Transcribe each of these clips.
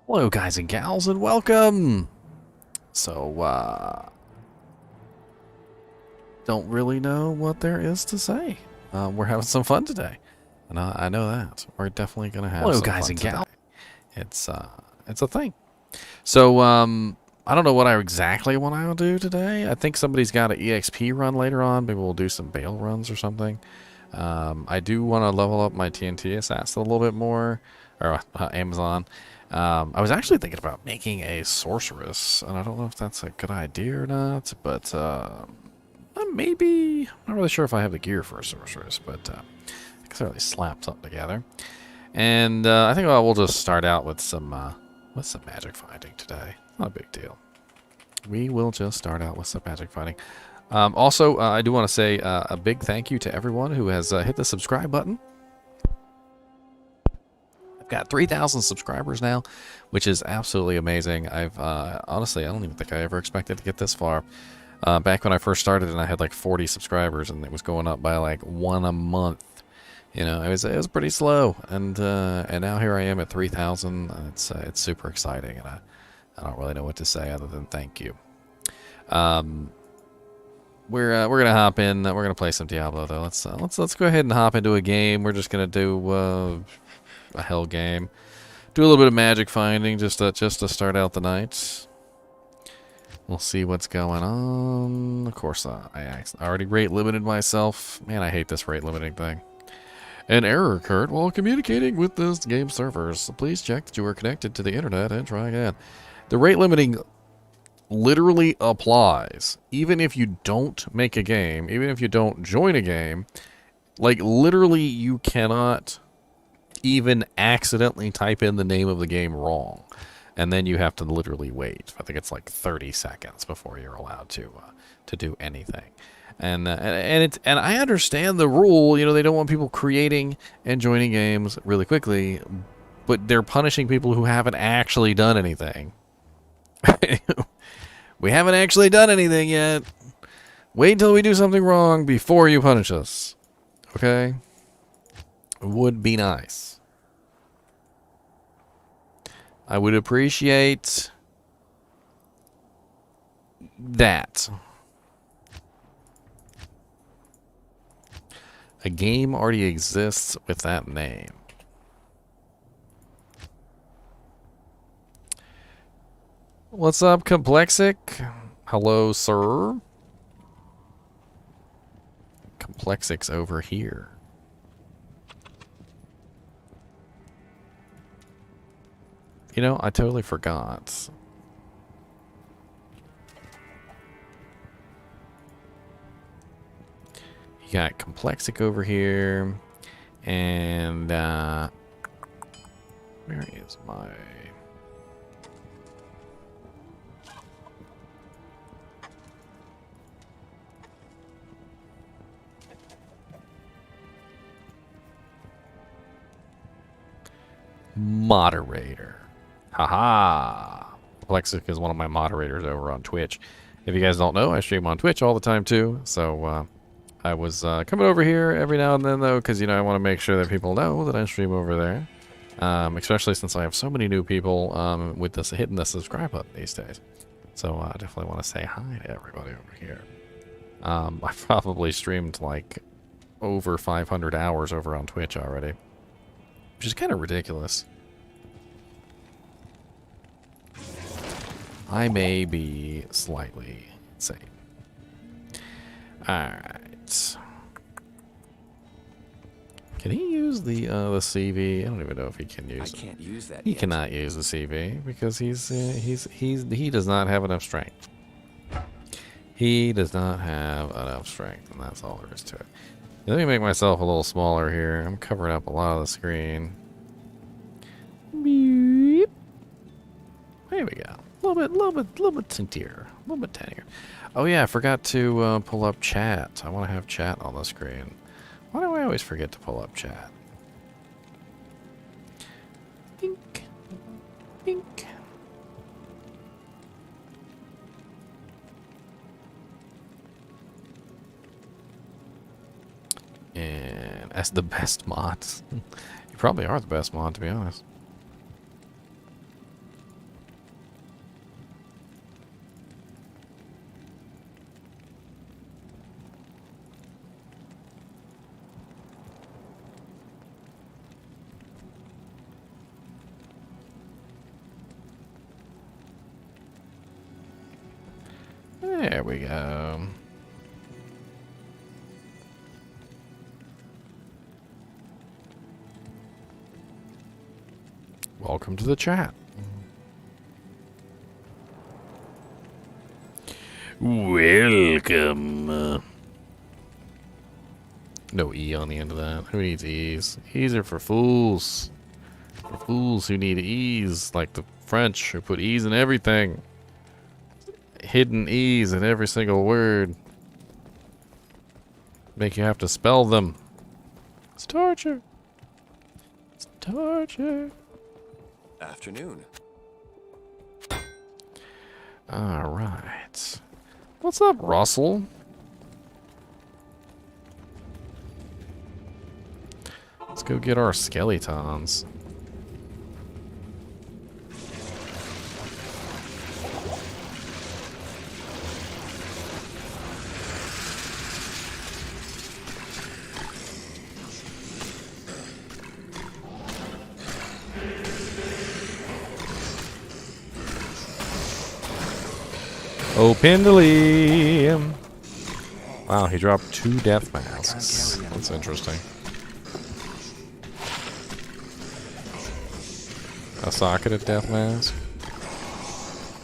Hello guys and gals and welcome! So, don't really know what there is to say. We're having some fun today. And I know that. We're definitely gonna have some guys fun and today. gals. It's a thing. So, I don't know what I exactly want to do today. I think somebody's got an EXP run later on. Maybe we'll do some bail runs or something. I do want to level up my TNT assassin a little bit more. Or, Amazon. I was actually thinking about making a sorceress, and I don't know if that's a good idea or not, but maybe. I'm not really sure if I have the gear for a sorceress, but I can certainly slap something together. And I think we'll just start out with some magic finding today. Not a big deal. We will just start out with some magic finding. Also, I do want to say a big thank you to everyone who has hit the subscribe button. I've got 3,000 subscribers now, which is absolutely amazing. I've honestly, I don't even think I ever expected to get this far. Back when I first started, and I had like 40 subscribers, and it was going up by like one a month. You know, it was pretty slow, and now here I am at 3,000. It's super exciting, and I don't really know what to say other than thank you. We're gonna hop in. We're gonna play some Diablo though. Let's go ahead and hop into a game. We're just gonna do a hell game. Do a little bit of magic finding just to start out the night. We'll see what's going on. Of course, I already rate limited myself. Man, I hate this rate limiting thing. An error occurred while communicating with this game servers. Please check that you are connected to the internet and try again. The rate limiting literally applies even if you don't make a game, even if you don't join a game. Like, literally, you cannot even accidentally type in the name of the game wrong, and then you have to literally wait. I think it's like 30 seconds before you're allowed to do anything. And I understand the rule. You know, they don't want people creating and joining games really quickly, but they're punishing people who haven't actually done anything. We haven't actually done anything yet. Wait until we do something wrong before you punish us. Okay? Would be nice. I would appreciate that. A game already exists with that name. What's up, Complexic? Hello, sir. Complexic's over here. You know, I totally forgot. You got Complexic over here. And, where is my... moderator? Haha. Complexic is one of my moderators over on Twitch. If you guys don't know, I stream on Twitch all the time too. So I was coming over here every now and then though, because you know I want to make sure that people know that I stream over there. Especially since I have so many new people with this hitting the subscribe button these days. So I definitely want to say hi to everybody over here. I've probably streamed like over 500 hours over on Twitch already, which is kind of ridiculous. I may be slightly insane. Alright. Can he use the CV? I don't even know if he can use it. I can't use that He yet. cannot use the CV because he does not have enough strength. He does not have enough strength, and that's all there is to it. Let me make myself a little smaller here. I'm covering up a lot of the screen. Beep. There we go. A little bit tintier. A little bit tinier. Oh yeah, I forgot to pull up chat. I want to have chat on the screen. Why do I always forget to pull up chat? Bink. Bink. And as the best mod. You probably are the best mod, to be honest. There we go. Welcome to the chat. Welcome. No E on the end of that. Who needs E's? E's are for fools. For fools who need E's, like the French who put E's in everything. Hidden E's in every single word. Make you have to spell them. It's torture. It's torture. Afternoon. Alright. What's up, Russell? Let's go get our skeletons. Oh, Pindley! Wow, he dropped 2 death masks. That's interesting. A socketed death mask.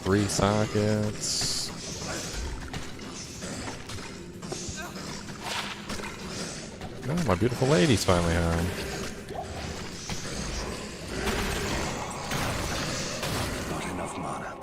3 sockets. Oh, my beautiful lady's finally home. Not enough mana.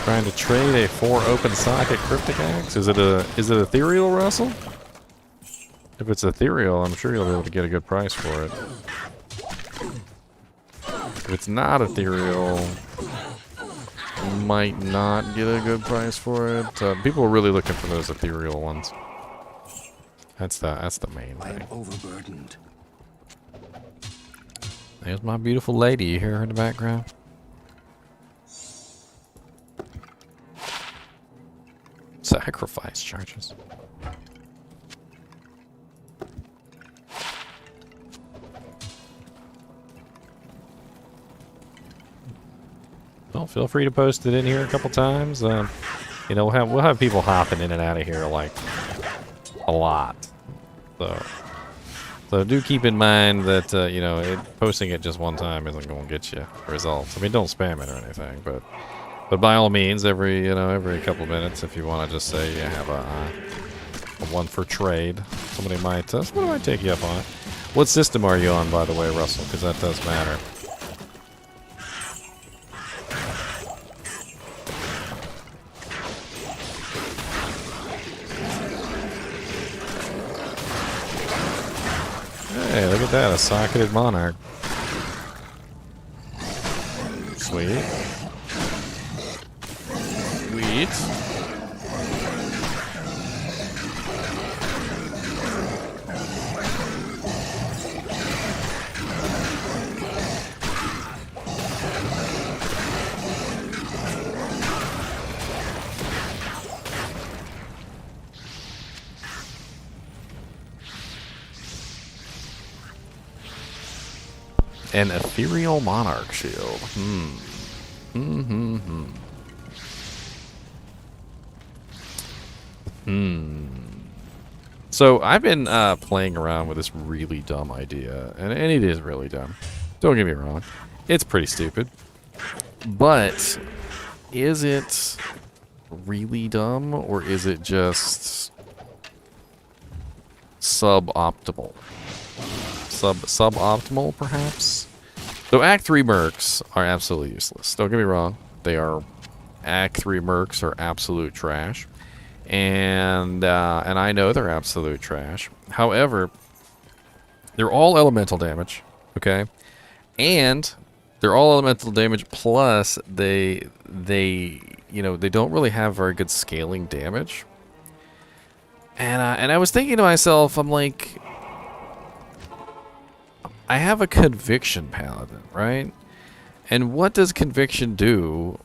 Trying to trade a 4 open socket cryptic axe? Is it ethereal, Russell? If it's ethereal, I'm sure you'll be able to get a good price for it. If it's not ethereal, you might not get a good price for it. People are really looking for those ethereal ones. That's the main I am thing. overburdened. There's my beautiful lady. You hear her in the background? Sacrifice charges. Well, feel free to post it in here a couple times. You know, we'll have people hopping in and out of here like a lot. So do keep in mind that you know, posting it just one time isn't going to get you results. I mean, don't spam it or anything, but by all means, every couple minutes, if you want to just say you have a one for trade, somebody might take you up on it. What system are you on, by the way, Russell? Because that does matter. Hey, look at that, a socketed monarch. Sweet. Sweet. An ethereal monarch shield. So I've been playing around with this really dumb idea, and it is really dumb. Don't get me wrong. It's pretty stupid. But is it really dumb, or is it just suboptimal? Suboptimal, perhaps? So Act 3 mercs are absolutely useless. Don't get me wrong. Act 3 mercs are absolute trash. And I know they're absolute trash. However, they're all elemental damage, okay? And they're all elemental damage plus they don't really have very good scaling damage. And I was thinking to myself, I'm like, I have a conviction paladin, right? And what does conviction do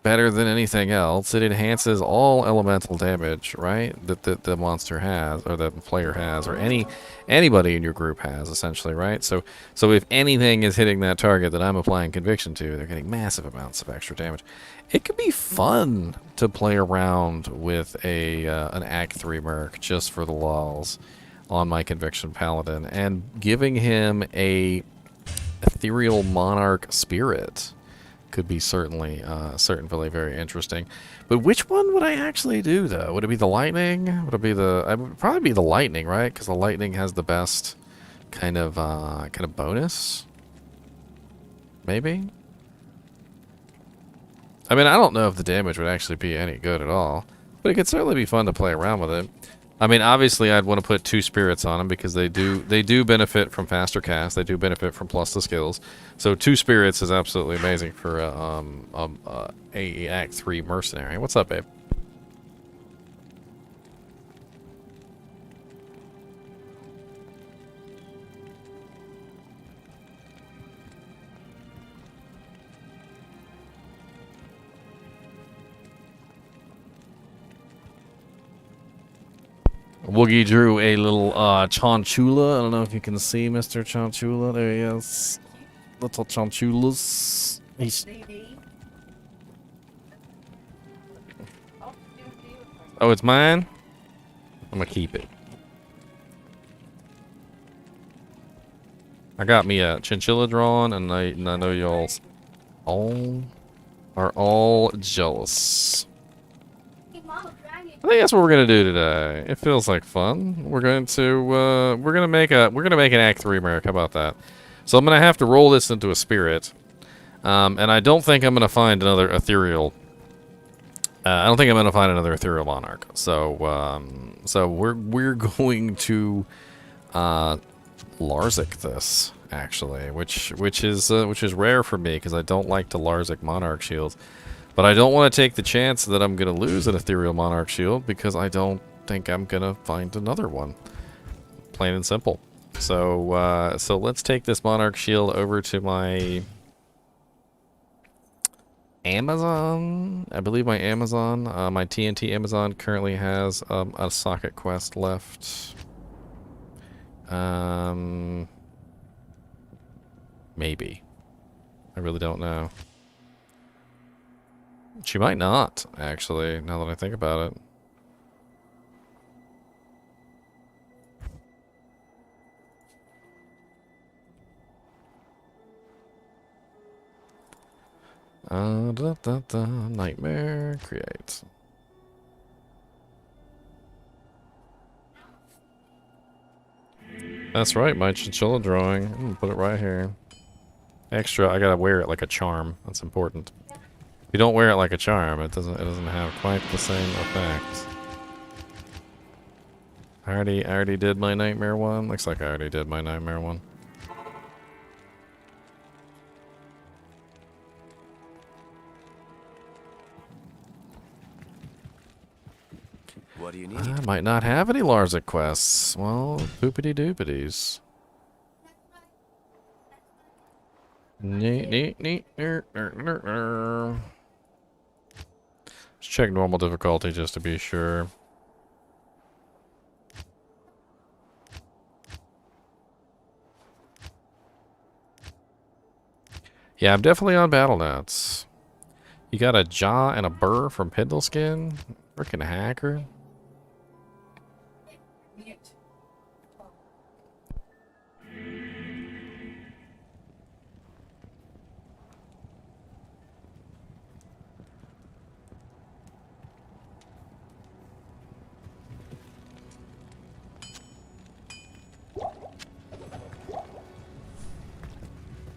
better than anything else? It enhances all elemental damage, right? That the monster has, or that the player has, or anybody in your group has, essentially, right? So if anything is hitting that target that I'm applying conviction to, they're getting massive amounts of extra damage. It could be fun to play around with an Act 3 merc just for the lulz on my conviction paladin, and giving him a ethereal monarch spirit could be certainly very interesting. But which one would I actually do, though? Would it be the lightning? Would it be the? I would probably be the lightning, right? Because the lightning has the best kind of bonus. Maybe. I mean, I don't know if the damage would actually be any good at all, but it could certainly be fun to play around with it. I mean, obviously, I'd want to put 2 spirits on them because they do benefit from faster cast. They do benefit from plus the skills. So 2 spirits is absolutely amazing for a Act 3 mercenary. What's up, babe? Woogie drew a little Chinchilla. I don't know if you can see Mr. Chinchilla. There he is. Little Chinchillas. He's... Oh, it's mine? I'm gonna keep it. I got me a Chinchilla drawn, and I know y'all all are all jealous. I think that's what we're gonna do today. It feels like fun. We're gonna make an Act 3 merc. How about that? So I'm gonna have to roll this into a spirit, and I don't think I'm gonna find another ethereal. I don't think I'm gonna find another ethereal monarch. So so we're going to Larzik this actually, which is rare for me because I don't like to Larzik monarch shields. But I don't want to take the chance that I'm going to lose an ethereal monarch shield because I don't think I'm going to find another one. Plain and simple. So so let's take this monarch shield over to my Amazon. I believe my Amazon, my TNT Amazon currently has a socket quest left. Maybe. I really don't know. She might not, actually, now that I think about it. Nightmare, create. That's right, my Chinchilla drawing. I'm gonna put it right here. Extra, I gotta wear it like a charm. That's important. If you don't wear it like a charm, it doesn't have quite the same effect. I already did my nightmare one. Looks like I already did my nightmare one. What do you need? I might not have any Larzik quests. Well, poopity doopities. Let's check normal difficulty just to be sure. Yeah, I'm definitely on battle nets. You got a jaw and a burr from Pindleskin? Freaking hacker.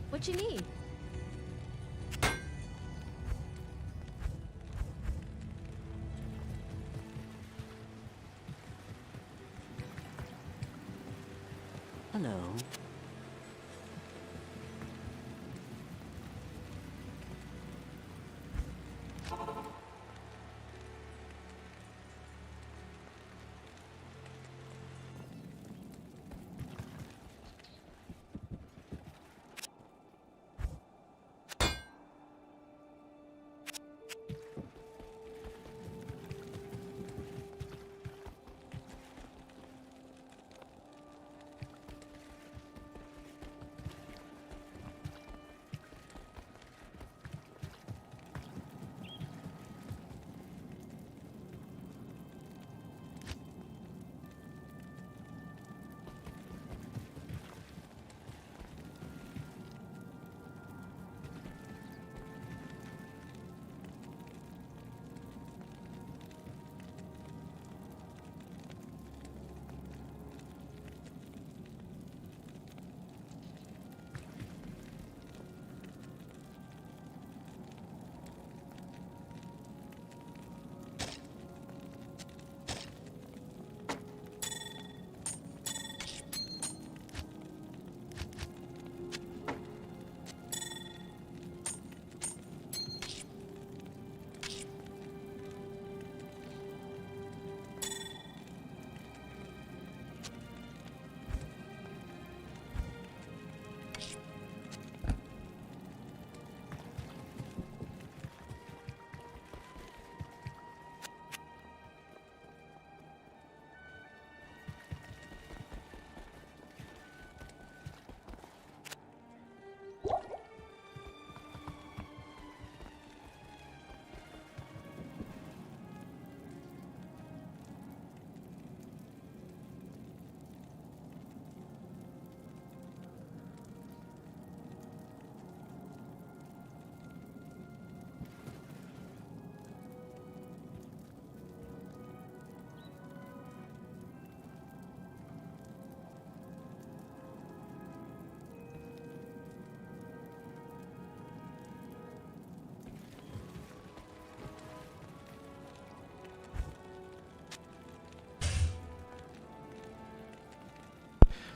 What you need? Hello.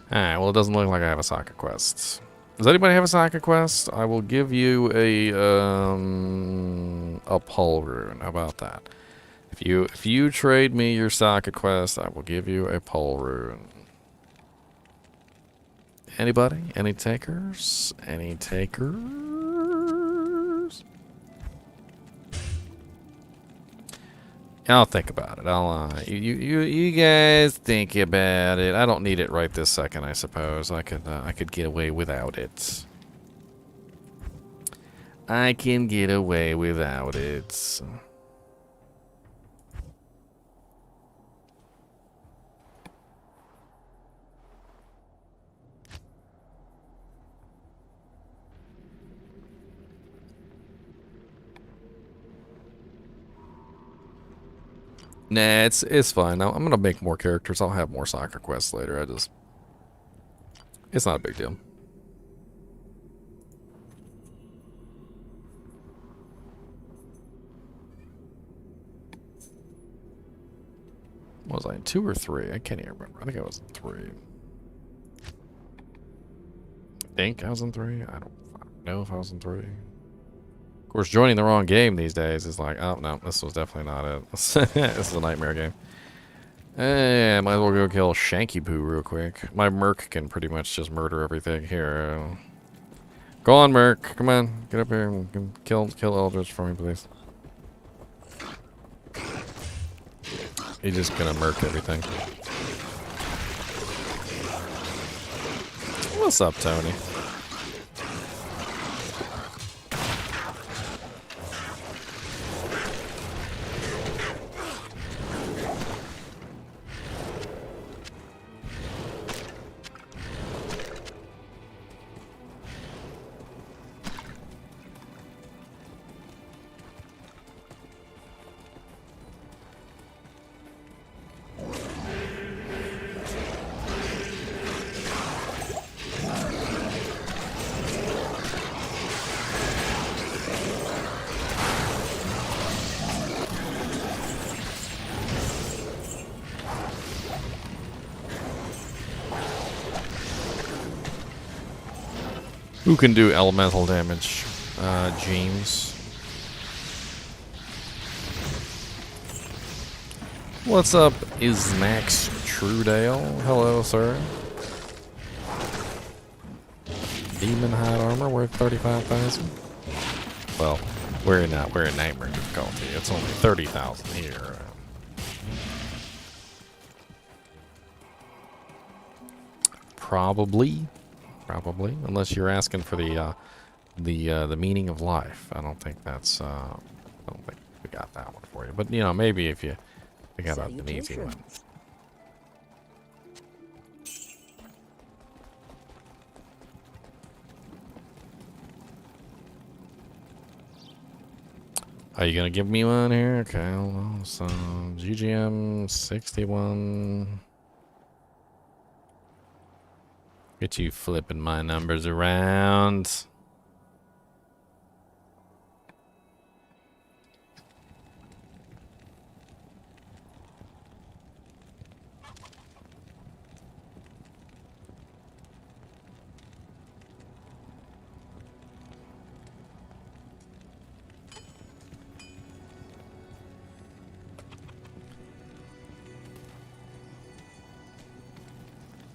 Alright, well, it doesn't look like I have a socket quest. Does anybody have a socket quest? I will give you a pole rune. How about that? If you trade me your socket quest, I will give you a pole rune. Anybody? Any takers? Any takers? I'll think about it. You guys think about it. I don't need it right this second, I suppose. I could get away without it. I can get away without it. Nah, it's fine. I'm gonna make more characters. I'll have more soccer quests later. It's not a big deal. What was I in 2 or 3? I can't even remember. I think I was in 3. I think I was in 3. I don't know if I was in 3. Of course, joining the wrong game these days is like, oh no, this was definitely not it. This is a nightmare game. Might as well go kill Shanky Poo real quick. My Merc can pretty much just murder everything here. Go on, Merc. Come on, get up here and kill Eldritch for me, please. He's just gonna Merc everything. What's up, Tony? Who can do elemental damage? James. What's up, is Max Trudale? Hello, sir. Demon hide armor worth 35,000. Well, we're in nightmare difficulty. It's only 30,000 here. Probably, unless you're asking for the meaning of life. I don't think that's. I don't think we got that one for you. But you know, maybe if you got an easy one. Are you gonna give me one here? Okay, hold on. So GGM 61. Get you flipping my numbers around.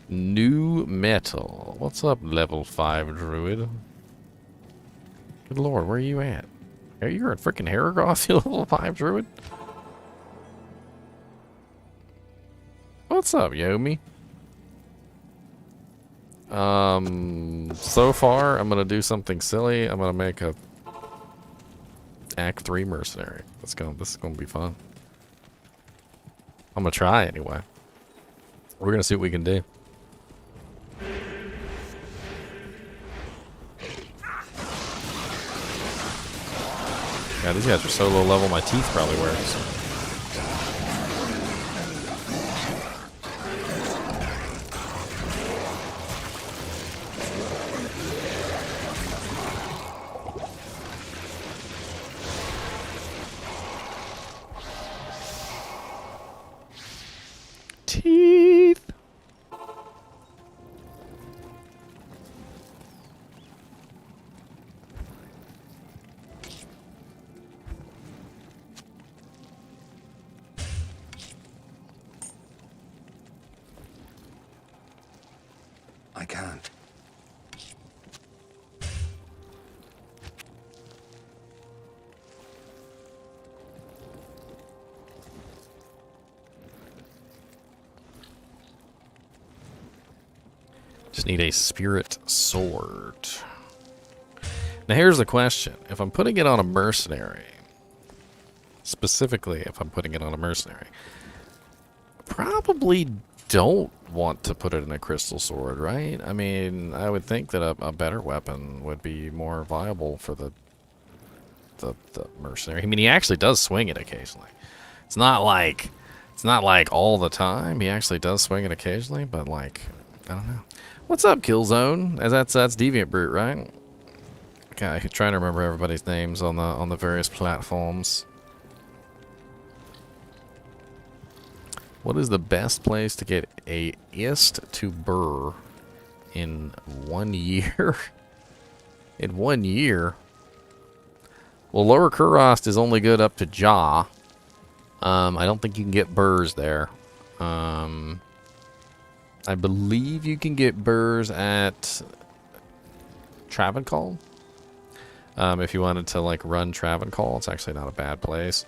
New metal. What's up, level 5 druid? Good lord, where are you at? Are you a freaking Haragoth, you level 5 druid? What's up, Yomi? So far, I'm gonna do something silly. I'm gonna make a Act 3 mercenary. This is gonna be fun. I'm gonna try anyway. We're gonna see what we can do. Yeah, these guys are so low level, my teeth probably works. Teeth. I can't. Just need a spirit sword. Now here's the question. If I'm putting it on a mercenary, specifically if I'm putting it on a mercenary, probably don't want to put it in a crystal sword, right? I mean, I would think that a better weapon would be more viable for the mercenary. I mean, he actually does swing it occasionally. It's not like all the time. He actually does swing it occasionally, but like, I don't know. What's up, Killzone? That's Deviant Brute, right? Okay, trying to remember everybody's names on the various platforms. What is the best place to get a ist to burr in 1 year? In 1 year? Well, Lower Kurost is only good up to Jaw. I don't think you can get burrs there. I believe you can get burrs at Travancore. If you wanted to like run Travancore, it's actually not a bad place.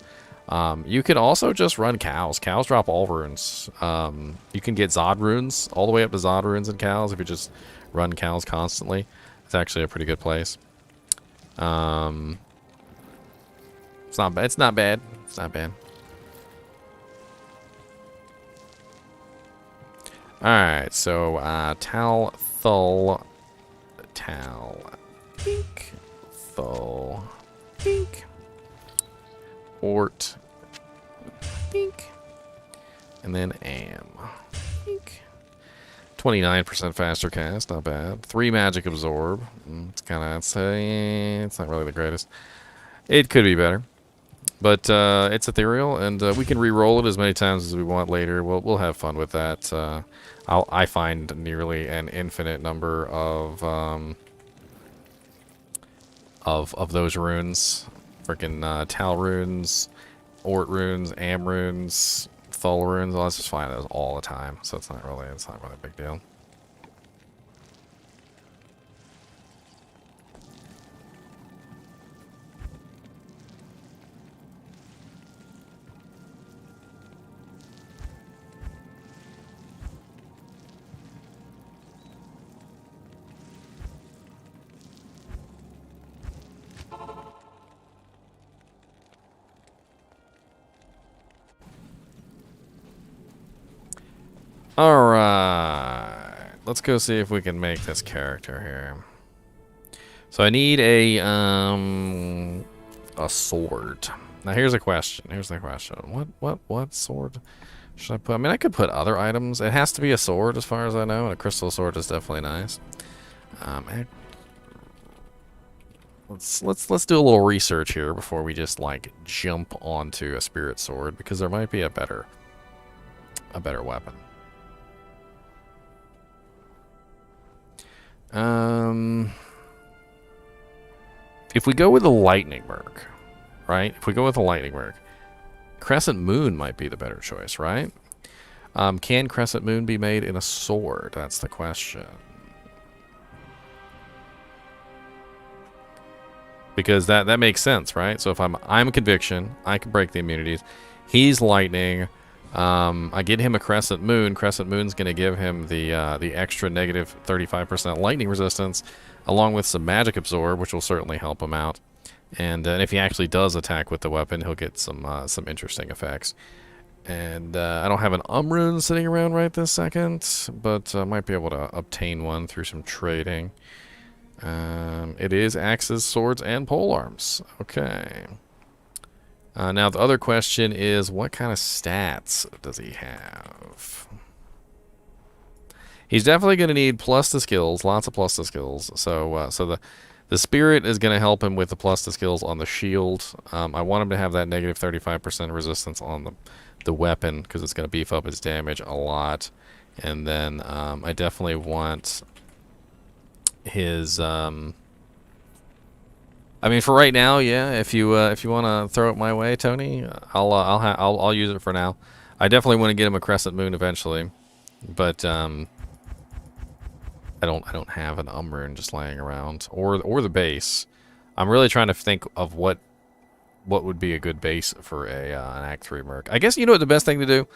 You could also just run cows. Cows drop all runes. You can get Zod runes all the way up to Zod runes and cows if you just run cows constantly. It's actually a pretty good place. It's not bad. It's not bad. It's not bad. Alright, so Tal Thul Tal Bink Thul Bink Ort Bink and then Am Bink. 29% faster cast, not bad. 3 magic absorb. It's kinda it's not really the greatest. It could be better. But it's ethereal, and we can re-roll it as many times as we want later. We'll have fun with that. I find nearly an infinite number of those runes, freaking Tal runes, Ort runes, Am runes, Thul runes. I'll just find those all the time, so it's not really a big deal. Alright, let's go see if we can make this character here. So I need a sword. Now here's a question. Here's the question. What sword should I put? I mean, I could put other items. It has to be a sword as far as I know, and a crystal sword is definitely nice. Let's do a little research here before we just like jump onto a spirit sword, because there might be a better weapon. If we go with a lightning merc, right? If we go with a lightning merc, Crescent Moon might be the better choice, right? Can Crescent Moon be made in a sword? That's the question. Because that makes sense, right? So if I'm Conviction, I can break the immunities. He's lightning. I get him a Crescent Moon. Crescent Moon's going to give him the extra negative 35% lightning resistance, along with some magic absorb, which will certainly help him out. And if he actually does attack with the weapon, he'll get some interesting effects. And I don't have an rune sitting around right this second, but I might be able to obtain one through some trading. It is axes, swords, and polearms. Okay. Now the other question is, what kind of stats does he have? He's definitely going to need plus to skills, lots of plus to skills. So the spirit is going to help him with the plus to skills on the shield. I want him to have that negative 35% resistance on the weapon, because it's going to beef up his damage a lot. And then I definitely want his I mean, for right now, yeah. If you want to throw it my way, Tony, I'll use it for now. I definitely want to get him a Crescent Moon eventually, but I I don't have an Umbrun just laying around, or the base. I'm really trying to think of what would be a good base for a an Act 3 Merc. I guess you know what the best thing to do.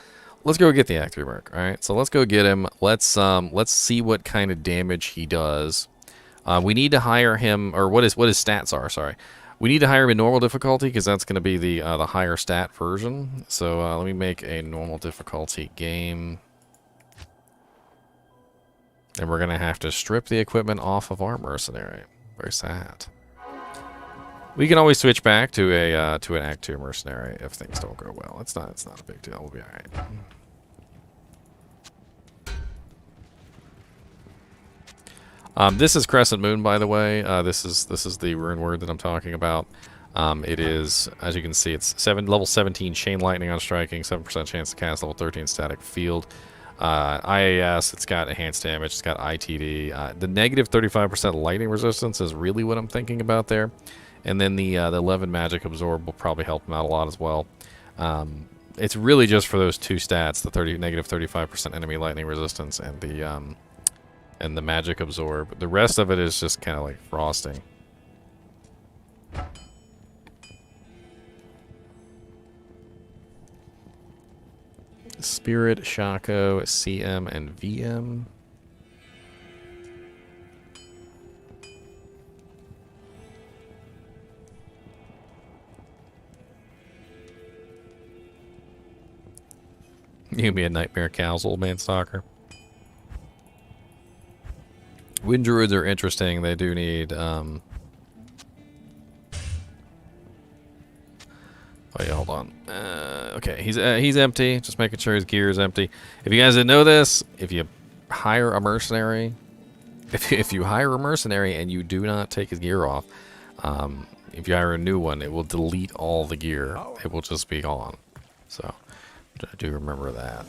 Let's go get the Act 3 Merc. All right, so let's go get him. Let's see what kind of damage he does. We need to hire him, or what his stats are. Sorry, we need to hire him in normal difficulty because that's going to be the higher stat version. So let me make a normal difficulty game, and we're going to have to strip the equipment off of our mercenary. Very sad. We can always switch back to a to an Act 2 mercenary if things don't go well. It's not a big deal. We'll be all right. This is Crescent Moon, by the way. This is the rune word that I'm talking about. It is, as you can see, it's level 17 chain lightning on striking, 7% chance to cast, level 13 static field. IAS, it's got enhanced damage, it's got ITD. The negative 35% lightning resistance is really what I'm thinking about there. And then the 11 magic absorb will probably help him out a lot as well. It's really just for those two stats, the negative 35% enemy lightning resistance and the magic absorb. The rest of it is just kind of like frosting. Spirit, Shaco, CM, and VM. You can be a Nightmare Cow's old man stalker. Wind Druids are interesting. They do need, oh yeah, hold on. Okay, he's empty. Just making sure his gear is empty. If you guys didn't know this, if you hire a mercenary, if you hire a mercenary and you do not take his gear off, if you hire a new one, it will delete all the gear. It will just be gone. So, I do remember that.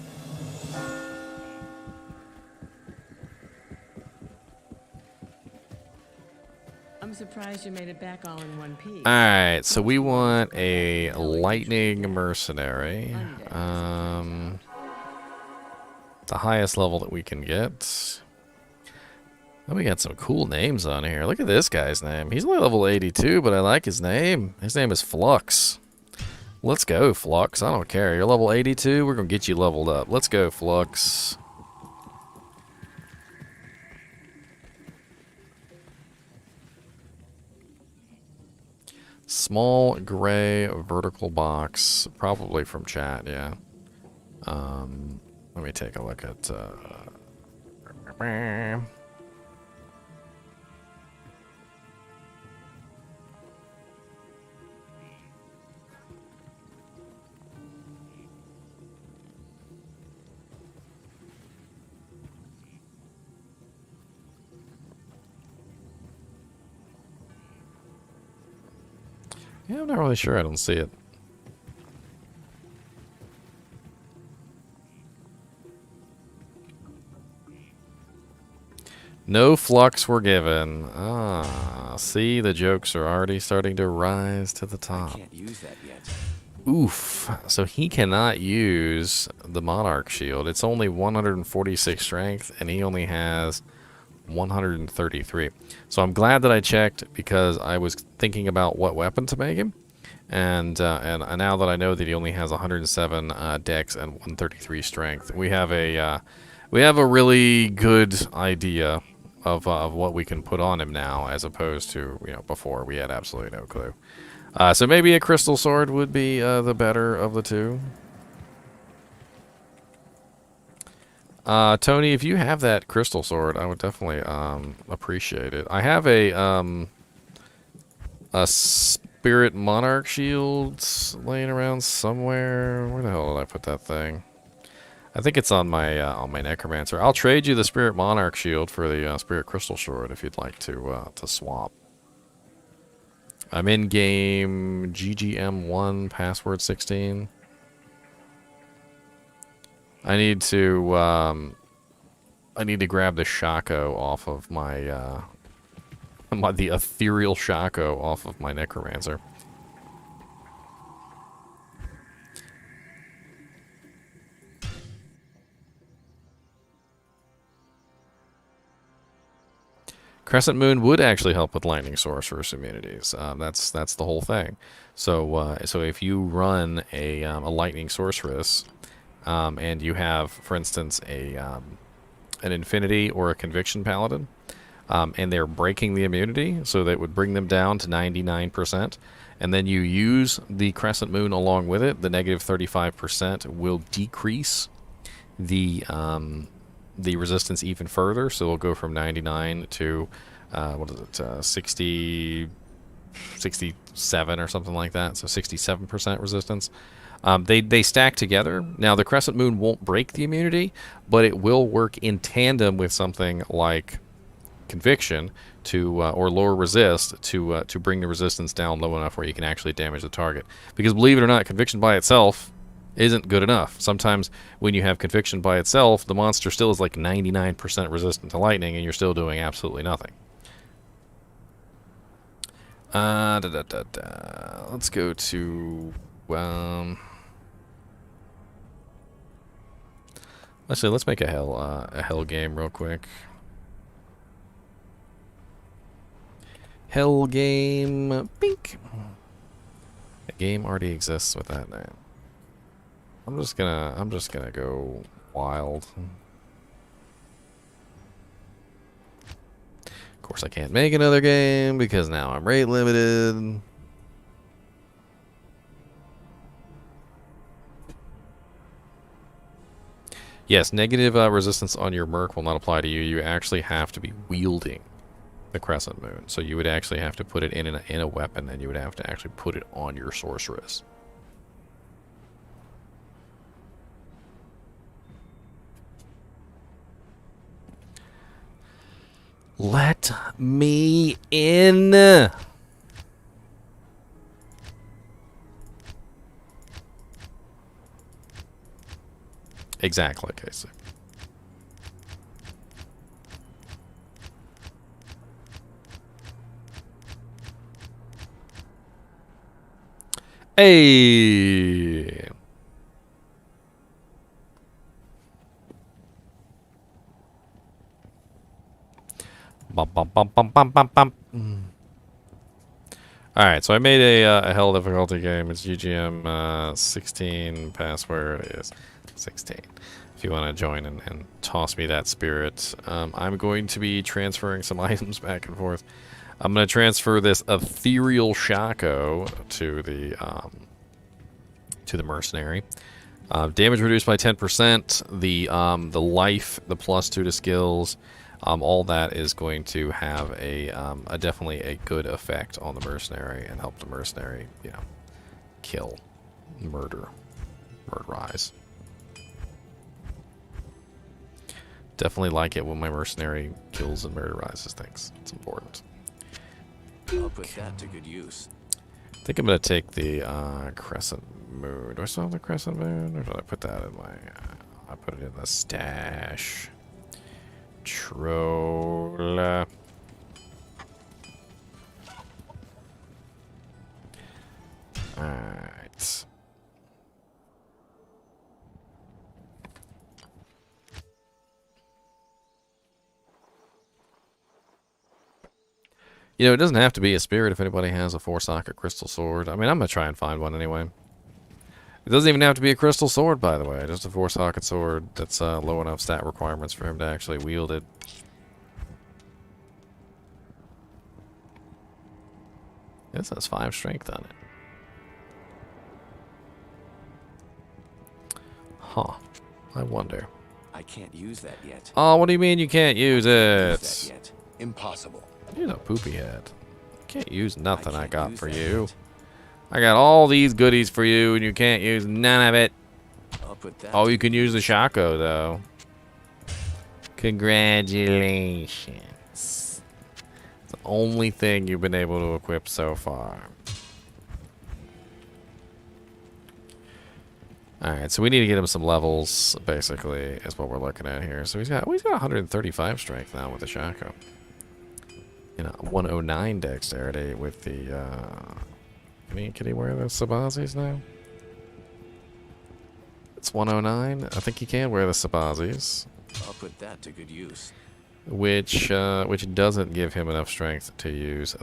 I'm surprised you made it back all in one piece. Alright, so we want a lightning mercenary. The highest level that we can get. Oh, we got some cool names on here. Look at this guy's name. He's only level 82, but I like his name. His name is Flux. Let's go, Flux. I don't care. You're level 82. We're going to get you leveled up. Let's go, Flux. Small gray vertical box. Probably from chat, yeah. Let me take a look at... Yeah, I'm not really sure. I don't see it. No flux were given. Ah, see, the jokes are already starting to rise to the top. I can't use that yet. Oof. So he cannot use the Monarch Shield. It's only 146 strength, and he only has 133. So I'm glad that I checked because I was thinking about what weapon to make him, and now that I know that he only has 107 dex and 133 strength, we have a really good idea of what we can put on him now, as opposed to before we had absolutely no clue. So maybe a crystal sword would be the better of the two. Tony, if you have that crystal sword, I would definitely appreciate it. I have a spirit monarch shield laying around somewhere. Where the hell did I put that thing? I think it's on my necromancer. I'll trade you the spirit monarch shield for the spirit crystal sword if you'd like to swap. I'm in game GGM1 password 16. I need to grab the Shaco off of my the ethereal Shaco off of my necromancer. Crescent Moon would actually help with lightning sorceress immunities. That's the whole thing. So so if you run a lightning sorceress, and you have, for instance, an Infinity or a Conviction Paladin, and they're breaking the immunity, so that would bring them down to 99%, and then you use the Crescent Moon along with it, the negative 35% will decrease the resistance even further, so it'll go from 99 to, 67 or something like that, so 67% resistance. They stack together. Now, the Crescent Moon won't break the immunity, but it will work in tandem with something like Conviction to or lower resist to bring the resistance down low enough where you can actually damage the target. Because believe it or not, Conviction by itself isn't good enough. Sometimes when you have Conviction by itself, the monster still is like 99% resistant to lightning, and you're still doing absolutely nothing. Let's go to actually, let's make a hell game real quick. Hell game, pink. The game already exists with that name. I'm just gonna go wild. Of course, I can't make another game because now I'm rate limited. Yes, negative resistance on your merc will not apply to you. You actually have to be wielding the Crescent Moon. So you would actually have to put it in a weapon, and you would have to actually put it on your sorceress. Let me in! Exactly, Casey. Hey! Bum, bum, bum, bum, bum, bum, bum. Alright, so I made a hell difficulty game. It's GGM 16, password is 16. If you want to join and toss me that spirit. I'm going to be transferring some items back and forth. I'm going to transfer this ethereal Shaco to the Mercenary. Damage reduced by 10%. The life, the +2 to skills, all that is going to have a definitely a good effect on the Mercenary and help the Mercenary, you know, kill, murderize. Definitely like it when my Mercenary kills and murderizes things. It's important. I'll put that to good use. I think I'm going to take the Crescent Moon. Do I still have the Crescent Moon? Or did I put that in my... I put it in the stash. Troll. Alright. You know, it doesn't have to be a spirit if anybody has a 4-socket crystal sword. I mean, I'm going to try and find one anyway. It doesn't even have to be a crystal sword, by the way. Just a 4-socket sword that's low enough stat requirements for him to actually wield it. This has 5 strength on it. Huh. I wonder. I can't use that yet. Oh, what do you mean you can't use Use it? that yet. Impossible. You're a poopy head. You can't use nothing I can't got use for that you. yet. I got all these goodies for you, and you can't use none of it. I'll put that. Oh, to you can good use the Shaco, though. Congratulations. It's the only thing you've been able to equip so far. Alright, so we need to get him some levels, basically, is what we're looking at here. So he's got 135 strength now with the Shaco. You know, 109 dexterity with the, can he wear the Sabazis now? It's 109. I think he can wear the Sabazis. I'll put that to good use. which doesn't give him enough strength to use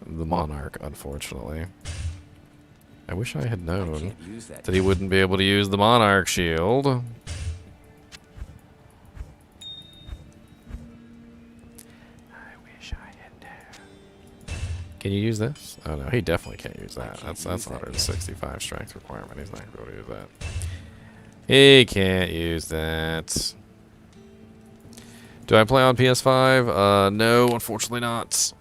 the Monarch, unfortunately. I wish I had known Can't use that. that he wouldn't be able to use the Monarch shield. I wish I had known. Can you use this? Oh no, he definitely can't use that. That's 165 strength requirement. He's not gonna be able to use that. He can't use that. Do I play on PS5? No, unfortunately not.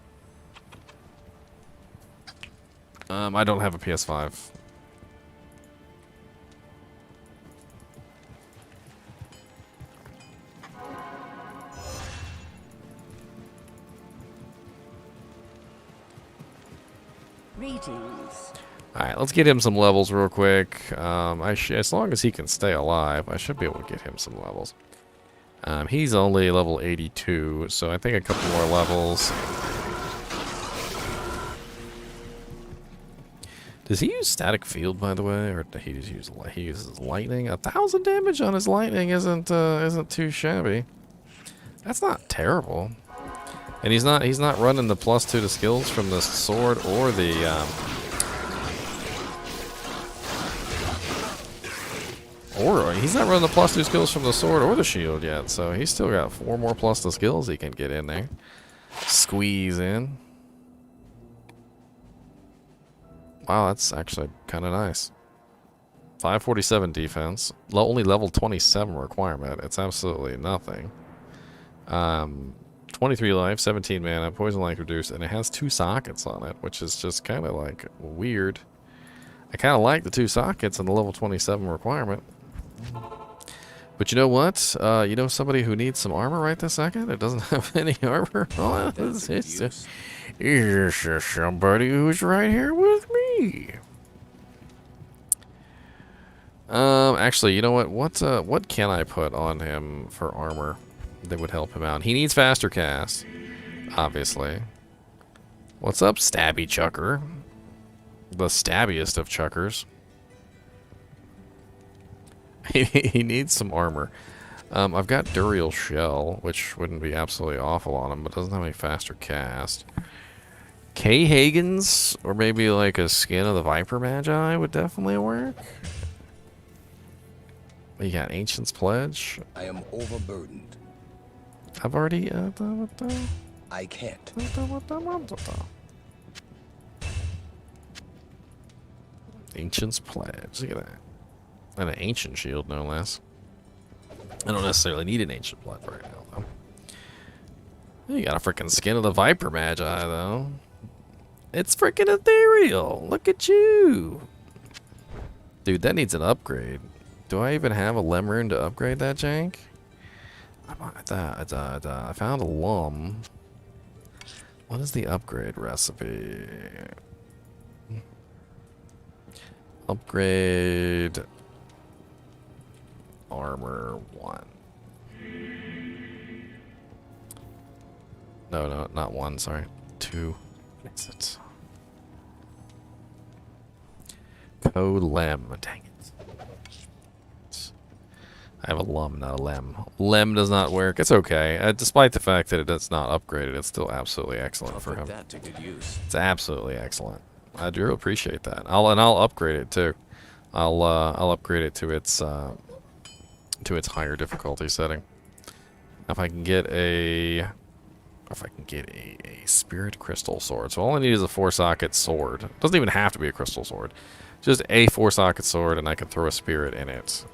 I don't have a PS5. Greetings. Alright, let's get him some levels real quick. As long as he can stay alive, I should be able to get him some levels. He's only level 82, so I think a couple more levels. Does he use static field, by the way, or does he just use he uses lightning? 1,000 damage on his lightning isn't too shabby. That's not terrible. And he's not running the +2 to skills from the sword or the or he's not running the +2 skills from the sword or the shield yet. So he's still got 4 more plus the skills he can get in there. Squeeze in. Wow, that's actually kind of nice. 547 defense. Only level 27 requirement. It's absolutely nothing. 23 life, 17 mana, poison length reduced, and it has 2 sockets on it, which is just kind of like weird. I kind of like the 2 sockets and the level 27 requirement. But you know what? You know somebody who needs some armor right this second? It doesn't have any armor on it. It's just somebody who's right here with me. Actually, you know what? What can I put on him for armor that would help him out? He needs faster cast, obviously. What's up, Stabby Chucker? The stabbiest of chuckers. He needs some armor. I've got Duriel Shell, which wouldn't be absolutely awful on him, but doesn't have any faster cast. K. Hagen's, or maybe like a Skin of the Viper Magi would definitely work. You got Ancient's Pledge. I am overburdened. I've already I can't. Ancient's Pledge. Look at that. And an ancient shield, no less. I don't necessarily need an ancient blood right now, though. You got a freaking Skin of the Viper Magi, though. It's freaking ethereal. Look at you. Dude, that needs an upgrade. Do I even have a Lemrune to upgrade that jank? I found a Lum. What is the upgrade recipe? Upgrade armor 1. No, not 1, sorry. 2. What is it? Code Lem. Dang it. I have a Lum, not a Lem. Lem does not work. It's okay. Despite the fact that it's not upgraded, it's still absolutely excellent for him. That to good use. It's absolutely excellent. I do appreciate that. I'll upgrade it too. I'll upgrade it to its higher difficulty setting. If I can get a spirit crystal sword. So all I need is a 4-socket sword. It doesn't even have to be a crystal sword. Just a 4-socket sword, and I can throw a spirit in it.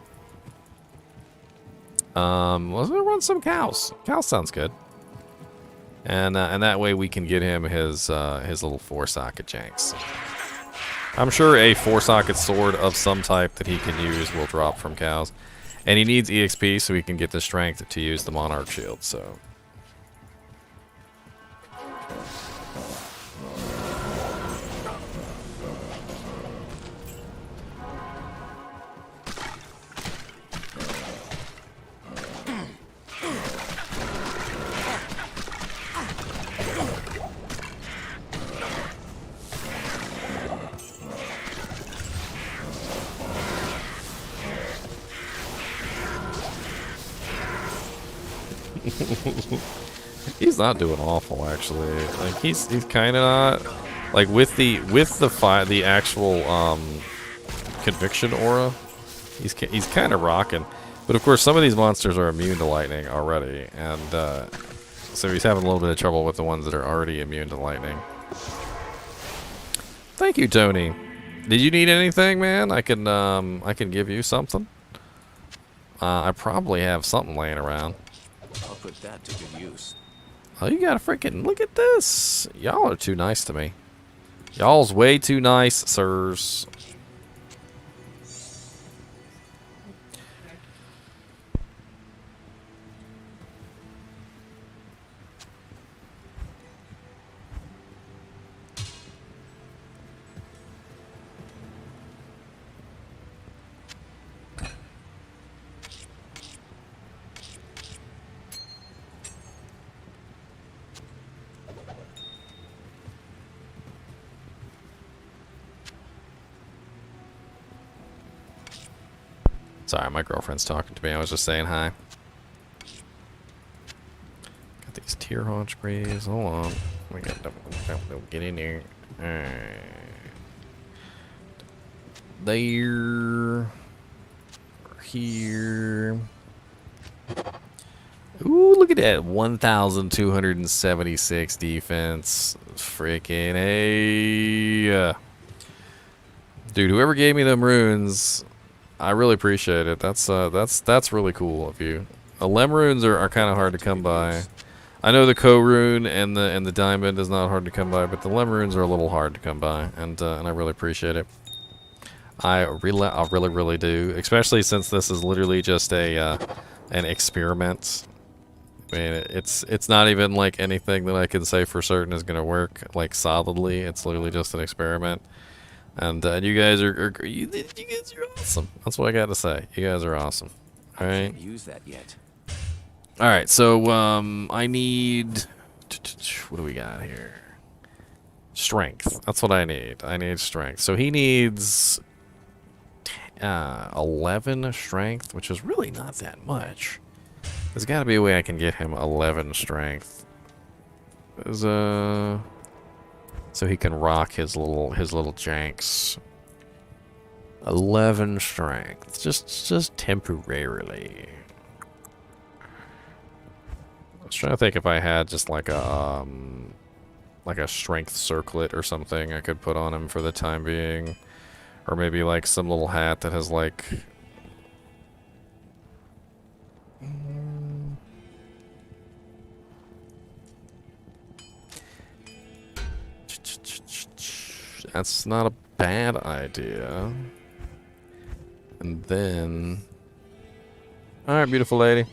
Let's run some cows. Cows sounds good. And that way we can get him his little 4-socket janks. I'm sure a 4-socket sword of some type that he can use will drop from cows. And he needs EXP so he can get the strength to use the Monarch shield, so. He's not doing awful, actually. Like he's kind of not. Like with the actual conviction aura, he's kind of rocking. But of course, some of these monsters are immune to lightning already, and so he's having a little bit of trouble with the ones that are already immune to lightning. Thank you, Tony. Did you need anything, man? I can give you something. I probably have something laying around. I'll put that to good use. Oh, you got a freaking look at this. Y'all are too nice to me. Y'all's way too nice, sirs. Sorry, my girlfriend's talking to me. I was just saying hi. Got these tear haunch breeze. Hold on. We got don't get in there. There. Here. Ooh, look at that. 1,276 defense. Freaking A. Dude, whoever gave me them runes, I really appreciate it. That's really cool of you. Lem runes are kind of hard to come by. I know the Ko rune and the diamond is not hard to come by, but the Lem runes are a little hard to come by, and I really appreciate it. I really do, especially since this is literally just an experiment. I mean, it's not even like anything that I can say for certain is gonna work like solidly. It's literally just an experiment. And you guys are awesome. That's what I got to say. You guys are awesome. All right. I can't use that yet. All right. So I need. What do we got here? Strength. That's what I need. I need strength. So he needs 11 strength, which is really not that much. There's got to be a way I can get him 11 strength. There's so he can rock his little janks. 11 strength, just temporarily. I was trying to think if I had just like a strength circlet or something I could put on him for the time being, or maybe like some little hat that has like. That's not a bad idea. And then... Alright, beautiful lady.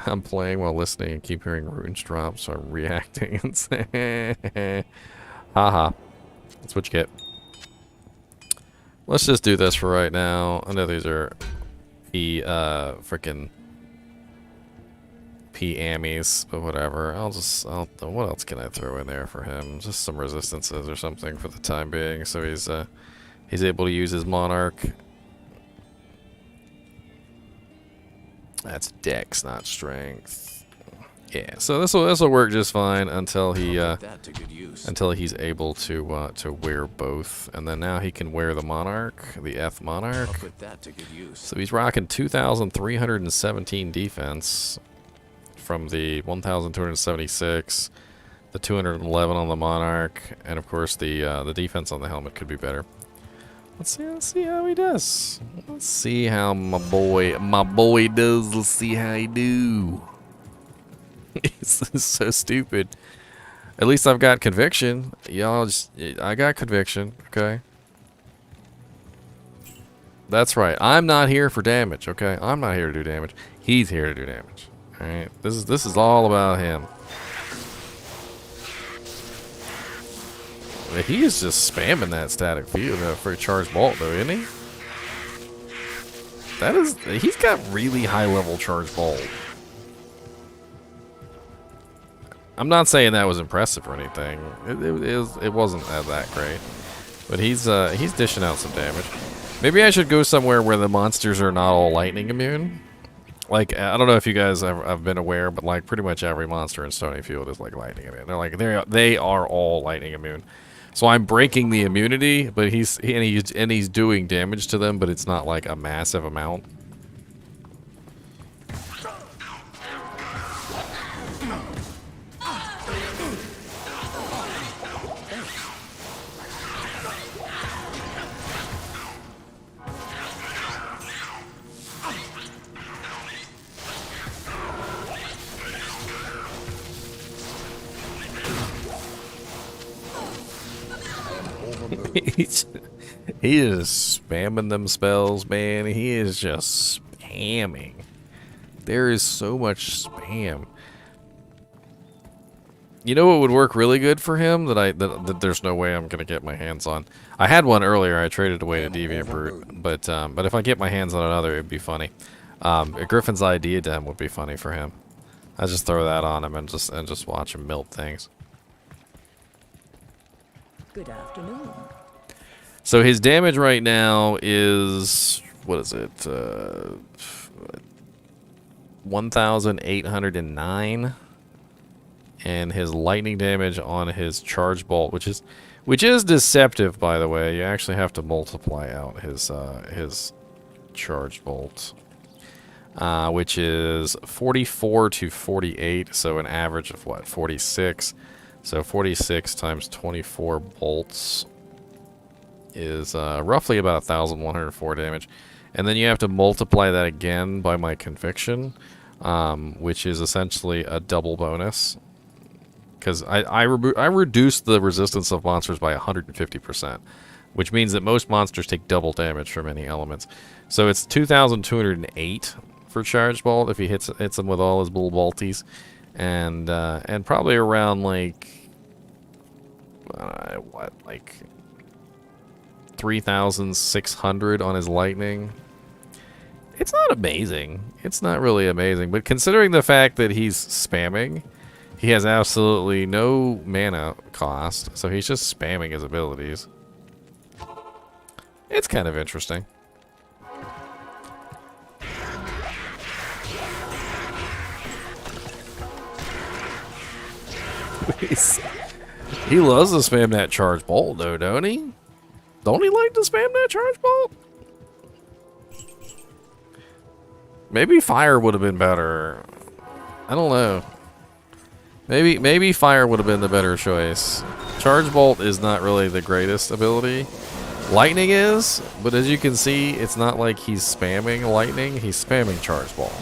I'm playing while listening and keep hearing runes drop, so I'm reacting and saying... Haha. That's what you get. Let's just do this for right now. I know these are... frickin' P-ammies, but whatever. What else can I throw in there for him? Just some resistances or something for the time being, so he's able to use his monarch. That's dex, not strength. Yeah, so this will work just fine until he's able to wear both, and then now he can wear the monarch, the F monarch. I'll put that to good use. So he's rocking 2,317 defense. From the 1,276, the 211 on the Monarch, and of course the defense on the helmet could be better. Let's see how he does. Let's see how my boy does. Let's see how he do. He's so stupid. At least I've got conviction. Y'all I got conviction, okay? That's right. I'm not here for damage, okay? I'm not here to do damage. He's here to do damage. Alright, this is all about him. He is just spamming that static field for a charged bolt, though, isn't he? He's got really high level charged bolt. I'm not saying that was impressive or anything. It wasn't that great, but he's dishing out some damage. Maybe I should go somewhere where the monsters are not all lightning immune. like, I don't know if you guys have been aware, but like pretty much every monster in Stony Field is like lightning immune. They're like they are all lightning immune. So I'm breaking the immunity, but he's doing damage to them, but it's not like a massive amount. He is spamming them spells, man. He is just spamming. There is so much spam. You know what would work really good for him that there's no way I'm gonna get my hands on. I had one earlier. I traded away to Deviant Brute, but if I get my hands on another, it'd be funny. A Griffin's Idea Dem would be funny for him. I just throw that on him and just watch him melt things. Good afternoon. So his damage right now is, what is it? 1,809, and his lightning damage on his charge bolt, which is deceptive, by the way. You actually have to multiply out his charge bolt, which is 44 to 48, so an average of what, 46. So 46 times 24 bolts is roughly about 1,104 damage. And then you have to multiply that again by my conviction, which is essentially a double bonus. Because I reduced the resistance of monsters by 150%, which means that most monsters take double damage from any elements. So it's 2,208 for Charge Bolt if he hits them with all his little bolties. And probably around like 3,600 on his lightning. It's not amazing. It's not really amazing, but considering the fact that he's spamming, he has absolutely no mana cost, so he's just spamming his abilities. It's kind of interesting. He loves to spam that charge bolt, though, don't he? Don't he like to spam that charge bolt? Maybe fire would have been better. I don't know. Maybe fire would have been the better choice. Charge bolt is not really the greatest ability. Lightning is, but as you can see, it's not like he's spamming lightning. He's spamming charge bolt.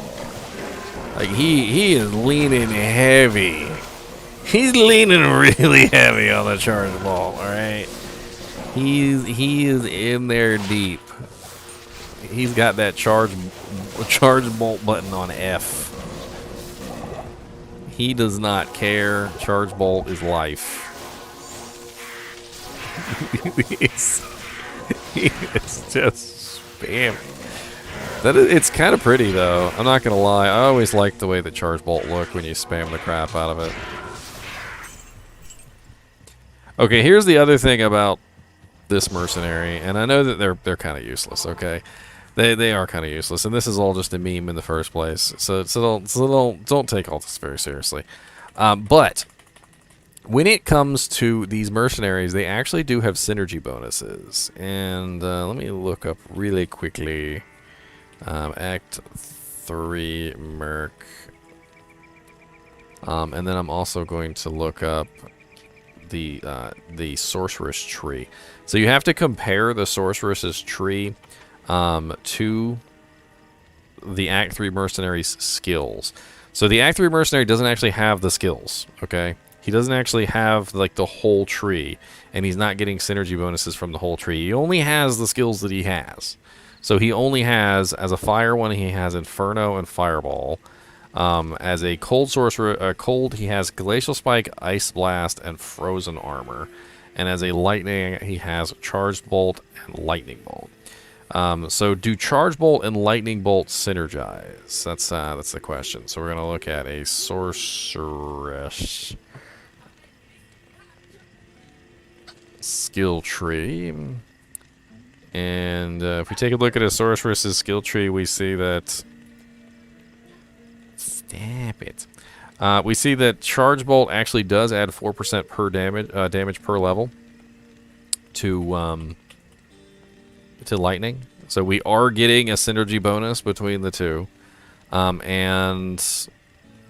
Like he is leaning heavy. He's leaning really heavy on the charge bolt. All right. He is in there deep. He's got that charge bolt button on F. He does not care. Charge bolt is life. He is just spamming. It's kind of pretty though. I'm not gonna lie. I always like the way the charge bolt look when you spam the crap out of it. Okay, here's the other thing about this mercenary, and I know that they're kind of useless. Okay, they are kind of useless, and this is all just a meme in the first place. So don't take all this very seriously. But when it comes to these mercenaries, they actually do have synergy bonuses, and let me look up really quickly. Act 3 Merc, and then I'm also going to look up the sorceress tree. So you have to compare the sorceress's tree to the Act 3 mercenary's skills. So the Act 3 mercenary doesn't actually have the skills, okay? He doesn't actually have like the whole tree, and he's not getting synergy bonuses from the whole tree. He only has the skills that he has. So he only has, as a fire one, he has Inferno and Fireball. As a cold sorcerer, he has Glacial Spike, Ice Blast, and Frozen Armor. And as a lightning, he has Charged Bolt and Lightning Bolt. So do Charge Bolt and Lightning Bolt synergize? That's the question. So we're gonna look at a sorceress skill tree. And if we take a look at a sorceress's skill tree, we see that Stop it. We see that Charge Bolt actually does add 4% per damage per level to Lightning. So we are getting a synergy bonus between the two. And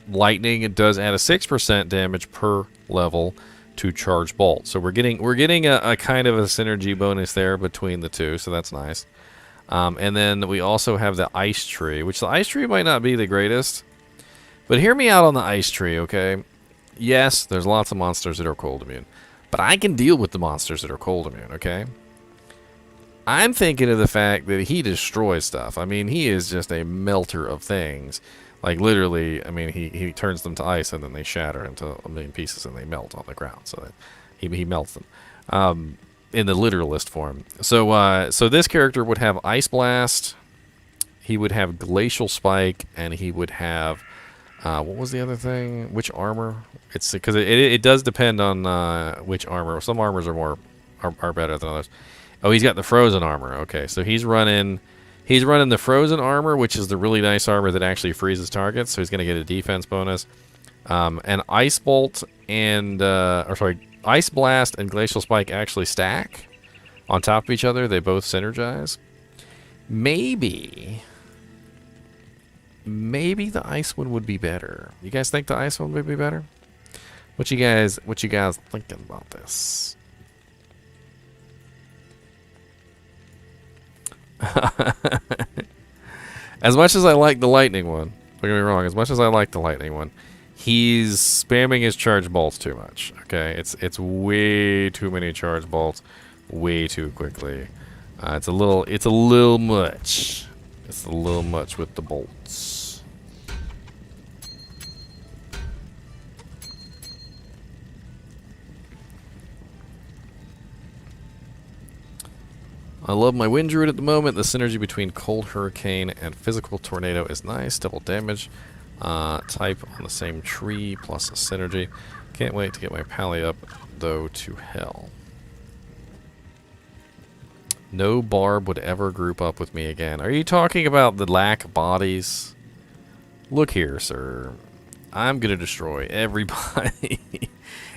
Lightning, it does add a 6% damage per level to Charge Bolt. So we're getting a kind of a synergy bonus there between the two, so that's nice. And then we also have the Ice Tree, which the Ice Tree might not be the greatest. But hear me out on the Ice Tree, okay? Yes, there's lots of monsters that are cold immune. But I can deal with the monsters that are cold immune, okay? I'm thinking of the fact that he destroys stuff. I mean, he is just a melter of things. Like, literally, I mean, he turns them to ice and then they shatter into a million pieces and they melt on the ground. So that he melts them in the literalist form. So, so this character would have Ice Blast, he would have Glacial Spike, and he would have... what was the other thing? Which armor? It's because it does depend on which armor. Some armors are better than others. Oh, he's got the frozen armor. Okay, so he's running the frozen armor, which is the really nice armor that actually freezes targets. So he's gonna get a defense bonus. And Ice Bolt and Ice Blast and Glacial Spike actually stack on top of each other. They both synergize. Maybe the ice one would be better. You guys think the ice one would be better? What you guys thinking about this? As much as I like the lightning one, don't get me wrong, as much as I like the lightning one, he's spamming his charge bolts too much. Okay, it's way too many charge bolts, way too quickly. It's a little much. It's a little much with the bolts. I love my Wind Druid at the moment. The synergy between Cold Hurricane and Physical Tornado is nice. Double damage. Type on the same tree plus a synergy. Can't wait to get my pally up, though, to hell. No barb would ever group up with me again. Are you talking about the lack bodies? Look here, sir. I'm gonna destroy everybody.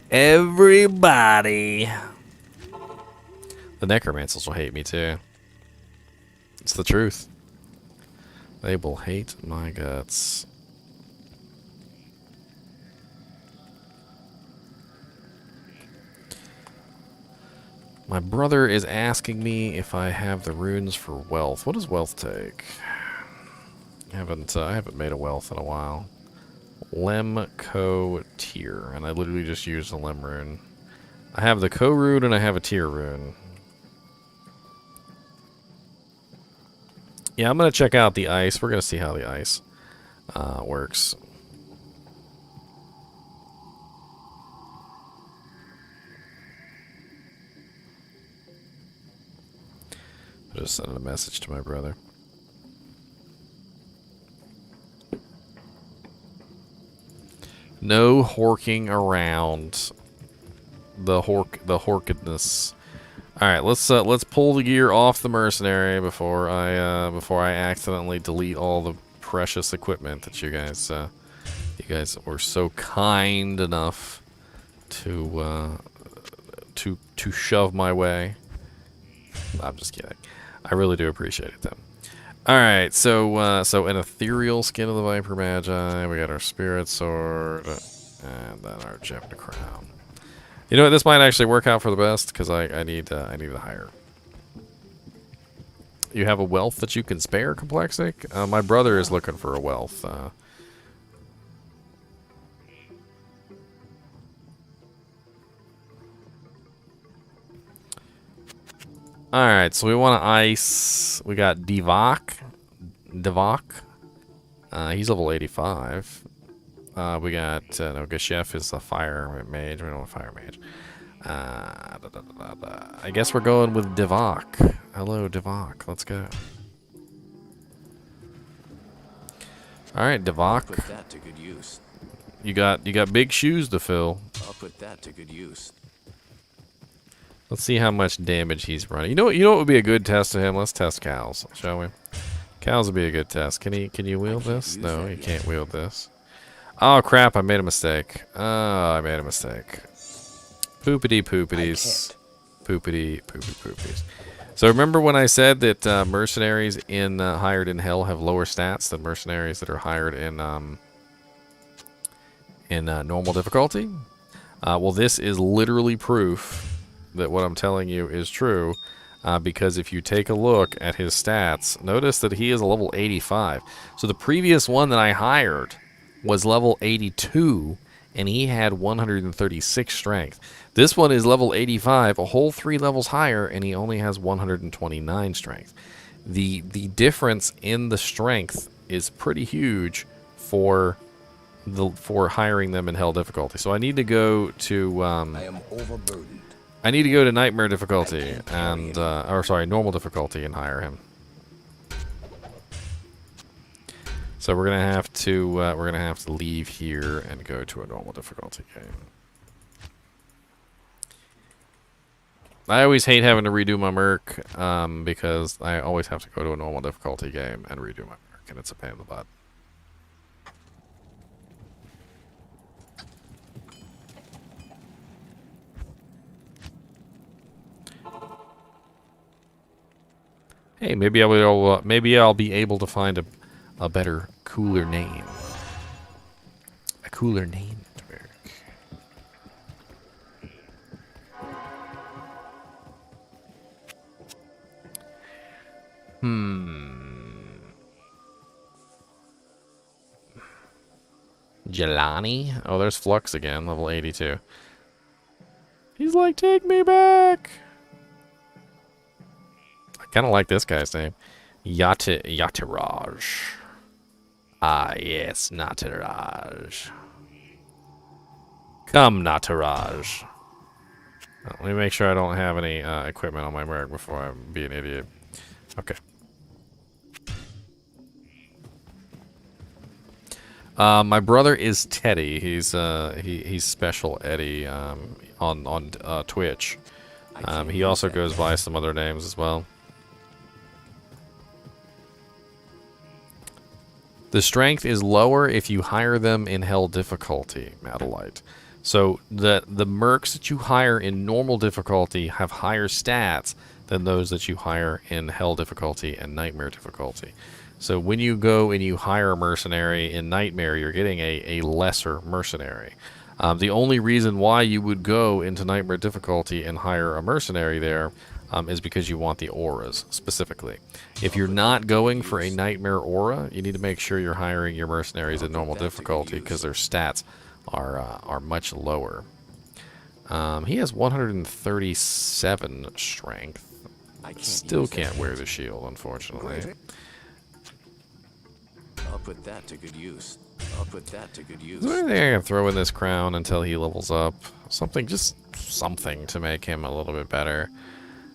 Everybody. The necromancers will hate me too. It's the truth. They will hate my guts. My brother is asking me if I have the runes for wealth. What does wealth take? I haven't made a wealth in a while. Lem Co tier, and I literally just used a Lem rune. I have the Co rune and I have a tier rune. Yeah, I'm gonna check out the ice. We're gonna see how the ice works. Just sending a message to my brother. No horking around. The horkedness. All right, let's pull the gear off the mercenary before I accidentally delete all the precious equipment that you guys were so kind enough to shove my way. I'm just kidding. I really do appreciate it, though. All right, so an ethereal skin of the Viper Magi. We got our spirit sword, and then our gemmed crown. You know what? This might actually work out for the best because I need to hire. You have a wealth that you can spare, Complexic? My brother is looking for a wealth. Alright, so we want to ice. We got Divok. He's level 85. We got, no, Geshef is a fire mage. We don't want a fire mage. I guess we're going with Divok. Hello, Divok. Let's go. Alright, Divok. Put that to good use. You got big shoes to fill. I'll put that to good use. Let's see how much damage he's running. You know what would be a good test to him? Let's test cows, shall we? Cows would be a good test. Can you wield this? No, he can't wield this. Oh crap! I made a mistake. Oh, I made a mistake. Poopity poopities. Poopity poopy poopies. So remember when I said that mercenaries in hired in hell have lower stats than mercenaries that are hired in normal difficulty? Well, this is literally proof that what I'm telling you is true. Because if you take a look at his stats, notice that he is a level 85. So the previous one that I hired was level 82, and he had 136 strength. This one is level 85, a whole 3 levels higher, and he only has 129 strength. The difference in the strength is pretty huge for hiring them in hell difficulty. So I need to go to I am overburdened. I need to go to nightmare difficulty and or sorry, normal difficulty and hire him. So we're gonna have to leave here and go to a normal difficulty game. I always hate having to redo my merc because I always have to go to a normal difficulty game and redo my merc, and it's a pain in the butt. Hey, maybe I'll be able to find a better, cooler name. A cooler name to merc. Jelani? Oh, there's Flux again, level 82. He's like, take me back! I kind of like this guy's name. Yatiraj. Ah, yes, Natiraj. Come, Natiraj. Oh, let me make sure I don't have any equipment on my merc before I be an idiot. Okay. My brother is Teddy. He's Special Eddie on Twitch. He also goes by some other names as well. The strength is lower if you hire them in hell difficulty, Madalite. So the mercs that you hire in normal difficulty have higher stats than those that you hire in hell difficulty and nightmare difficulty. So when you go and you hire a mercenary in nightmare, you're getting a lesser mercenary. The only reason why you would go into nightmare difficulty and hire a mercenary there is because you want the auras specifically. If you're not going for a nightmare aura, you need to make sure you're hiring your mercenaries in normal difficulty because their stats are much lower. He has 137 strength. Still can't wear the shield, unfortunately. I'll put that to good use. I'll put that to good use. Is there anything I can throw in this crown until he levels up? Something, just something to make him a little bit better.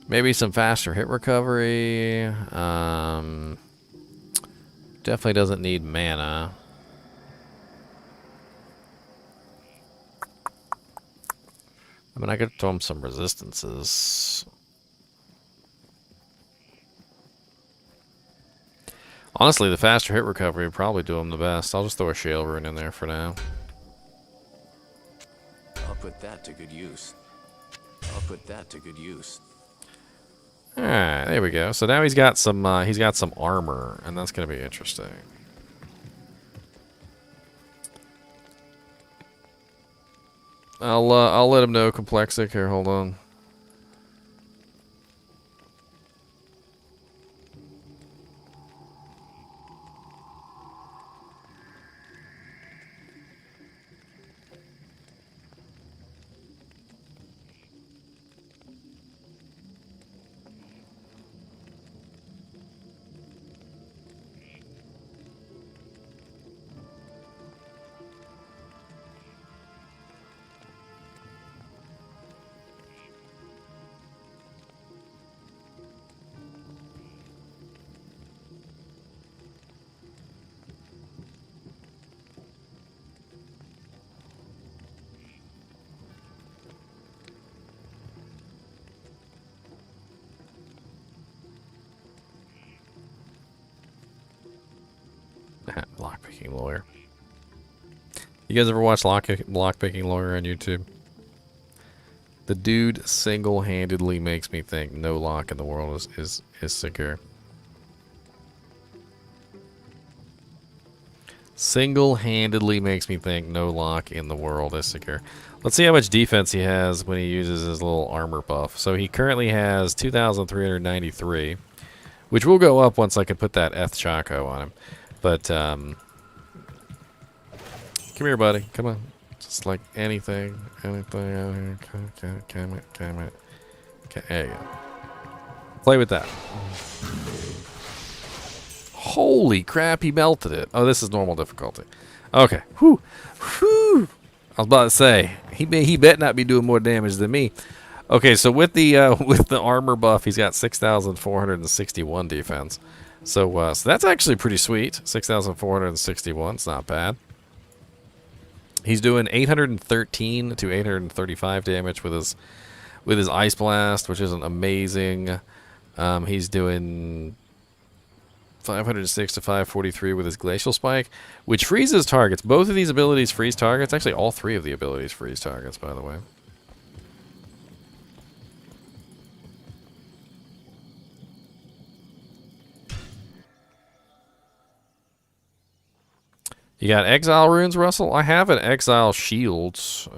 Maybe some faster hit recovery. Definitely doesn't need mana. I mean, I could throw him some resistances. Honestly, the faster hit recovery would probably do him the best. I'll just throw a Shale Rune in there for now. I'll put that to good use. I'll put that to good use. Alright, there we go. So now he's got some armor, and that's gonna be interesting. I'll let him know Complexic here, hold on. Lockpicking lawyer. You guys ever watch Lockpicking Lawyer on YouTube? The dude single-handedly makes me think no lock in the world is secure. Single-handedly makes me think no lock in the world is secure. Let's see how much defense he has when he uses his little armor buff. So he currently has 2,393, which will go up once I can put that Eth Chaco on him. But, come here, buddy. Come on. Just like anything out here. Come it. Okay, there you go. Play with that. Holy crap, he melted it. Oh, this is normal difficulty. Okay. Whew. Whew. I was about to say, he bet not be doing more damage than me. Okay, so with the armor buff, he's got 6,461 defense. So that's actually pretty sweet. 6,461. It's not bad. He's doing 813 to 835 damage with his Ice Blast, which isn't amazing. He's doing 506 to 543 with his Glacial Spike, which freezes targets. Both of these abilities freeze targets. Actually, all three of the abilities freeze targets, by the way. You got Exile Runes, Russell? I have an Exile Shields.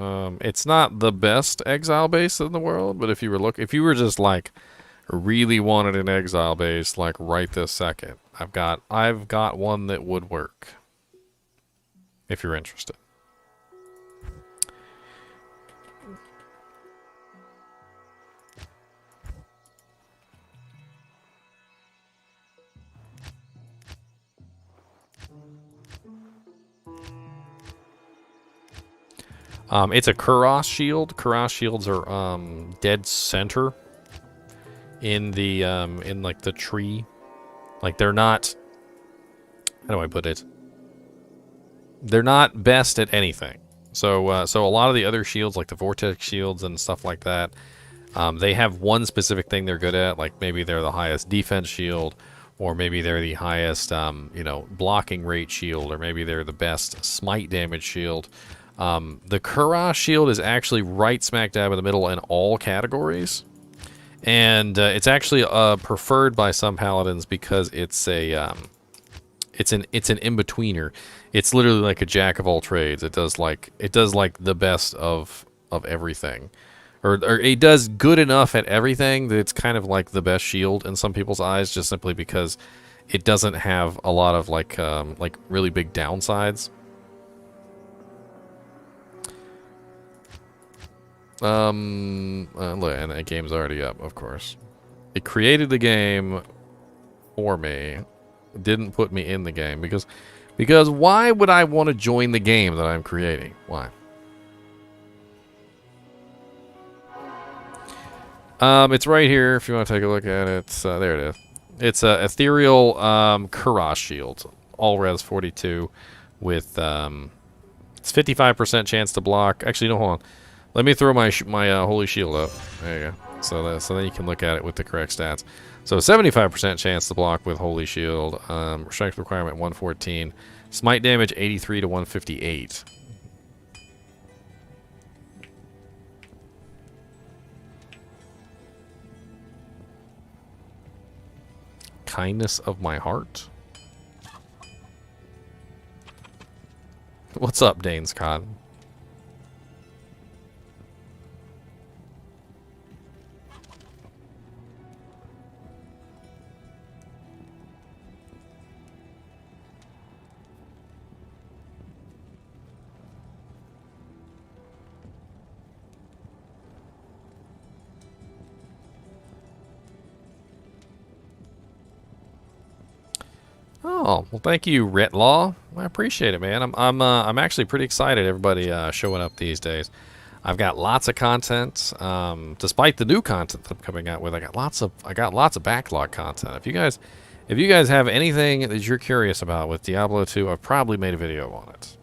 It's not the best Exile base in the world, but if you were just like really wanted an Exile base like right this second, I've got one that would work. If you're interested. It's a Kuros shield. Kuros shields are dead center in the in like the tree. Like they're not, how do I put it? They're not best at anything. So so a lot of the other shields, like the vortex shields and stuff like that, they have one specific thing they're good at. Like maybe they're the highest defense shield, or maybe they're the highest you know, blocking rate shield, or maybe they're the best smite damage shield. The Kuros shield is actually right smack dab in the middle in all categories, and it's actually preferred by some paladins because it's a it's an in-betweener. It's literally like a jack of all trades. It does like the best of everything, or it does good enough at everything that it's kind of like the best shield in some people's eyes, just simply because it doesn't have a lot of like really big downsides. And the game's already up, of course. It created the game for me. It didn't put me in the game because why would I want to join the game that I'm creating? Why? It's right here if you want to take a look at it. There it is. It's a ethereal Kuros shield, all res 42 with it's 55% chance to block. Actually, no, hold on. Let me throw my holy shield up. There you go. So then you can look at it with the correct stats. So 75% chance to block with holy shield. Strength requirement 114. Smite damage 83 to 158. Kindness of my heart. What's up, Dane's Cotton? Oh, well, thank you, Retlaw. I appreciate it, man. I'm actually pretty excited. Everybody showing up these days. I've got lots of content. Despite the new content that I'm coming out with, I got lots of backlog content. If you guys have anything that you're curious about with Diablo 2, I've probably made a video on it.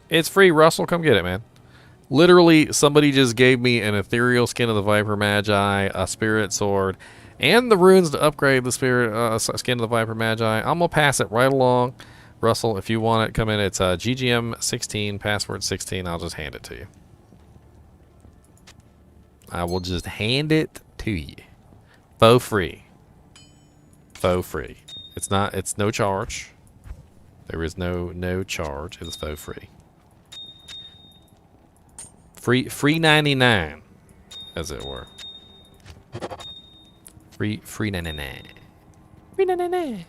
It's free, Russell. Come get it, man. Literally, somebody just gave me an ethereal skin of the Viper Magi, a spirit sword, and the runes to upgrade the spirit skin of the Viper Magi. I'm gonna pass it right along Russell, if you want it, come in. It's GGM16, password 16. I'll just hand it to you. I will just hand it to you. For free. For free. It's no charge. There is no charge. It is for free. Free 99, as it were. Free 99. Free 99.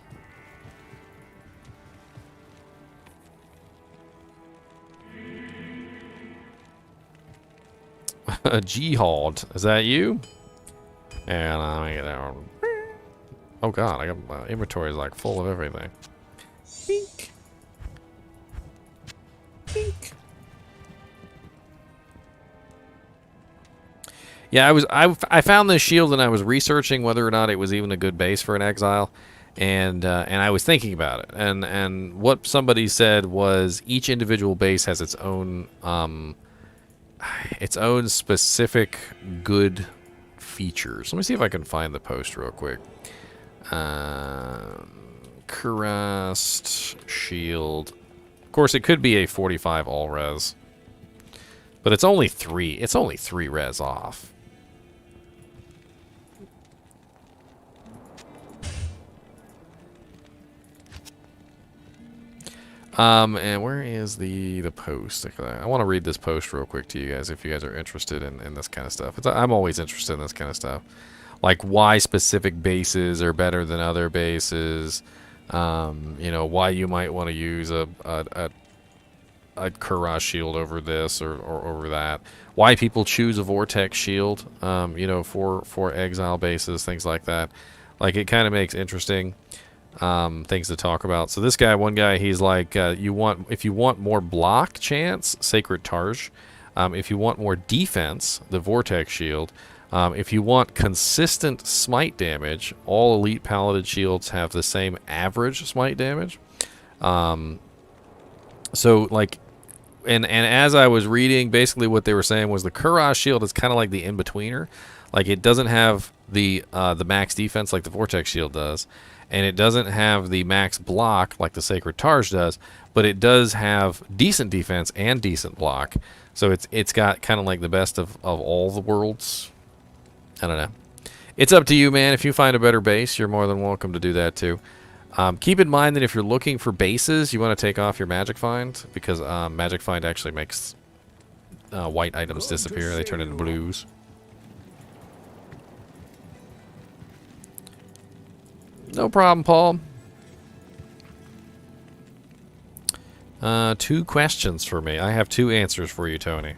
Jihad, is that you? And I get out. Oh god, I got my inventory is like full of everything. Beak. Beak. Yeah, I found this shield and I was researching whether or not it was even a good base for an exile, and I was thinking about it, and what somebody said was each individual base has its own specific good features. Let me see if I can find the post real quick. Cuirassed shield. Of course, it could be a 45 all res, but it's only 3. It's only 3 res off. And where is the post? I want to read this post real quick to you guys if you guys are interested in this kind of stuff. I'm always interested in this kind of stuff. Like why specific bases are better than other bases. You know, why you might want to use a Cuirass shield over this or over that. Why people choose a Vortex shield, you know, for exile bases, things like that. Like it kind of makes interesting things to talk about. So this guy, one guy, he's like, if you want more block chance, Sacred Targe. If you want more defense, the Vortex shield. If you want consistent smite damage, all elite paladin shields have the same average smite damage. So like, and as I was reading, basically what they were saying was the Cuirass shield is kind of like the in-betweener. Like it doesn't have the max defense like the Vortex shield does. And it doesn't have the max block like the Sacred Targe does, but it does have decent defense and decent block. So it's got kind of like the best of all the worlds. I don't know. It's up to you, man. If you find a better base, you're more than welcome to do that too. Keep in mind that if you're looking for bases, you want to take off your Magic Find, because Magic Find actually makes white items disappear. They turn into blues. No problem, Paul. 2 questions for me. I have 2 answers for you, Tony.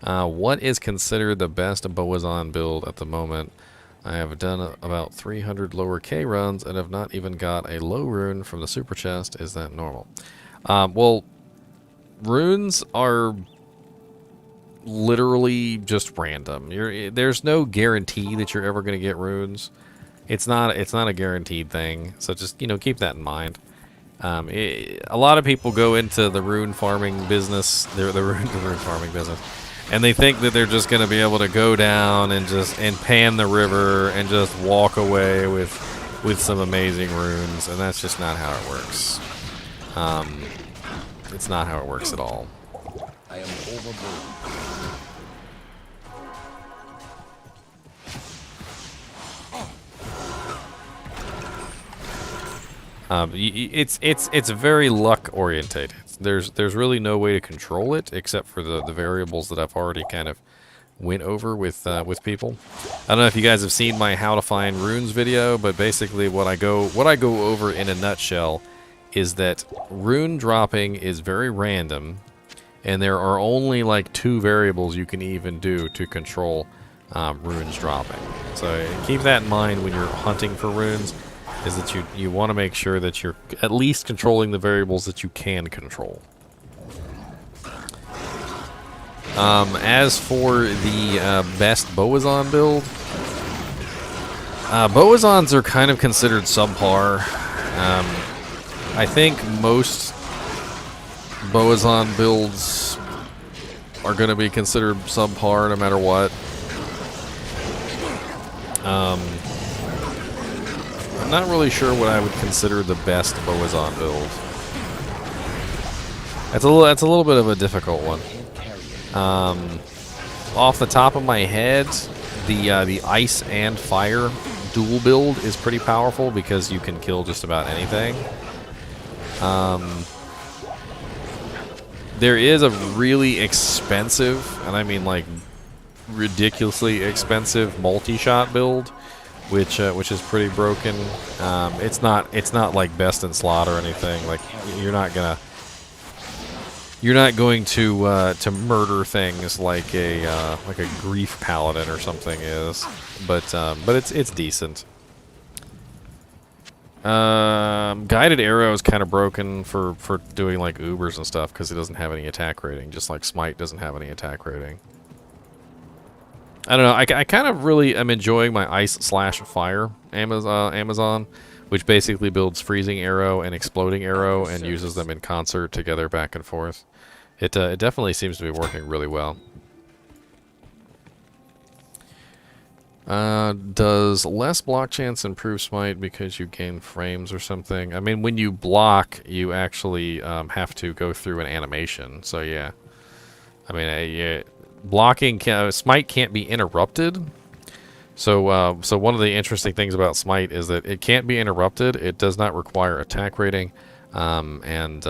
What is considered the best Boazon build at the moment? I have done about 300 lower K runs and have not even got a low rune from the super chest. Is that normal? Well, runes are literally just random. There's no guarantee that you're ever going to get runes. It's not a guaranteed thing, so just, you know, keep that in mind. A lot of people go into the rune farming business, the rune farming business, and they think that they're just going to be able to go down and pan the river and just walk away with some amazing runes, and that's just not how it works. It's not how it works at all. I am overburdened. It's very luck orientated. There's really no way to control it except for the variables that I've already kind of went over with people. I don't know if you guys have seen my how to find runes video, but basically what I go over in a nutshell is that rune dropping is very random, and there are only like 2 variables you can even do to control runes dropping. So keep that in mind when you're hunting for runes. Is that you want to make sure that you're at least controlling the variables that you can control. As for the best Boazon build, Boazons are kind of considered subpar. I think most Boazon builds are going to be considered subpar no matter what. not really sure what I would consider the best Boazon build. That's a little bit of a difficult one. Off the top of my head, the ice and fire dual build is pretty powerful because you can kill just about anything. There is a really expensive, and I mean like ridiculously expensive multi-shot build, which is pretty broken. It's not like best in slot or anything. Like you're not going to murder things like a grief paladin or something is, but it's decent. Guided arrow is kind of broken for doing like Ubers and stuff because it doesn't have any attack rating, just like Smite doesn't have any attack rating. I don't know. I kind of really am enjoying my ice/fire Amazon, which basically builds freezing arrow and exploding arrow and uses them in concert together back and forth. It definitely seems to be working really well. Does less block chance improve Smite because you gain frames or something? I mean, when you block, you actually have to go through an animation. So yeah, I mean, blocking Smite can't be interrupted. So so one of the interesting things about Smite is that it can't be interrupted. It does not require attack rating, and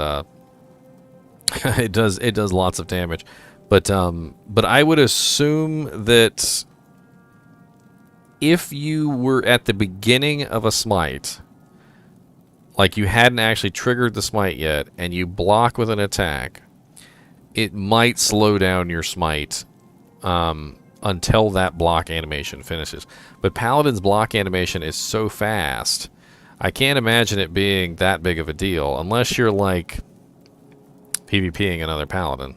it does lots of damage. But I would assume that if you were at the beginning of a Smite, like you hadn't actually triggered the Smite yet, and you block with an attack, it might slow down your Smite until that block animation finishes. But Paladin's block animation is so fast, I can't imagine it being that big of a deal, unless you're like PvPing another Paladin.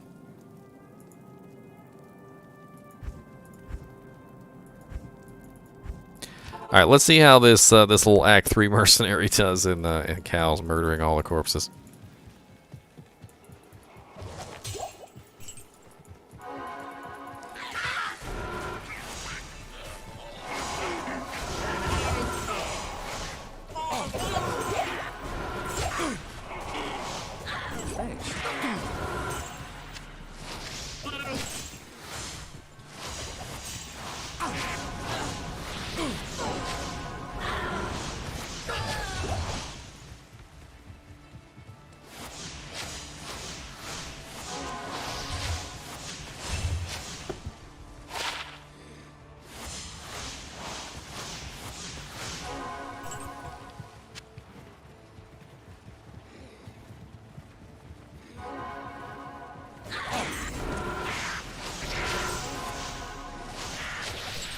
All right, let's see how this this little Act 3 mercenary does in cows murdering all the corpses.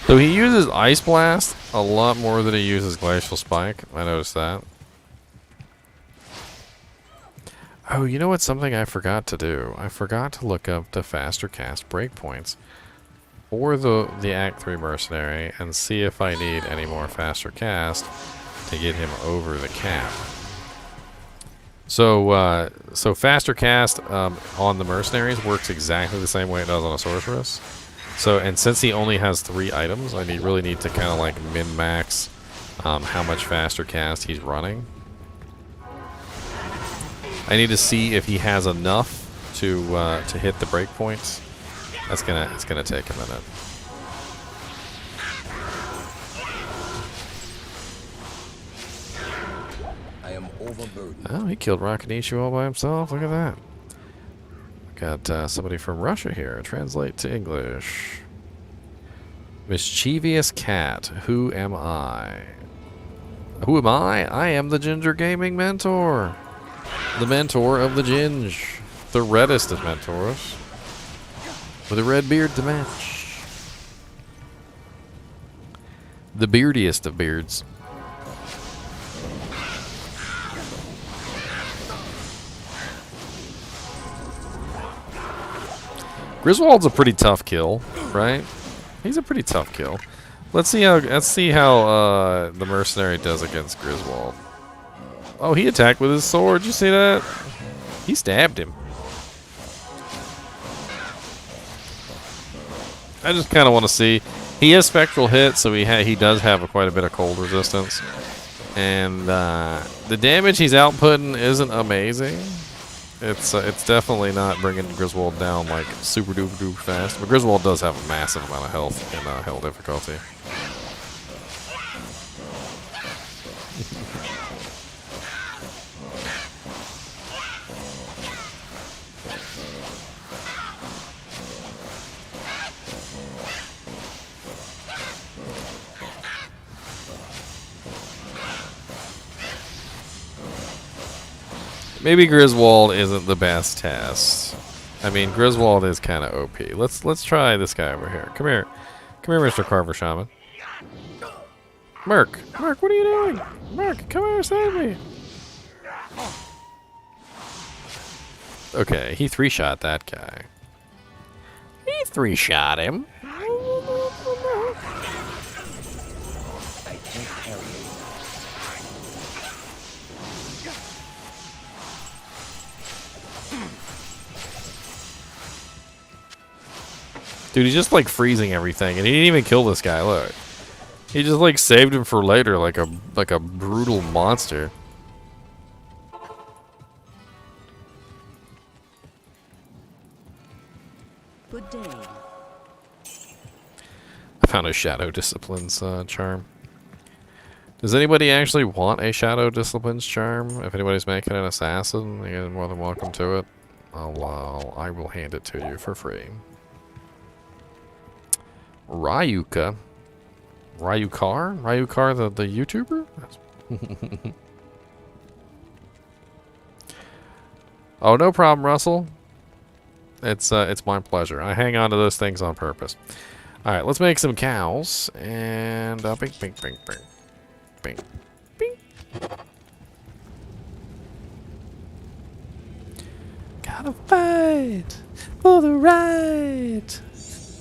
So he uses Ice Blast a lot more than he uses Glacial Spike. I noticed that. Oh, you know what? Something I forgot to do. I forgot to look up the faster cast breakpoints for the Act 3 Mercenary and see if I need any more faster cast to get him over the cap. So, so faster cast on the Mercenaries works exactly the same way it does on a Sorceress. So, and since he only has 3 items, I really need to kind of like min-max how much faster cast he's running. I need to see if he has enough to hit the breakpoints. It's gonna take a minute. I am overburdened. Oh, he killed Rakanishu all by himself. Look at that. Got somebody from Russia here. Translate to English. Mischievous cat. Who am I? Who am I? I am the Ginger Gaming Mentor. The mentor of the Ginge. The reddest of mentors. With a red beard to match. The beardiest of beards. Griswold's a pretty tough kill, right? He's a pretty tough kill. Let's see how the mercenary does against Griswold. Oh, he attacked with his sword. Did you see that? He stabbed him. I just kind of want to see. He has spectral hit, so he does have quite a bit of cold resistance. And the damage he's outputting isn't amazing. It's definitely not bringing Griswold down like super duper duper fast. But Griswold does have a massive amount of health in hell difficulty. Maybe Griswold isn't the best test. I mean, Griswold is kind of OP. Let's try this guy over here. Come here, Mr. Carver Shaman. Merc, what are you doing? Merc, come here, save me. Okay, he 3-shot that guy. He 3-shot him. Dude, he's just like freezing everything, and he didn't even kill this guy. Look, he just like saved him for later, like a brutal monster. Good day. I found a Shadow Disciplines charm. Does anybody actually want a Shadow Disciplines charm? If anybody's making an assassin, you're more than welcome to it. I will hand it to you for free. Ryuka. Ryukar the YouTuber? Oh, no problem, Russell. It's my pleasure. I hang on to those things on purpose. Alright, let's make some cows. And bing, bing, bing, bing. Bing. Bing. Gotta fight for the right.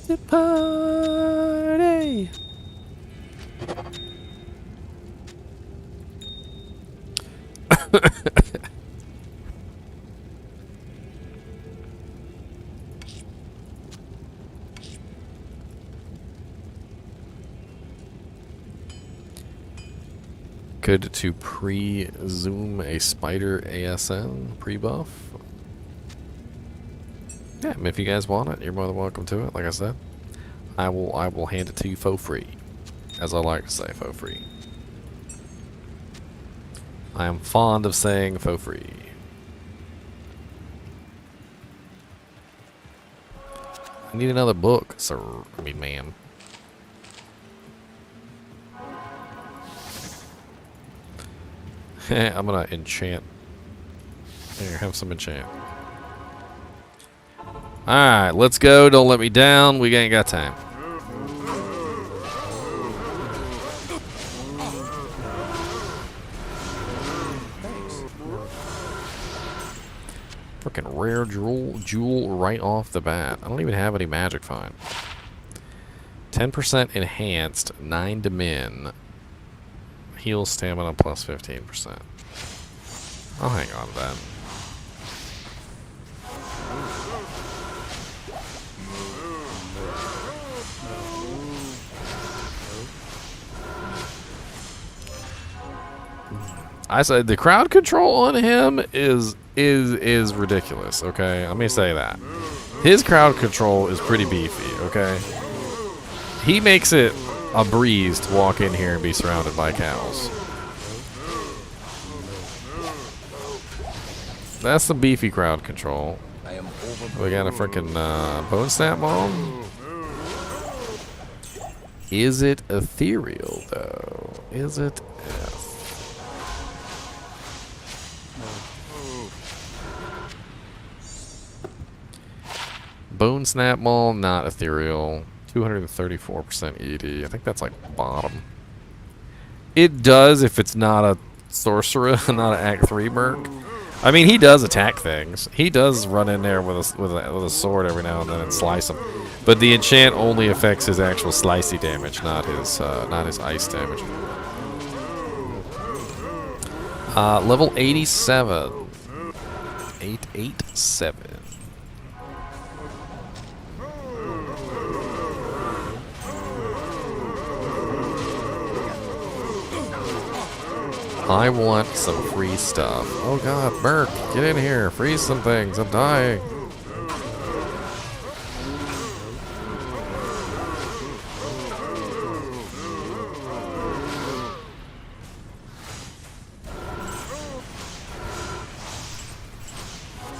The party. Good to pre-zoom a spider ASN pre-buff. Yeah, I mean, if you guys want it, you're more than welcome to it. Like I said, I will hand it to you for free, as I like to say, for free. I am fond of saying for free. I need another book, sir. I mean, man. I'm gonna enchant. Here, have some enchant. Alright, let's go. Don't let me down. We ain't got time. Freaking rare jewel right off the bat. I don't even have any magic find. 10% enhanced, 9 to min. Heal stamina plus 15%. I'll hang on to that. I said the crowd control on him is ridiculous, okay? Let me say that. His crowd control is pretty beefy, okay? He makes it a breeze to walk in here and be surrounded by cows. That's some beefy crowd control. We got a freaking bone snap bomb. Is it ethereal though? Is it? Bone snap maul, not ethereal. 234% ED. I think that's like bottom. It does if it's not a sorcerer, not an Act 3 merc. I mean, he does attack things. He does run in there with a sword every now and then and slice them. But the enchant only affects his actual slicey damage, not his ice damage. Level 87. 887. I want some free stuff. Oh god, Merc, get in here. Freeze some things. I'm dying.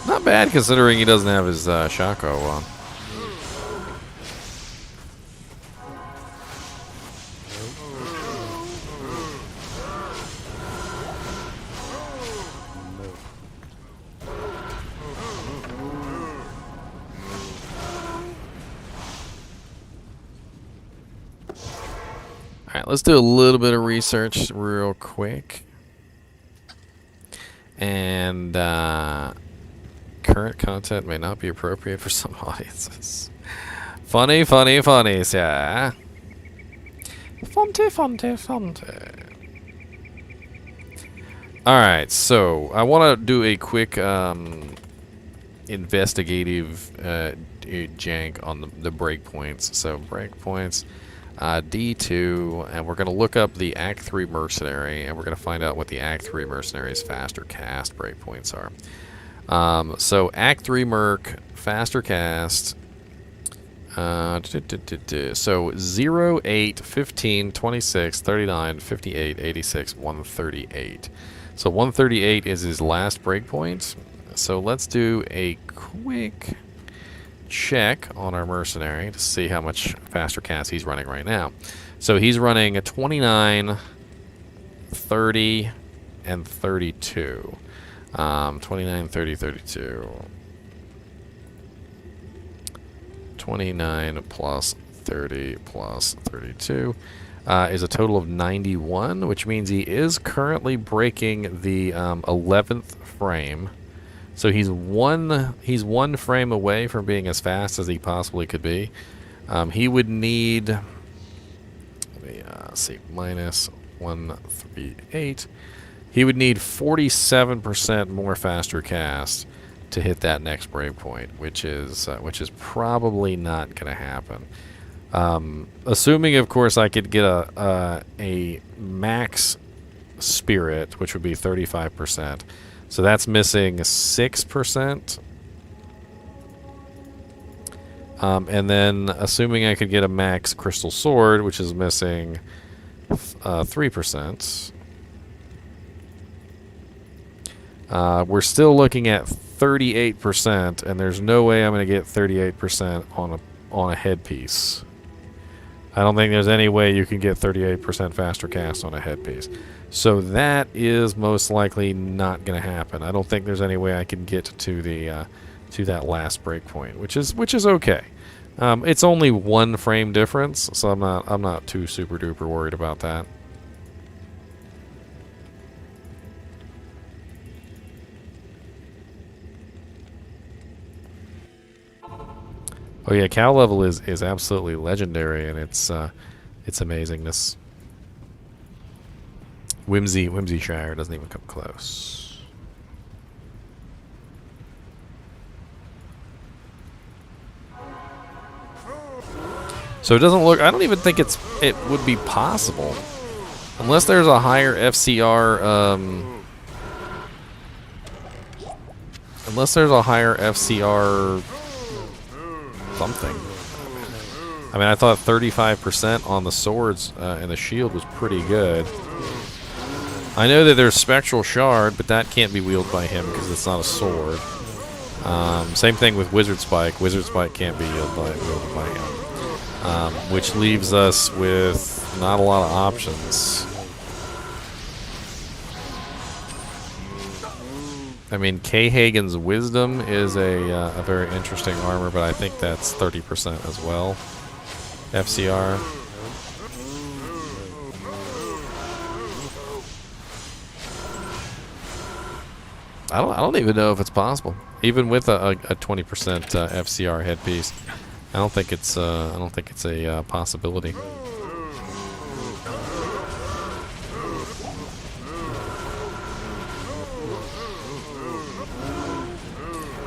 Not bad considering he doesn't have his Shaco on. Alright, let's do a little bit of research real quick. And current content may not be appropriate for some audiences. Funny, yeah. Fonte. Alright, so I want to do a quick investigative jank on the breakpoints. So breakpoints, D2, and we're going to look up the Act 3 Mercenary, and we're going to find out what the Act 3 Mercenary's faster cast breakpoints are. So Act 3 Merc, faster cast, so 0, 8, 15, 26, 39, 58, 86, 138. So 138 is his last breakpoint. So let's do a quick check on our Mercenary to see how much faster cast he's running right now. So he's running a 29, 30, and 32. 29, 30, 32. 29 plus 30 plus 32 is a total of 91, which means he is currently breaking the 11th frame. So he's one frame away from being as fast as he possibly could be. He would need, let me see, minus 138. He would need 47% more faster cast to hit that next breakpoint, which is probably not going to happen. Assuming, of course, I could get a max spirit, which would be 35%. So that's missing 6%. And then assuming I could get a max crystal sword, which is missing 3%. We're still looking at 38%, and there's no way I'm going to get 38% on a headpiece. I don't think there's any way you can get 38% faster cast on a headpiece. So that is most likely not going to happen. I don't think there's any way I can get to the to that last breakpoint, which is okay. It's only one frame difference, so I'm not too super duper worried about that. Oh yeah, cow level is absolutely legendary, and it's amazingness. Whimsy Shire doesn't even come close. So it doesn't look. I don't even think it would be possible, unless there's a higher FCR. Unless there's a higher FCR. Something. I mean, I thought 35% on the swords and the shield was pretty good. I know that there's Spectral Shard, but that can't be wielded by him because it's not a sword. Same thing with Wizard Spike. Wizard Spike can't be wielded by him. Which leaves us with not a lot of options. I mean, K-Hagen's Wisdom is a very interesting armor, but I think that's 30% as well. FCR. I don't even know if it's possible, even with a 20% FCR headpiece. I don't think it's a possibility.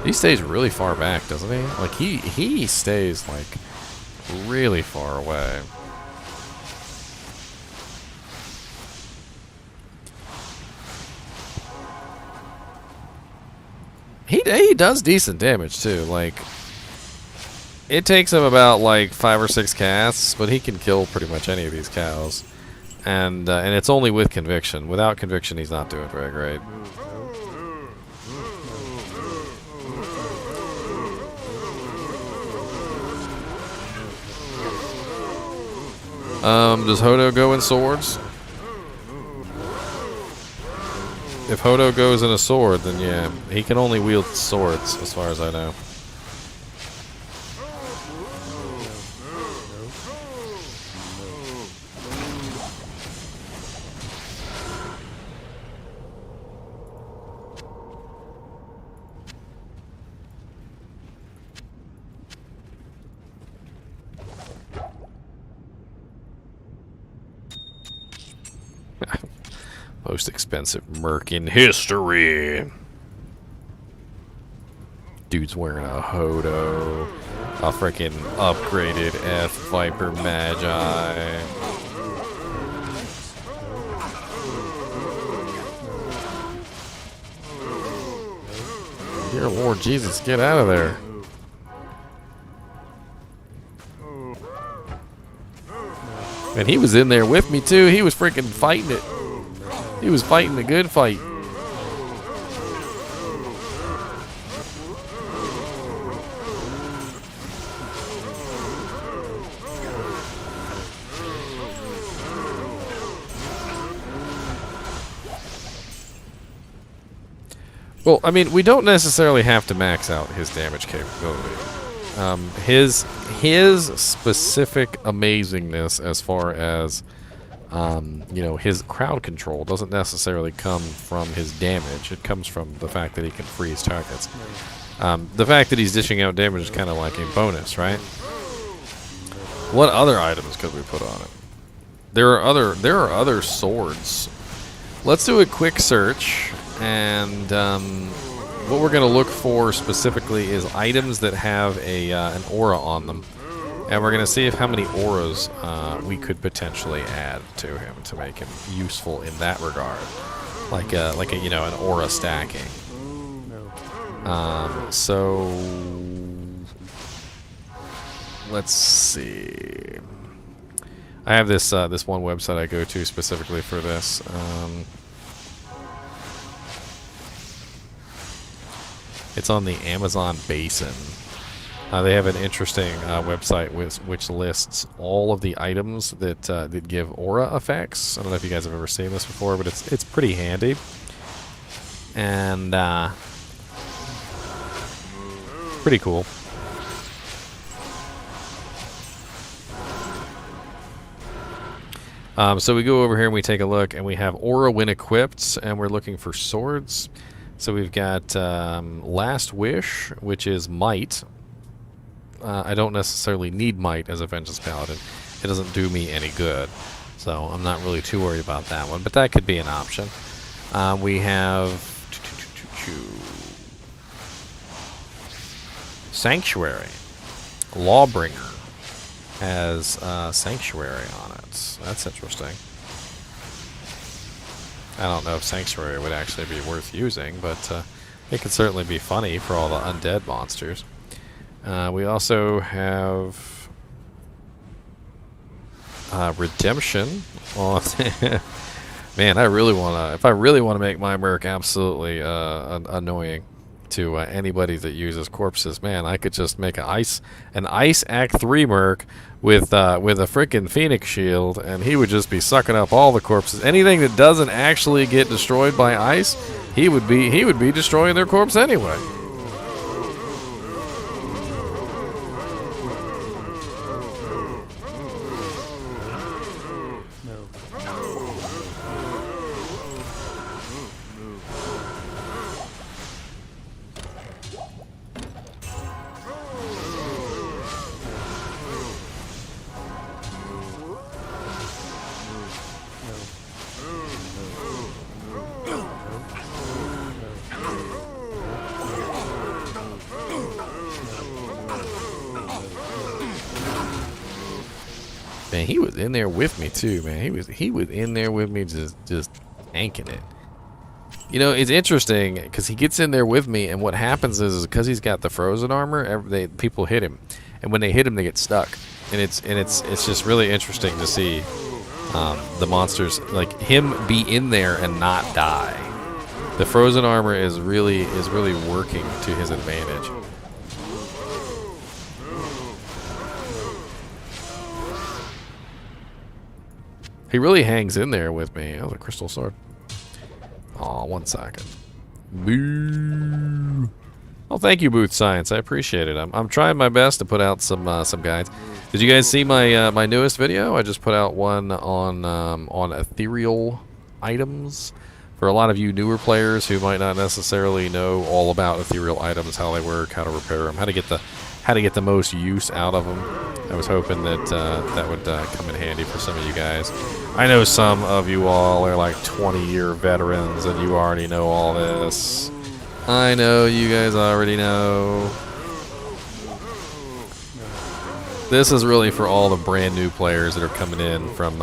He stays really far back, doesn't he? Like he stays like really far away. he does decent damage too. Like, it takes him about like 5 or 6 casts, but he can kill pretty much any of these cows. And it's only with conviction. Without conviction, he's not doing very great. Does Hodo go in swords? If Hodo goes in a sword, then yeah, he can only wield swords, as far as I know. Most expensive merc in history. Dude's wearing a Hodo. A freaking upgraded F Viper Magi. Dear Lord Jesus, get out of there. And he was in there with me too. He was freaking fighting it. He was fighting the good fight. Well, I mean, we don't necessarily have to max out his damage capability. His specific amazingness as far as you know, his crowd control doesn't necessarily come from his damage. It comes from the fact that he can freeze targets. The fact that he's dishing out damage is kind of like a bonus, right? What other items could we put on it? There are other swords. Let's do a quick search, and what we're going to look for specifically is items that have an aura on them. And we're going to see how many auras we could potentially add to him to make him useful in that regard, like a you know, an aura stacking. So let's see. I have this this one website I go to specifically for this. It's on the Amazon basin. They have an interesting website which lists all of the items that give aura effects. I don't know if you guys have ever seen this before, but it's pretty handy. And pretty cool. So we go over here and we take a look, and we have aura when equipped, and we're looking for swords. So we've got Last Wish, which is might. I don't necessarily need might as a Vengeance Paladin. It doesn't do me any good, so I'm not really too worried about that one, but that could be an option. We have Sanctuary. Lawbringer has Sanctuary on it. That's interesting. I don't know if Sanctuary would actually be worth using, but it could certainly be funny for all the undead monsters. We also have Redemption. Oh, man, I really wanna. If I really want to make my merc absolutely annoying to anybody that uses corpses, man, I could just make an ice Act 3 merc with a freaking Phoenix shield, and he would just be sucking up all the corpses. Anything that doesn't actually get destroyed by ice, he would be destroying their corpse anyway. Man, he was in there with me too, man. He was in there with me, just tanking it. You know, it's interesting because he gets in there with me, and what happens is because he's got the frozen armor, people hit him, and when they hit him, they get stuck, and it's just really interesting to see the monsters, like him, be in there and not die. The frozen armor is really working to his advantage. He really hangs in there with me. Oh, the crystal sword. Aw, 1 second. Boo. Oh, thank you, Booth Science. I appreciate it. I'm trying my best to put out some guides. Did you guys see my my newest video? I just put out one on ethereal items. For a lot of you newer players who might not necessarily know all about ethereal items, how they work, how to repair them, how to get the most use out of them. I was hoping that that would come in handy for some of you guys. I know some of you all are like 20-year veterans and you already know all this. I know you guys already know. This is really for all the brand new players that are coming in from,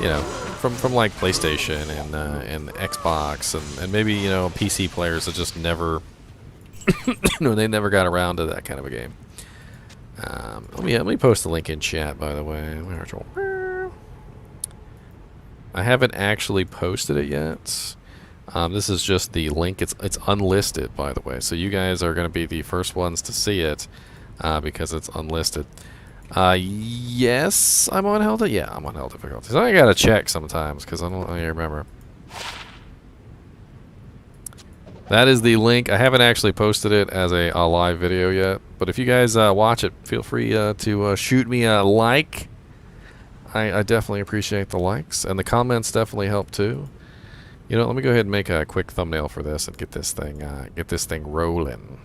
you know, from like PlayStation and Xbox and maybe, you know, PC players that just never, no, they never got around to that kind of a game. Let me post the link in chat, by the way. I haven't actually posted it yet. This is just the link. It's unlisted, by the way, so you guys are going to be the first ones to see it because it's unlisted. Yes, I'm on hell. Yeah, I'm on hell difficulty. So I gotta check sometimes because I don't really remember. That is the link. I haven't actually posted it as a live video yet, but if you guys watch it, feel free to shoot me a like. I definitely appreciate the likes, and the comments definitely help too. You know, let me go ahead and make a quick thumbnail for this and get this thing rolling.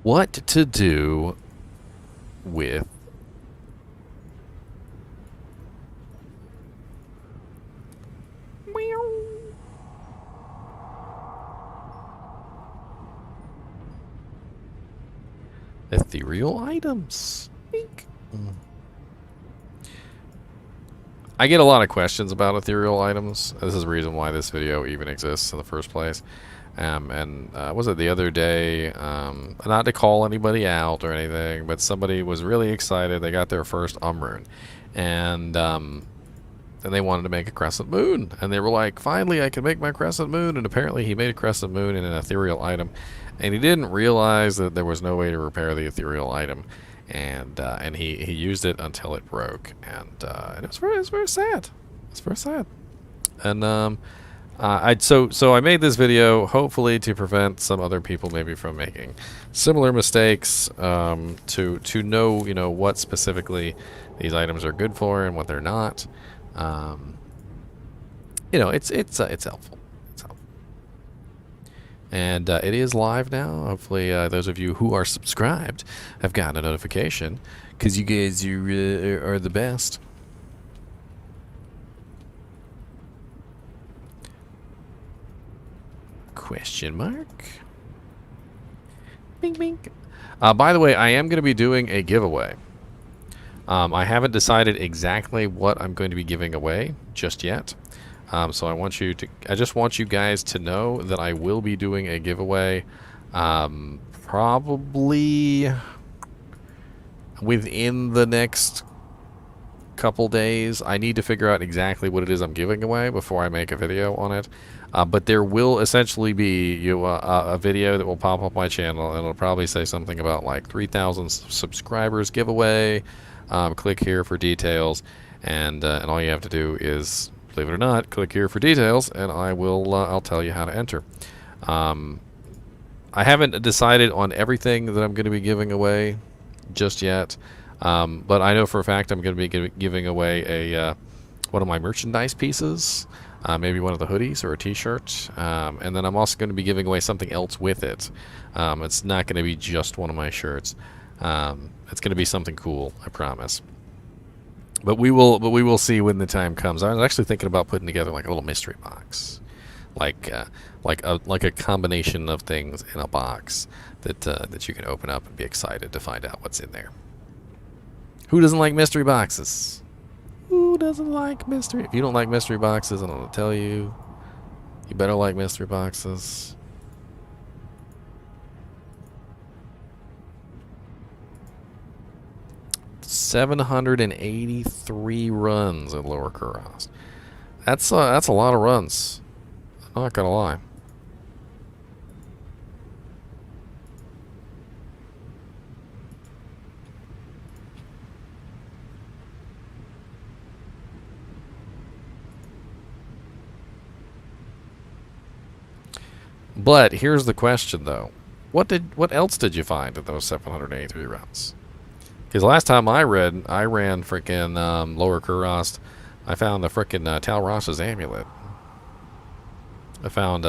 What to do with ethereal items? I get a lot of questions about ethereal items. This is the reason why this video even exists in the first place. Was it the other day, not to call anybody out or anything, but somebody was really excited. They got their first rune, and they wanted to make a crescent moon, and they were like, finally I can make my crescent moon. And apparently he made a crescent moon in an ethereal item, and he didn't realize that there was no way to repair the ethereal item, and he used it until it broke, and it was very sad. It's very sad. And so I made this video hopefully to prevent some other people maybe from making similar mistakes, to know, you know, what specifically these items are good for and what they're not. You know, it's helpful. It's helpful. And it is live now. Hopefully those of you who are subscribed have gotten a notification, because you guys are the best. Question mark? Bing, bing. By the way, I am going to be doing a giveaway. I haven't decided exactly what I'm going to be giving away just yet. So I just want you guys to know that I will be doing a giveaway, probably within the next couple days. I need to figure out exactly what it is I'm giving away before I make a video on it. But there will essentially be a video that will pop up my channel, and it'll probably say something about like 3,000 subscribers giveaway. Click here for details, and all you have to do is, believe it or not, click here for details, and I'll tell you how to enter. I haven't decided on everything that I'm going to be giving away just yet, but I know for a fact I'm going to be giving away one of my merchandise pieces. maybe one of the hoodies or a t-shirt. And then I'm also going to be giving away something else with it. It's not going to be just one of my shirts. It's going to be something cool, I promise. But we will see when the time comes. I was actually thinking about putting together like a little mystery box, like a combination of things in a box that you can open up and be excited to find out what's in there. Who doesn't like mystery boxes? Who doesn't like mystery? If you don't like mystery boxes, I'm gonna tell you, you better like mystery boxes. $783 runs at Lower Kuros. That's a lot of runs. I'm not gonna lie. But here's the question, though: what else did you find in those 783 runs? Because last time I ran freaking Lower Kuros, I found the freaking Talross's amulet. I found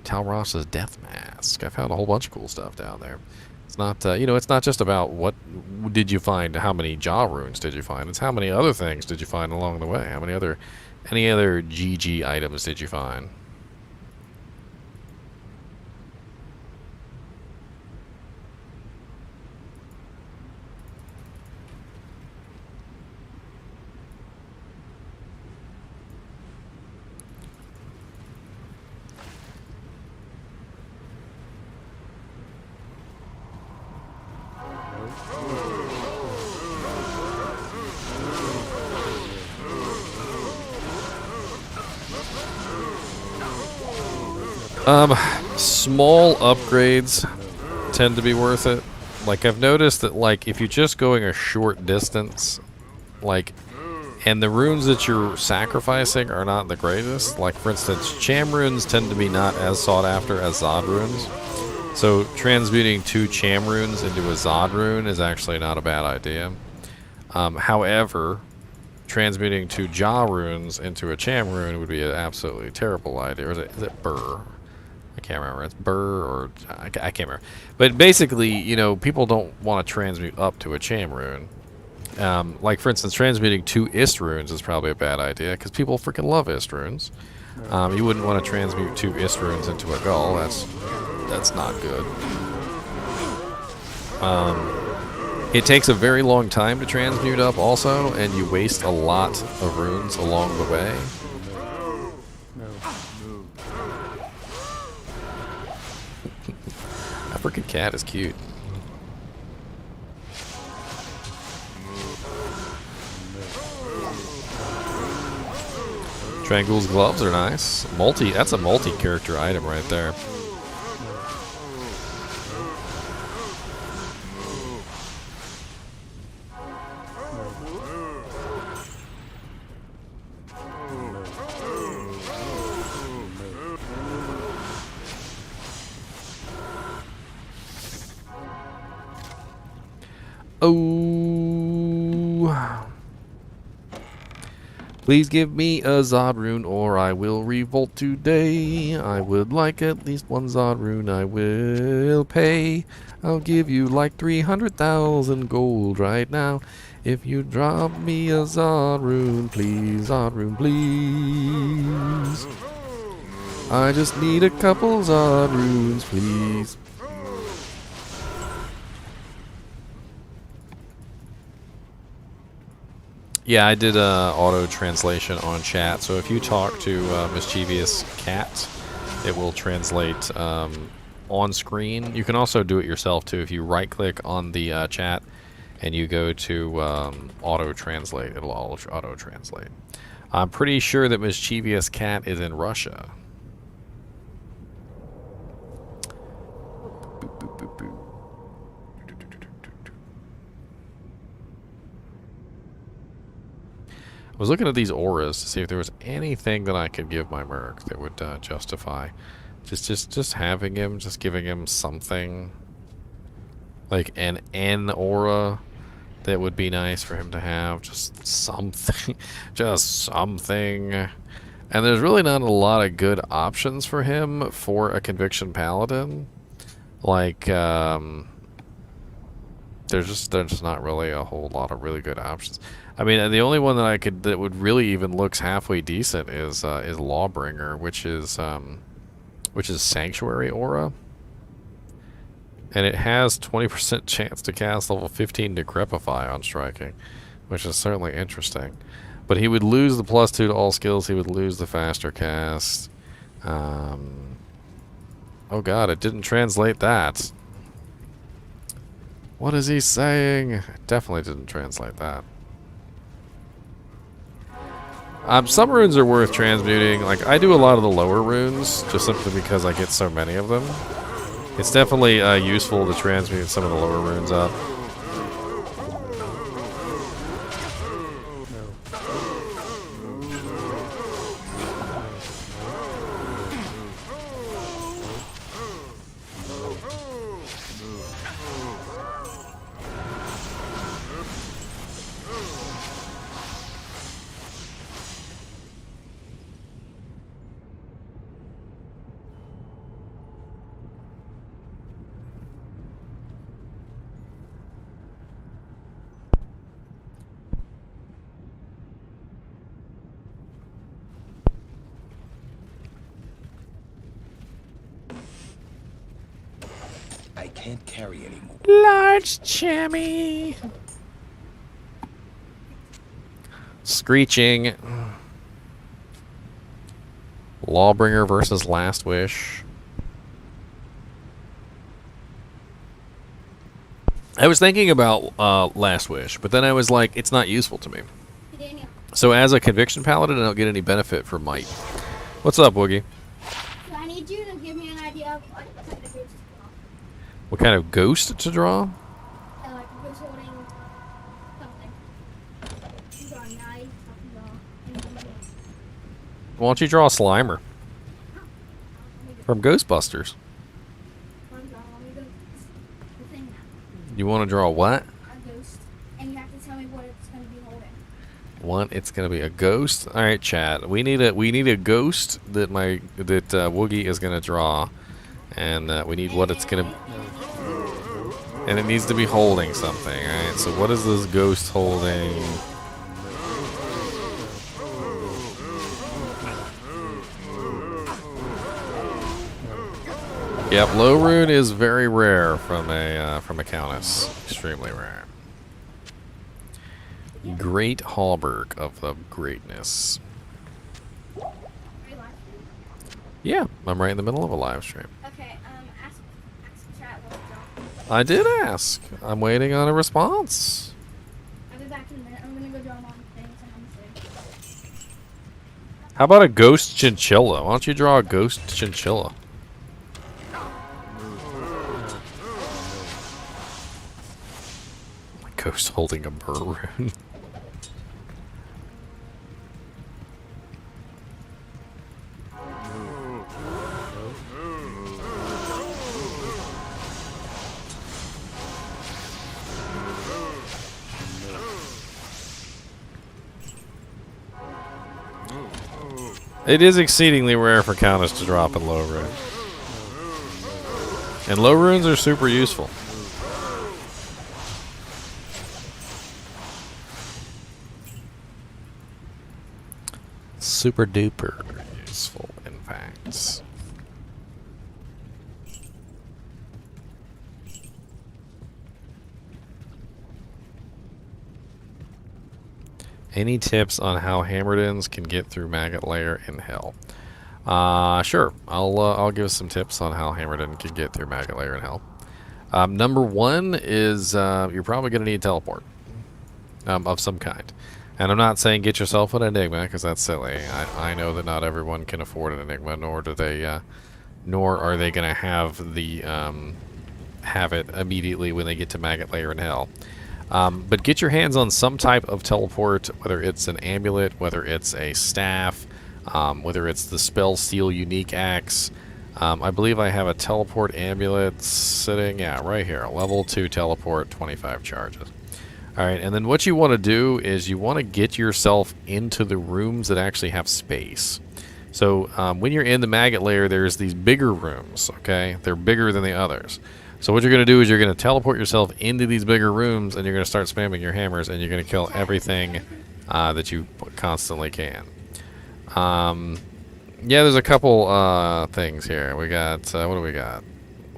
Talross's death mask. I found a whole bunch of cool stuff down there. It's not, it's not just about what did you find, how many jaw runes did you find. It's how many other things did you find along the way. Any other GG items did you find? Small upgrades tend to be worth it. Like, I've noticed that, like, if you're just going a short distance, like, and the runes that you're sacrificing are not the greatest. Like, for instance, Cham runes tend to be not as sought after as Zod runes. So transmuting 2 Cham runes into a Zod rune is actually not a bad idea. However, transmuting 2 Jaw runes into a Cham rune would be an absolutely terrible idea. Or is it Burr? I can't remember. It's Burr or I can't remember. But basically, people don't want to transmute up to a Cham rune. Like, for instance, transmuting 2 Ist runes is probably a bad idea because people freaking love Ist runes. You wouldn't want to transmute 2 Ist runes into a Gull. That's not good. It takes a very long time to transmute up also, and you waste a lot of runes along the way. That freaking cat is cute. Trangul's gloves are nice. That's a multi-character item right there. Oh, please give me a Zod rune or I will revolt today. I would like at least 1 Zod rune, I will pay. I'll give you like 300,000 gold right now if you drop me a Zod rune, please. Zod rune, please. I just need a couple Zod runes, please. Yeah, I did auto translation on chat, so if you talk to Mischievous Cat, it will translate on screen. You can also do it yourself too. If you right click on the chat and you go to auto translate, it'll auto translate. I'm pretty sure that Mischievous Cat is in Russia. Boop, boop, boop, boop. I was looking at these auras to see if there was anything that I could give my Merc that would justify just having him, just giving him something like an N aura that would be nice for him to have, just something, just something. And there's really not a lot of good options for him for a Conviction Paladin. Like, there's just not really a whole lot of really good options. I mean, the only one that would really even looks halfway decent is Lawbringer, which is Sanctuary Aura, and it has 20% chance to cast level 15 Decrepify on striking, which is certainly interesting. But he would lose the +2 to all skills. He would lose the faster cast. Oh god, it didn't translate that. What is he saying? It definitely didn't translate that. Some runes are worth transmuting. Like, I do a lot of the lower runes, just simply because I get so many of them. It's definitely useful to transmute some of the lower runes up. I can't carry anymore. Large Chammy. Screeching. Lawbringer versus Last Wish. I was thinking about Last Wish, but then I was like, it's not useful to me. Daniel, So as a Conviction Paladin, I don't get any benefit from Might. What's up, Woogie? so I need you to give me an idea of what type of ghost to What kind of ghost to draw? draw. Like a ghost holding something. You draw a knife, I can draw anything. Why don't you draw a Slimer from Ghostbusters? Let me go. The thing now. You want to draw what? A ghost. And you have to tell me what it's going to be holding. What? It's gonna be a ghost. All right, chat. We need a ghost that Woogie is gonna draw, and we need what it's gonna. And it needs to be holding something. All right. So what is this ghost holding? Yep, low rune is very rare from a Countess. Extremely rare. Great Hallberg of the greatness. Are you live? Yeah, I'm right in the middle of a live stream. Okay, ask chat what to draw. I did ask. I'm waiting on a response. I'll be back in a minute. I'm going to go draw more things and I'm safe. How about a ghost chinchilla? Why don't you draw a ghost chinchilla? Ghost holding a burr rune. It is exceedingly rare for Countess to drop in low rune. And low runes are super useful. Super duper useful, in fact. Any tips on how Hammerden's can get through Maggot Lair in Hell? Sure. I'll give some tips on how Hammerden can get through Maggot Lair in Hell. Number one is you're probably going to need teleport of some kind. And I'm not saying get yourself an Enigma, because that's silly. I know that not everyone can afford an Enigma, nor are they going to have the have it immediately when they get to Maggot Lair in Hell. But get your hands on some type of teleport, whether it's an amulet, whether it's a staff, whether it's the Spell Seal Unique Axe. I believe I have a teleport amulet sitting, yeah, right here. Level 2 teleport, 25 charges. Alright, and then what you want to do is you want to get yourself into the rooms that actually have space. So when you're in the maggot layer, there's these bigger rooms, okay? They're bigger than the others. So what you're going to do is you're going to teleport yourself into these bigger rooms, and you're going to start spamming your hammers, and you're going to kill everything that you constantly can. Yeah, there's a couple things here. We got, what do we got?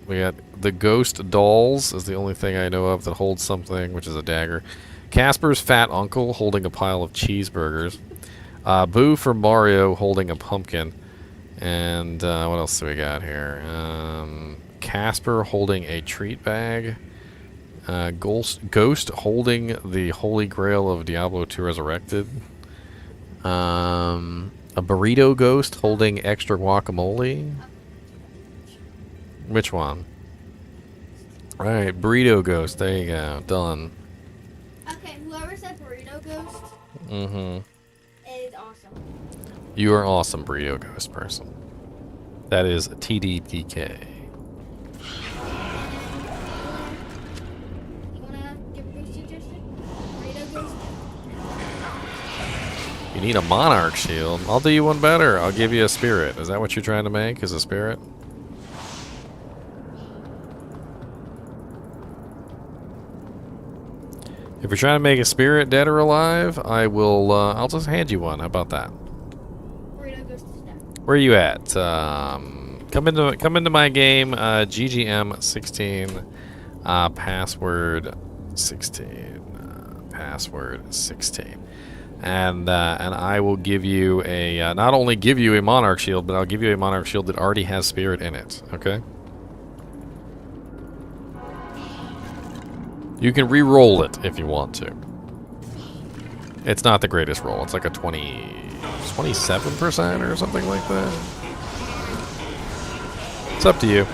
We got the ghost dolls is the only thing I know of that holds something, which is a dagger. Casper's fat uncle holding a pile of cheeseburgers. Boo from Mario holding a pumpkin. And what else do we got here? Casper holding a treat bag. Ghost holding the Holy Grail of Diablo 2 Resurrected. A burrito ghost holding extra guacamole. Which one? Alright, burrito ghost. There you go. Done. Okay, whoever said burrito ghost Mm-hmm. is awesome. You are awesome, burrito ghost person. That is TDDK. You wanna give a suggestion? Burrito ghost? You need a monarch shield. I'll do you one better. I'll give you a spirit. Is that what you're trying to make? Is a spirit? If you're trying to make a spirit dead or alive, I will. I'll just hand you one. How about that? Burrito ghost is dead. Where are you at? Come into my game. GGM 16. Password 16. Password 16. And I will give you a not only give you a monarch shield, but I'll give you a monarch shield that already has spirit in it. Okay. You can re-roll it if you want to. It's not the greatest roll. It's like a 27% or something like that. It's up to you.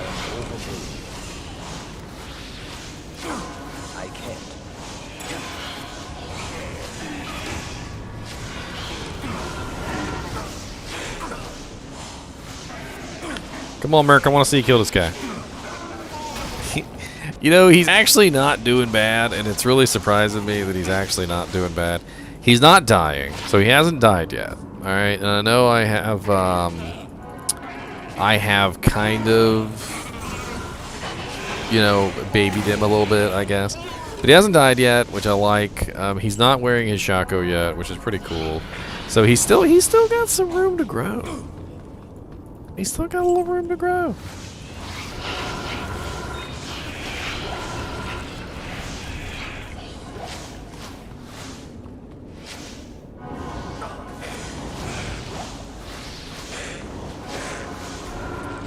I can't. Come on, Merc. I want to see you kill this guy. You know, he's actually not doing bad, and it's really surprising me that he's actually not doing bad. He's not dying, so he hasn't died yet. All right, and I know I have kind of, you know, babied him a little bit, I guess. But he hasn't died yet, which I like. He's not wearing his shako yet, which is pretty cool. So he's still got some room to grow. He's still got a little room to grow.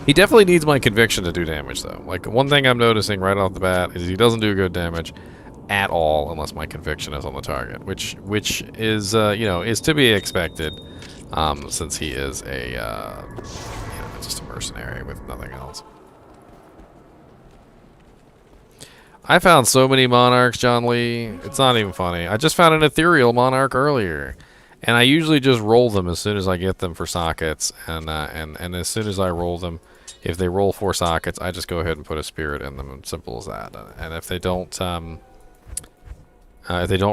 He definitely needs my conviction to do damage, though. Like, one thing I'm noticing right off the bat is he doesn't do good damage at all unless my conviction is on the target, which is, you know, is to be expected, since he is a, you know, just a mercenary with nothing else. I found so many monarchs, John Lee. It's not even funny. I just found an ethereal monarch earlier. And I usually just roll them as soon as I get them for sockets, and as soon as I roll them, if they roll 4 sockets, I just go ahead and put a spirit in them. Simple as that. And if they don't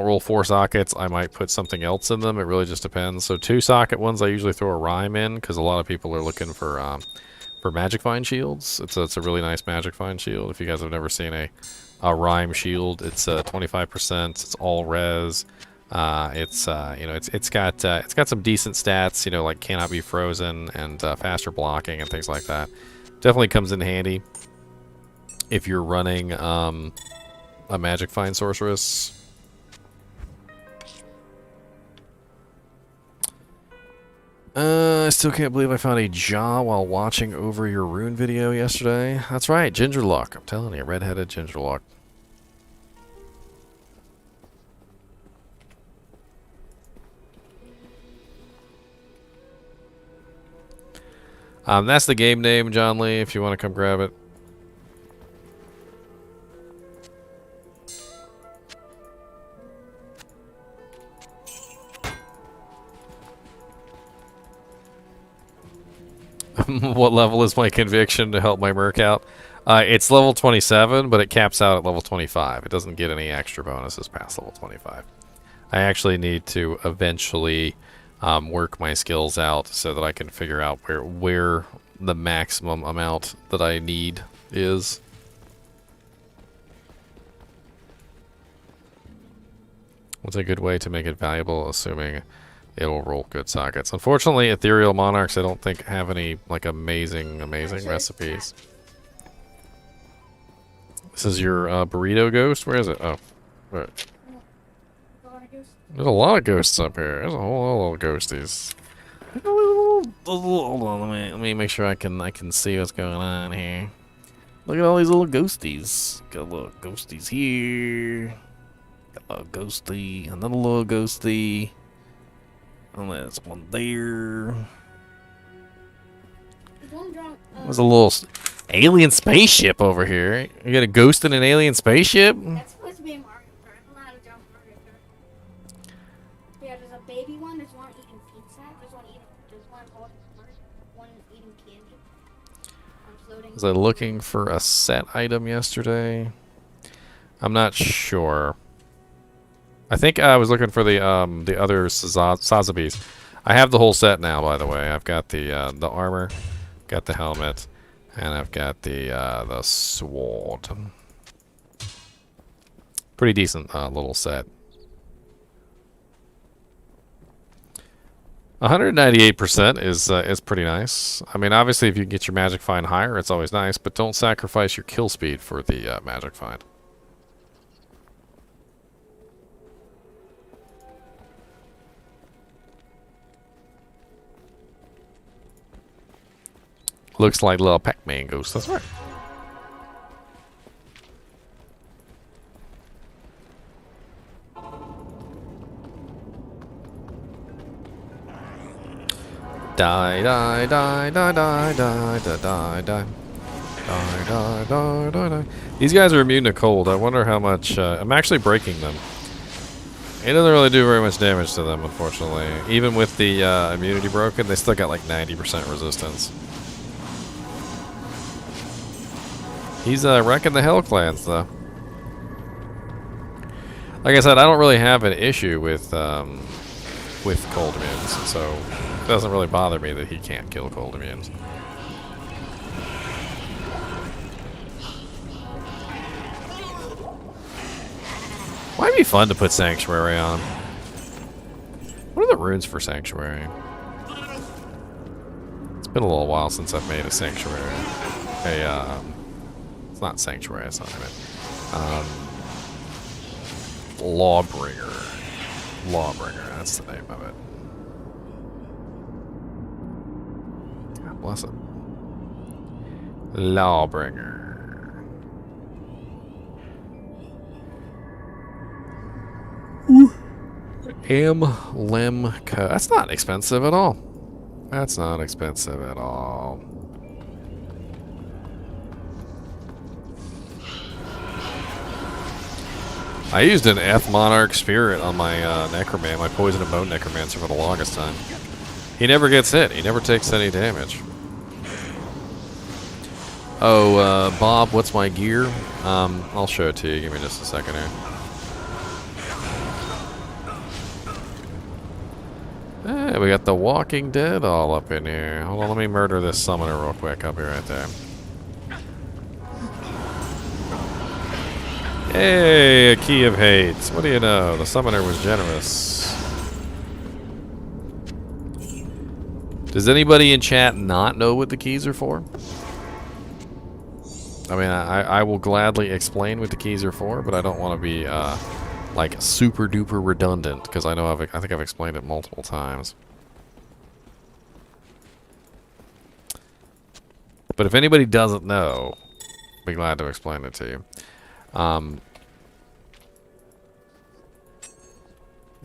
roll 4 sockets, I might put something else in them. It really just depends. So 2 socket ones, I usually throw a rhyme in because a lot of people are looking for magic find shields. It's a really nice magic find shield. If you guys have never seen a rhyme shield, it's 25%. It's all res. You know, it's got some decent stats, you know, like cannot be frozen and faster blocking and things like that. Definitely comes in handy if you're running a magic find sorceress. I still can't believe I found a jaw while watching over your rune video yesterday. That's right, ginger luck. I'm telling you, red-headed ginger luck. That's the game name, John Lee, if you want to come grab it. What level is my conviction to help my merc out? It's level 27, but it caps out at level 25. It doesn't get any extra bonuses past level 25. I actually need to eventually work my skills out so that I can figure out where the maximum amount that I need is. What's a good way to make it valuable, assuming it'll roll good sockets? Unfortunately, Ethereal Monarchs I don't think have any like amazing recipes. This is your burrito ghost? Where is it? Oh, right. There's a lot of ghosts up here. There's a whole lot of ghosties. Hold on, let me make sure I can see what's going on here. Look at all these little ghosties. Got little ghosties here. Got a little ghosty, another little ghosty. And there's one there. There's a little alien spaceship over here. You got a ghost in an alien spaceship? That's supposed to be a Mario Kart. I don't know how to jump Mario Kart. Yeah, there's a baby one. There's one eating pizza. There's one eating candy. I'm floating. Was I looking for a set item yesterday? I'm not sure. I think I was looking for the other Sazabis. I have the whole set now, by the way. I've got the armor, got the helmet, and I've got the sword. Pretty decent little set. 198% is pretty nice. I mean, obviously, if you get your magic find higher, it's always nice, but don't sacrifice your kill speed for the magic find. Looks like little Pac-Man ghost. That's right. Die, die, die, die, die, die, die, die, die. Die, die, die, die, die. These guys are immune to cold. I wonder how much... I'm actually breaking them. It doesn't really do very much damage to them, unfortunately. Even with the immunity broken, they still got like 90% resistance. He's wrecking the Hell Clans, though. Like I said, I don't really have an issue with cold immunes, so it doesn't really bother me that he can't kill cold immunes. Might be fun to put Sanctuary on. What are the runes for Sanctuary? It's been a little while since I've made a Sanctuary. It's not Sanctuary, that's not what I meant. Lawbringer. Lawbringer, that's the name of it. God bless it. Lawbringer. Lemka. That's not expensive at all. That's not expensive at all. I used an Eth Monarch Spirit on my Necroman, my Poison and Bone Necromancer for the longest time. He never gets hit. He never takes any damage. Oh, Bob, what's my gear? I'll show it to you. Give me just a second here. Hey, we got the Walking Dead all up in here. Hold on, let me murder this summoner real quick. I'll be right there. Hey, a key of hate. What do you know? The summoner was generous. Does anybody in chat not know what the keys are for? I mean, I will gladly explain what the keys are for, but I don't want to be like super duper redundant because I know I think I've explained it multiple times. But if anybody doesn't know, I'll be glad to explain it to you.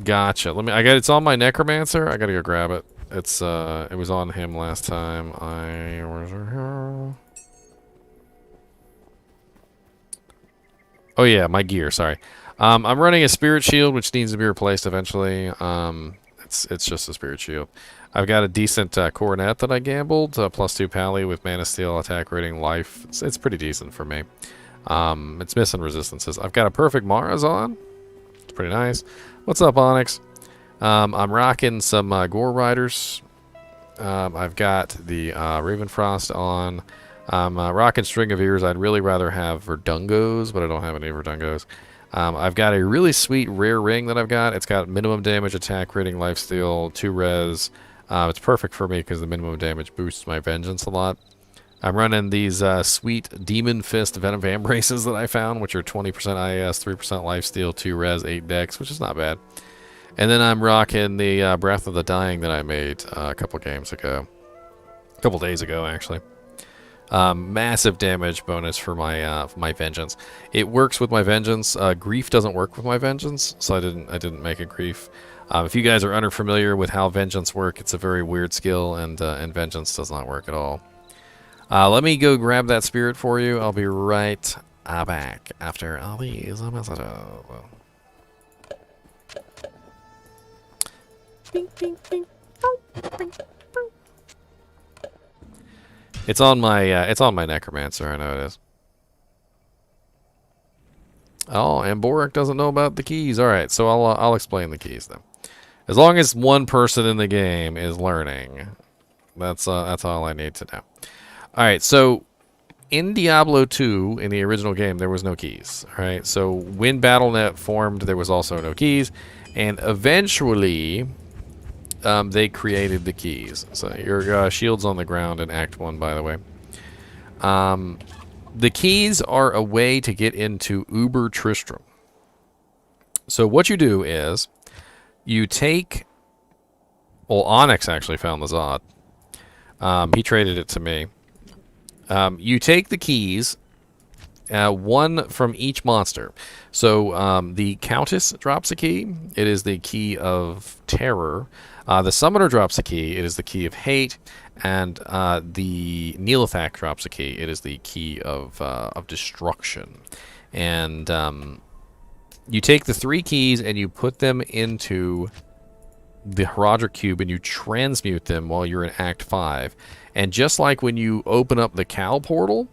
Gotcha. It's on my Necromancer. I gotta go grab it. It was on him last time. Oh yeah, my gear, sorry. I'm running a Spirit Shield, which needs to be replaced eventually. It's just a Spirit Shield. I've got a decent Coronet that I gambled, +2 Pally with Mana Steel, attack rating, life. It's pretty decent for me. It's missing resistances. I've got a perfect Mara's on. It's pretty nice. What's up, Onyx? I'm rocking some Gore Riders. I've got the Ravenfrost on. I'm rocking String of Ears. I'd really rather have Verdungos, but I don't have any Verdungos. I've got a really sweet rare ring that I've got. It's got minimum damage, attack rating, lifesteal, 2 res. It's perfect for me because the minimum damage boosts my vengeance a lot. I'm running these sweet Demon Fist Venom Vambraces that I found, which are 20% IS, 3% lifesteal, 2 res, 8 dex, which is not bad. And then I'm rocking the Breath of the Dying that I made a couple games ago. A couple days ago, actually. Massive damage bonus for my vengeance. It works with my vengeance. Grief doesn't work with my vengeance, so I didn't make a grief. If you guys are unfamiliar with how vengeance work, it's a very weird skill, and vengeance does not work at all. Let me go grab that spirit for you. I'll be right back after all these messages. Bing, bing, bing. Oh, bing, bing. It's on my necromancer. I know it is. Oh, and Borik doesn't know about the keys. All right, so I'll explain the keys then. As long as one person in the game is learning, that's all I need to know. All right, so in Diablo 2, in the original game, there was no keys. All right, so when BattleNet formed, there was also no keys, and eventually they created the keys. So your shield's on the ground in Act 1, by the way. The keys are a way to get into Uber Tristram. So what you do is you take... Well, Onyx actually found the Zod. He traded it to me. You take the keys, one from each monster. So the Countess drops a key. It is the key of terror. The Summoner drops a key. It is the key of hate. And the Neelithak drops a key. It is the key of destruction. And you take the 3 keys and you put them into the Herodric Cube and you transmute them while you're in Act 5. And just like when you open up the cow portal,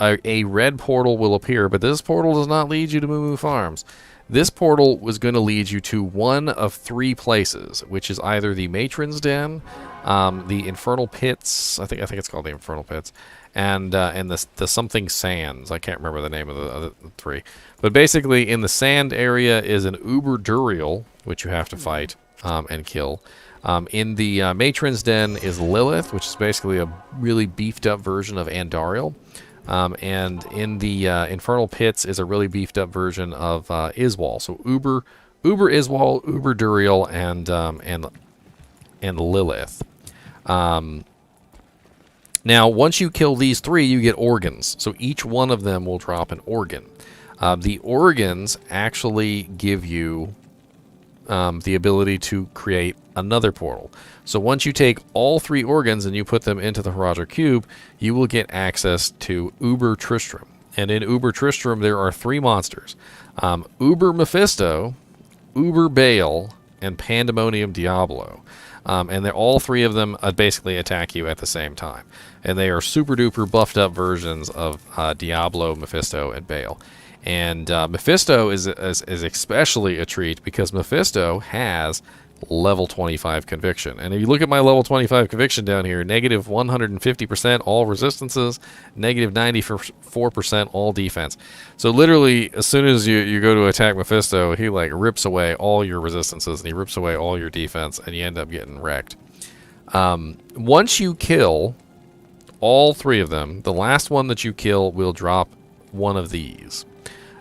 a red portal will appear, but this portal does not lead you to Moo Moo Farms. This portal was going to lead you to one of 3 places, which is either the Matron's Den, the Infernal Pits, I think it's called the Infernal Pits, and the something sands. I can't remember the name of the 3. But basically, in the sand area is an Uber Duriel, which you have to fight and kill. In the Matron's Den is Lilith, which is basically a really beefed up version of Andariel. And in the Infernal Pits is a really beefed up version of Iswal. So Uber Iswal, Uber Duriel, and Lilith. Now, once you kill these 3, you get organs. So each one of them will drop an organ. The organs actually give you the ability to create another portal. So once you take all 3 organs and you put them into the Herodric Cube, you will get access to Uber Tristram. And in Uber Tristram, there are 3 monsters. Uber Mephisto, Uber Baal, and Pandemonium Diablo. And all 3 of them basically attack you at the same time. And they are super duper buffed up versions of Diablo, Mephisto, and Baal. And Mephisto is especially a treat because Mephisto has level 25 conviction. And if you look at my level 25 conviction down here, negative 150% all resistances, negative 94% all defense. So literally, as soon as you go to attack Mephisto, he like rips away all your resistances and he rips away all your defense and you end up getting wrecked. Once you kill all 3 of them, the last one that you kill will drop one of these.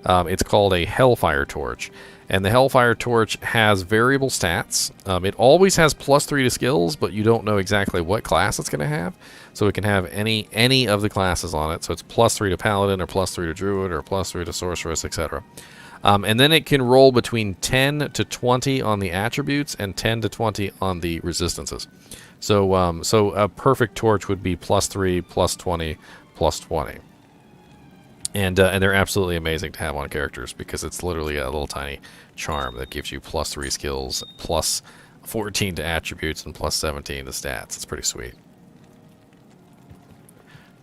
It's called a Hellfire Torch. And the Hellfire Torch has variable stats. It always has +3 to skills, but you don't know exactly what class it's going to have. So it can have any of the classes on it. So it's +3 to Paladin, or +3 to Druid, or +3 to Sorceress, etc. And then it can roll between 10 to 20 on the attributes and 10 to 20 on the resistances. So a perfect torch would be +3, +20, +20. And they're absolutely amazing to have on characters because it's literally a little tiny charm that gives you +3 skills, +14 to attributes, and +17 to stats. It's pretty sweet.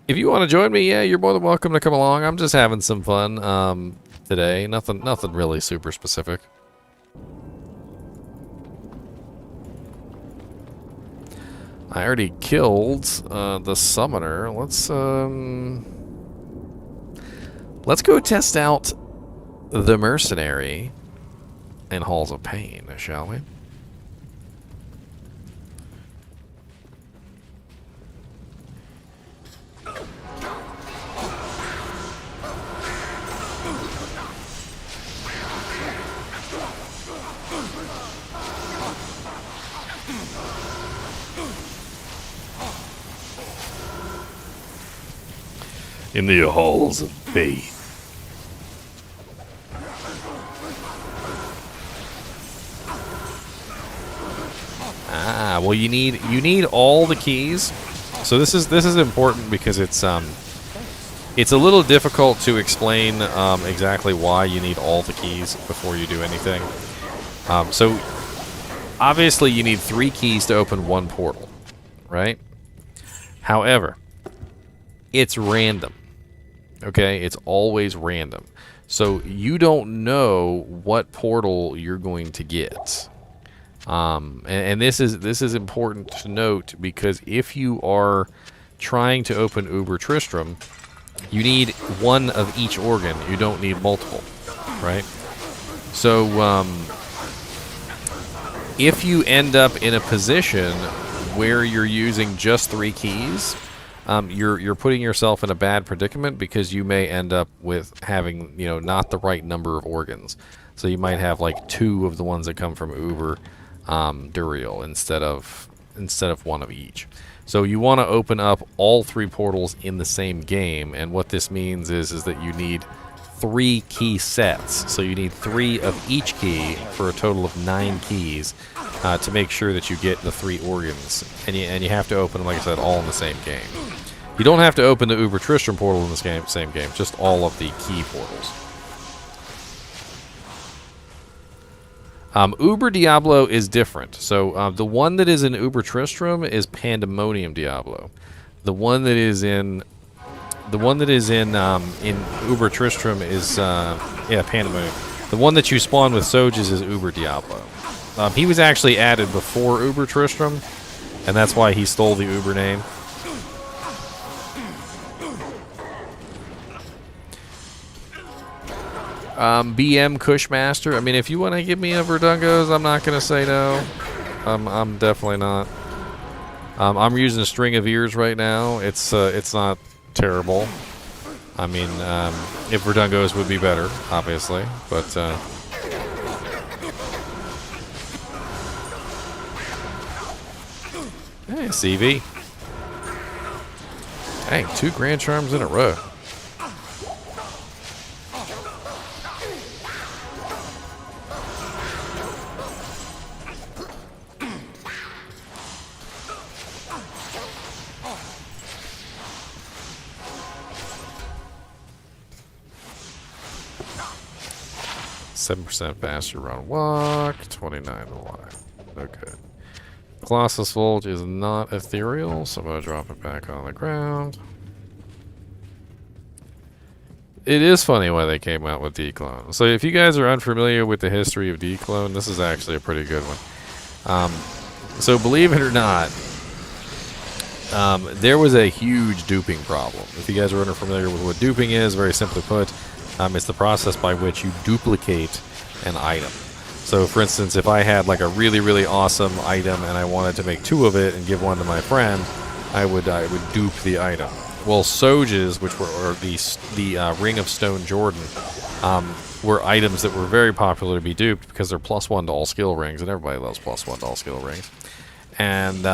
If you want to join me, yeah, you're more than welcome to come along. I'm just having some fun today. Nothing really super specific. I already killed the summoner. Let's go test out the Mercenary in Halls of Pain, shall we? In the halls of pain. Ah, well, you need all the keys. So this is important because it's a little difficult to explain exactly why you need all the keys before you do anything. So obviously you need 3 keys to open 1 portal, right? However, it's random. Okay, it's always random. So you don't know what portal you're going to get. And this is important to note because if you are trying to open Uber Tristram, you need 1 of each organ. You don't need multiple, right? So if you end up in a position where you're using just 3 keys, you're putting yourself in a bad predicament because you may end up with having, you know, not the right number of organs. So you might have like 2 of the ones that come from Uber Duriel instead of 1 of each. So you want to open up all 3 portals in the same game, and what this means is that you need 3 key sets. So you need 3 of each key for a total of 9 keys to make sure that you get the 3 organs, and you have to open them, like I said, all in the same game. You don't have to open the Uber Tristram portal in the same game, just all of the key portals. Uber Diablo is different. So the one that is in Uber Tristram is Pandemonium Diablo. The one that is in Uber Tristram is Pandemonium. The one that you spawn with Soges is Uber Diablo. He was actually added before Uber Tristram, and that's why he stole the Uber name. BM Cushmaster. I mean, if you want to give me a Verdungos, I'm not going to say no. I'm definitely not. I'm using a String of Ears right now. It's not terrible. I mean, if Verdungos would be better, obviously, but hey, CV. Dang, 2 Grand Charms in a row. %, faster run walk, 29 alive. Okay. Colossus Volt is not ethereal, so I'm going to drop it back on the ground. It is funny why they came out with Declone. So if you guys are unfamiliar with the history of Declone, this is actually a pretty good one. So believe it or not, there was a huge duping problem. If you guys are unfamiliar with what duping is, very simply put, it's the process by which you duplicate an item. So, for instance, if I had like a really, really awesome item and I wanted to make 2 of it and give 1 to my friend, I would dupe the item. Well, Soges, which were the Ring of Stone Jordan, were items that were very popular to be duped because they're +1 to all skill rings, and everybody loves +1 to all skill rings. And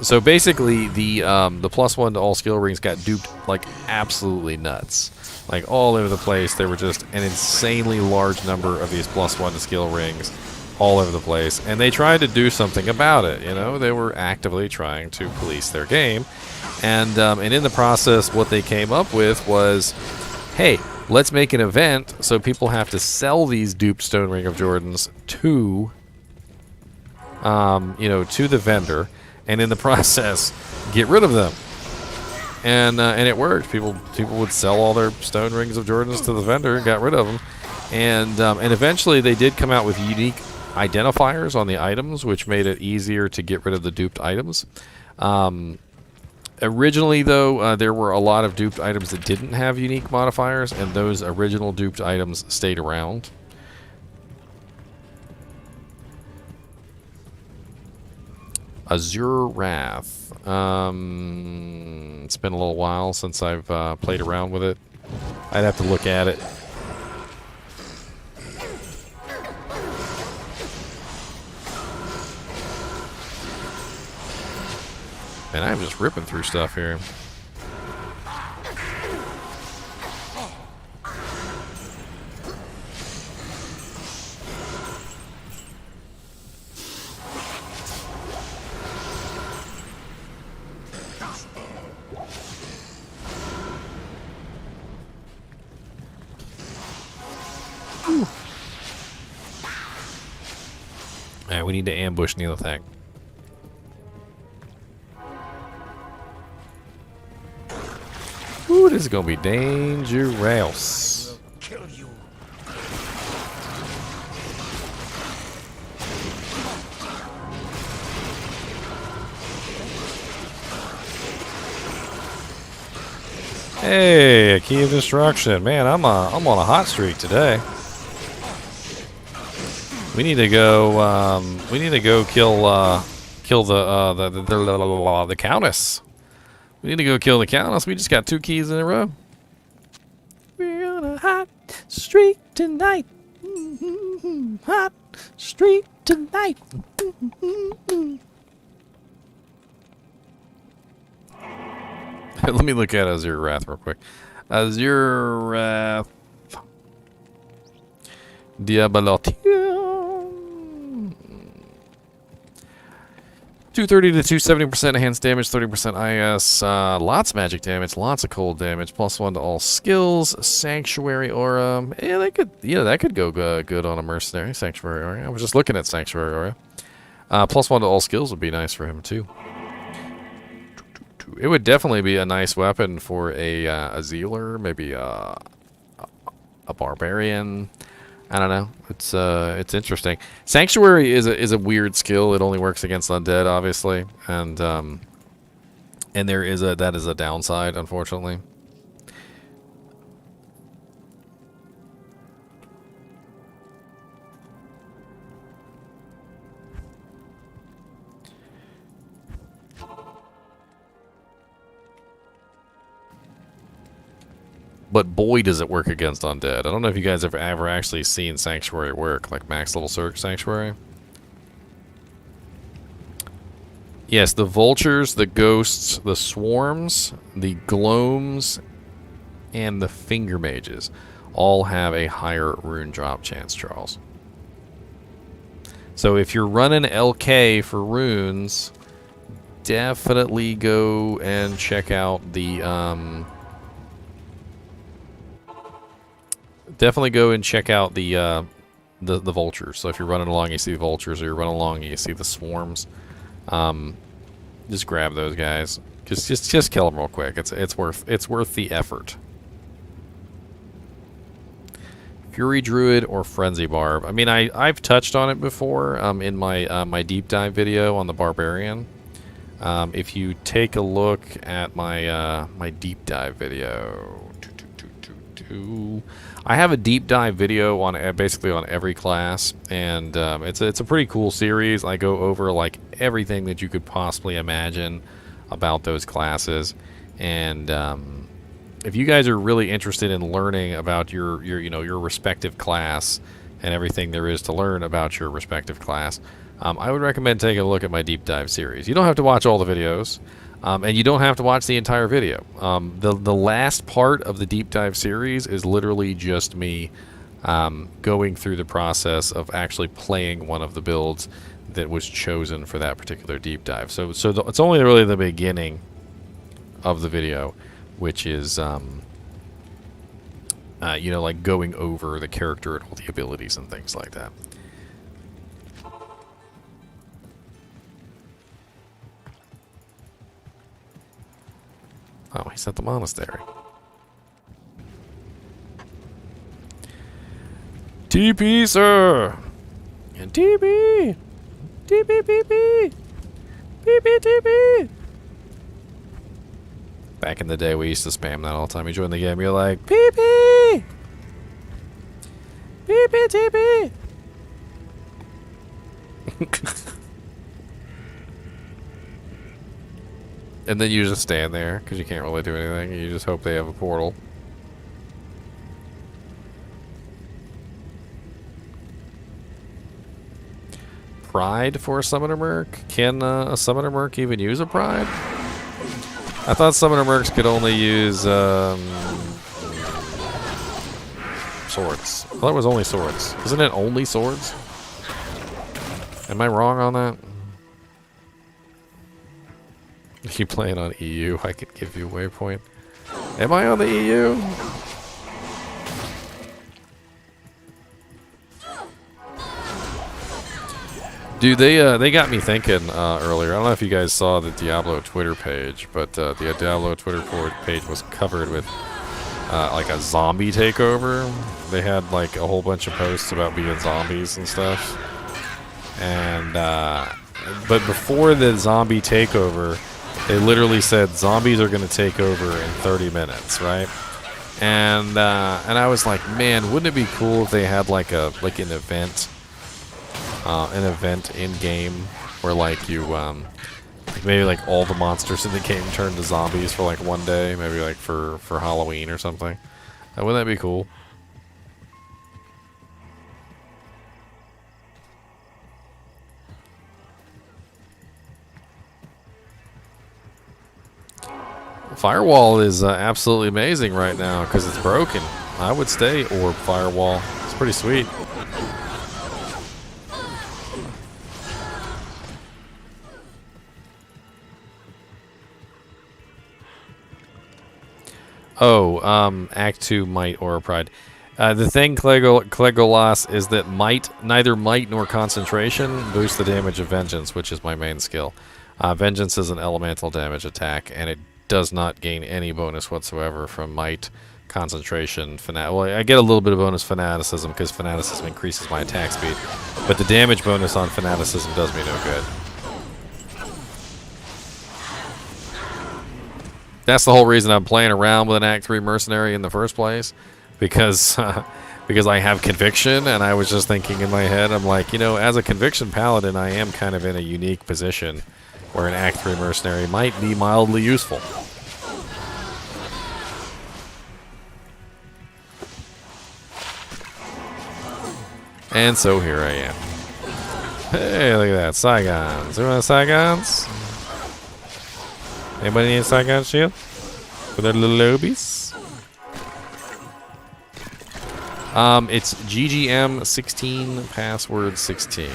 so basically, the +1 to all skill rings got duped like absolutely nuts. Like all over the place. There were just an insanely large number of these +1 to skill rings all over the place. And they tried to do something about it, you know. They were actively trying to police their game. And in the process, what they came up with was, hey, let's make an event so people have to sell these duped Stone Ring of Jordans to, to the vendor. And in the process, get rid of them. And it worked. People would sell all their Stone Rings of Jordans to the vendor and got rid of them. And eventually they did come out with unique identifiers on the items, which made it easier to get rid of the duped items. Originally, though, there were a lot of duped items that didn't have unique modifiers, and those original duped items stayed around. Azure Wrath. It's been a little while since I've played around with it. I'd have to look at it. Man, I'm just ripping through stuff here. Alright, we need to ambush Neil Thang. Ooh, this is gonna be dangerous. Kill you. Hey, a key of destruction. Man, I'm on a hot streak today. We need to go. We need to go kill the Countess. We need to go kill the Countess. We just got 2 keys in a row. We're on a hot streak tonight. Hot streak tonight. Let me look at Azure Wrath real quick. Azure Wrath. Diablo. 230 to 270% enhanced damage, 30% IS, lots of magic damage, lots of cold damage, +1 to all skills, Sanctuary Aura. Yeah, that could go good on a Mercenary. Sanctuary Aura. I was just looking at Sanctuary Aura. +1 to all skills would be nice for him too. It would definitely be a nice weapon for a Zealer, maybe a Barbarian. I don't know. It's interesting. Sanctuary is a weird skill. It only works against undead, obviously, and that is a downside, unfortunately. But boy, does it work against undead. I don't know if you guys have ever actually seen Sanctuary work, like max level Sanctuary. Yes, the vultures, the ghosts, the swarms, the gloams, and the finger mages all have a higher rune drop chance, Charles. So if you're running LK for runes, definitely go and check out the the vultures. So if you're running along, you see the vultures, or you're running along, you see the swarms. Just grab those guys. Just kill them real quick. It's worth the effort. Fury Druid or Frenzy Barb. I mean, I've touched on it before in my my deep dive video on the Barbarian. If you take a look at my my deep dive video, I have a deep dive video on basically on every class, and it's a pretty cool series. I go over like everything that you could possibly imagine about those classes, and if you guys are really interested in learning about your respective class and everything there is to learn about your respective class, I would recommend taking a look at my deep dive series. You don't have to watch all the videos. And you don't have to watch the entire video. The last part of the deep dive series is literally just me going through the process of actually playing one of the builds that was chosen for that particular deep dive. So it's only really the beginning of the video, which is like going over the character and all the abilities and things like that. Oh, he's at the monastery. TP, sir! And TB! TB, TB! TB, TB! Back in the day, we used to spam that all the time. You join the game, you're like, PP! PP, TB! And then you just stand there, because you can't really do anything. You just hope they have a portal. Pride for a Summoner Merc? Can a Summoner Merc even use a Pride? I thought Summoner Mercs could only use swords. I thought it was only swords. Isn't it only swords? Am I wrong on that? If you playing on EU, I could give you a waypoint. Am I on the EU? Dude, they got me thinking earlier. I don't know if you guys saw the Diablo Twitter page, but the Diablo Twitter page was covered with like a zombie takeover. They had like a whole bunch of posts about being zombies and stuff. And but before the zombie takeover, they literally said zombies are going to take over in 30 minutes, right? And I was like, man, wouldn't it be cool if they had like an event in game where like you like maybe like all the monsters in the game turn to zombies for like one day, maybe like for Halloween or something. Wouldn't that be cool? Firewall is absolutely amazing right now because it's broken. I would stay Orb Firewall. It's pretty sweet. Oh, Act 2 Might or Pride. The thing, Clegolas, is that neither Might nor Concentration boost the damage of Vengeance, which is my main skill. Vengeance is an elemental damage attack, and it does not gain any bonus whatsoever from Might, Concentration, Well, I get a little bit of bonus Fanaticism, because Fanaticism increases my attack speed, but the damage bonus on Fanaticism does me no good. That's the whole reason I'm playing around with an Act 3 Mercenary in the first place, because I have Conviction, and I was just thinking in my head, I'm like, you know, as a Conviction Paladin, I am kind of in a unique position where an Act 3 Mercenary might be mildly useful. And so here I am. Hey, look at that, Saigons. Who wants Saigons? Anybody need a Saigon shield? For their little lobies? It's GGM 16, password 16.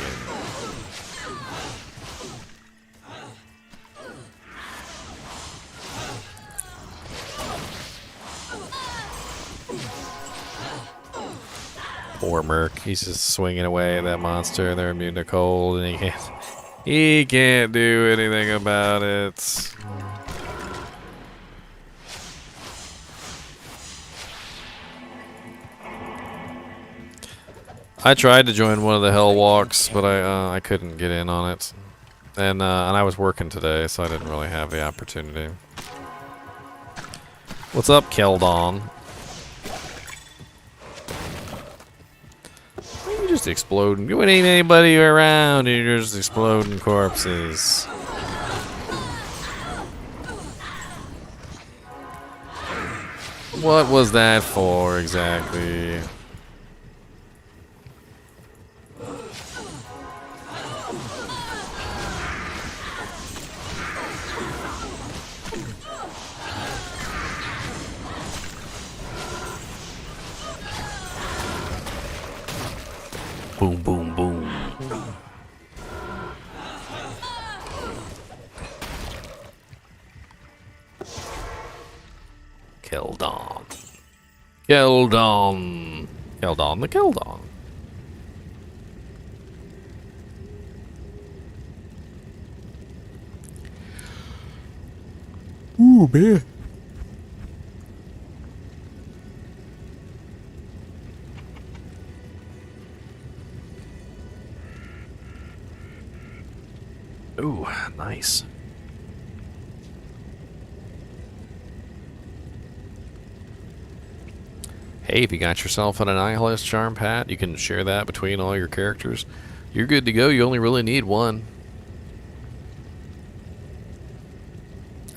Poor Merc, he's just swinging away at that monster. They're immune to cold, and he can't do anything about it. I tried to join one of the Hell Walks, but I couldn't get in on it, and I was working today, so I didn't really have the opportunity. What's up, Keldon? You're just exploding. You ain't anybody around. You're just exploding corpses. What was that for exactly? Boom, boom, boom. Keldon. Keldon. Keldon the Keldon. Ooh, man. Nice. Hey, if you got yourself an Annihilus Charm hat, you can share that between all your characters. You're good to go. You only really need one.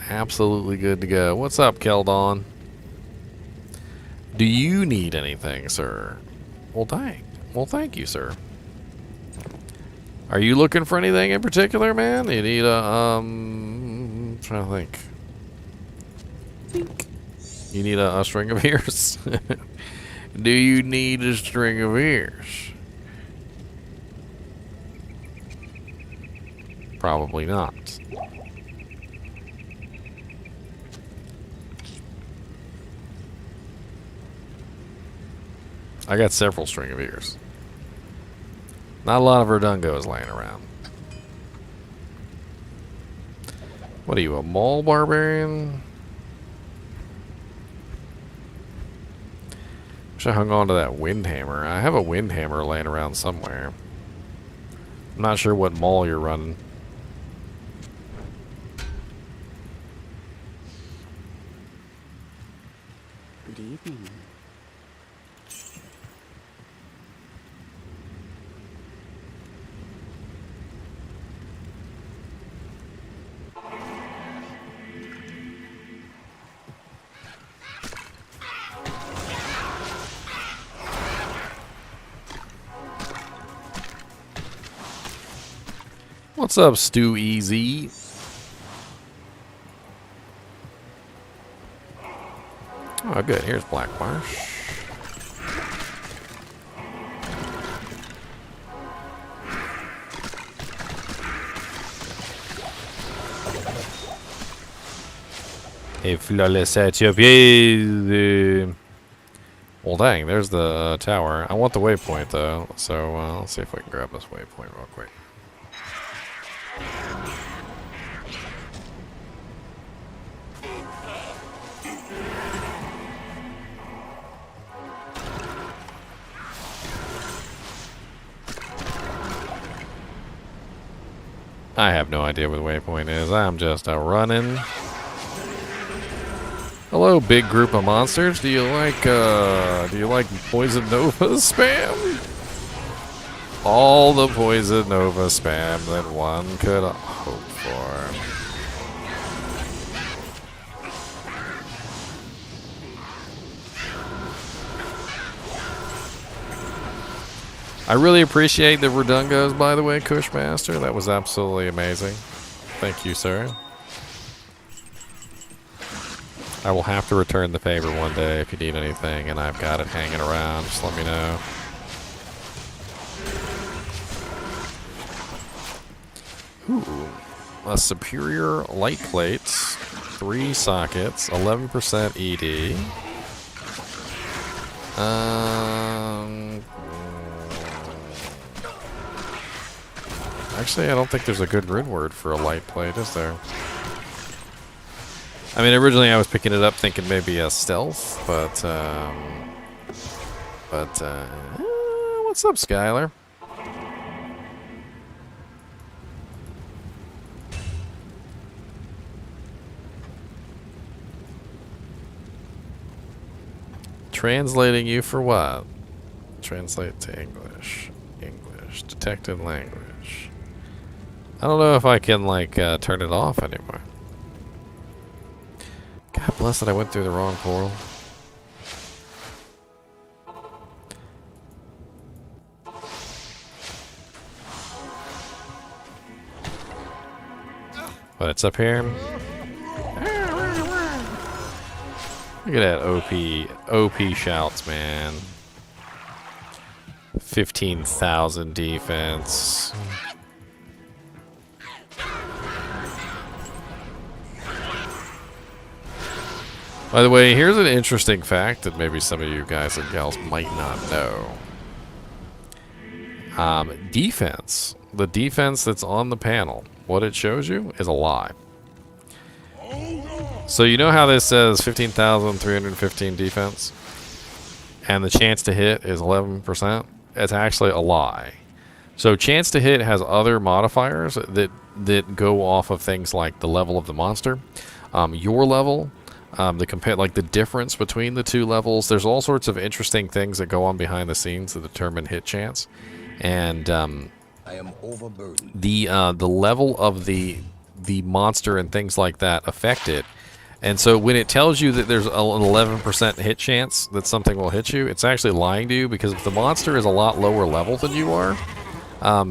Absolutely good to go. What's up, Keldon? Do you need anything, sir? Well, dang. Well, thank you, sir. Are you looking for anything in particular, man? You need a, I'm trying to think. You need a string of ears? Do you need a string of ears? Probably not. I got several string of ears. Not a lot of Verdungos laying around. What are you, a mole barbarian? Wish I hung on to that windhammer. I have a windhammer laying around somewhere. I'm not sure what mall you're running. Good evening. What's up, Stu Easy? Oh, good. Here's Black Marsh. A flawless at your pied. Well, dang, there's the tower. I want the waypoint, though. So, let's see if we can grab this waypoint real quick. I have no idea what the waypoint is. I'm just running. Hello, big group of monsters. Do you like Poison Nova spam? All the Poison Nova spam that one could hope for. I really appreciate the Verdungos, by the way, Cushmaster. That was absolutely amazing. Thank you, sir. I will have to return the favor one day if you need anything, and I've got it hanging around. Just let me know. Ooh. A superior light plate, 3 sockets, 11% ED. Actually, I don't think there's a good rune word for a light plate, is there? I mean, originally I was picking it up thinking maybe a stealth, but what's up, Skylar? Translating you for what? Translate to English. English. Detected language. I don't know if I can, like, turn it off anymore. God bless it, I went through the wrong portal. But it's up here. Look at that OP shouts, man. 15,000 defense. By the way, here's an interesting fact that maybe some of you guys and gals might not know. Defense. The defense that's on the panel, what it shows you is a lie. So you know how this says 15,315 defense? And the chance to hit is 11%? It's actually a lie. So chance to hit has other modifiers that that go off of things like the level of the monster, your level, the difference between the two levels. There's all sorts of interesting things that go on behind the scenes that determine hit chance, and I am overburdened. the level of the monster and things like that affect it. And so when it tells you that there's an 11% hit chance that something will hit you, it's actually lying to you, because if the monster is a lot lower level than you are,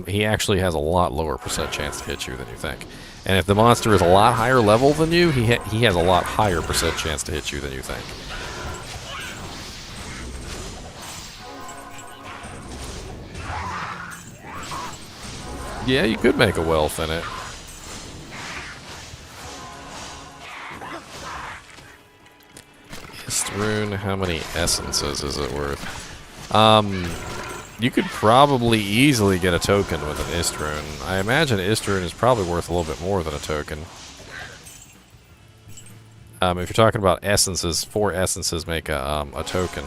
he actually has a lot lower percent chance to hit you than you think. And if the monster is a lot higher level than you, he has a lot higher percent chance to hit you than you think. Yeah, you could make a wealth in it. Rune, how many essences is it worth? You could probably easily get a token with an Istrune. I imagine Istrune is probably worth a little bit more than a token. If you're talking about essences, 4 essences make a token.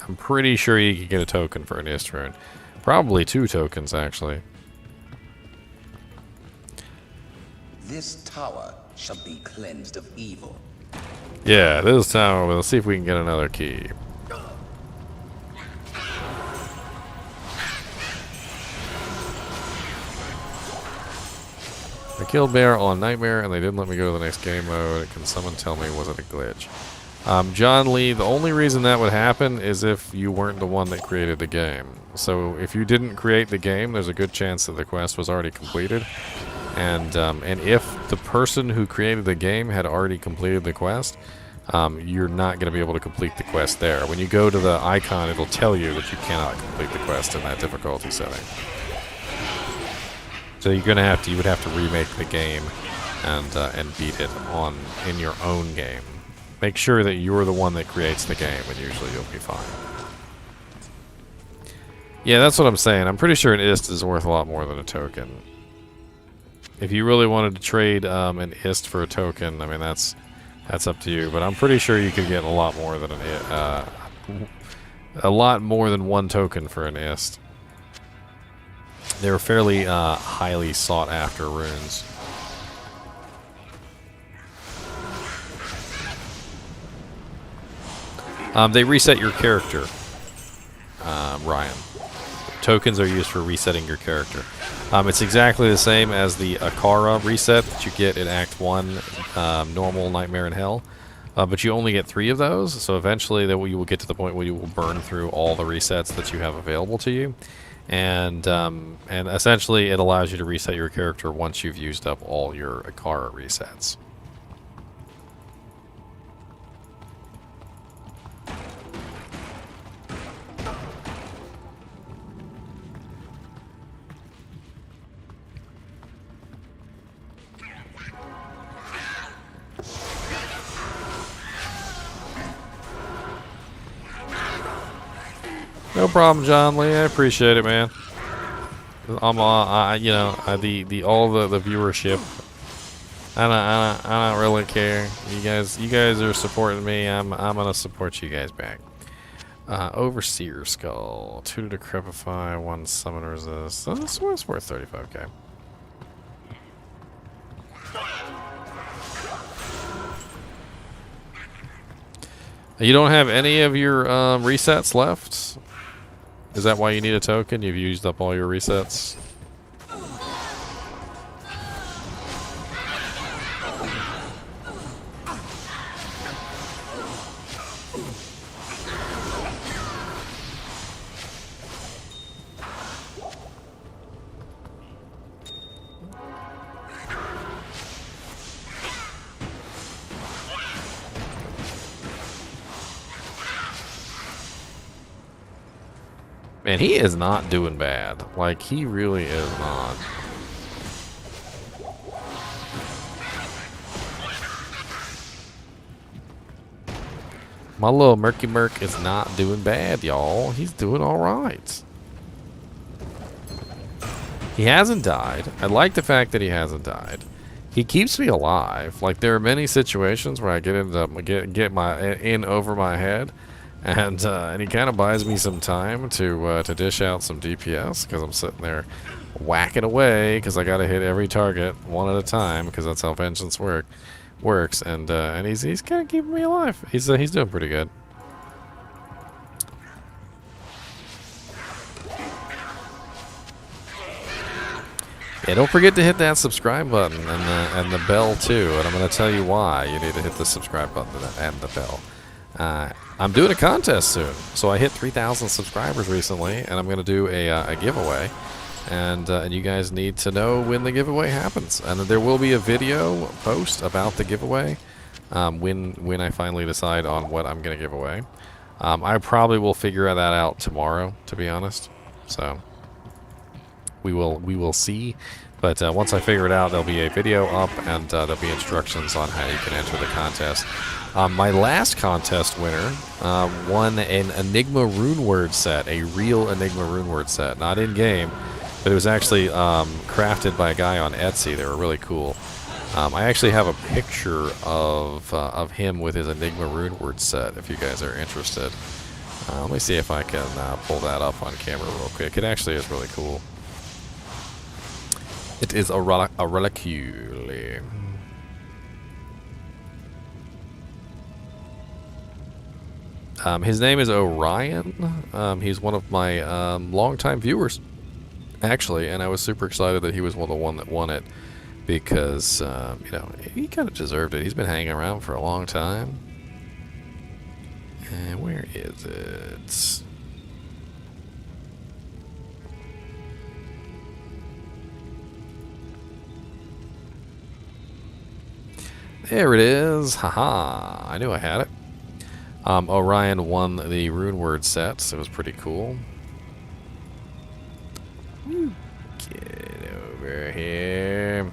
I'm pretty sure you could get a token for an Istrune. Probably 2 tokens, actually. This tower shall be cleansed of evil. Yeah, this tower. Let's see if we can get another key. I killed Bear on Nightmare, and they didn't let me go to the next game mode. Can someone tell me, was it a glitch? John Lee, the only reason that would happen is if you weren't the one that created the game. So if you didn't create the game, there's a good chance that the quest was already completed. And if the person who created the game had already completed the quest, you're not going to be able to complete the quest there. When you go to the icon, it'll tell you that you cannot complete the quest in that difficulty setting. So you would have to remake the game and beat it in your own game. Make sure that you're the one that creates the game, and usually you'll be fine. Yeah, that's what I'm saying. I'm pretty sure an ist is worth a lot more than a token. If you really wanted to trade an ist for a token, I mean, that's up to you. But I'm pretty sure you could get a lot more than one token for an ist. They're fairly highly sought after runes. They reset your character, Ryan. Tokens are used for resetting your character. It's exactly the same as the Akara reset that you get in Act 1, normal, Nightmare, and Hell. But you only get 3 of those, so eventually you will get to the point where you will burn through all the resets that you have available to you. And essentially it allows you to reset your character once you've used up all your Akara resets. No problem, John Lee. I appreciate it, man. I'm, the viewership. I don't really care. You guys are supporting me. I'm gonna support you guys back. Overseer Skull, 2 to decrepify, 1 summon resist. So this one's worth 35k. You don't have any of your resets left? Is that why you need a token? You've used up all your resets? Man, he is not doing bad. Like, he really is not. My little Murky Merc is not doing bad, y'all. He's doing alright. He hasn't died. I like the fact that he hasn't died. He keeps me alive. Like, there are many situations where I get my in over my head, And he kind of buys me some time to dish out some DPS, because I'm sitting there whacking away, because I got to hit every target one at a time, because that's how vengeance works. And he's kind of keeping me alive. He's doing pretty good. Yeah, don't forget to hit that subscribe button and the bell too. And I'm going to tell you why you need to hit the subscribe button and the bell. I'm doing a contest soon, so I hit 3,000 subscribers recently, and I'm going to do a giveaway, and you guys need to know when the giveaway happens, and there will be a video post about the giveaway when I finally decide on what I'm going to give away. I probably will figure that out tomorrow, to be honest. So we will see. But once I figure it out, there'll be a video up, and there'll be instructions on how you can enter the contest. My last contest winner won an Enigma rune word set, a real Enigma rune word set, not in game, but it was actually crafted by a guy on Etsy. They were really cool. I actually have a picture of him with his Enigma rune word set, if you guys are interested. Let me see if I can pull that up on camera real quick. It actually is really cool. It is a relicule. His name is Orion. He's one of my longtime viewers, actually, and I was super excited that he was the one that won it, because you know, he kind of deserved it. He's been hanging around for a long time. And where is it? There it is. Haha. I knew I had it. Orion won the rune word set, so it was pretty cool. Get over here.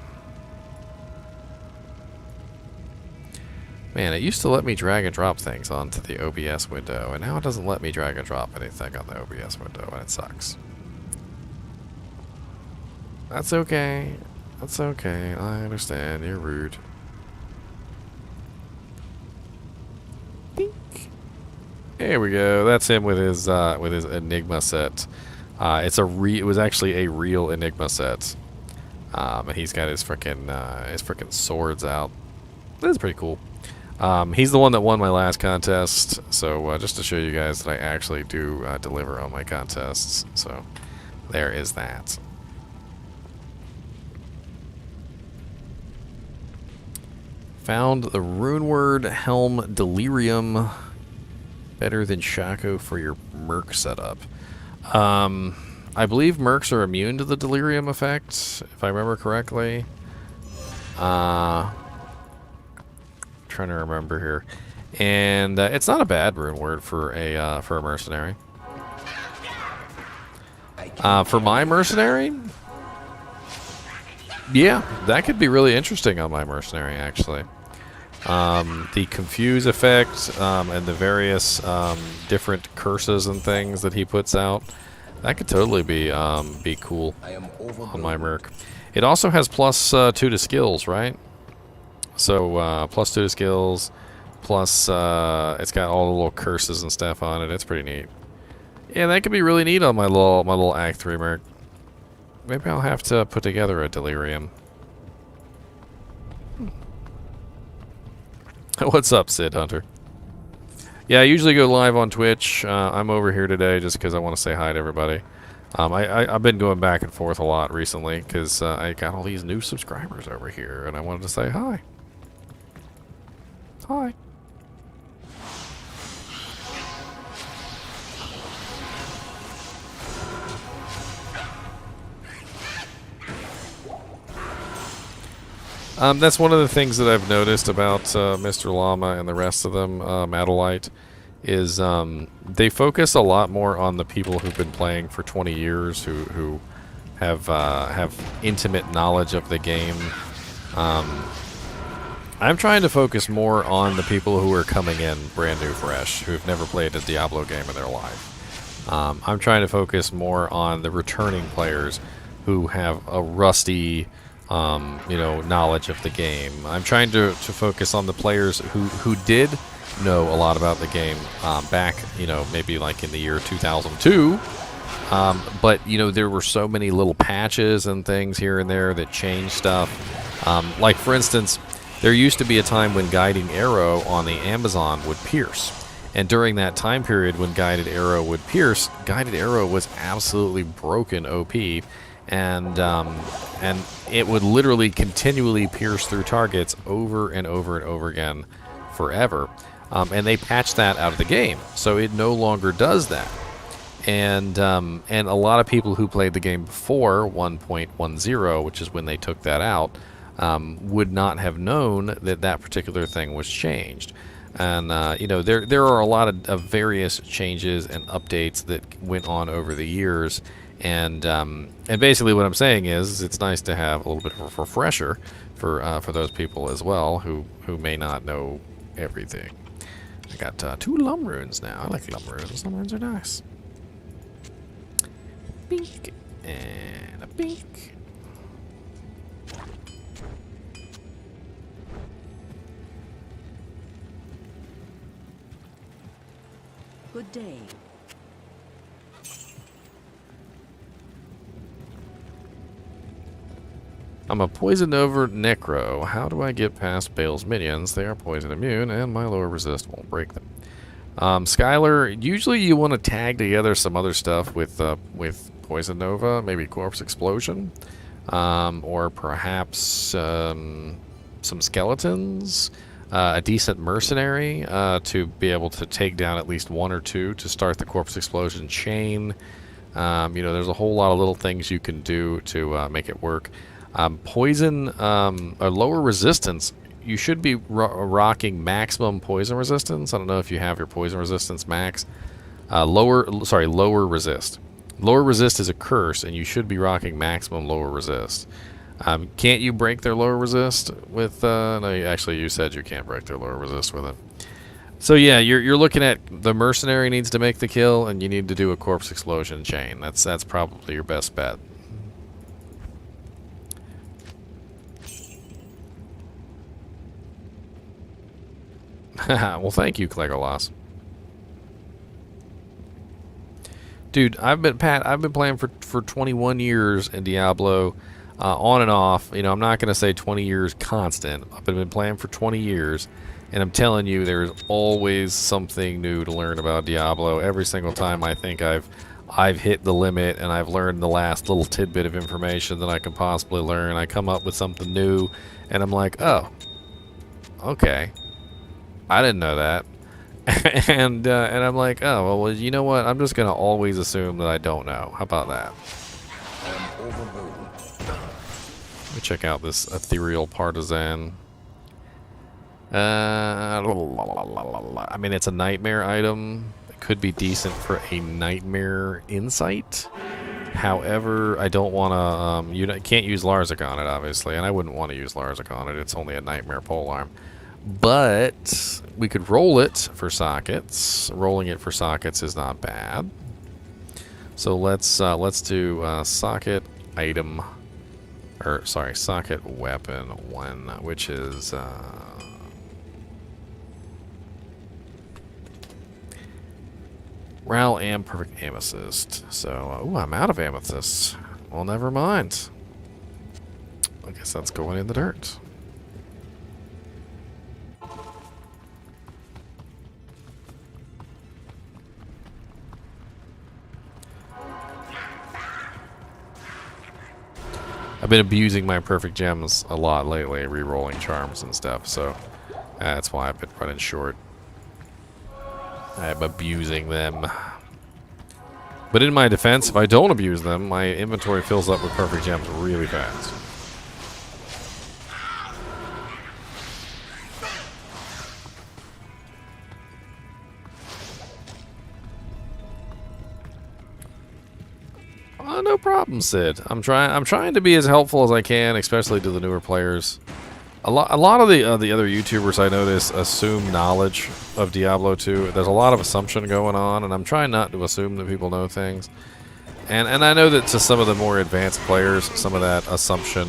Man, it used to let me drag and drop things onto the OBS window, and now it doesn't let me drag and drop anything on the OBS window, and it sucks. That's okay. That's okay. I understand. You're rude. There we go. That's him with his Enigma set. It was actually a real Enigma set. And he's got his frickin' swords out. That's pretty cool. He's the one that won my last contest. So just to show you guys that I actually do deliver on my contests. So there is that. Found the rune word helm delirium. Better than Shaco for your merc setup. I believe mercs are immune to the delirium effect, if I remember correctly. Trying to remember here, and it's not a bad rune word for a mercenary. For my mercenary, yeah, that could be really interesting on my mercenary, actually. The confuse effect and the various different curses and things that he puts out, that could totally be cool on my merc. It also has +2 to skills, right? So +2 to skills, plus it's got all the little curses and stuff on it. It's pretty neat. Yeah, that could be really neat on my little Act 3 merc. Maybe I'll have to put together a delirium. What's up, Sid Hunter? Yeah, I usually go live on Twitch. I'm over here today just because I want to say hi to everybody. I've been going back and forth a lot recently because I got all these new subscribers over here, and I wanted to say hi. Hi. That's one of the things that I've noticed about Mr. Llama and the rest of them, Adelaide, is they focus a lot more on the people who've been playing for 20 years, who have intimate knowledge of the game. I'm trying to focus more on the people who are coming in brand new, fresh, who've never played a Diablo game in their life. I'm trying to focus more on the returning players who have a rusty, knowledge of the game. I'm trying to focus on the players who did know a lot about the game back, maybe like in the year 2002. But, there were so many little patches and things here and there that changed stuff. Like, for instance, there used to be a time when guiding arrow on the Amazon would pierce. And during that time period when guided arrow would pierce, guided arrow was absolutely broken OP. And it would literally continually pierce through targets over and over and over again forever. And they patched that out of the game, so it no longer does that. And a lot of people who played the game before 1.10, which is when they took that out, would not have known that that particular thing was changed. And there are a lot of various changes and updates that went on over the years. And basically what I'm saying is it's nice to have a little bit of a refresher for those people as well who may not know everything. I got 2 lum runes now. I like lum runes. Lum runes are nice. Bink and a bink. Good day. I'm a poison over necro. How do I get past Bale's minions? They are poison immune, and my lower resist won't break them. Skylar, usually you want to tag together some other stuff with Poison Nova, maybe Corpse Explosion, or perhaps some skeletons, a decent Mercenary to be able to take down at least 1 or 2 to start the Corpse Explosion chain. There's a whole lot of little things you can do to make it work. Poison, or lower resistance, you should be rocking maximum poison resistance. I don't know if you have your poison resistance max. Lower resist. Lower resist is a curse, and you should be rocking maximum lower resist. Can't you break their lower resist with... no, actually, you said you can't break their lower resist with it. So yeah, you're looking at the Mercenary needs to make the kill, and you need to do a Corpse Explosion chain. That's probably your best bet. Well, thank you, Clegolas. Dude, I've been playing for 21 years in Diablo, on and off. I'm not going to say 20 years constant. I've been playing for 20 years, and I'm telling you, there's always something new to learn about Diablo. Every single time I think I've hit the limit and I've learned the last little tidbit of information that I can possibly learn, I come up with something new, and I'm like, oh, okay. I didn't know that. and I'm like, oh, well, you know what? I'm just going to always assume that I don't know. How about that? Let me check out this Ethereal Partisan. I mean, it's a nightmare item. It could be decent for a nightmare insight. However, I don't want to... you can't use Larzac on it, obviously, and I wouldn't want to use Larzac on it. It's only a nightmare polearm. But we could roll it for sockets. Rolling it for sockets is not bad. So let's do socket item, or sorry, socket weapon 1, which is Ral and Perfect Amethyst. So ooh, I'm out of amethyst. Well, never mind. I guess that's going in the dirt. I've been abusing my perfect gems a lot lately, re-rolling charms and stuff, so that's why I've been running short. I'm abusing them. But in my defense, if I don't abuse them, my inventory fills up with perfect gems really fast. No problem, Sid. I'm trying to be as helpful as I can, especially to the newer players. A lot of the other YouTubers I notice assume knowledge of Diablo 2. There's a lot of assumption going on, and I'm trying not to assume that people know things. And I know that to some of the more advanced players, some of that assumption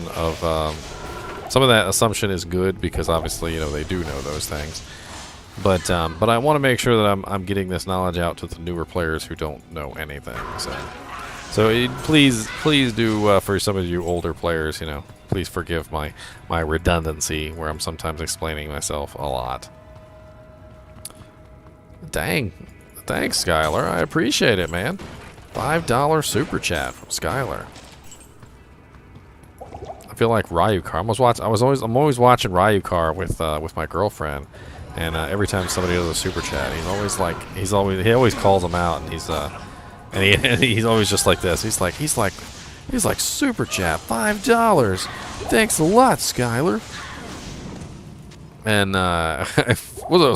is good because obviously they do know those things. But I want to make sure that I'm getting this knowledge out to the newer players who don't know anything. So please do for some of you older players, you know, please forgive my redundancy where I'm sometimes explaining myself a lot. Dang, thanks Skylar, I appreciate it, man. $5 super chat from Skylar. I feel like Ryukar. I'm always watching Ryukar with my girlfriend. And every time somebody does a super chat, he always calls them out, and he's always just like this. He's like super chat $5. Thanks a lot, Skylar. And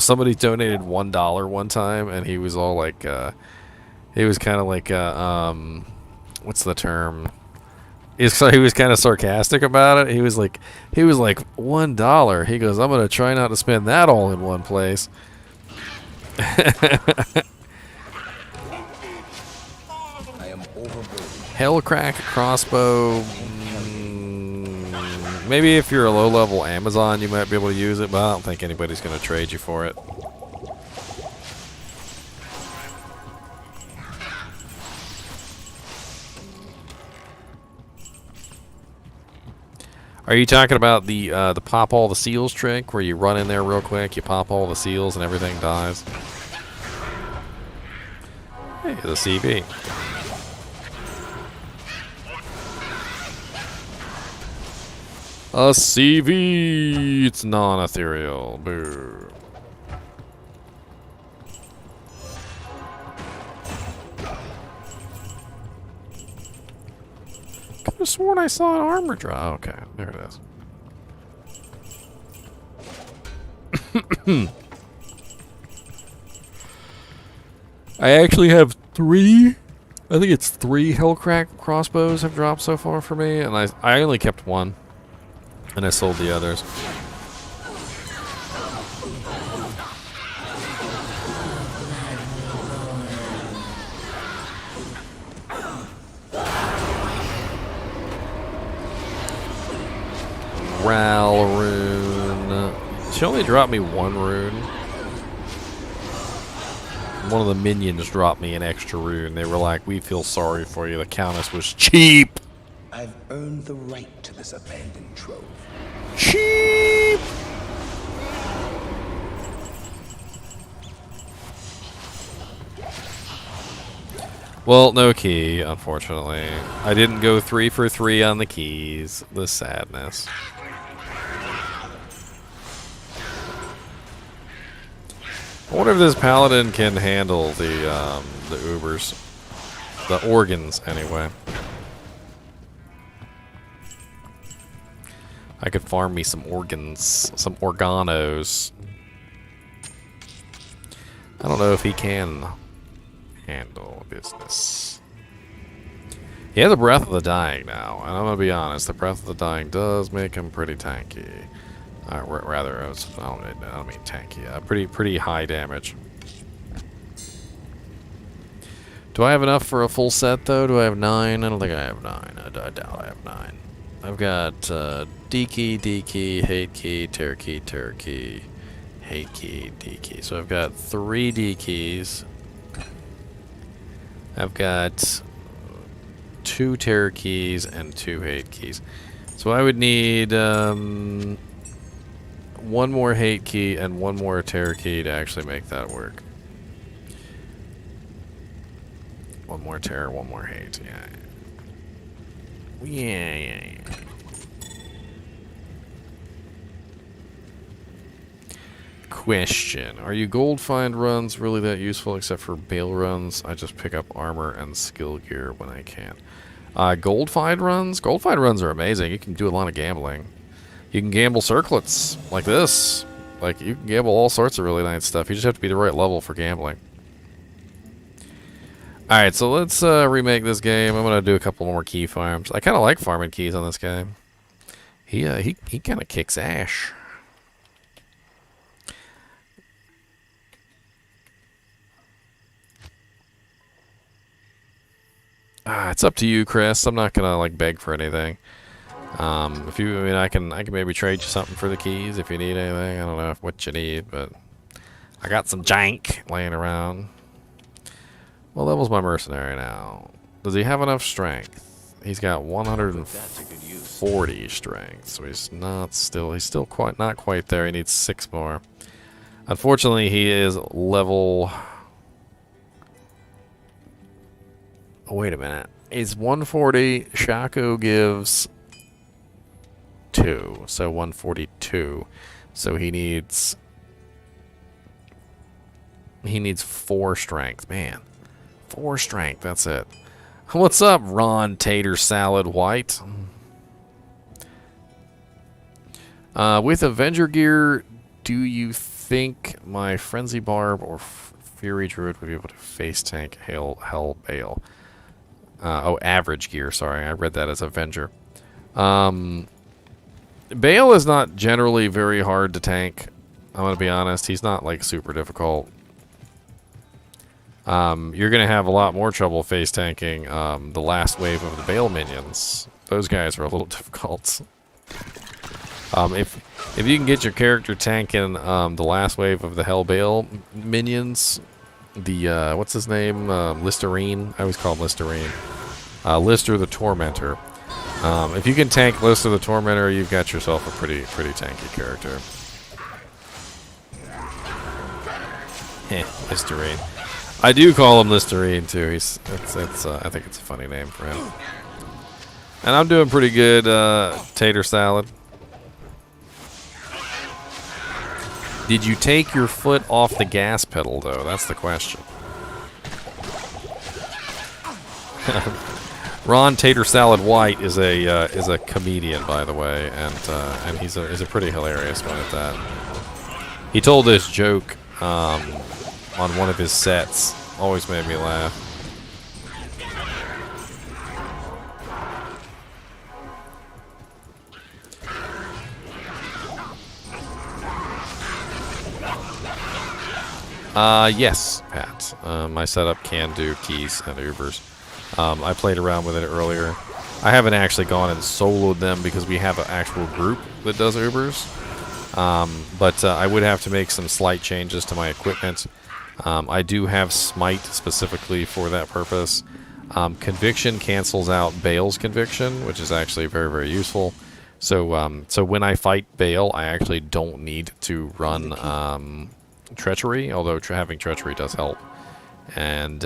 somebody donated $1 one time, and he was all like, he was kind of like, what's the term? He was kind of sarcastic about it. He was like $1. He goes, I'm gonna try not to spend that all in one place. I am overburdened. Hellcrack crossbow. Maybe if you're a low-level Amazon, you might be able to use it, but I don't think anybody's gonna trade you for it. Are you talking about the pop all the seals trick, where you run in there real quick, you pop all the seals, and everything dies? Hey, the CV. A CV. It's non-ethereal. Boo. Could have sworn I saw an armor drop. Okay, there it is. I actually have 3. I think it's 3 Hellcrack crossbows have dropped so far for me, and I only kept 1, and I sold the others. Ral rune. She only dropped me 1 rune. One of the minions dropped me an extra rune. They were like, we feel sorry for you. The Countess was cheap. I've earned the right to this abandoned trove. Cheap. Well, no key, unfortunately. I didn't go 3 for 3 on the keys. The sadness. I wonder if this paladin can handle the Ubers. The organs, anyway. I could farm me some organs. Some organos. I don't know if he can handle business. He has a Breath of the Dying now, and I'm gonna be honest, the Breath of the Dying does make him pretty tanky. Rather, I don't mean tanky. Pretty high damage. Do I have enough for a full set though? Do I have 9? I don't think I have 9. I doubt I have 9. I've got D key, hate key, tear key, hate key, D key. So I've got 3 D keys. I've got 2 terror keys and 2 hate keys. So I would need 1 more hate key and 1 more terror key to actually make that work. 1 more terror, 1 more hate. Yeah. Question: are you gold find runs really that useful except for bail runs? I just pick up armor and skill gear when I can. Gold find runs? Gold find runs are amazing. You can do a lot of gambling. You can gamble circlets like this. Like, you can gamble all sorts of really nice stuff. You just have to be the right level for gambling. Alright, so let's remake this game. I'm going to do a couple more key farms. I kind of like farming keys on this game. He kind of kicks ass. It's up to you, Chris. I'm not gonna like beg for anything. If you, I mean, I can maybe trade you something for the keys if you need anything. I don't know what you need, but I got some jank laying around. What level's my mercenary now? Does he have enough strength? He's got 140 strength, so he's still quite not quite there. He needs 6 more. Unfortunately, he is level. Oh, wait a minute. He's 140. Shaco gives 2, so 142. So he needs 4 strength. Man, 4 strength. That's it. What's up, Ron Tater Salad White? With Avenger gear, do you think my Frenzy Barb or Fury Druid would be able to face tank Hell Bale? Oh, average gear. Sorry, I read that as Avenger. Bale is not generally very hard to tank. I'm gonna be honest. He's not like super difficult. You're gonna have a lot more trouble face tanking the last wave of the Bale minions. Those guys are a little difficult. If you can get your character tanking the last wave of the Hell Bale minions, the what's his name? Listerine. I always call him Listerine. Lister the Tormentor. If you can tank Lister the Tormentor, you've got yourself a pretty tanky character. Listerine. I do call him Listerine too. I think it's a funny name for him. And I'm doing pretty good, Tater Salad. Did you take your foot off the gas pedal though? That's the question. Ron Tater Salad White is a comedian, by the way, and he's a pretty hilarious one at that. He told this joke on one of his sets. Always made me laugh. Yes, Pat. My setup can do keys and Ubers. I played around with it earlier. I haven't actually gone and soloed them because we have an actual group that does Ubers. But I would have to make some slight changes to my equipment. I do have Smite specifically for that purpose. Conviction cancels out Bale's Conviction, which is actually very, very useful. So when I fight Bale, I actually don't need to run Treachery, although having Treachery does help. And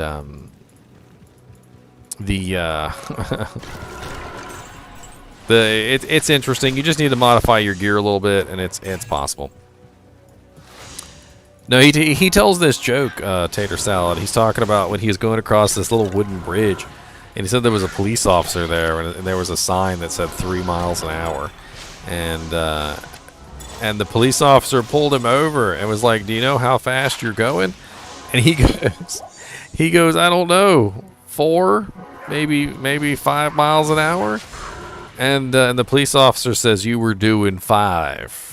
it's interesting. You just need to modify your gear a little bit, and it's possible. No, he tells this joke, Tater Salad. He's talking about when he was going across this little wooden bridge, and he said there was a police officer there, and there was a sign that said 3 miles an hour, and the police officer pulled him over and was like, "Do you know how fast you're going?" And he goes, "I don't know, 4, maybe 5 miles an hour." And the police officer says, "You were doing 5."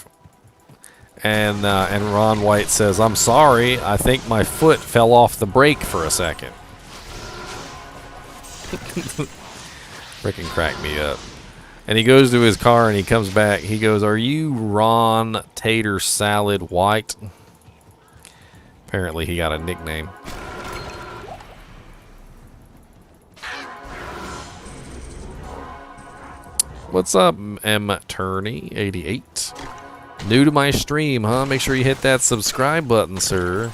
And Ron White says, "I'm sorry, I think my foot fell off the brake for a second." Freaking cracked me up. And he goes to his car and he comes back. He goes, "Are you Ron Tater Salad White?" Apparently he got a nickname. What's up, M. Turney 88? New to my stream, huh? Make sure you hit that subscribe button, sir.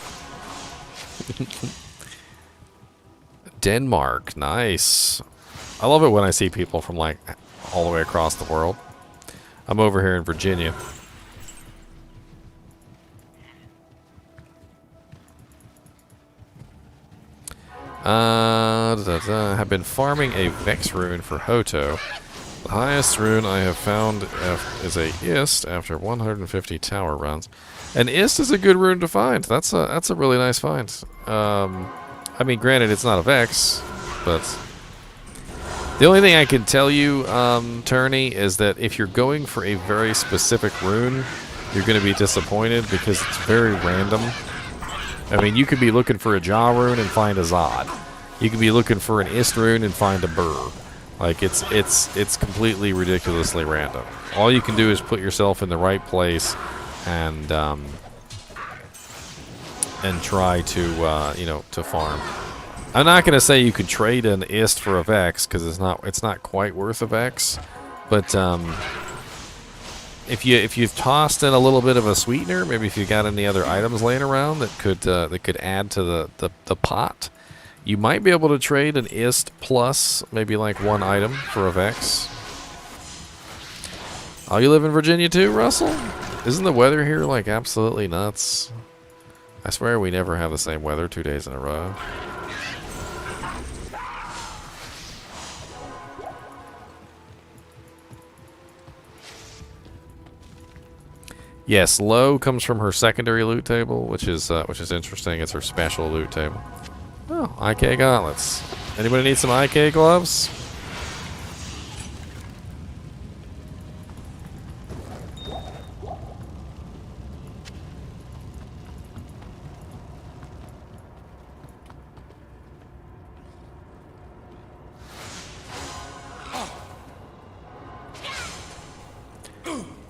Denmark, nice. I love it when I see people from like all the way across the world. I'm over here in Virginia. Have been farming a Vex rune for Hoto. The highest rune I have found is a Ist after 150 tower runs. An Ist is a good rune to find. That's a really nice find. I mean, granted, it's not a Vex, but the only thing I can tell you, Turney, is that if you're going for a very specific rune, you're going to be disappointed because it's very random. I mean, you could be looking for a Jaw rune and find a Zod. You could be looking for an Ist rune and find a Burr. Like, it's completely ridiculously random. All you can do is put yourself in the right place and and try to, you know, to farm. I'm not gonna say you could trade an ist for a Vex because it's not quite worth a Vex, but if you've tossed in a little bit of a sweetener, maybe if you got any other items laying around that could add to the pot, you might be able to trade an ist plus maybe like one item for a Vex. Oh, you live in Virginia too, Russell? Isn't the weather here like absolutely nuts? I swear we never have the same weather 2 days in a row. Yes, low comes from her secondary loot table, which is interesting. It's her special loot table. Oh, IK gauntlets. Anybody need some IK gloves?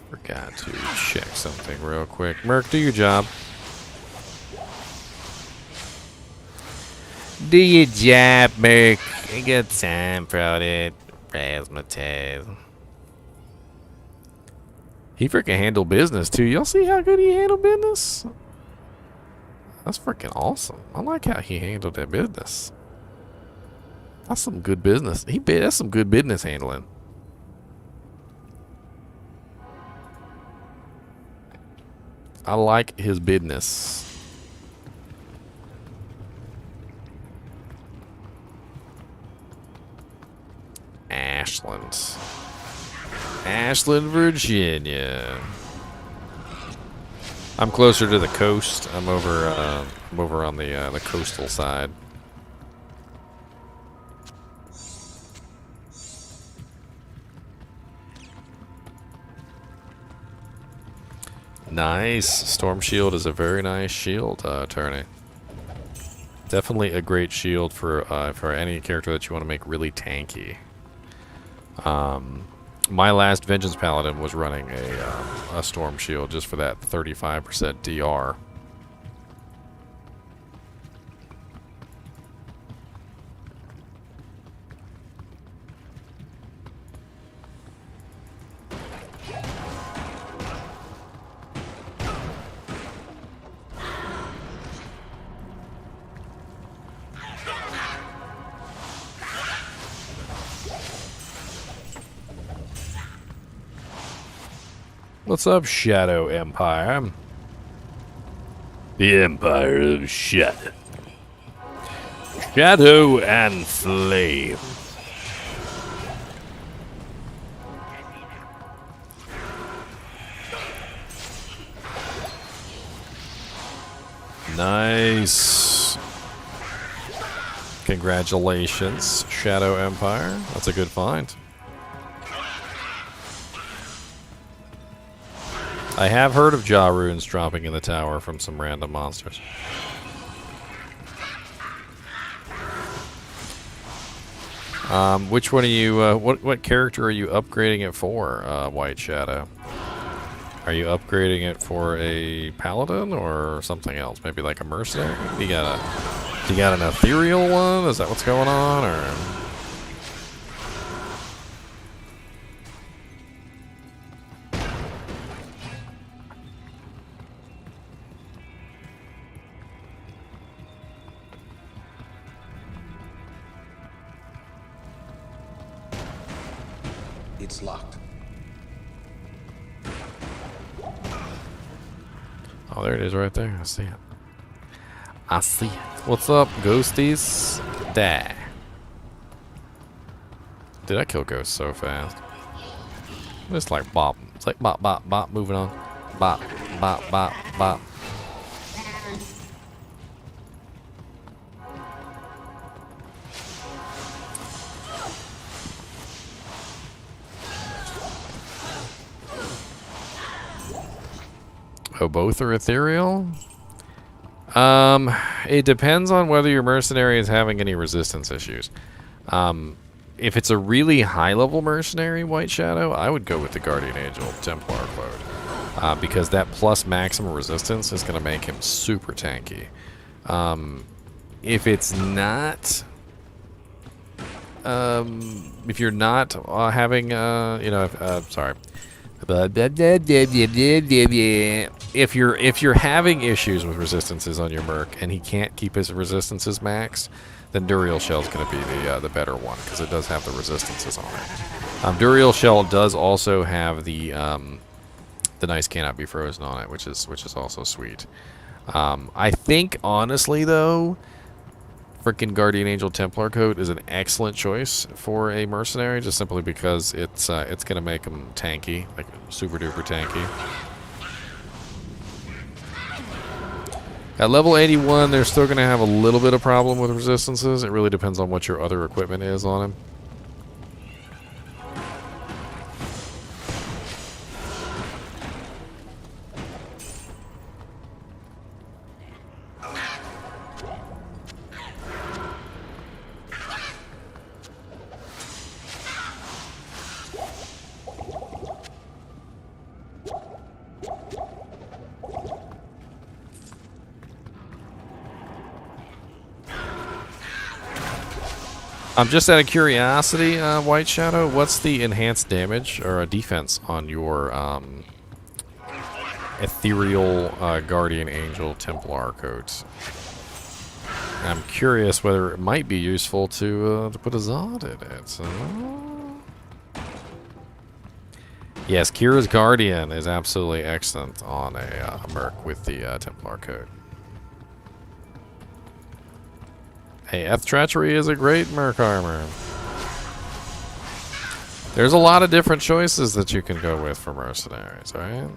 Forgot to check something real quick. Merc, do your job. Do your job, Merc. A good time, Prouded. Razzmatazz. He freaking handled business, too. Y'all see how good he handled business? That's freaking awesome. I like how he handled that business. That's some good business. That's some good business handling. I like his business. Ashland, Virginia. I'm closer to the coast. I'm over on the coastal side. Nice. Storm Shield is a very nice shield, Turney. Definitely a great shield for any character that you want to make really tanky. My last Vengeance Paladin was running a Storm Shield just for that 35% DR. What's up, Shadow Empire? The Empire of Shadow. Shadow and Flame. Nice. Congratulations, Shadow Empire. That's a good find. I have heard of Jaw runes dropping in the tower from some random monsters. Which one are you, what character are you upgrading it for, White Shadow? Are you upgrading it for a paladin or something else? Maybe like a mercenary? You got an ethereal one? Is that what's going on, or? It's locked. Oh, there it is right there. I see it. I see it. What's up, ghosties? Die. Did I kill ghosts so fast? It's like bop. It's like bop, bop, bop. Moving on. Bop, bop, bop, bop. Oh, both are ethereal? It depends on whether your mercenary is having any resistance issues. If it's a really high-level mercenary, White Shadow, I would go with the Guardian Angel Templar Cloak. because that plus maximum resistance is going to make him super tanky. If it's not, if you're not having, sorry. If you're having issues with resistances on your Merc and he can't keep his resistances maxed, then Duriel Shell is going to be the better one because it does have the resistances on it. Duriel Shell does also have the nice cannot be frozen on it, which is also sweet. I think honestly though, freaking Guardian Angel Templar coat is an excellent choice for a mercenary, just simply because it's gonna make him tanky, like super duper tanky. At level 81, they're still gonna have a little bit of problem with resistances. It really depends on what your other equipment is on him. Just out of curiosity, White Shadow, what's the enhanced damage or defense on your ethereal Guardian Angel Templar coat? I'm curious whether it might be useful to put a Zod in it. Yes, Kira's Guardian is absolutely excellent on a Merc with the Templar coat. Hey, Eth Treachery is a great Merc armor. There's a lot of different choices that you can go with for mercenaries, right?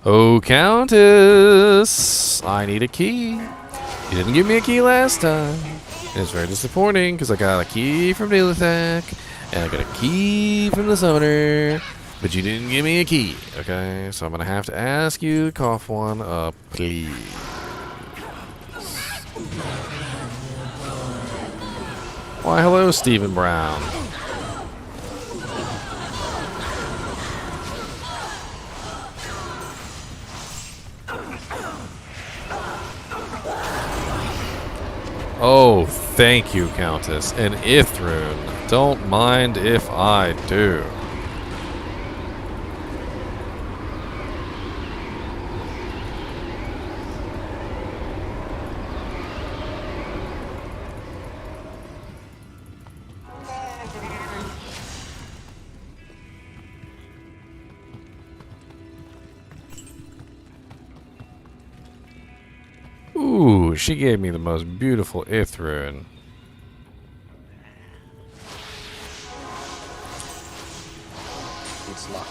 Oh, Countess! I need a key. You didn't give me a key last time. It's very disappointing because I got a key from Deathak and I got a key from the summoner, but you didn't give me a key. Okay, so I'm gonna have to ask you to cough one up, please. Why, hello, Stephen Brown. Oh, thank you, Countess. An Ithrune. Don't mind if I do. Ooh, she gave me the most beautiful Ithrune. It's locked.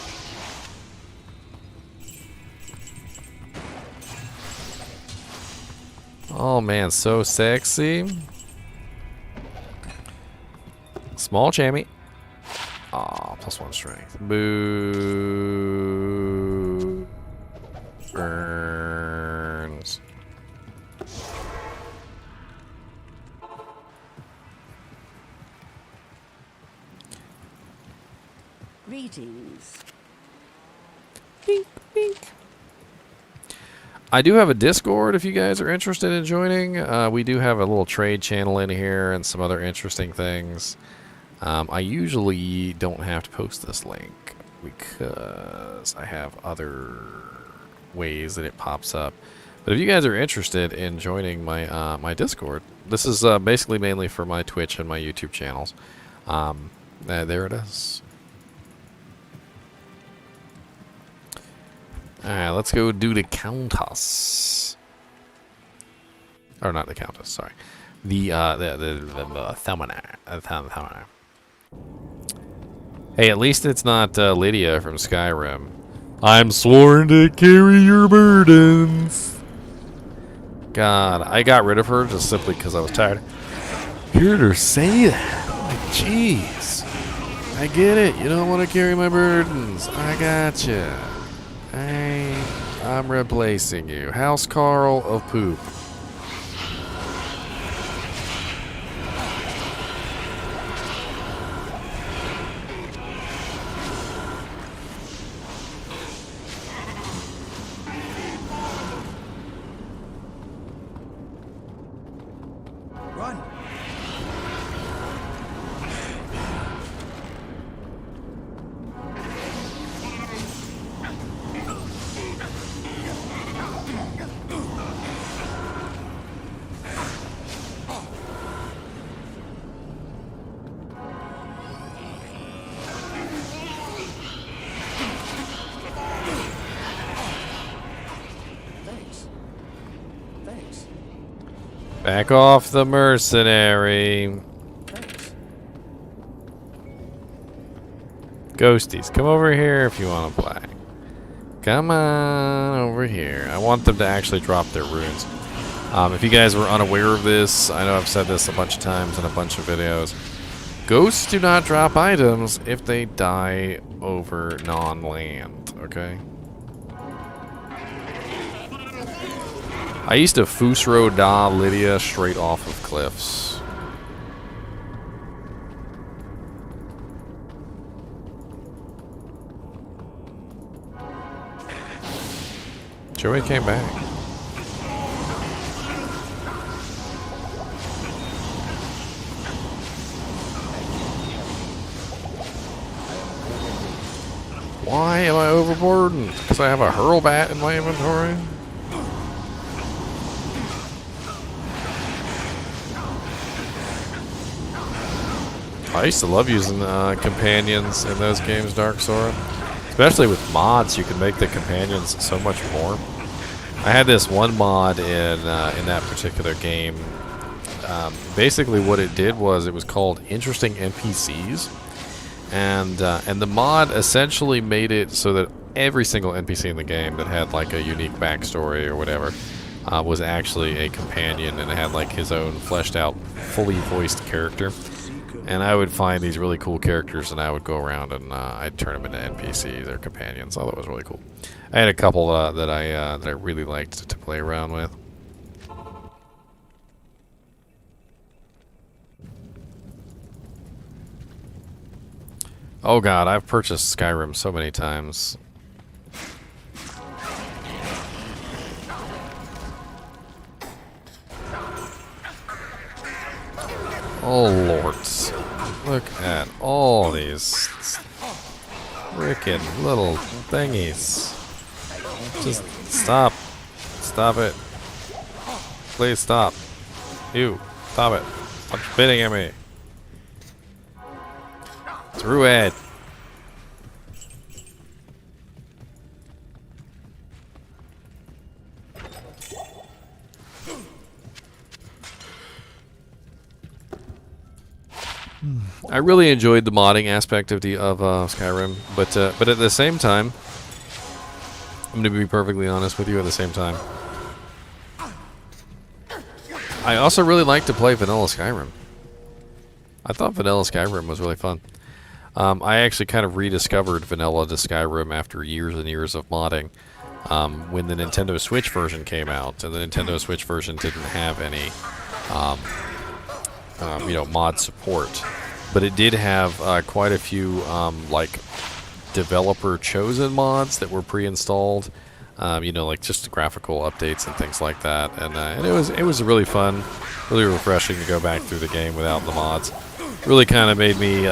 Oh man, so sexy. Small Chammy. Aw, +1 strength. Boo. Burns. Greetings. Bink, bink. I do have a Discord if you guys are interested in joining. We do have a little trade channel in here and some other interesting things. I usually don't have to post this link because I have other ways that it pops up. But if you guys are interested in joining my my Discord, this is basically mainly for my Twitch and my YouTube channels. There it is. Alright, let's go do the Countess. Or not the Countess, sorry. The Thummoner. Hey, at least it's not Lydia from Skyrim. I'm sworn to carry your burdens. God, I got rid of her just simply because I was tired. Heard her say that. Like, jeez. I get it. You don't want to carry my burdens. I gotcha. I'm replacing you. House Carl of Poop. Run! Thanks. Thanks. Back off the mercenary. Thanks. Ghosties, come over here if you want to play. Come on over here. I want them to actually drop their runes. If you guys were unaware of this, I know I've said this a bunch of times in a bunch of videos. Ghosts do not drop items if they die over non-land, okay? I used to Fusro Da Lydia straight off of cliffs. Joey came back. Why am I overburdened? Because I have a hurl bat in my inventory? I used to love using companions in those games, Dark Sora. Especially with mods, you can make the companions so much more. I had this one mod in that particular game. Basically, what it did was it was called Interesting NPCs, and the mod essentially made it so that every single NPC in the game that had like a unique backstory or whatever was actually a companion, and it had like his own fleshed out, fully voiced character. And I would find these really cool characters, and I would go around and I'd turn them into NPCs or companions. I thought it was really cool. I had a couple that I really liked to play around with. Oh god, I've purchased Skyrim so many times. Oh lords. Look at all these frickin' little thingies. Just stop. Stop it. Please stop. You. Stop it. Stop spitting at me. Through it. I really enjoyed the modding aspect of Skyrim, but at the same time, I'm going to be perfectly honest with you. At the same time, I also really like to play vanilla Skyrim. I thought vanilla Skyrim was really fun. I actually kind of rediscovered vanilla to Skyrim after years and years of modding. When the Nintendo Switch version came out, and the Nintendo Switch version didn't have any mod support, but it did have quite a few like developer chosen mods that were pre-installed, like just graphical updates and things like that, and it was really fun, really refreshing to go back through the game without the mods. Really kind of made me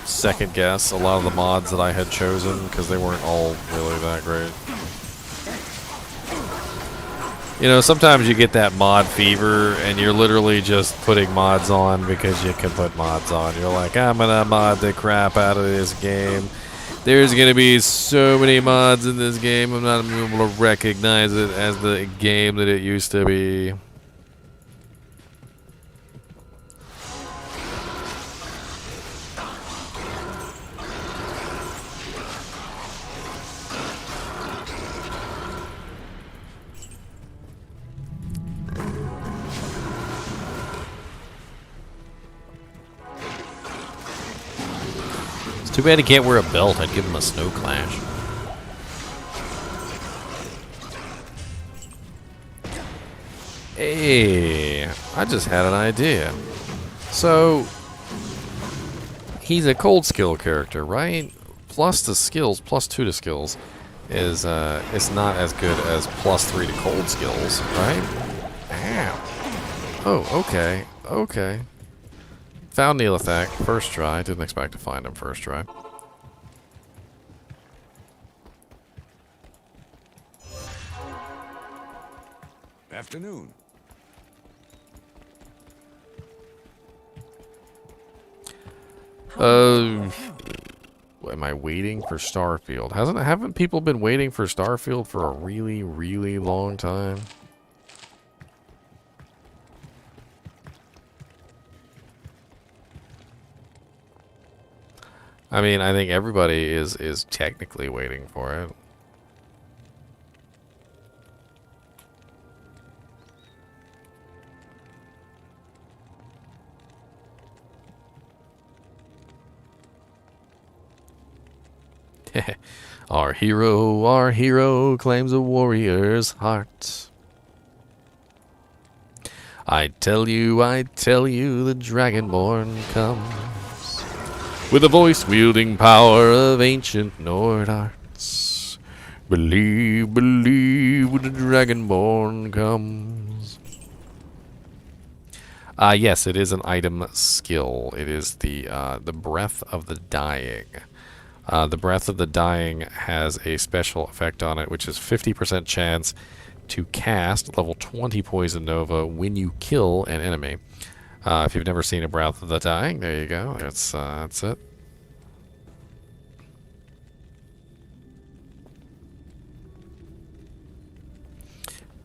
second guess a lot of the mods that I had chosen because they weren't all really that great. You know, sometimes you get that mod fever, and you're literally just putting mods on because you can put mods on. You're like, I'm gonna mod the crap out of this game. There's gonna be so many mods in this game, I'm not able to recognize it as the game that it used to be. Too bad he can't wear a belt. I'd give him a snow clash. Hey, I just had an idea. So, he's a cold skill character, right? Plus the skills, plus 2 to skills, is not as good as plus 3 to cold skills, right? Ow. Oh, okay, okay. Found Neelathak, first try. Didn't expect to find him first try. Afternoon. Am I waiting for Starfield? Haven't people been waiting for Starfield for a really, really long time? I mean, I think everybody is technically waiting for it. Our hero claims a warrior's heart. I tell you, the Dragonborn comes with the voice-wielding power of ancient Nord arts. Believe, when the Dragonborn comes. Yes, it is an item skill. It is the Breath of the Dying. The Breath of the Dying has a special effect on it, which is 50% chance to cast level 20 Poison Nova when you kill an enemy. If you've never seen a Breath of the Dying, there you go. That's it.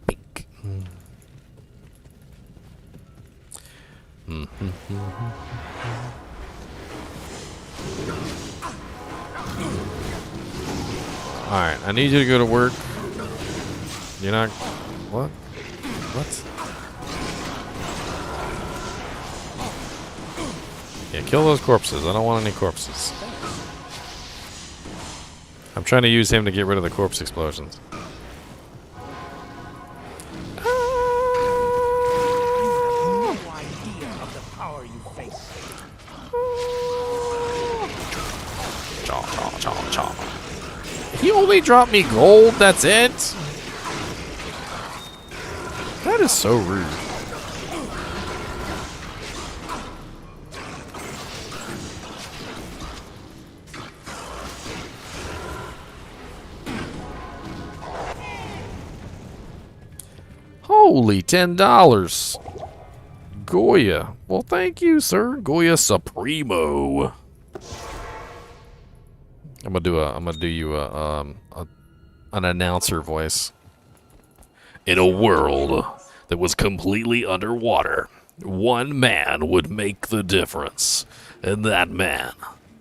Pink. Alright, I need you to go to work. You're not... What? What? Yeah, kill those corpses. I don't want any corpses. I'm trying to use him to get rid of the corpse explosions. He only dropped me gold, that's it? That is so rude. Holy $10. Goya. Well, thank you, sir. Goya Supremo. I'm gonna do you an announcer voice. In a world that was completely underwater, one man would make the difference, and that man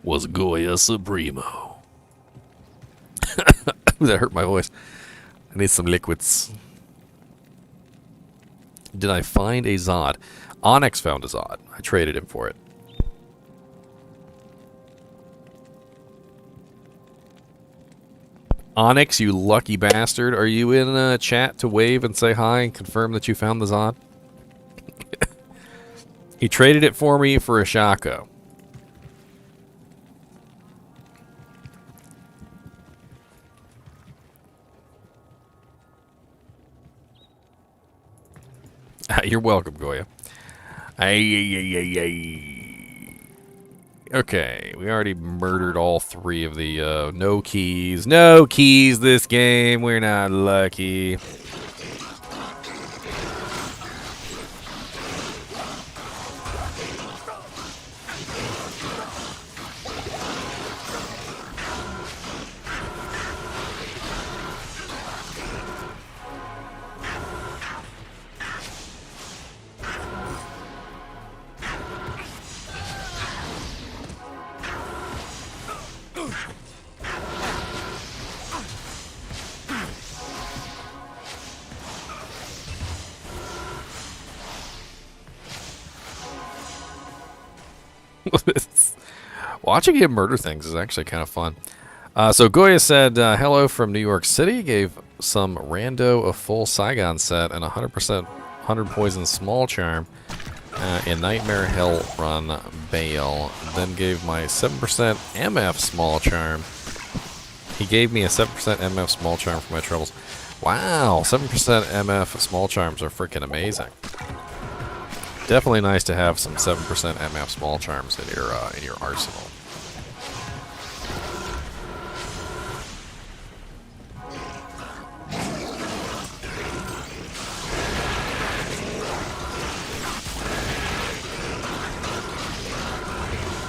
was Goya Supremo. That hurt my voice. I need some liquids. Did I find a Zod? Onyx found a Zod. I traded him for it. Onyx, you lucky bastard. Are you in chat to wave and say hi and confirm that you found the Zod? He traded it for me for a Shaco. You're welcome, Goya. Okay, we already murdered all 3 of the, no keys. No keys this game, we're not lucky. Watching him murder things is actually kind of fun. So Goya said, hello from New York City. Gave some rando a full Saigon set and 100% 100 poison small charm in Nightmare Hell Run Bale. Then gave my 7% MF small charm. He gave me a 7% MF small charm for my troubles. Wow, 7% MF small charms are freaking amazing. Definitely nice to have some 7% MF small charms in your arsenal.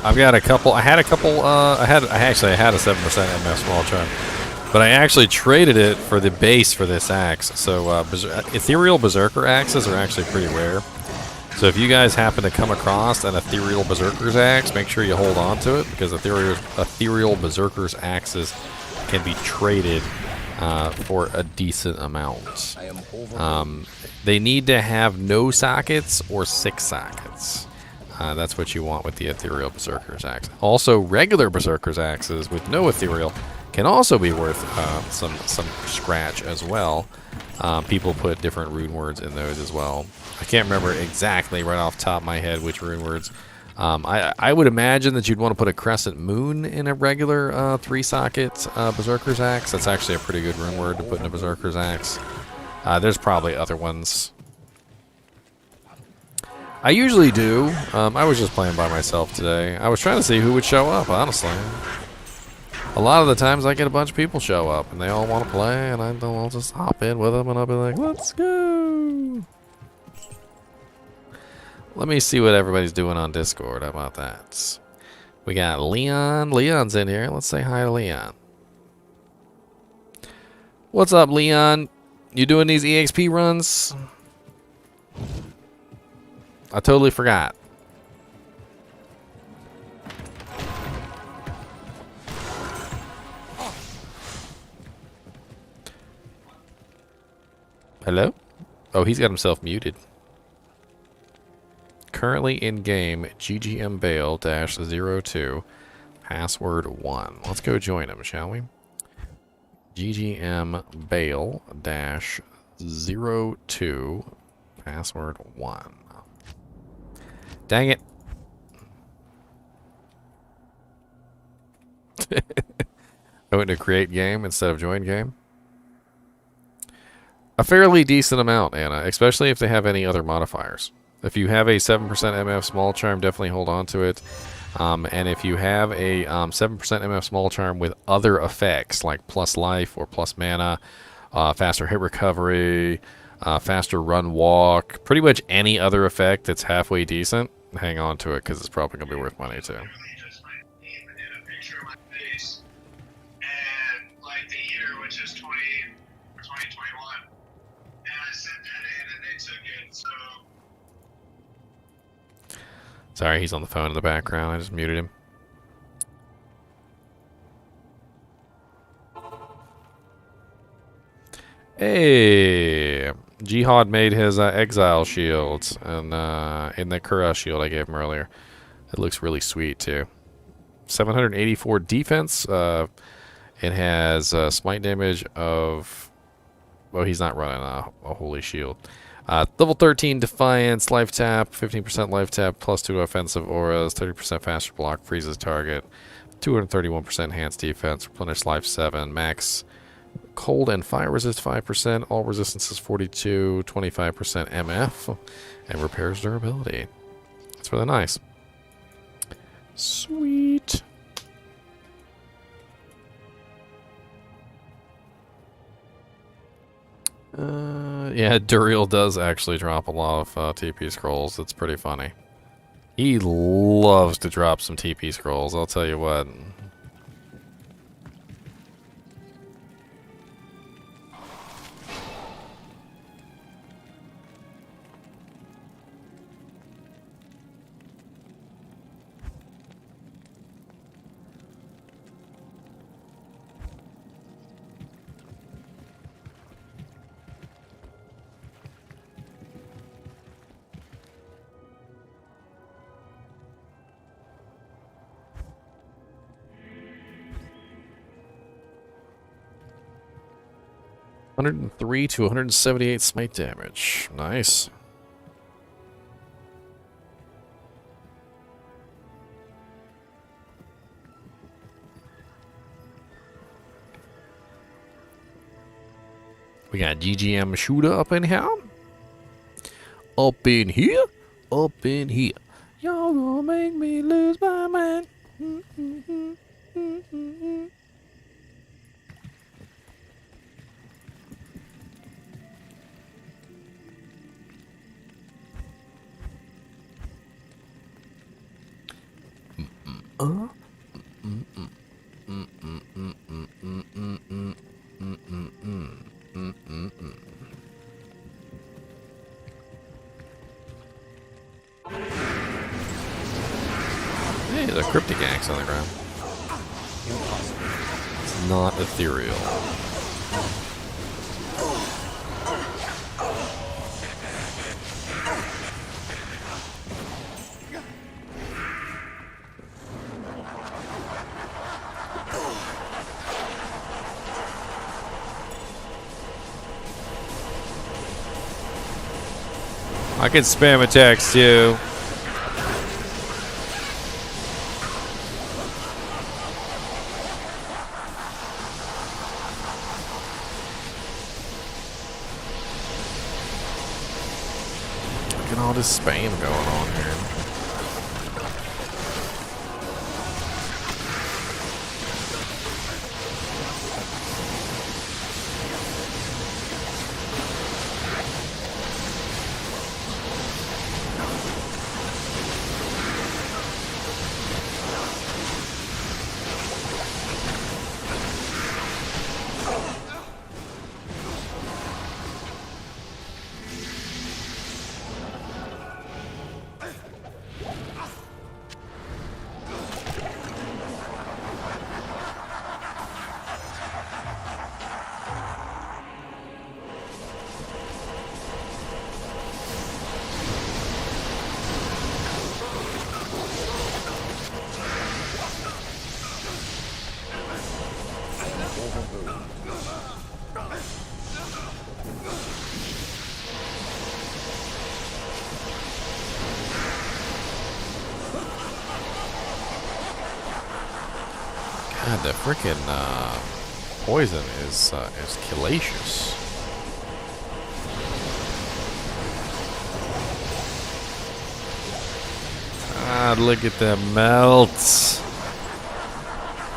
I've got a couple. I had a 7% MF small charm, but I actually traded it for the base for this axe. So ethereal berserker axes are actually pretty rare. So if you guys happen to come across an ethereal berserker's axe, make sure you hold on to it, because ethereal berserker's axes can be traded for a decent amount. They need to have no sockets or 6 sockets. That's what you want with the ethereal berserker's axe. Also, regular berserker's axes with no ethereal can also be worth some scratch as well. People put different rune words in those as well. I can't remember exactly right off the top of my head which rune words. I would imagine that you'd want to put a crescent moon in a regular 3-socket berserker's axe. That's actually a pretty good rune word to put in a berserker's axe. There's probably other ones. I usually do. I was just playing by myself today. I was trying to see who would show up, honestly. A lot of the times I get a bunch of people show up and they all want to play, and I'll just hop in with them and I'll be like, let's go. Let me see what everybody's doing on Discord. How about that? We got Leon. Leon's in here. Let's say hi to Leon. What's up, Leon? You doing these EXP runs? I totally forgot. Hello? Oh, he's got himself muted. Currently in game, GGM Bale -02, password 1. Let's go join him, shall we? GGM Bale -02, password 1. Dang it. I went to create game instead of join game. A fairly decent amount, Anna, especially if they have any other modifiers. If you have a 7% MF small charm, definitely hold on to it. And if you have a 7% MF small charm with other effects, like plus life or plus mana, faster hit recovery, faster run walk, pretty much any other effect that's halfway decent, hang on to it, because it's probably going to be worth money too. Sorry, he's on the phone in the background. I just muted him. Hey, Jihad made his exile shields, and in the Kura shield I gave him earlier. It looks really sweet too. 784 defense. It has smite damage of. Well, he's not running a holy shield. Level 13 Defiance, life tap, 15% life tap, +2 offensive auras, 30% faster block, freezes target, 231% enhanced defense, replenish life 7, max cold and fire resist 5%, all resistances 42, 25% MF, and repairs durability. That's really nice. Sweet. Yeah, Duriel does actually drop a lot of TP scrolls. It's pretty funny. He loves to drop some TP scrolls, I'll tell you what. $103 to 178 smite damage. Nice. We got GGM shooter up in here. Up in here. Up in here. Y'all gonna make me lose my mind. Hey, the cryptic axe on the ground. It's not ethereal. I can spam attacks too. Look at all this spam going on here. God, the frickin' poison is killacious. Ah, look at the melts.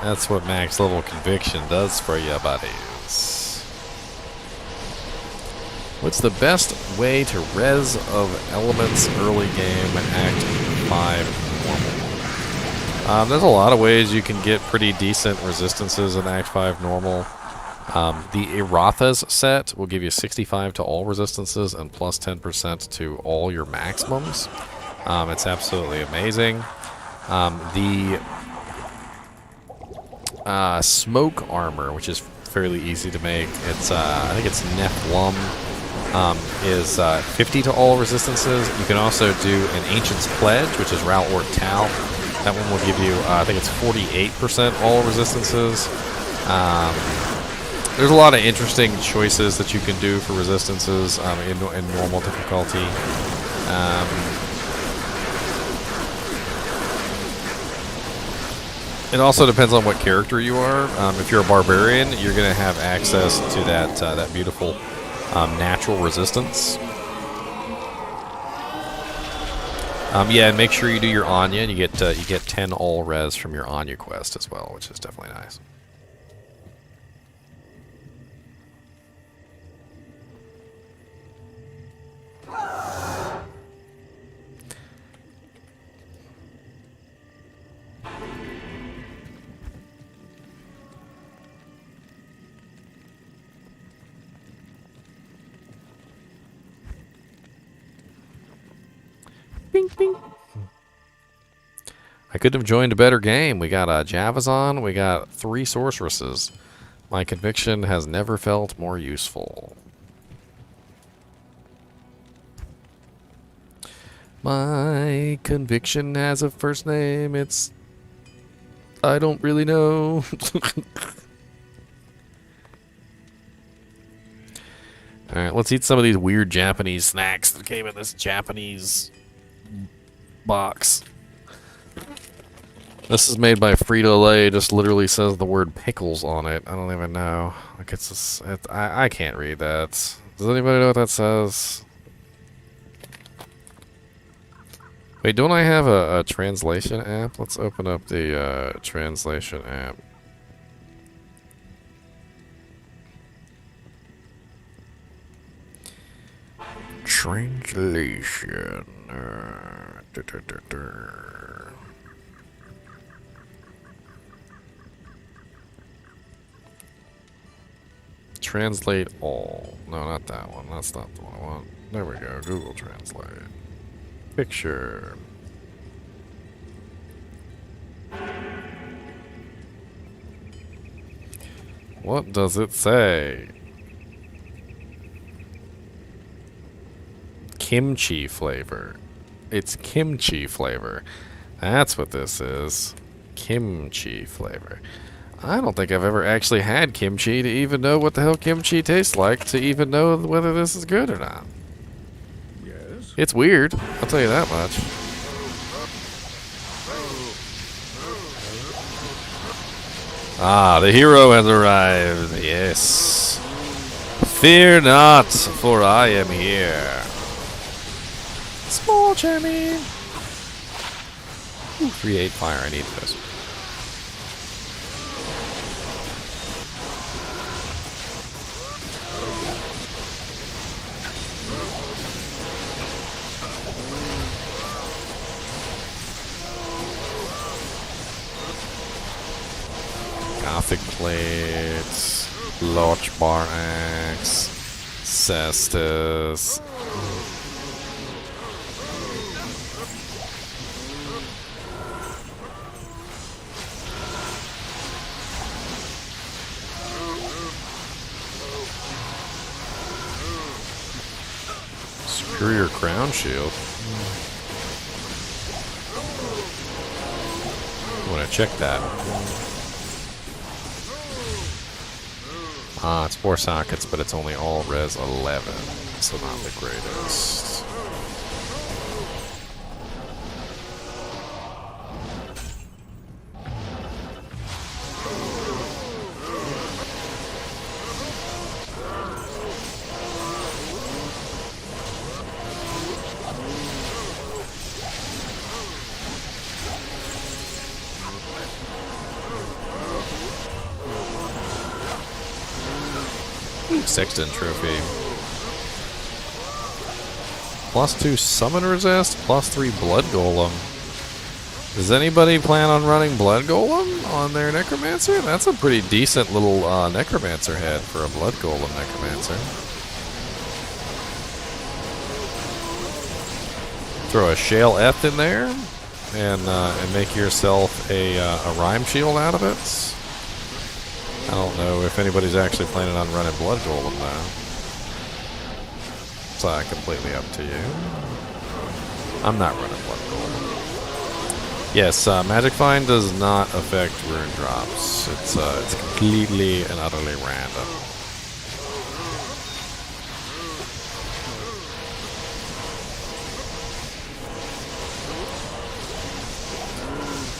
That's what max level conviction does for you, buddies. What's the best way to res of elements early game Act 5 normal? There's a lot of ways you can get pretty decent resistances in Act 5 normal. The Erratha's set will give you 65 to all resistances and plus 10% to all your maximums. It's absolutely amazing. The smoke armor, which is fairly easy to make, it's I think it's Nephlum, is 50 to all resistances. You can also do an Ancient's Pledge, which is Rao or Tau. That one will give you, I think it's 48% all resistances. There's a lot of interesting choices that you can do for resistances in normal difficulty. It also depends on what character you are. If you're a barbarian, you're going to have access to that beautiful natural resistance. Yeah, and make sure you do your Anya, and you get 10 all res from your Anya quest as well, which is definitely nice. Bing, bing. I could have joined a better game. We got a Javazon. We got 3 sorceresses. My conviction has never felt more useful. My conviction has a first name. It's... I don't really know. Alright, let's eat some of these weird Japanese snacks that came in this Japanese box. This is made by Frito-Lay. Just literally says the word pickles on it. I don't even know. Like it's just, I can't read that. Does anybody know what that says? Wait, don't I have a translation app? Let's open up the translation app. Translation. Translate all. No, not that one. That's not the one I want. There we go. Google Translate. Picture. What does it say? Kimchi flavor. It's kimchi flavor. That's what this is. Kimchi flavor. I don't think I've ever actually had kimchi to even know what the hell kimchi tastes like, to even know whether this is good or not. Yes? It's weird, I'll tell you that much. Ah, the hero has arrived, yes. Fear not, for I am here. Small Jimmy. Create fire, I need this. Gothic plates, large bar axe, cestus. Superior crown shield. I want to check that. Ah, it's 4 sockets, but it's only all res 11, so not the greatest. Sexton trophy. +2 summon resist, +3 blood golem. Does anybody plan on running blood golem on their necromancer? That's a pretty decent little necromancer head for a blood golem necromancer. Throw a shale F in there and make yourself a rhyme shield out of it. I don't know if anybody's actually planning on running blood golem though. It's completely up to you. I'm not running blood golem. Yes, magic find does not affect rune drops. It's completely and utterly random.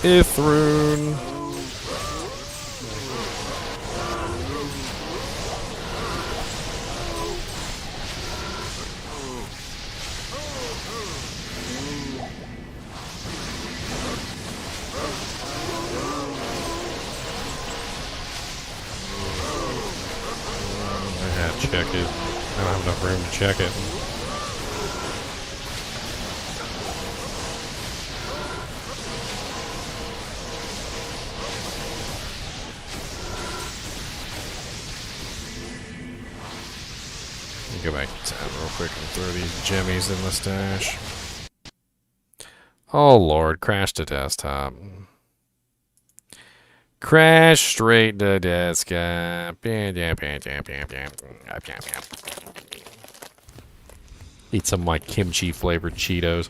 If rune. Check it. I don't have enough room to check it. Let me go back to tab real quick and throw these jimmies in the stash. Oh lord, crash to desktop. Crash straight to desktop. Eat some of my kimchi flavored Cheetos.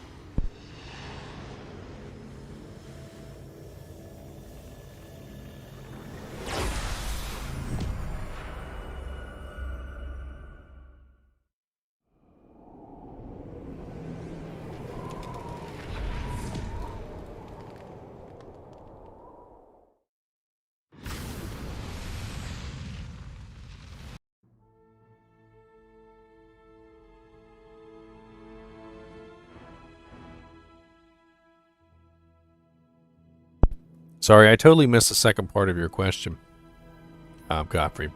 Sorry, I totally missed the second part of your question, Godfrey.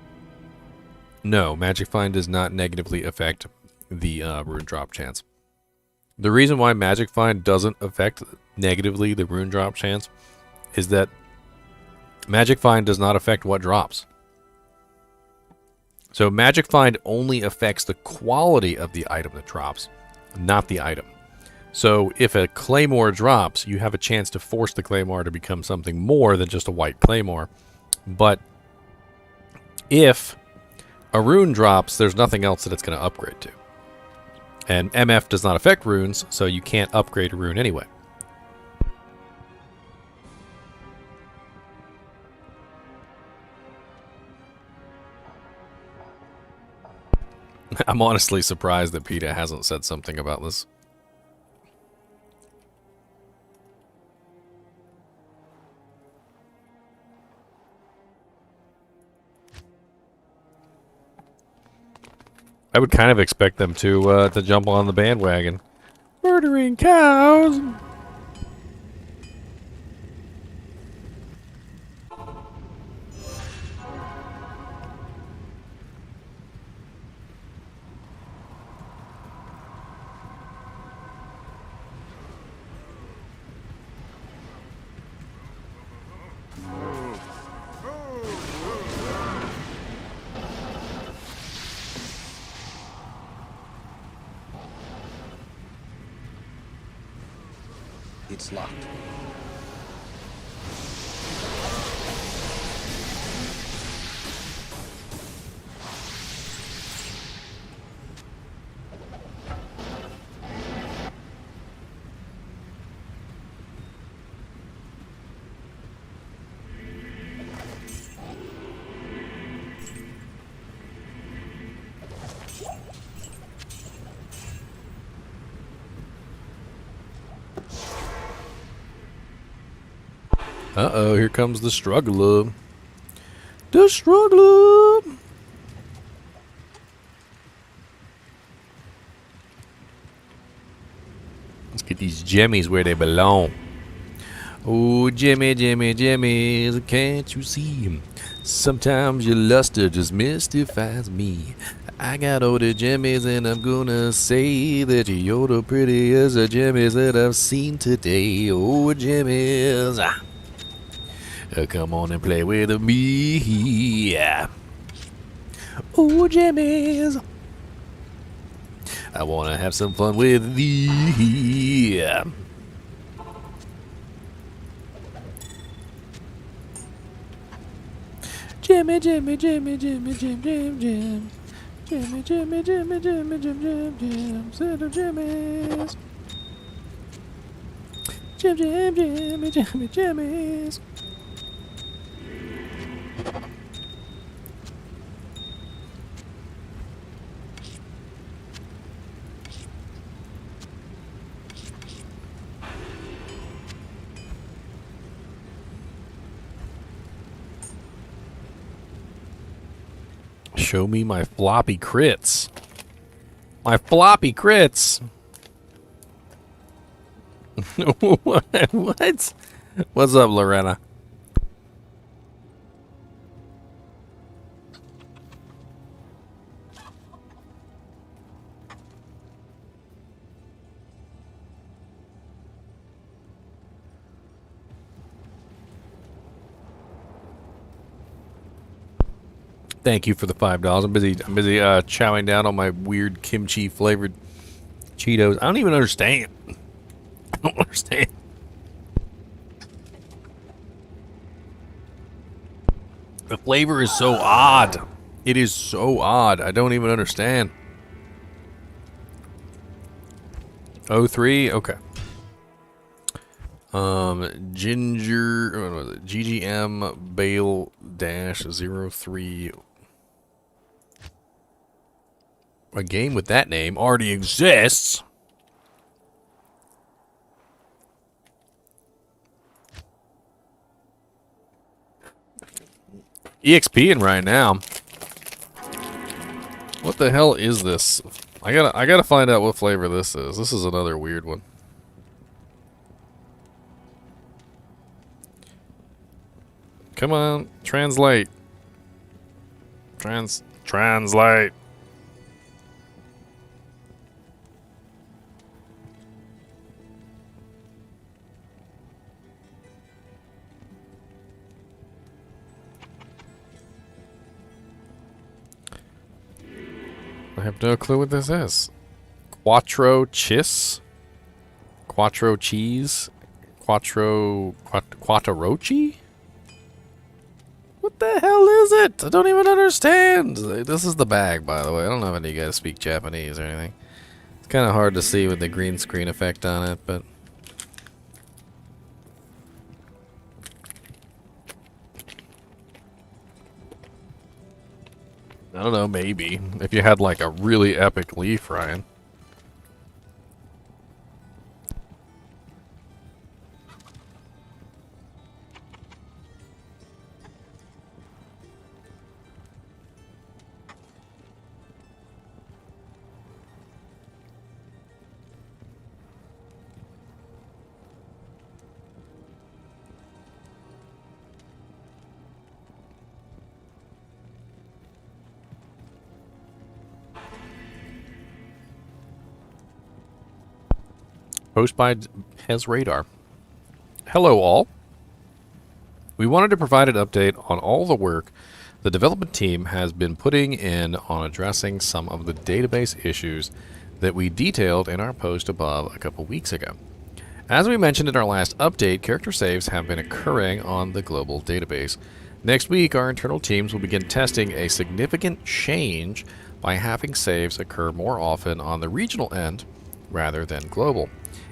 No, Magic Find does not negatively affect the rune drop chance. The reason why Magic Find doesn't affect negatively the rune drop chance is that Magic Find does not affect what drops. So Magic Find only affects the quality of the item that drops, not the item. So if a claymore drops, you have a chance to force the claymore to become something more than just a white claymore. But if a rune drops, there's nothing else that it's going to upgrade to. And MF does not affect runes, so you can't upgrade a rune anyway. I'm honestly surprised that PETA hasn't said something about this. I would kind of expect them to jump on the bandwagon. Murdering cows! It's locked. Uh-oh, here comes the struggler. The struggler! Let's get these jimmies where they belong. Oh, Jimmy, Jimmy, Jimmy, can't you see him? Sometimes your luster just mystifies me. I got all the jimmies and I'm gonna say that you're the prettiest of jimmies that I've seen today. Oh, jimmies. Come on and play with me. Oh, jimmies. I wanna have some fun with thee. Jimmy, Jimmy, Jimmy, Jimmy, Jim, Jim, Jim. Jimmy, Jimmy, Jimmy, Jimmy, Jim, Jim, Jim. Set of jimmies. Jim, Jim, Jimmy, Jimmy, Jimmies. Show me my floppy crits. My floppy crits. What? What's up, Lorena? Thank you for the $5. I'm busy chowing down on my weird kimchi flavored Cheetos. I don't even understand. I don't understand. The flavor is so odd. It is so odd. I don't even understand. 03? Okay. Ginger, what was it? GGM Bale dash 03. A game with that name already exists. EXPing right now. What the hell is this? I gotta find out what flavor this is. This is another weird one. Come on, translate. Translate. I have no clue what this is. Quattro cheese? Quattro cheese? Quattrochi? What the hell is it? I don't even understand. This is the bag, by the way. I don't know if any of you guys speak Japanese or anything. It's kind of hard to see with the green screen effect on it, but... I don't know, maybe. If you had like a really epic leaf, Ryan. Post by Hez Radar. Hello all. We wanted to provide an update on all the work the development team has been putting in on addressing some of the database issues that we detailed in our post above a couple weeks ago. As we mentioned in our last update, character saves have been occurring on the global database. Next week, our internal teams will begin testing a significant change by having saves occur more often on the regional end rather than global,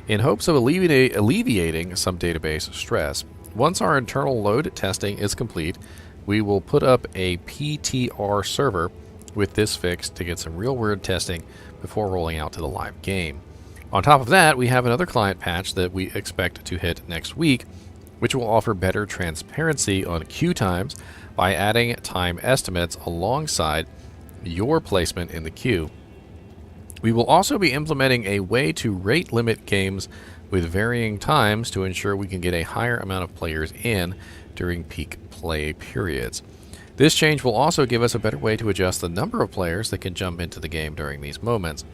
in hopes of alleviating some database stress. Once our internal load testing is complete, we will put up a PTR server with this fix to get some real-world testing before rolling out to the live game. On top of that, we have another client patch that we expect to hit next week, which will offer better transparency on queue times by adding time estimates alongside your placement in the queue. We will also be implementing a way to rate limit games with varying times to ensure we can get a higher amount of players in during peak play periods. This change will also give us a better way to adjust the number of players that can jump into the game during these moments.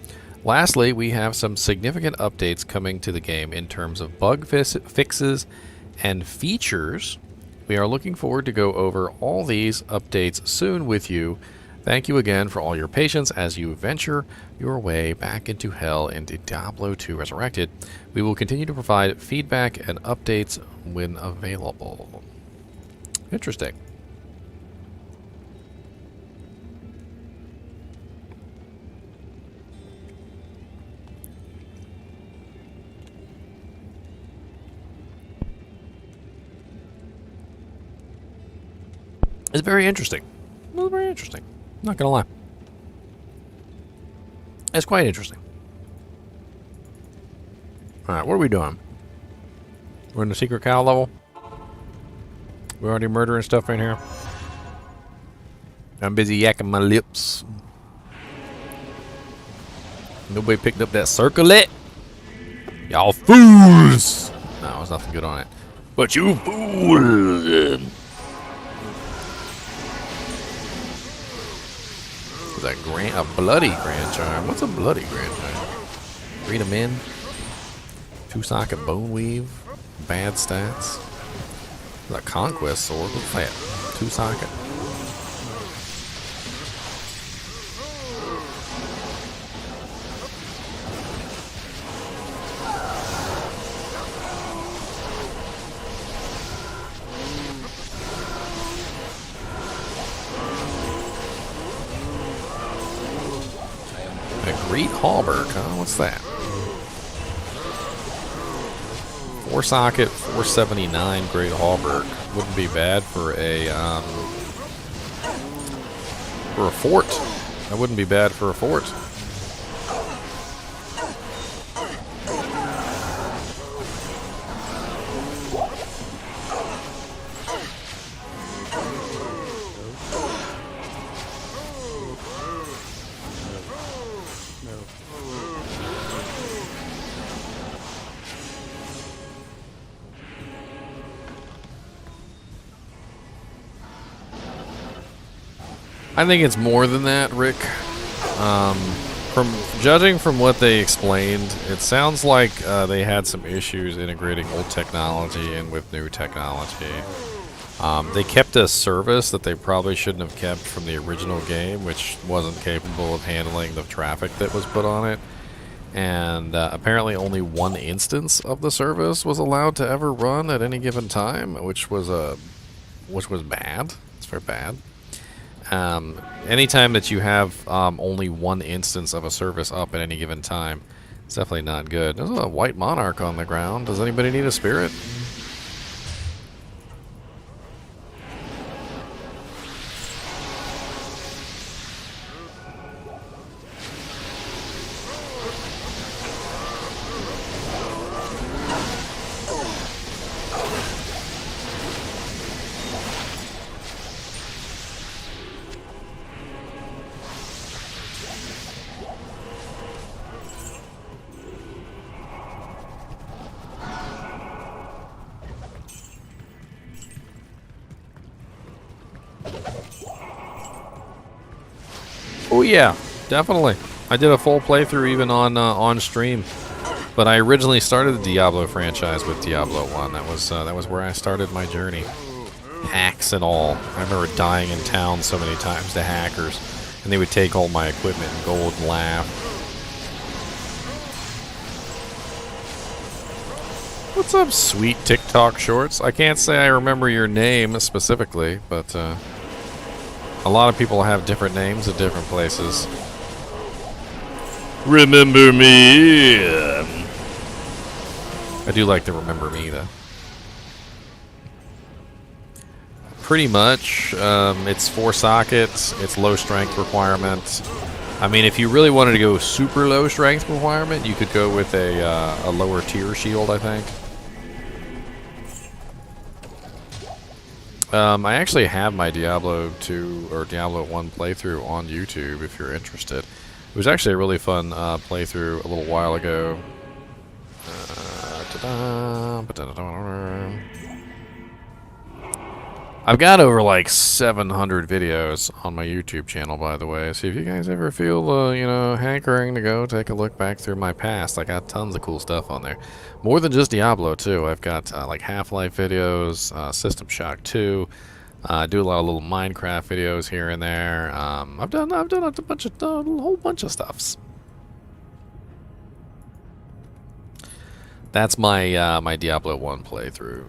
Lastly, we have some significant updates coming to the game in terms of bug fixes and features. We are looking forward to go over all these updates soon with you. Thank you again for all your patience as you venture your way back into hell into Diablo 2 Resurrected. We will continue to provide feedback and updates when available. Interesting. It's very interesting. It's very interesting. Not gonna lie. It's quite interesting. Alright, what are we doing? We're in the secret cow level. We're already murdering stuff in here. I'm busy yakking my lips. Nobody picked up that circlet. Y'all fools! No, there's nothing good on it. But you fools! A bloody grand charm. What's a bloody grand charm? Read them in. 2-socket bone weave. Bad stats. The conquest sword. What's that? 2-socket. Great Hallberg, huh? What's that? 4-socket, 479 Great Hallberg. Wouldn't be bad for a fort. That wouldn't be bad for a fort. I think it's more than that, Rick. From judging from what they explained, it sounds like they had some issues integrating old technology in with new technology. They kept a service that they probably shouldn't have kept from the original game, which wasn't capable of handling the traffic that was put on it. And apparently only one instance of the service was allowed to ever run at any given time, which was bad. It's very bad. Anytime that you have only one instance of a service up at any given time, it's definitely not good. There's a white monarch on the ground. Does anybody need a spirit? Oh yeah, definitely. I did a full playthrough even on stream, but I originally started the Diablo franchise with Diablo 1. That was where I started my journey, hacks and all. I remember dying in town so many times to hackers, and they would take all my equipment and gold and laugh. What's up, sweet TikTok shorts? I can't say I remember your name specifically, but a lot of people have different names at different places. Remember me. I do like to remember me, though. Pretty much, it's 4 sockets. It's low strength requirement. I mean, if you really wanted to go super low strength requirement, you could go with a lower tier shield, I think. I actually have my Diablo 2 or Diablo 1 playthrough on YouTube if you're interested. It was actually a really fun playthrough a little while ago. I've got over like 700 videos on my YouTube channel, by the way. So if you guys ever feel, you know, hankering to go take a look back through my past, I got tons of cool stuff on there. More than just Diablo, too. I've got like Half-Life videos, System Shock 2. I do a lot of little Minecraft videos here and there. I've done a whole bunch of stuffs. That's my my Diablo 1 playthrough.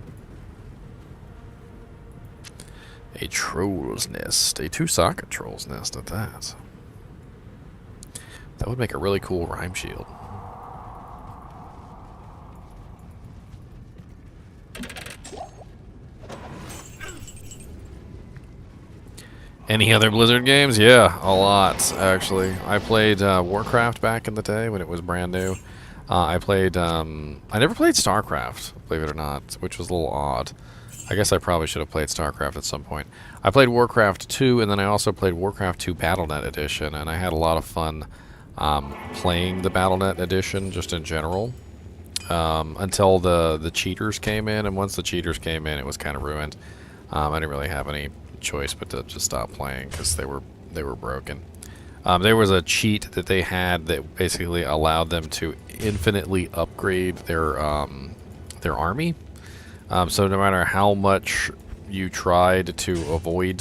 A troll's nest. A 2-socket troll's nest at that. That would make a really cool rhyme shield. Any other Blizzard games? Yeah, a lot, actually. I played Warcraft back in the day when it was brand new. I played... I never played StarCraft, believe it or not, which was a little odd. I guess I probably should have played StarCraft at some point. I played Warcraft 2, and then I also played Warcraft 2 Battle.net Edition, and I had a lot of fun playing the Battle.net Edition, just in general, until the cheaters came in, and once the cheaters came in, it was kind of ruined. I didn't really have any choice but to just stop playing, because they were broken. There was a cheat that they had that basically allowed them to infinitely upgrade their army. So no matter how much you tried to avoid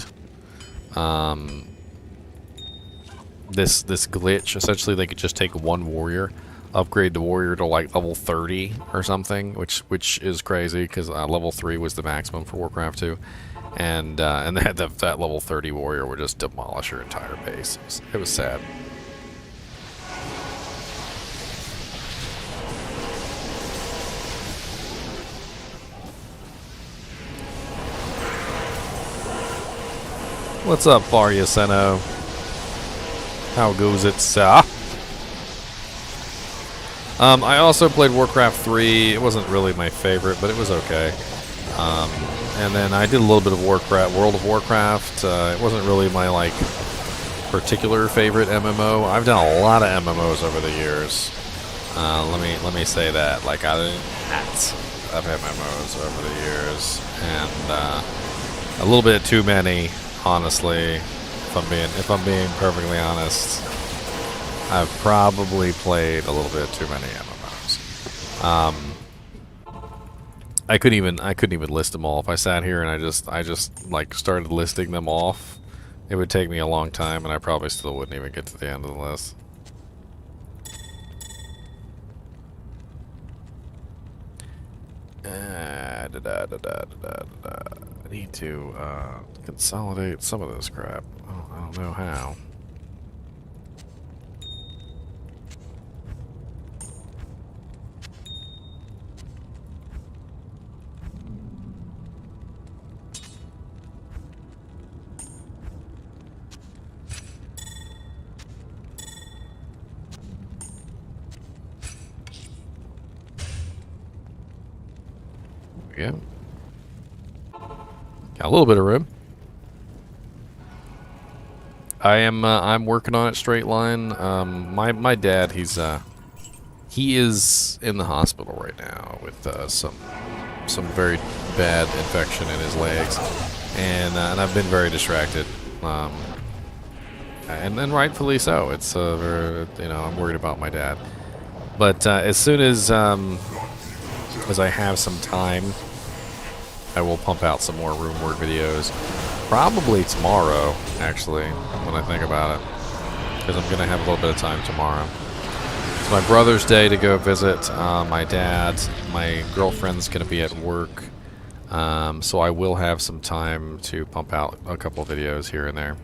this glitch, essentially they could just take one warrior, upgrade the warrior to like level 30 or something, which is crazy because level 3 was the maximum for Warcraft 2, and that level 30 warrior would just demolish your entire base. It was sad. What's up, Varya Seno? How goes it, sir? I also played Warcraft 3. It wasn't really my favorite, but it was okay. And then I did a little bit of World of Warcraft. It wasn't really my like particular favorite MMO. I've done a lot of MMOs over the years. Let me say that. Like I did lots of MMOs over the years, and a little bit too many. Honestly, if I'm being perfectly honest. I've probably played a little bit too many MMOs. I couldn't even list them all. If I sat here and I just like started listing them off, it would take me a long time, and I probably still wouldn't even get to the end of the list. I need to consolidate some of this crap. Oh, I don't know how. Yeah. Got a little bit of room. I'm working on it straight line. My dad, he is in the hospital right now with some very bad infection in his legs, and I've been very distracted. And rightfully so. It's I'm worried about my dad. But as soon as I have some time, I will pump out some more room work videos. Probably tomorrow, actually, when I think about it. Because I'm going to have a little bit of time tomorrow. It's my brother's day to go visit my dad. My girlfriend's going to be at work. So I will have some time to pump out a couple videos here and there.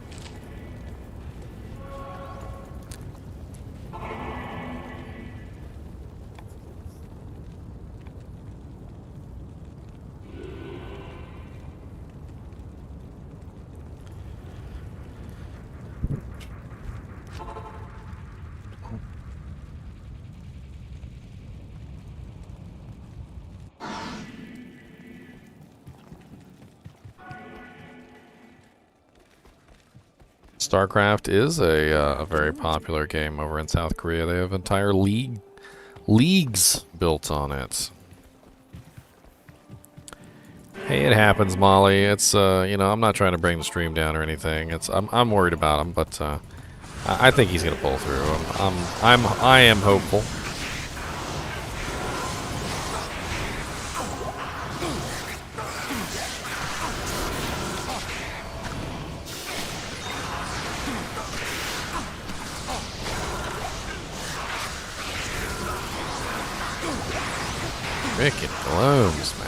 StarCraft is a very popular game over in South Korea. They have entire leagues built on it. Hey, it happens, Molly. It's I'm not trying to bring the stream down or anything. I'm worried about him, but I think he's gonna pull through. I am hopeful. Frickin' glooms, man.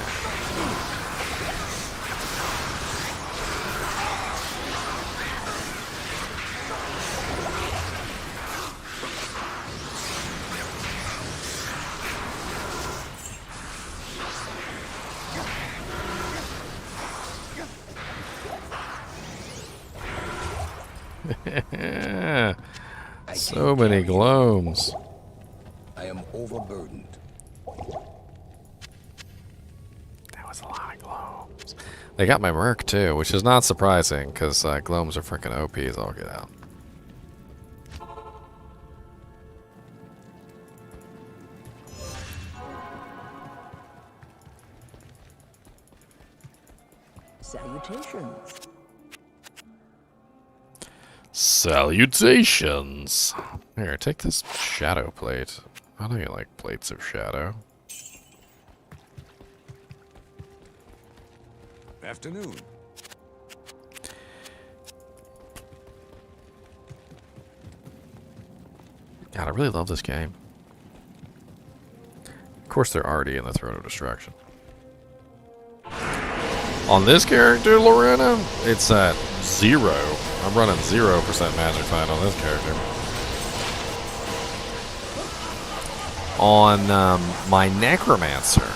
So many glooms. I am overburdened. That was a lot of glooms. They got my Merc too, which is not surprising because glooms are freaking OP as all get out. Salutations. Salutations! Here, take this shadow plate. I know you like plates of shadow. Afternoon. God, I really love this game. Of course, they're already in the Throne of Destruction. On this character, Lorena, it's at 0. I'm running 0% Magic Find on this character. On my Necromancer,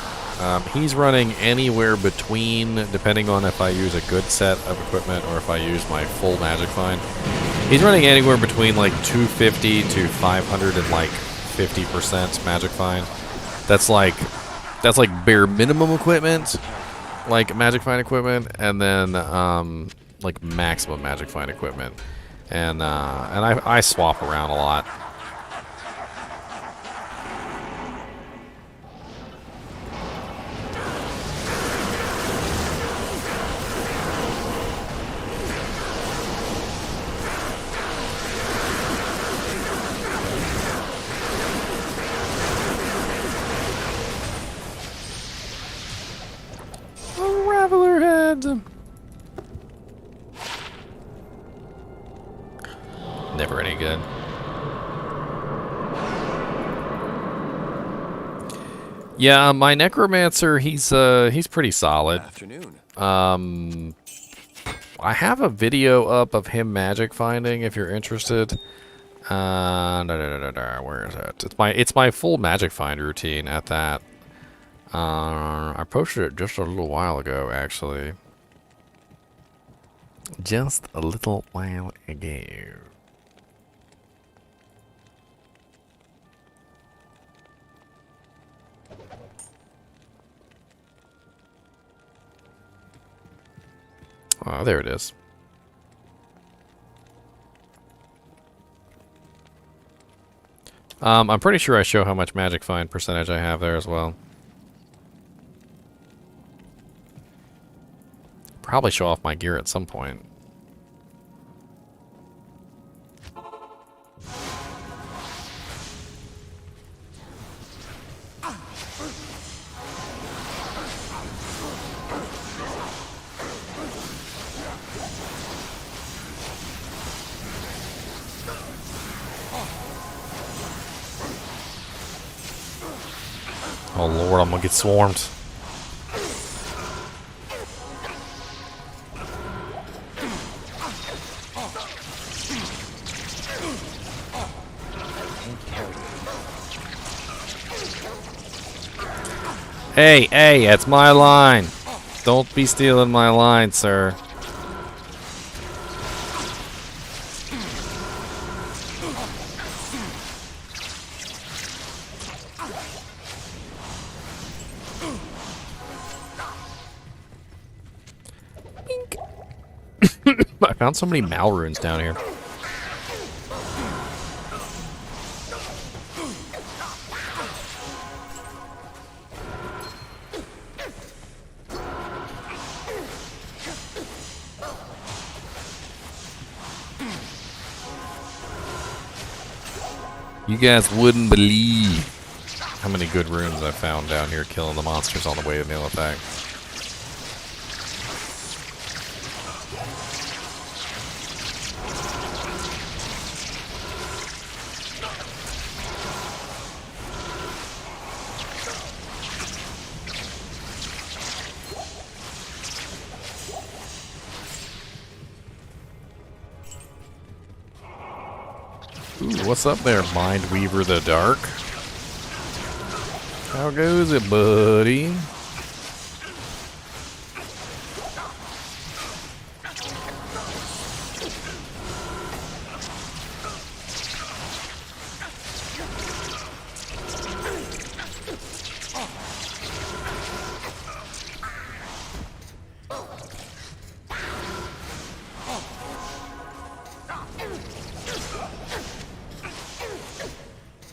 he's running anywhere between, depending on if I use a good set of equipment or if I use my full Magic Find, he's running anywhere between like 250 to 500 and like 50% Magic Find. That's like bare minimum equipment, like Magic Find equipment, and then like maximum Magic Find equipment, and I swap around a lot. good. Never any good. Yeah, my necromancer, he's pretty solid. Afternoon. I have a video up of him magic finding if you're interested. Where is it? It's my full magic find routine at that. I posted it just a little while ago, actually. Just a little while ago. Oh, there it is. I'm pretty sure I show how much magic find percentage I have there as well. Probably show off my gear at some point. Oh lord, I'm gonna get swarmed. Hey, hey, it's my line. Don't be stealing my line, sir. I found so many mal runes down here. You guys wouldn't believe how many good runes I found down here killing the monsters on the way to meal attack. Ooh, what's up there, Mindweaver the Dark? How goes it, buddy?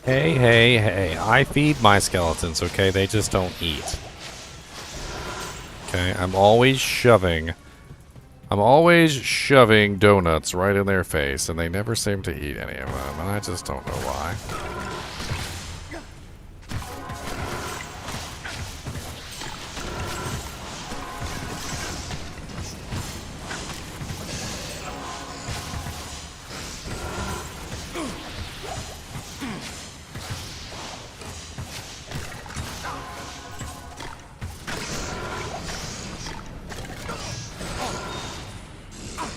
Hey, hey, hey. I feed my skeletons, okay? They just don't eat. Okay, I'm always shoving donuts right in their face, and they never seem to eat any of them, and I just don't know why.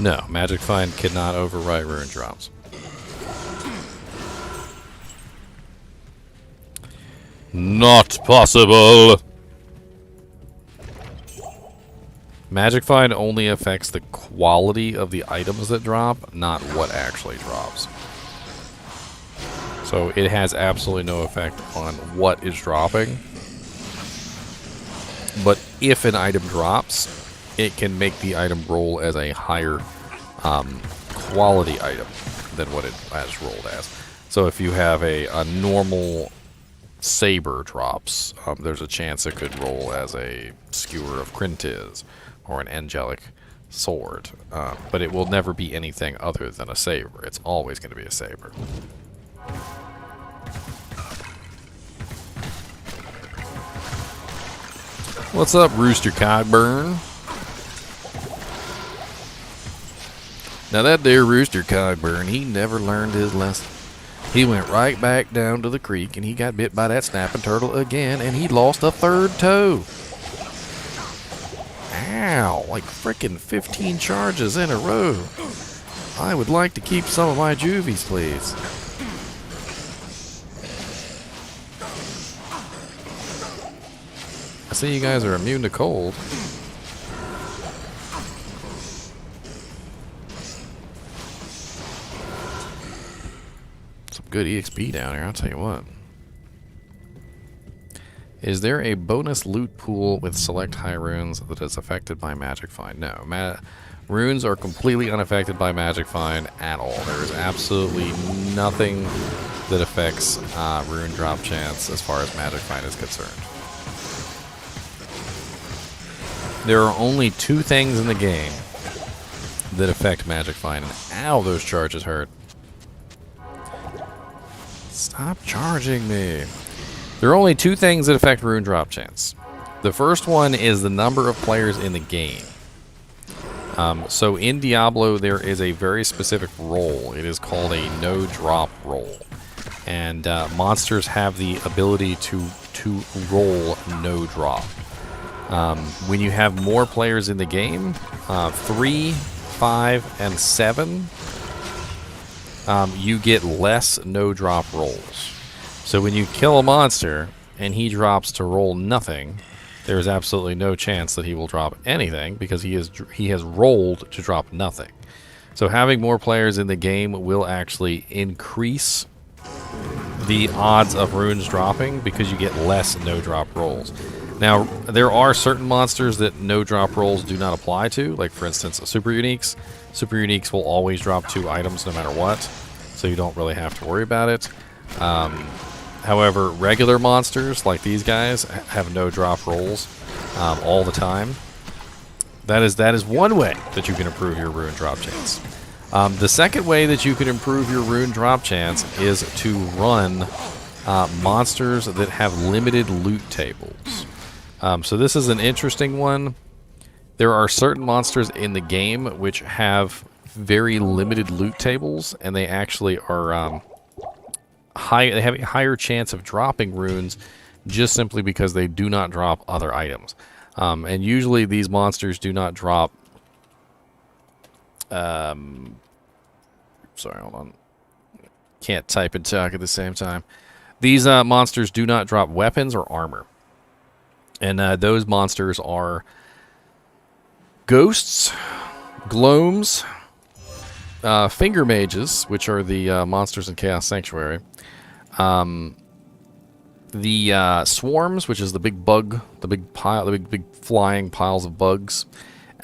No, Magic Find cannot overwrite rune drops. Not possible! Magic Find only affects the quality of the items that drop, not what actually drops. So it has absolutely no effect on what is dropping. But if an item drops, it can make the item roll as a higher quality item than what it has rolled as. So if you have a normal saber drops, there's a chance it could roll as a skewer of Crintiz or an angelic sword. But it will never be anything other than a saber. It's always going to be a saber. What's up, Rooster Cogburn? Now that there Rooster Cogburn, he never learned his lesson. He went right back down to the creek, and he got bit by that snapping turtle again, and he lost a third toe. Ow, like frickin' 15 charges in a row. I would like to keep some of my juvies, please. I see you guys are immune to cold. Some good EXP down here, I'll tell you what. Is there a bonus loot pool with select high runes that is affected by magic find? No. Runes are completely unaffected by magic find at all. There is absolutely nothing that affects rune drop chance as far as magic find is concerned. There are only 2 things in the game that affect magic find, and ow, those charges hurt. Stop charging me. There are only 2 things that affect rune drop chance. The first one is the number of players in the game. So in Diablo, there is a very specific roll. It is called a no-drop roll. And monsters have the ability to roll no-drop. When you have more players in the game, 3, 5, and 7, you get less no-drop rolls. So when you kill a monster and he drops to roll nothing, there is absolutely no chance that he will drop anything because he has rolled to drop nothing. So having more players in the game will actually increase the odds of runes dropping because you get less no-drop rolls. Now, there are certain monsters that no-drop rolls do not apply to, like for instance super uniques. Super uniques will always drop 2 items no matter what, so you don't really have to worry about it. However, regular monsters like these guys have no drop rolls all the time. That is one way that you can improve your rune drop chance. The second way that you can improve your rune drop chance is to run monsters that have limited loot tables. So this is an interesting one. There are certain monsters in the game which have very limited loot tables, and they actually are they have a higher chance of dropping runes just simply because they do not drop other items. And usually these monsters do not drop... sorry, hold on. Can't type and talk at the same time. These monsters do not drop weapons or armor. And those monsters are ghosts, gloams, finger mages, which are the monsters in Chaos Sanctuary, the swarms, which is the big bug, the big flying piles of bugs,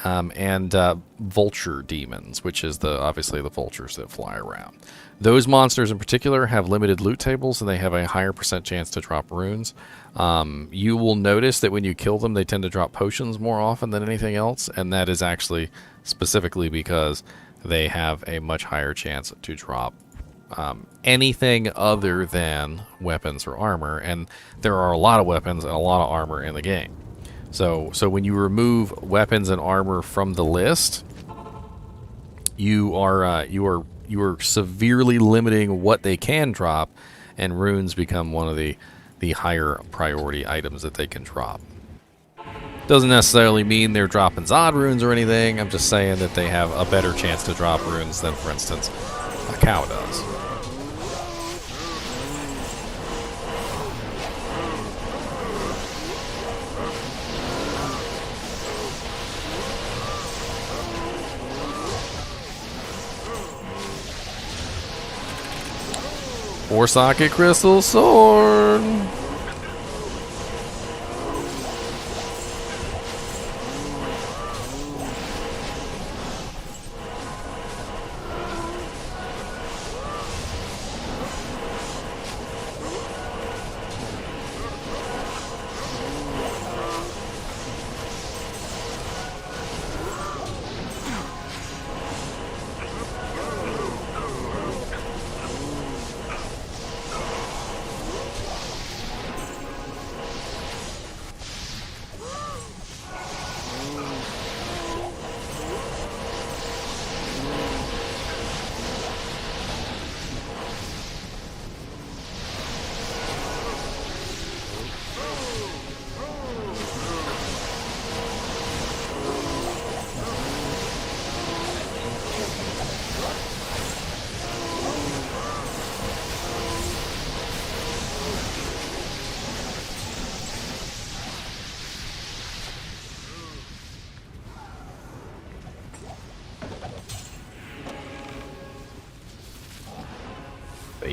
and vulture demons, which is obviously the vultures that fly around. Those monsters in particular have limited loot tables, and they have a higher % chance to drop runes. You will notice that when you kill them, they tend to drop potions more often than anything else, and that is actually specifically because they have a much higher chance to drop anything other than weapons or armor, and there are a lot of weapons and a lot of armor in the game. So when you remove weapons and armor from the list, you are severely limiting what they can drop, and runes become one of the higher priority items that they can drop. Doesn't necessarily mean they're dropping Zod runes or anything. I'm just saying that they have a better chance to drop runes than, for instance, a cow does. Four socket crystal sword.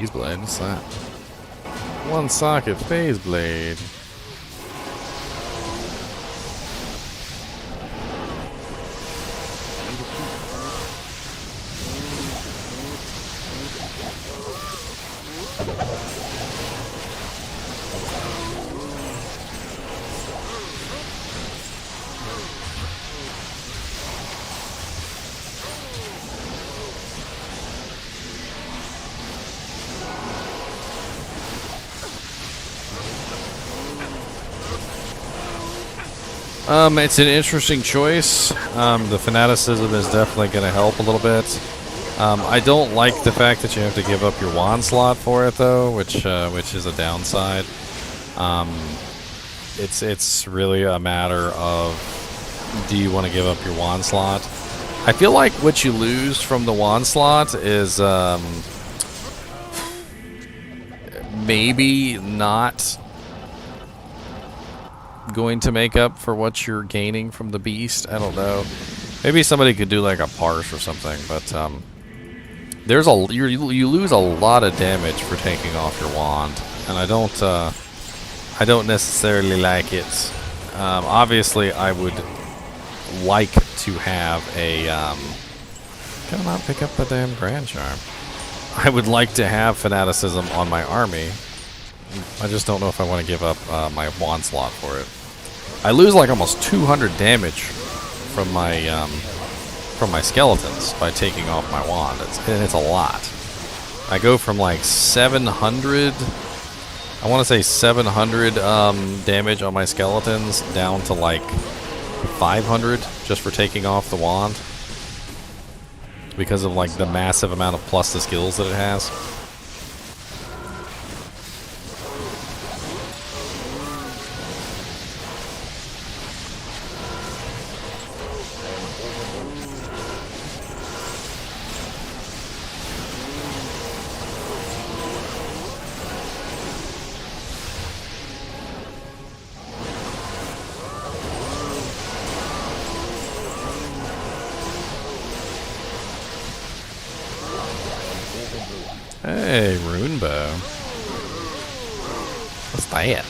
Phase blade. What's that? One socket phase blade. It's an interesting choice. The fanaticism is definitely going to help a little bit. I don't like the fact that you have to give up your wand slot for it, though, which is a downside. It's really a matter of, do you want to give up your wand slot? I feel like what you lose from the wand slot is maybe not going to make up for what you're gaining from the beast. I don't know. Maybe somebody could do like a parse or something, but there's you lose a lot of damage for taking off your wand, and I don't necessarily like it. Obviously, I would like to have a can I not pick up the damn Grand Charm? I would like to have fanaticism on my army. I just don't know if I want to give up my wand slot for it. I lose like almost 200 damage from my skeletons by taking off my wand. It's a lot. I go from like 700, I want to say 700 damage on my skeletons down to like 500 just for taking off the wand, because of like the massive amount of plus the skills that it has. Hey, rune bow. What's that?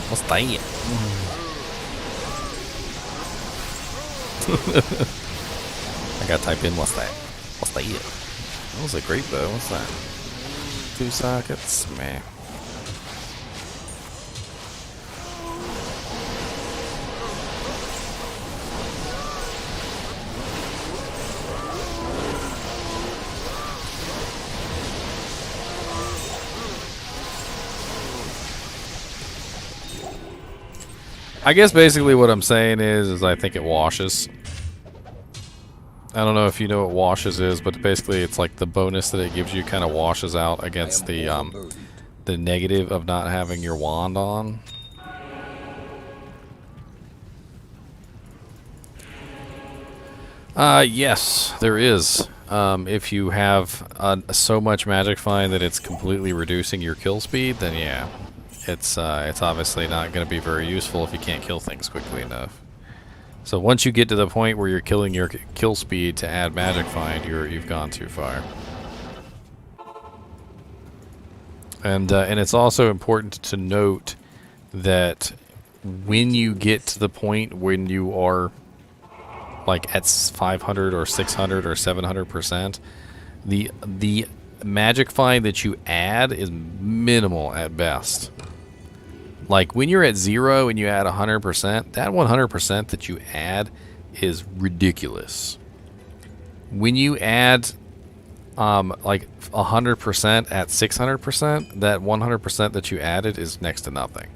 What's that? I gotta type in what's that. What's that? That was a great bow. What's that? 2 sockets? Meh. I guess basically what I'm saying is I think it washes. I don't know if you know what washes is, but basically it's like the bonus that it gives you kind of washes out against the negative of not having your wand on. Yes, there is. If you have so much magic find that it's completely reducing your kill speed, then yeah. It's obviously not going to be very useful if you can't kill things quickly enough. So once you get to the point where you're killing your kill speed to add magic find, you've gone too far. And it's also important to note that when you get to the point when you are like at 500 or 600 or 700%, the magic find that you add is minimal at best. Like when you're at 0 and you add 100%, that 100% that you add is ridiculous. When you add like 100% at 600%, that 100% that you added is next to nothing.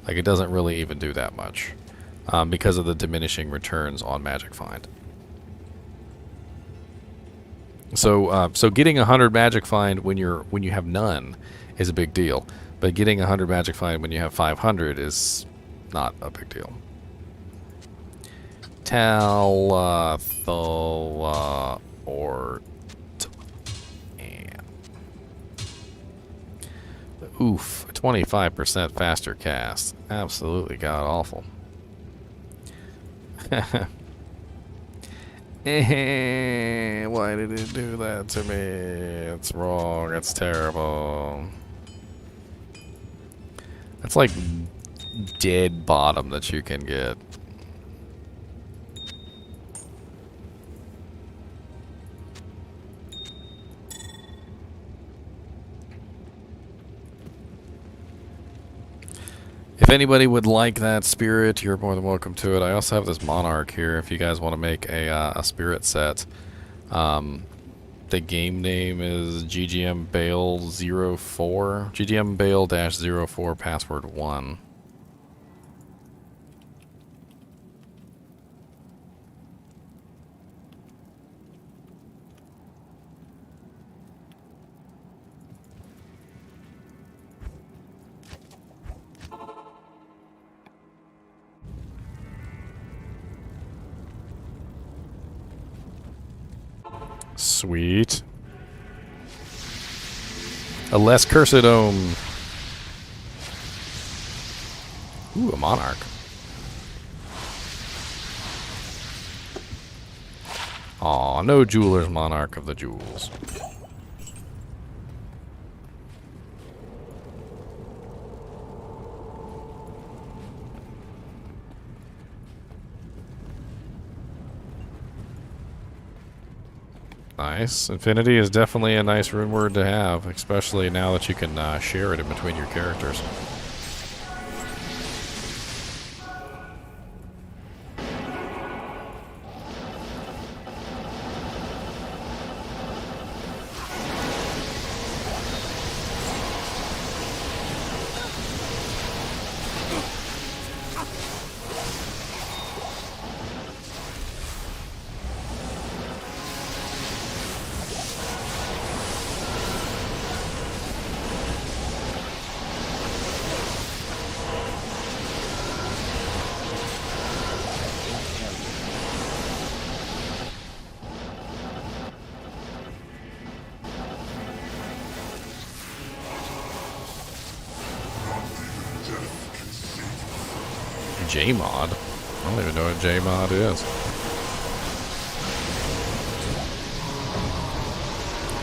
Like it doesn't really even do that much because of the diminishing returns on magic find. So getting 100 magic find when you have none is a big deal. But getting 100 magic find when you have 500 is not a big deal. Oof, 25% faster cast. Absolutely god awful. Why did it do that to me? It's wrong. It's terrible. That's like dead bottom that you can get. If anybody would like that spirit, you're more than welcome to it. I also have this monarch here if you guys want to make a spirit set. The game name is GGM Bale 04. GGM Bale -04 password 1. Sweet. A less cursed dome. Ooh, a monarch. Aw, no jeweler's monarch of the jewels. Nice. Infinity is definitely a nice rune word to have, especially now that you can share it in between your characters. J-mod? I don't even know what J-mod is.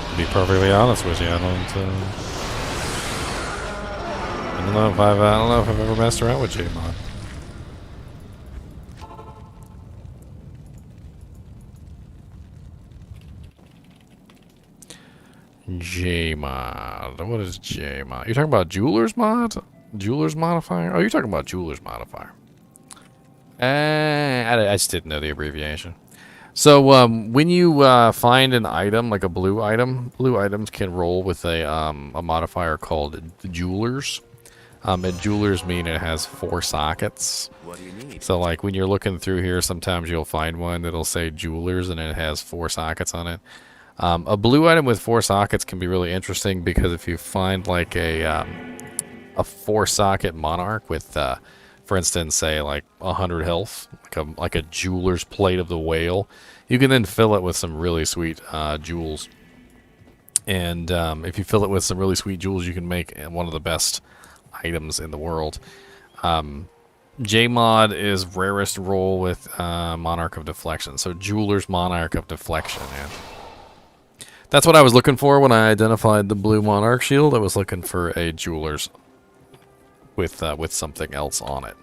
To be perfectly honest with you, I don't know if I've ever messed around with J-mod. J-mod. What is J-mod? You talking about Jeweler's mod? Jeweler's modifier? Oh, you're talking about Jeweler's modifier. I just didn't know the abbreviation. So when you find an item, like a blue item, blue items can roll with a modifier called Jewelers. And Jewelers mean it has 4 sockets. What do you need? So like when you're looking through here, sometimes you'll find one that'll say Jewelers and it has 4 sockets on it. A blue item with 4 sockets can be really interesting because if you find like a 4-socket monarch with for instance, say like 100 health, like a jeweler's plate of the whale, you can then fill it with some really sweet jewels. And if you fill it with some really sweet jewels, you can make one of the best items in the world. J-mod is rarest roll with Monarch of Deflection. So Jeweler's Monarch of Deflection, man. That's what I was looking for when I identified the blue Monarch shield. I was looking for a Jeweler's with something else on it.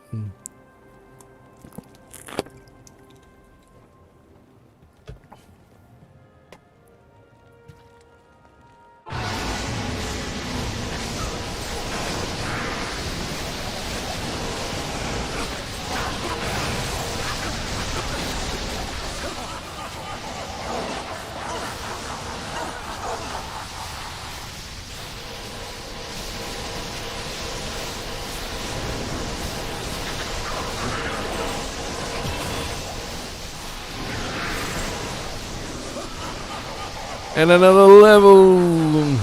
And another level.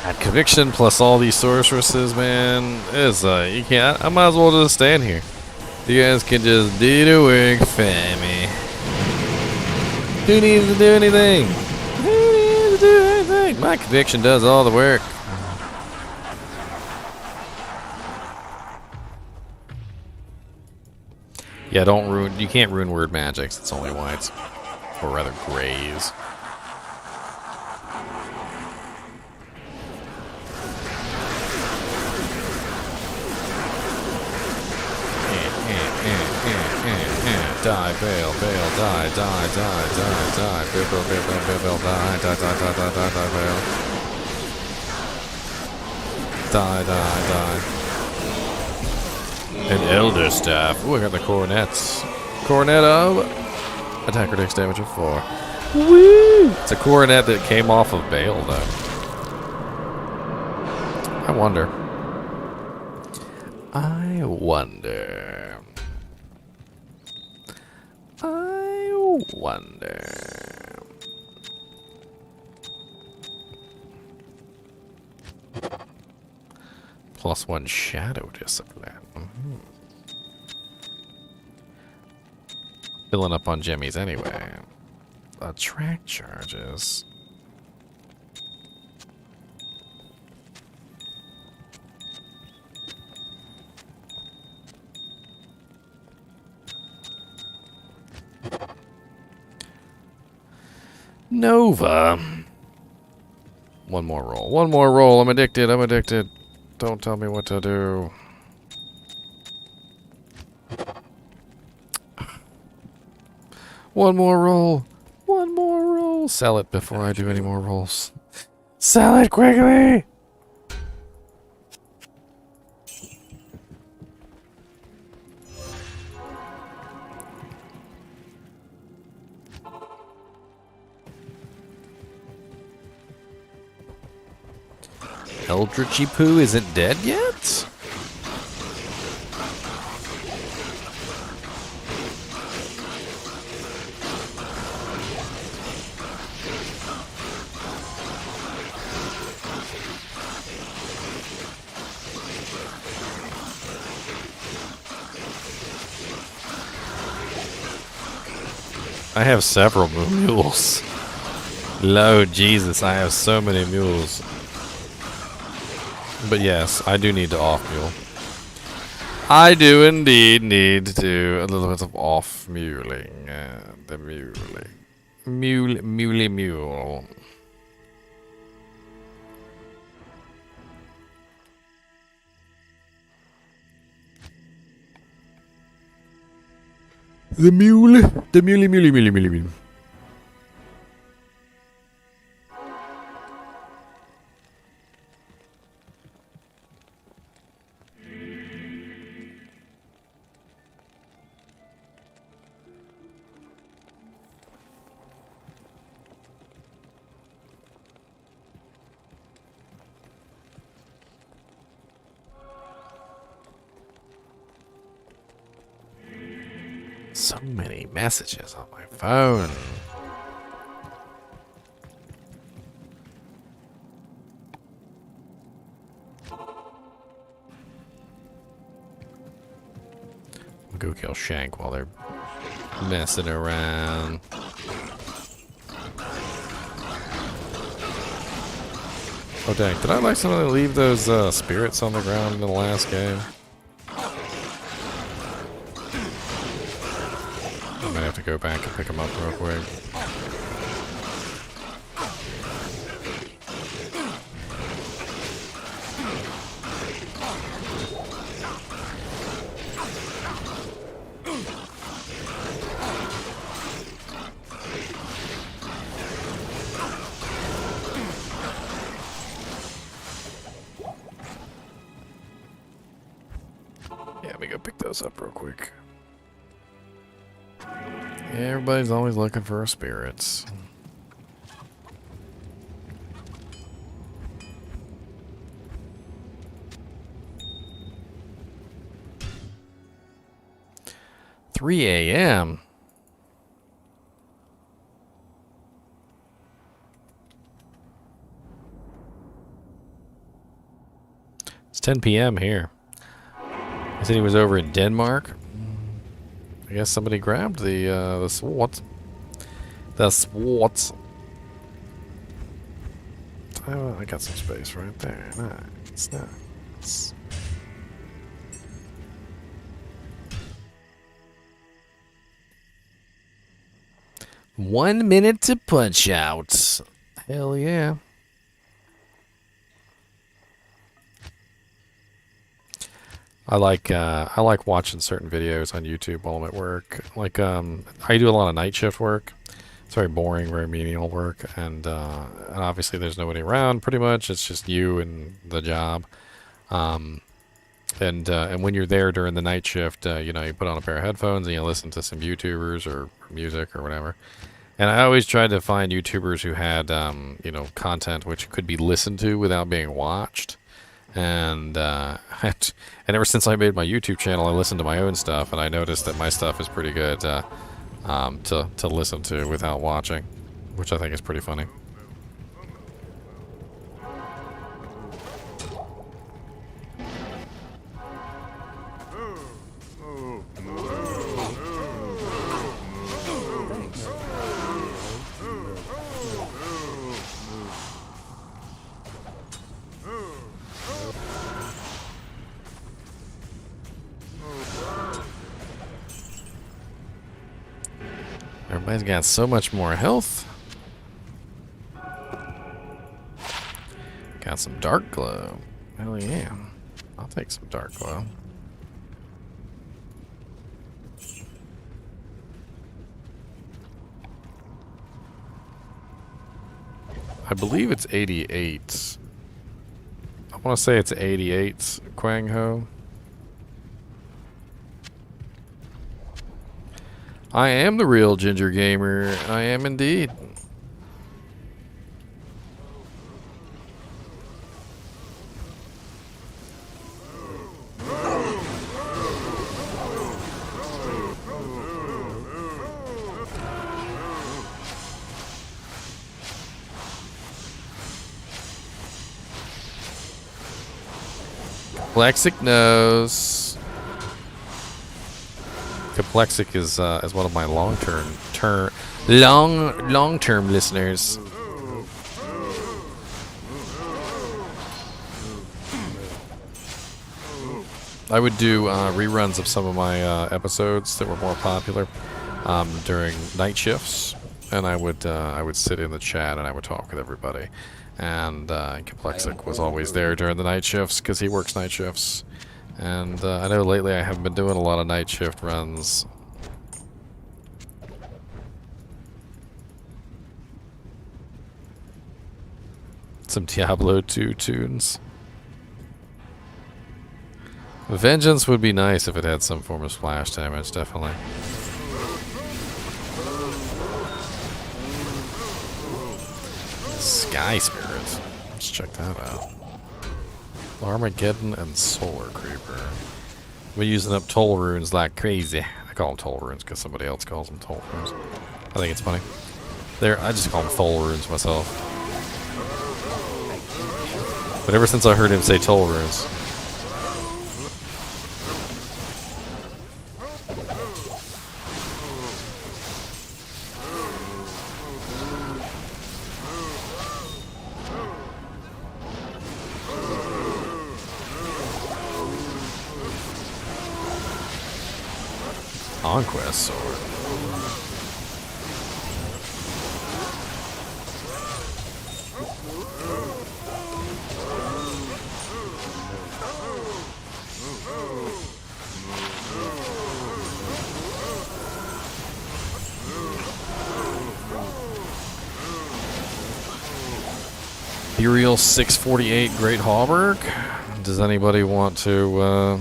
God, conviction plus all these sorceresses, man, is you can't. I might as well just stand here. You guys can just do the work for me. Who needs to do anything? Who needs to do anything? My conviction does all the work. Yeah, don't ruin. You can't ruin word magics. It's only whites, or rather grays. Die, bail, bail, die, die, die, die, die, bail, bail, bail, bail, bail, bail, die, die, die, die, die, die, die, bail. Die, die, die. An elder staff. Ooh, I got the coronets. Cornetto. Attack or takes damage of 4. Woo! It's a coronet that came off of Bale, though. I wonder. I wonder. +1 shadow discipline. Filling up on jimmies anyway. Attract charges. Nova. One more roll. One more roll. I'm addicted. I'm addicted. Don't tell me what to do. One more roll. One more roll. Sell it before I do any more rolls. Sell it quickly! Eldritchy Poo isn't dead yet? I have several mules. Lord Jesus, I have so many mules. But yes, I do need to off-mule. I do indeed need to do a little bit of off-muling. The muling. Mule. The mule. So many messages on my phone. I'll go kill Shank while they're messing around. Oh dang, did I like someone to leave those spirits on the ground in the last game? I might have to go back and pick them up real quick. Yeah, let me go pick those up real quick. Yeah, everybody's always looking for spirits. 3 a.m. It's 10 p.m. here. I said he was over in Denmark. I guess somebody grabbed the sword. The swords. Oh, I got some space right there. Nice, nice. One minute to punch out. Hell yeah. I like watching certain videos on YouTube while I'm at work. Like I do a lot of night shift work. It's very boring, very menial work, and obviously there's nobody around. Pretty much, it's just you and the job. And when you're there during the night shift, you know, you put on a pair of headphones and you listen to some YouTubers or music or whatever. And I always tried to find YouTubers who had you know, content which could be listened to without being watched. And and ever since I made my YouTube channel, I listened to my own stuff, and I noticed that my stuff is pretty good to listen to without watching, which I think is pretty funny. Everybody's got so much more health. Got some dark glow. Hell yeah. I'll take some dark glow. I believe it's 88. I want to say it's 88 Quang Ho. I am the real ginger gamer. I am indeed. Complexic knows. Complexic is one of my long-term listeners. I would do reruns of some of my episodes that were more popular during night shifts, and I would sit in the chat and I would talk with everybody. And Complexic was always there during the night shifts because he works night shifts. And I know lately I haven't been doing a lot of night shift runs. Some Diablo 2 tunes. Vengeance would be nice if it had some form of splash damage, definitely. Sky Spirit. Let's check that out. Armageddon and Solar Creeper. We're using up toll runes like crazy. I call them toll runes because somebody else calls them toll runes. I think it's funny. I just call them toll runes myself. But ever since I heard him say toll runes, Conquest Sword. Imperial 648 Great Hauberk. Does anybody want to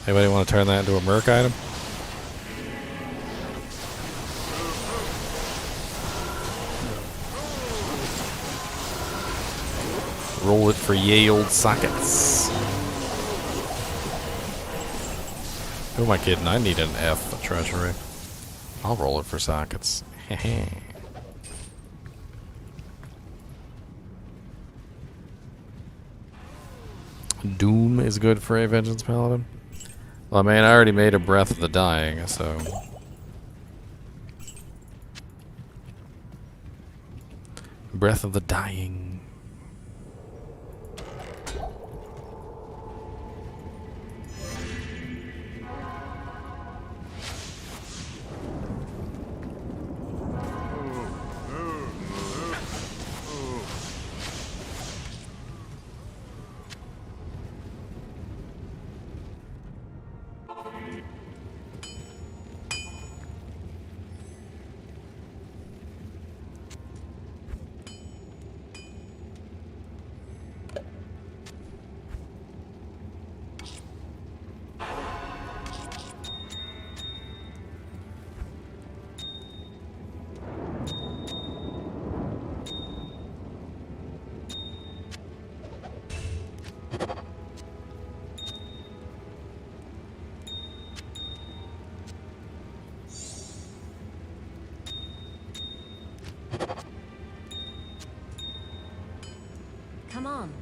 anybody want to turn that into a merc item? Roll it for ye old sockets. Who am I kidding? I need an F treasury. I'll roll it for sockets. Doom is good for a Vengeance Paladin. Well, I mean, I already made a Breath of the Dying, so... Breath of the Dying. Come on.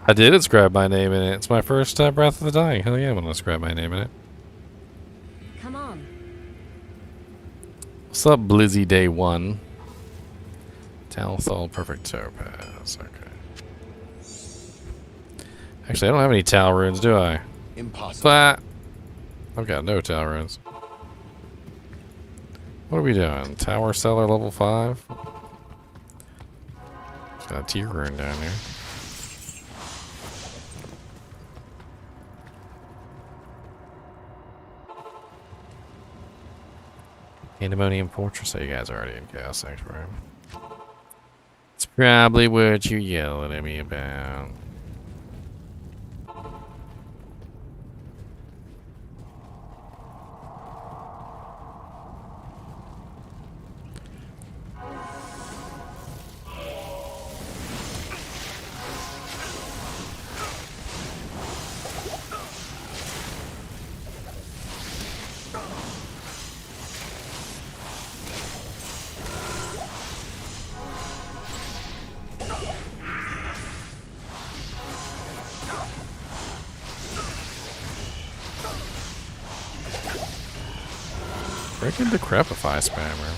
I did inscribe my name in it. It's my first Breath of the Dying. Hell yeah, I'm gonna inscribe my name in it. Come on. What's up, Blizzy Day 1? Talthal Perfect Topaz. Okay. Actually, I don't have any Tal runes, do I? Impossible. But I've got no Tal runes. What are we doing? Tower Cellar level 5? It's got a tier rune down here. Pandemonium Fortress. So you guys are already in Chaos Sanctuary. It's probably what you're yelling at me about. Freaking Decrepify spammer.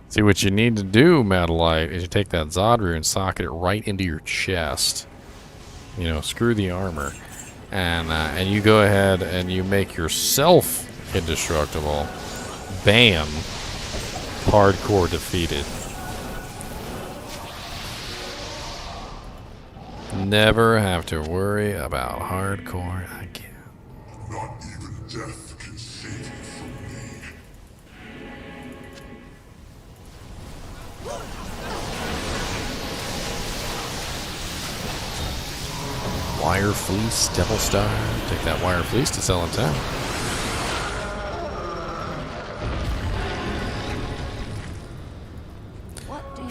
See, what you need to do, Madalite, is you take that Zod rune and socket it right into your chest. You know, screw the armor. And you go ahead and you make yourself indestructible. Bam. Hardcore defeated. Never have to worry about hardcore again. Not even death can save you from me. Wire Fleece, Devil Star. Take that Wire Fleece to sell in town.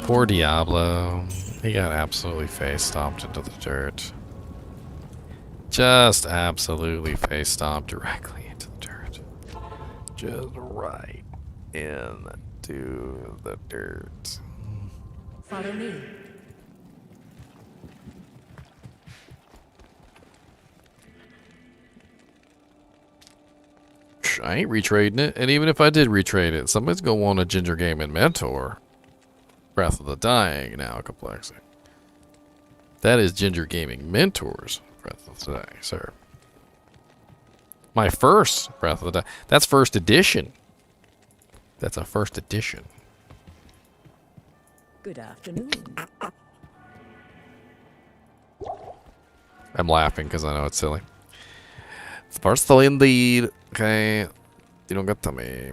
Poor Diablo. He got absolutely face stomped into the dirt. Just absolutely face stomped directly into the dirt. Just right into the dirt. Follow me. I ain't retrading it. And even if I did retrade it, somebody's gonna want a Ginger Gaming Mentor. Breath of the Dying now complexity. That is Ginger Gaming Mentors Breath of the Dying, sir. My first Breath of the Dying. That's first edition. That's a first edition. Good afternoon. I'm laughing because I know it's silly. First indeed. Okay. You don't get to me.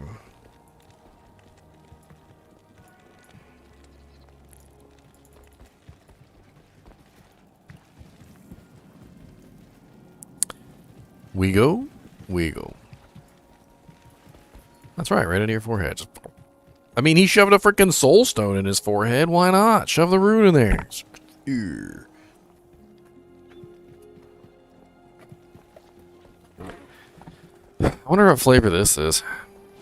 We go. That's right, right into your forehead. I mean, he shoved a freaking soul stone in his forehead. Why not? Shove the root in there. Ew. I wonder what flavor this is.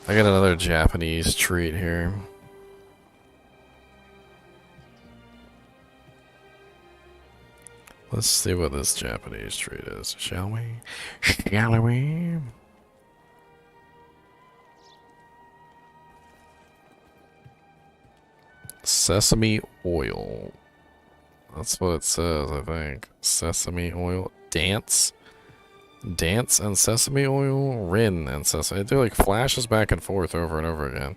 I got another Japanese treat here. Let's see what this Japanese treat is, shall we? Shall we? Sesame oil. That's what it says, I think. Sesame oil. Dance. Dance and sesame oil. Rin and sesame. It do like flashes back and forth over and over again.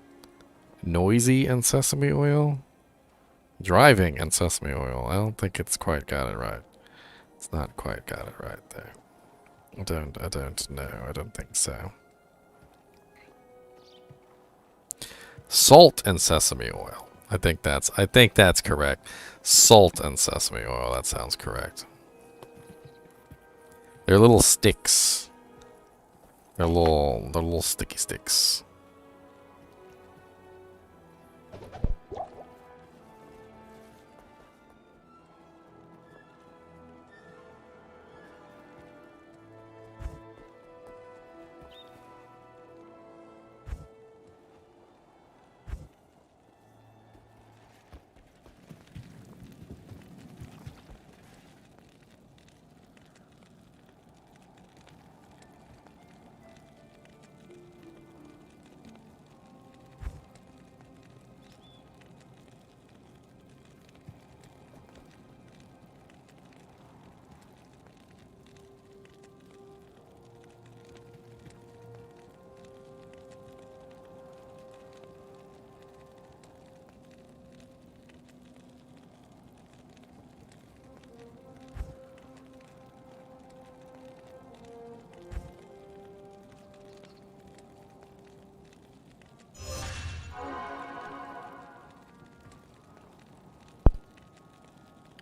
Noisy and sesame oil. Driving and sesame oil. I don't think it's quite got it right. It's not quite got it right there. I don't know. I don't think so. Salt and sesame oil. I think that's correct. Salt and sesame oil. That sounds correct. They're little sticks. They're little sticky sticks.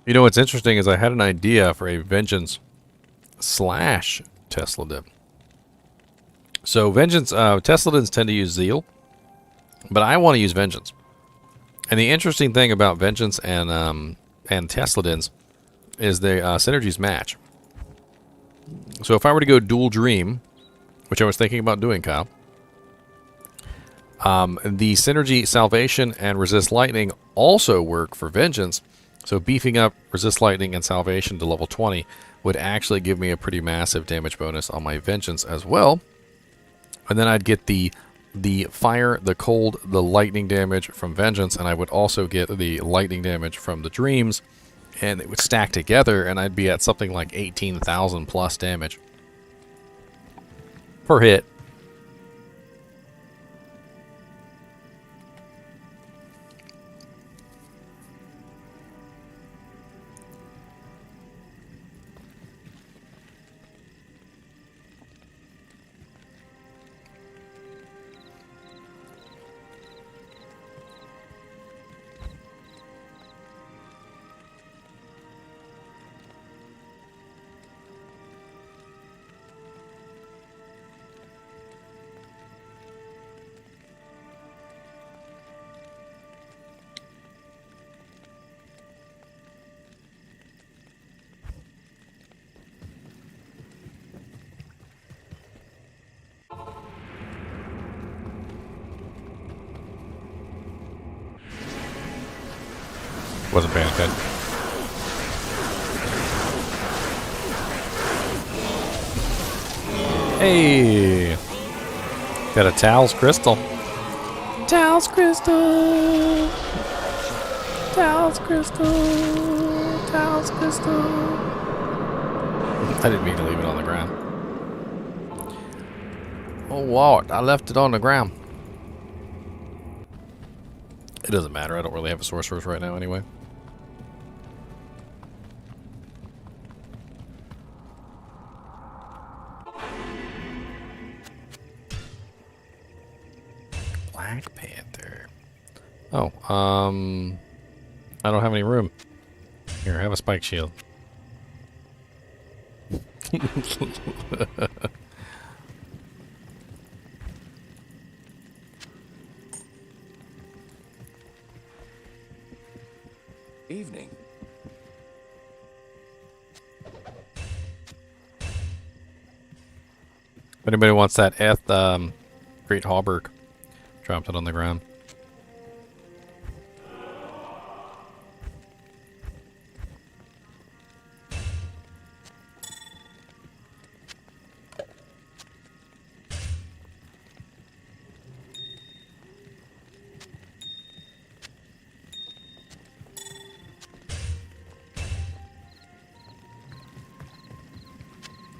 You know what's interesting is I had an idea for a Vengeance / Tesladin. So Vengeance, Tesladins tend to use Zeal, but I want to use Vengeance. And the interesting thing about Vengeance and Tesladins is their synergies match. So if I were to go dual Dream, which I was thinking about doing, Kyle, the synergy Salvation and Resist Lightning also work for Vengeance. So beefing up Resist Lightning and Salvation to level 20 would actually give me a pretty massive damage bonus on my Vengeance as well. And then I'd get the fire, the cold, the lightning damage from Vengeance, and I would also get the lightning damage from the Dreams, and it would stack together, and I'd be at something like 18,000 plus damage per hit. Wasn't paying attention. Hey! Got a Taos crystal. Taos crystal. Taos crystal. Taos crystal. I didn't mean to leave it on the ground. Oh, wow, I left it on the ground. It doesn't matter. I don't really have a sorceress right now anyway. Black Panther. Oh, I don't have any room. Here, have a spike shield. Evening. If anybody wants that Great Hauberk, dropped it on the ground.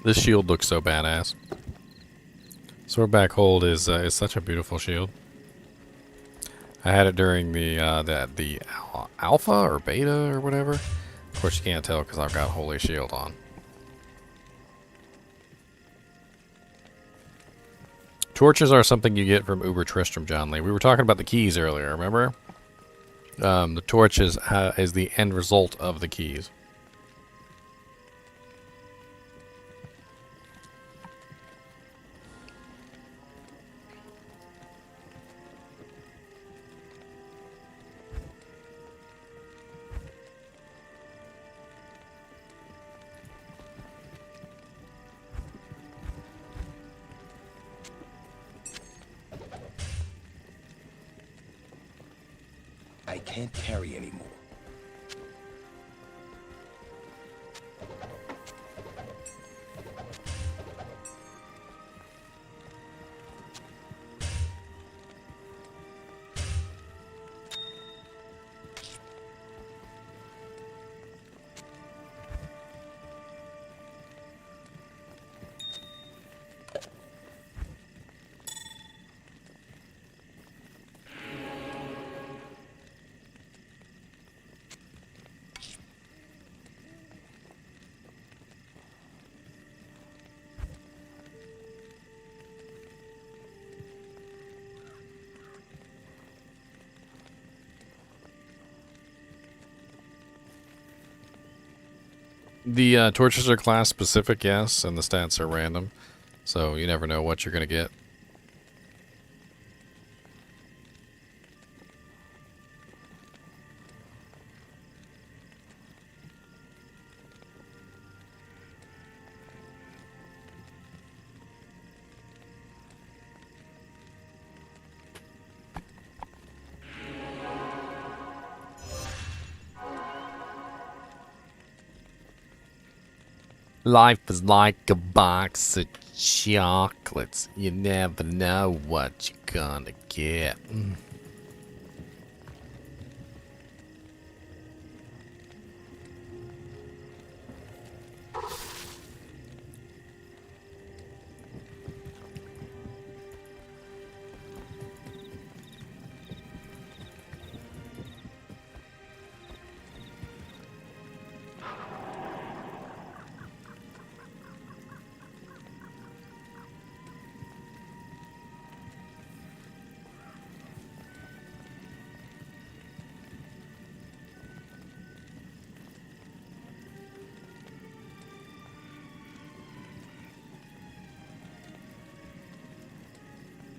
This shield looks so badass. Swordback Hold is such a beautiful shield. I had it during the alpha or beta or whatever. Of course, you can't tell because I've got Holy Shield on. Torches are something you get from Uber Tristram, John Lee. We were talking about the keys earlier, remember? The torch is the end result of the keys. I can't carry anymore. The torches are class specific, yes, and the stats are random, so you never know what you're going to get. Life is like a box of chocolates. You never know what you're gonna get.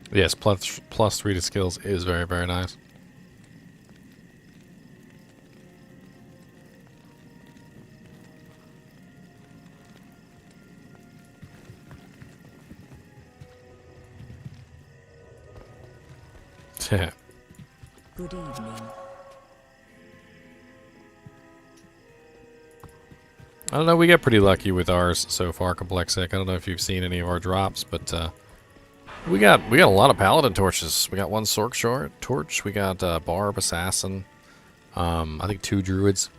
Yes, plus 3 to skills is very, very nice. Good evening. I don't know, we get pretty lucky with ours so far, Complexic. I don't know if you've seen any of our drops, but We got a lot of paladin torches. We got one sork short torch. We got barb, assassin. I think 2 druids.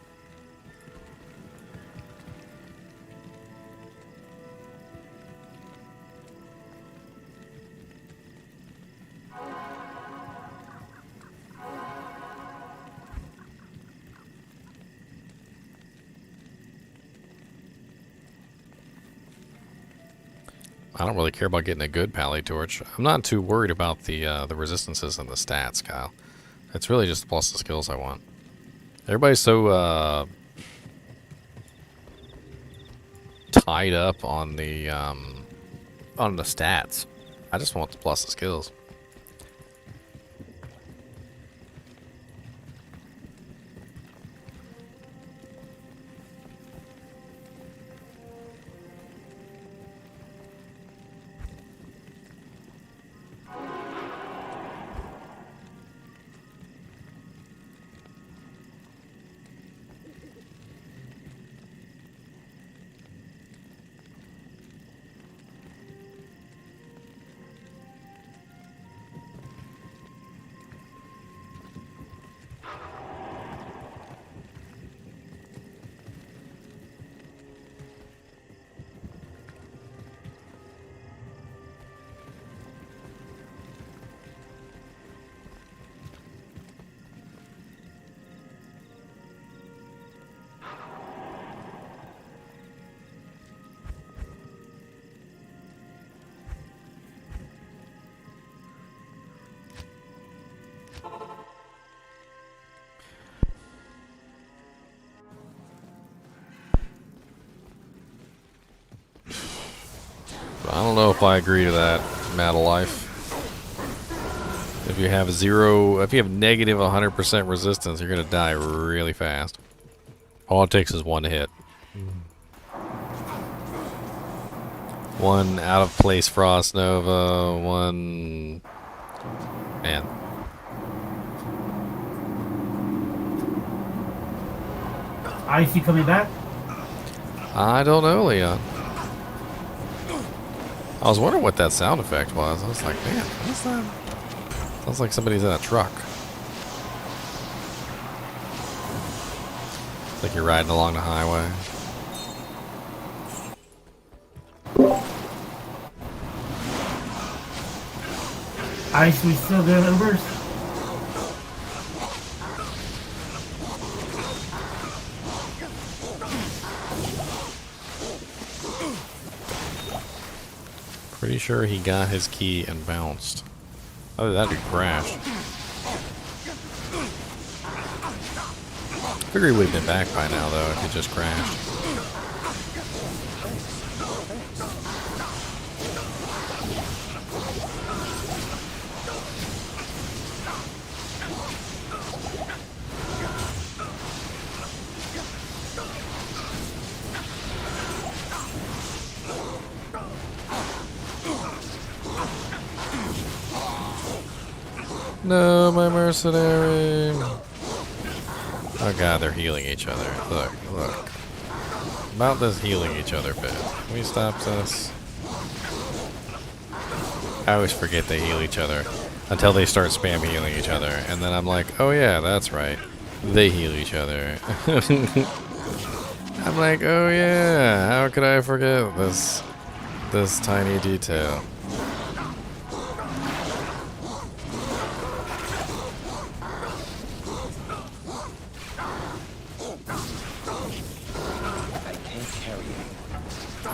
I don't really care about getting a good pally torch. I'm not too worried about the resistances and the stats, Kyle. It's really just the plus the skills I want. Everybody's so tied up on the stats. I just want the plus the skills. I don't know if I agree to that, Matter Life. If you have negative 100% resistance, you're gonna die really fast. All it takes is one hit. One out of place Frost Nova, one... Man. Icy coming back? I don't know, Leon. I was wondering what that sound effect was. I was like, man, what's that? Sounds like somebody's in a truck. It's like you're riding along the highway. Ice, we still doing Ubers? Pretty sure he got his key and bounced. Other than that, he crashed. Figure he would have been back by now, though, if he just crashed. No, my mercenary. Oh god, they're healing each other. Look, look. About this healing each other bit. Can we stop this? I always forget they heal each other until they start spam healing each other. And then I'm like, oh yeah, that's right. They heal each other. I'm like, oh yeah, how could I forget this tiny detail?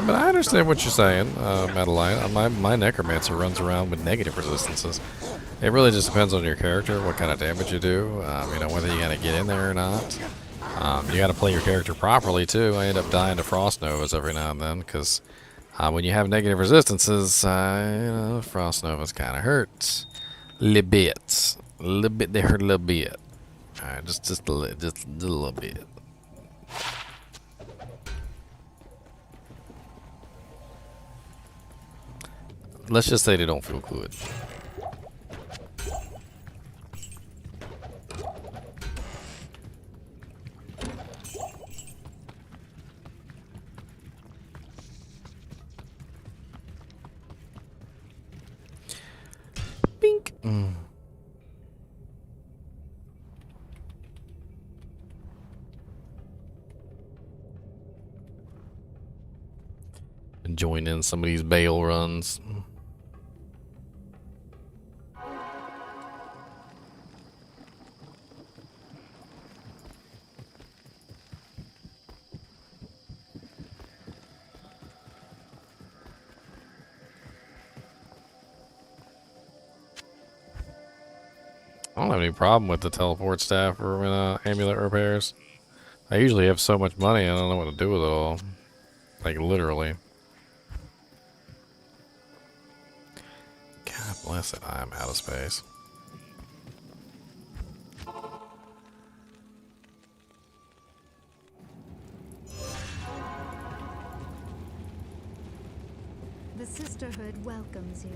But I understand what you're saying, Madeline. My Necromancer runs around with negative resistances. It really just depends on your character, what kind of damage you do, you know, whether you're going to get in there or not. You got to play your character properly, too. I end up dying to Frost Novas every now and then, because when you have negative resistances, you know, Frost Novas kind of hurt. Little bit. They hurt a little bit. Alright, just a little bit. Let's just say they don't feel good. And join in some of these bail runs. I don't have any problem with the teleport staff or amulet repairs. I usually have so much money, I don't know what to do with it all. Like, literally. God bless it, I am out of space. The Sisterhood welcomes you.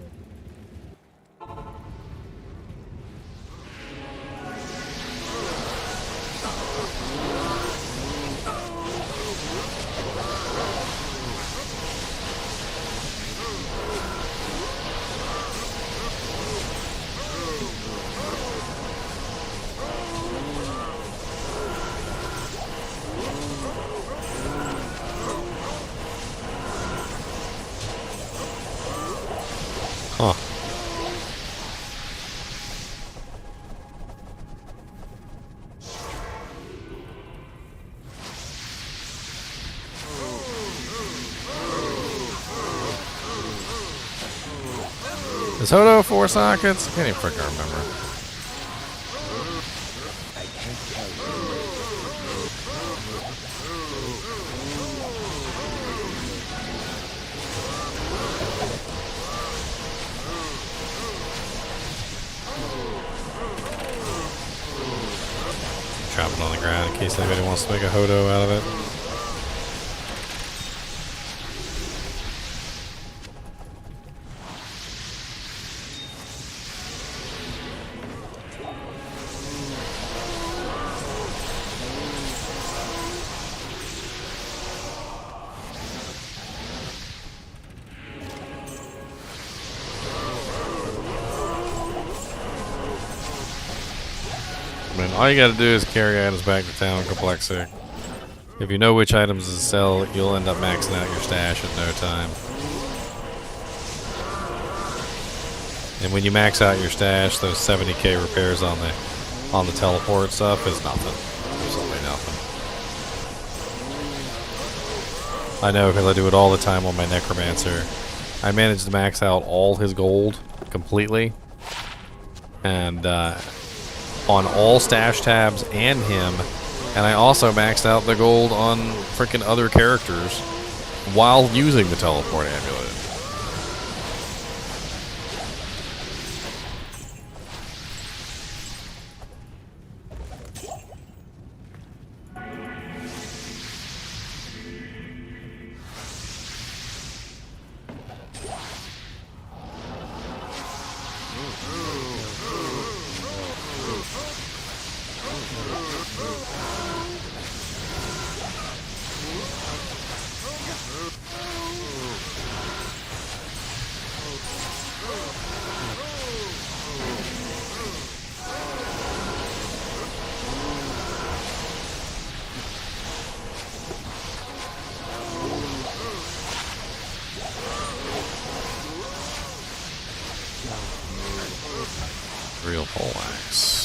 Huh. Is Hodo 4 sockets? I can't even freaking remember. Drop it on the ground in case anybody wants to make a Hodo out of it. All you gotta do is carry items back to town complexity. If you know which items to sell, you'll end up maxing out your stash in no time. And when you max out your stash, those 70k repairs on the teleport stuff is nothing. Absolutely nothing. I know because I do it all the time on my Necromancer. I managed to max out all his gold completely. And on all stash tabs and him, and I also maxed out the gold on freaking other characters while using the teleport amulet. Real poleaxe.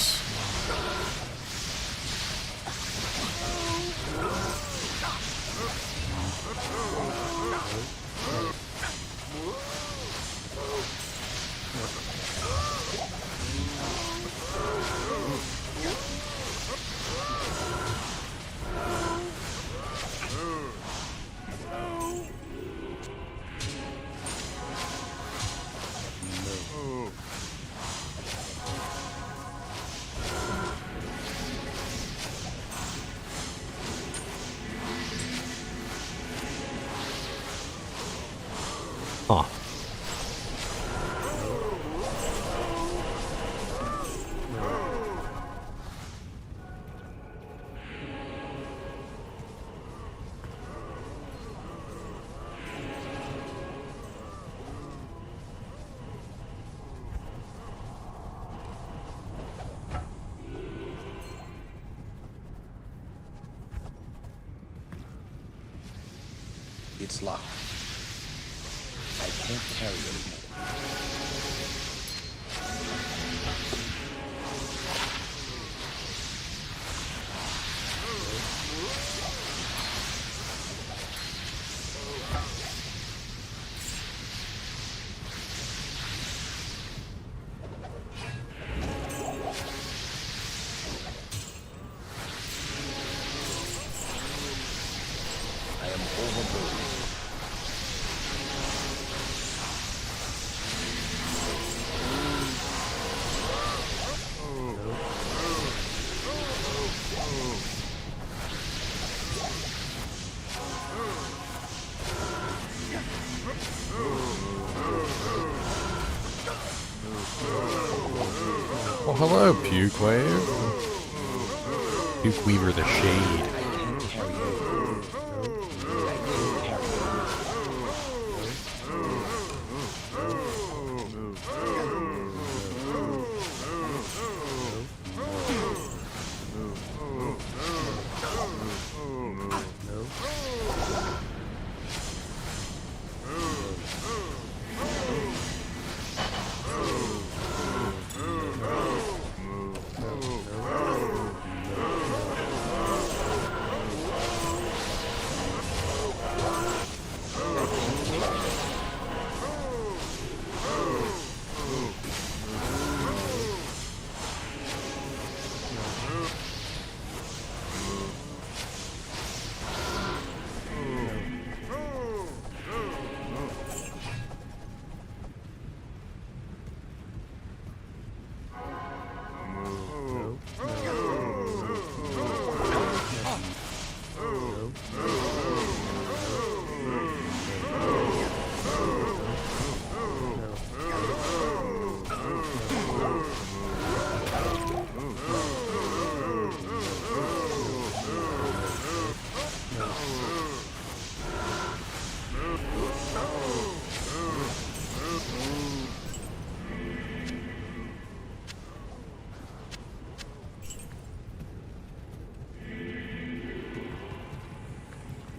Huh. It's locked. I can't carry it anymore. I am overburdened. Well, hello, Puke Wave. Puke Weaver the Shade.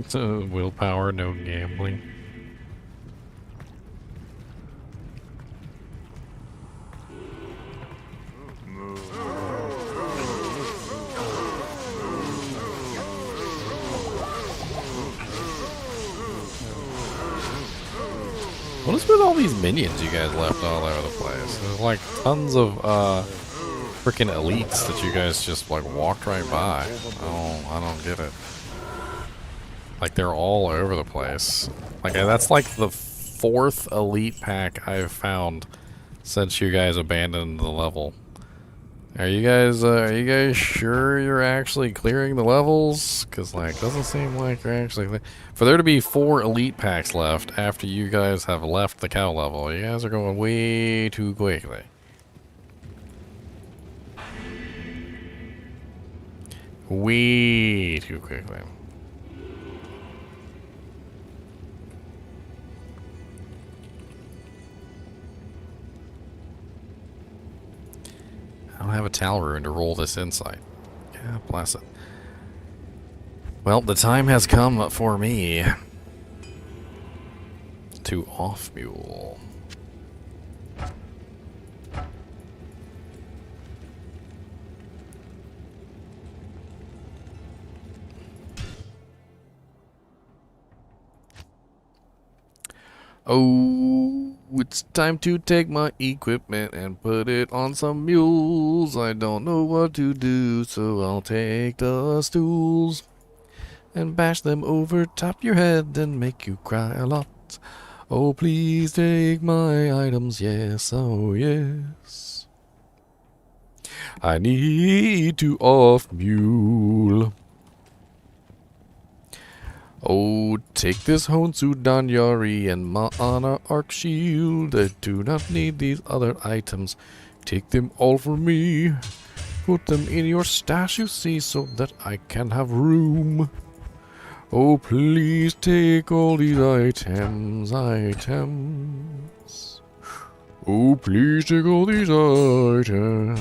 It's willpower, no gambling. What is with all these minions you guys left all over the place? There's like tons of freaking elites that you guys just like walked right by. I don't get it. Like they're all over the place. Like that's like the 4th elite pack I've found since you guys abandoned the level. Are you guys sure you're actually clearing the levels? Cause like doesn't seem like you're actually for there to be 4 elite packs left after you guys have left the cow level. You guys are going way too quickly. Way too quickly. I don't have a Tal rune to roll this insight. Yeah, bless it. Well, the time has come for me to off mule. Oh, it's time to take my equipment and put it on some mules. I don't know what to do, so I'll take the stools and bash them over top your head and make you cry a lot. Oh, please take my items, yes, oh yes. I need to off mule. Oh, take this Honsu Danyari and Ma'ana Arc Shield. I do not need these other items. Take them all for me. Put them in your stash, you see, so that I can have room. Oh, please take all these items. Oh, please take all these items.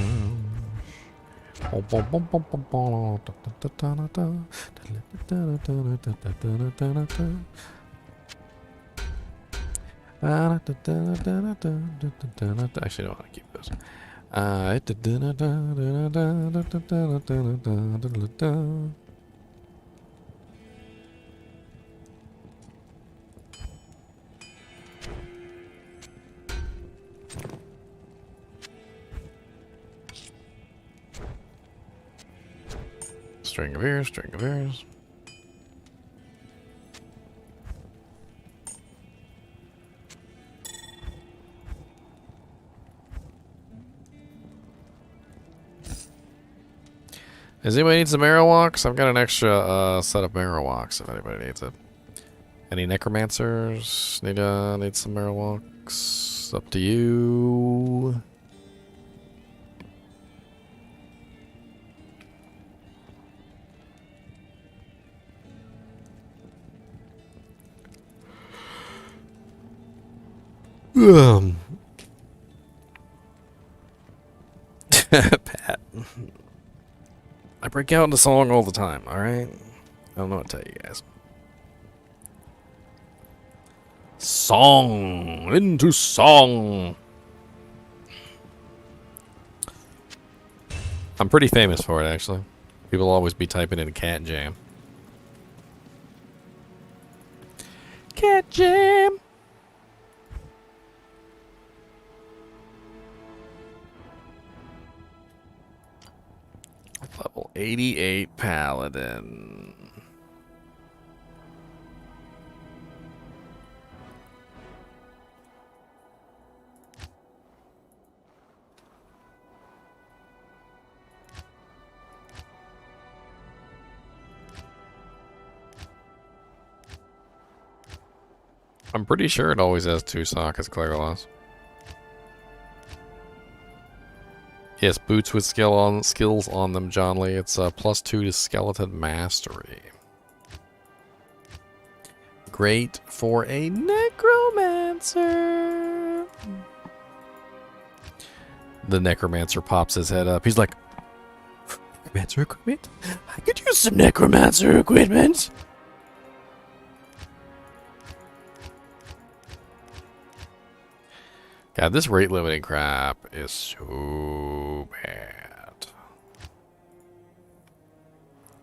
Actually, I don't want to keep those. String of ears, string of ears. Does anybody need some arrow walks? I've got an extra set of arrow walks if anybody needs it. Any necromancers need some arrow walks? Up to you. Pat. I break out into song all the time, alright? I don't know what to tell you guys. Song! Into song! I'm pretty famous for it, actually. People always be typing in cat jam. Cat jam! Level 88 Paladin. I'm pretty sure it always has 2 sockets, Clairloss. Yes, boots with skills on them, John Lee. It's +2 to skeleton mastery. Great for a necromancer. The necromancer pops his head up. He's like, necromancer equipment? I could use some necromancer equipment. God, this rate limiting crap is so bad.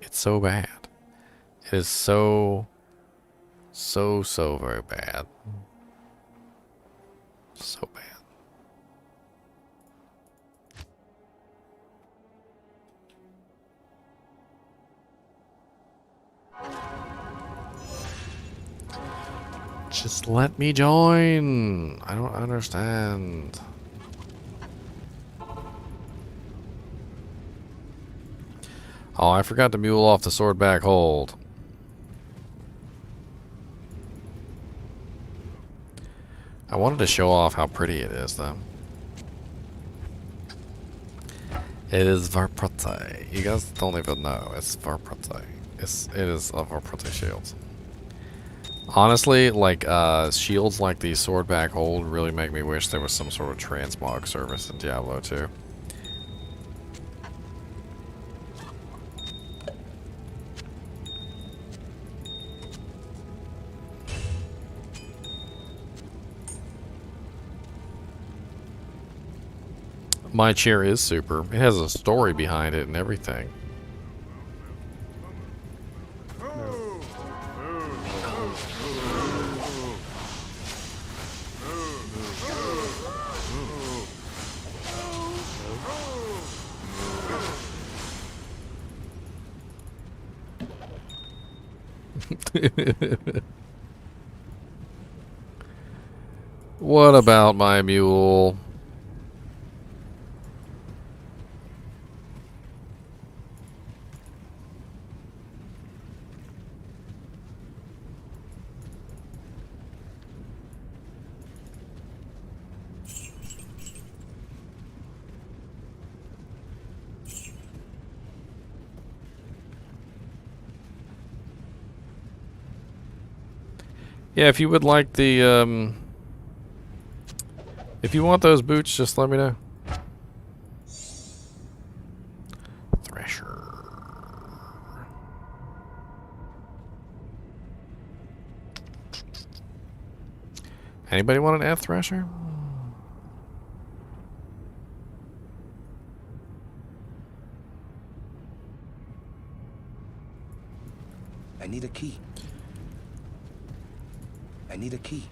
It's so bad. It is so very bad. So bad. Just let me join. I don't understand. Oh, I forgot to mule off the sword back hold. I wanted to show off how pretty it is, though. It is very pretty. You guys don't even know. It's very pretty. It is a very pretty shield. Honestly, like, shields like the sword back hold really make me wish there was some sort of transmog service in Diablo 2. My chair is super. It has a story behind it and everything. What about my mule? Yeah, if you would like the, if you want those boots, just let me know. Thresher. Anybody want an F thresher? I need a key. I need a key.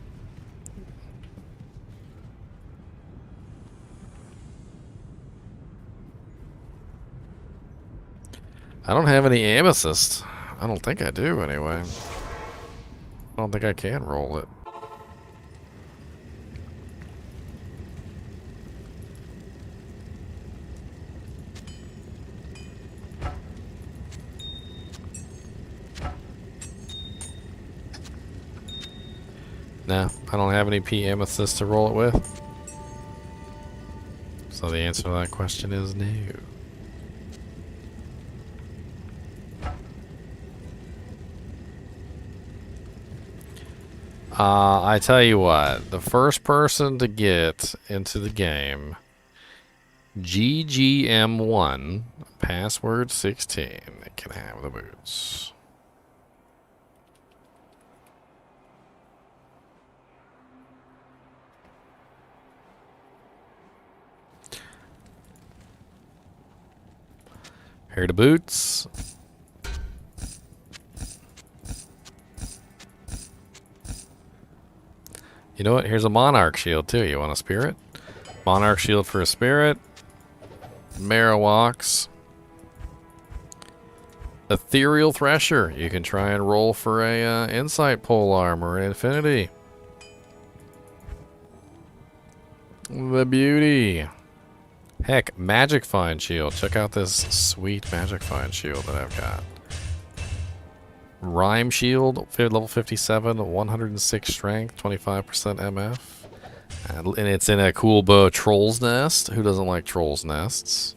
I don't have any amethyst. I don't think I do, anyway. I don't think I can roll it. No, I don't have any P amethyst to roll it with. So the answer to that question is no. I tell you what, the first person to get into the game, GGM1, password 16, can have the boots. Here are the boots. You know what? Here's a Monarch shield, too. You want a spirit? Monarch shield for a spirit. Marowaks. Ethereal Thresher. You can try and roll for a Insight Pole Arm or Infinity. The beauty. Heck, Magic Find Shield. Check out this sweet Magic Find Shield that I've got. Rhyme Shield, level 57, 106 strength, 25% MF. And it's in a cool bow Troll's Nest. Who doesn't like Troll's Nests?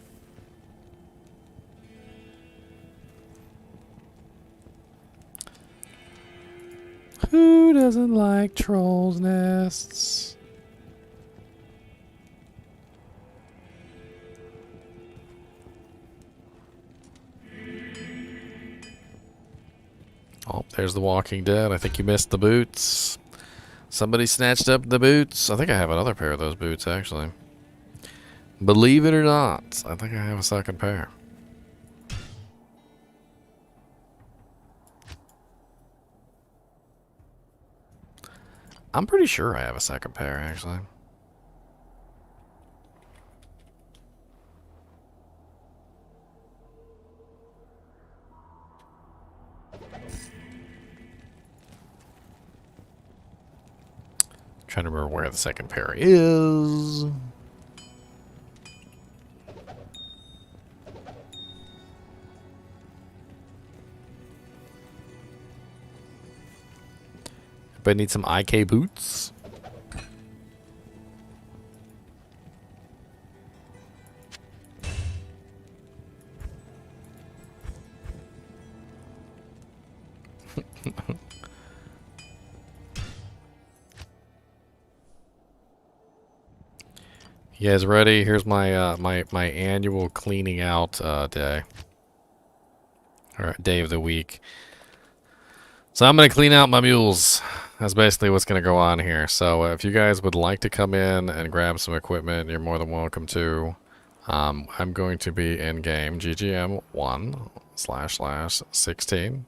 Who doesn't like Troll's Nests? Oh, there's the Walking Dead. I think you missed the boots. Somebody snatched up the boots. I think I have another pair of those boots, actually. Believe it or not, I think I have a second pair. I'm pretty sure I have a second pair, actually. Trying to remember where the second pair is. But need some IK boots. You guys ready? Here's my my annual cleaning out day. Or day of the week. So I'm gonna clean out my mules. That's basically what's gonna go on here. So if you guys would like to come in and grab some equipment, you're more than welcome to. I'm going to be in game GGM1//16.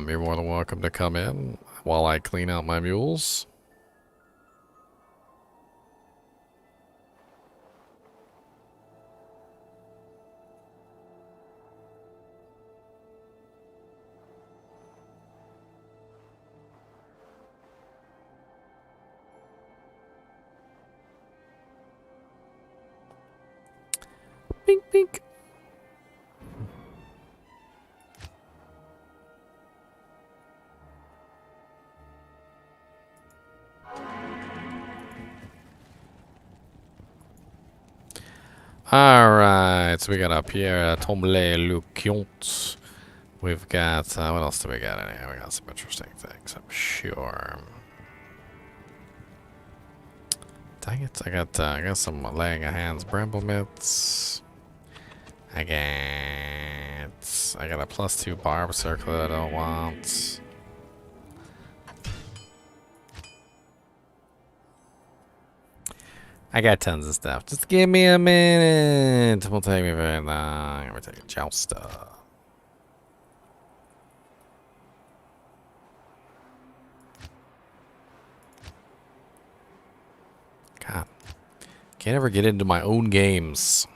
You're more than welcome to come in while I clean out my mules. Bink, bink. Alright, so we got up here Tomblé-le-Comte. We've got, what else do we got in here? We got some interesting things, I'm sure. Dang it, I got some laying of hands bramble mitts. I got a +2 barb circle that I don't want. I got tons of stuff. Just give me a minute. It won't take me very long. I'm gonna take a jouster. God. Can't ever get into my own games.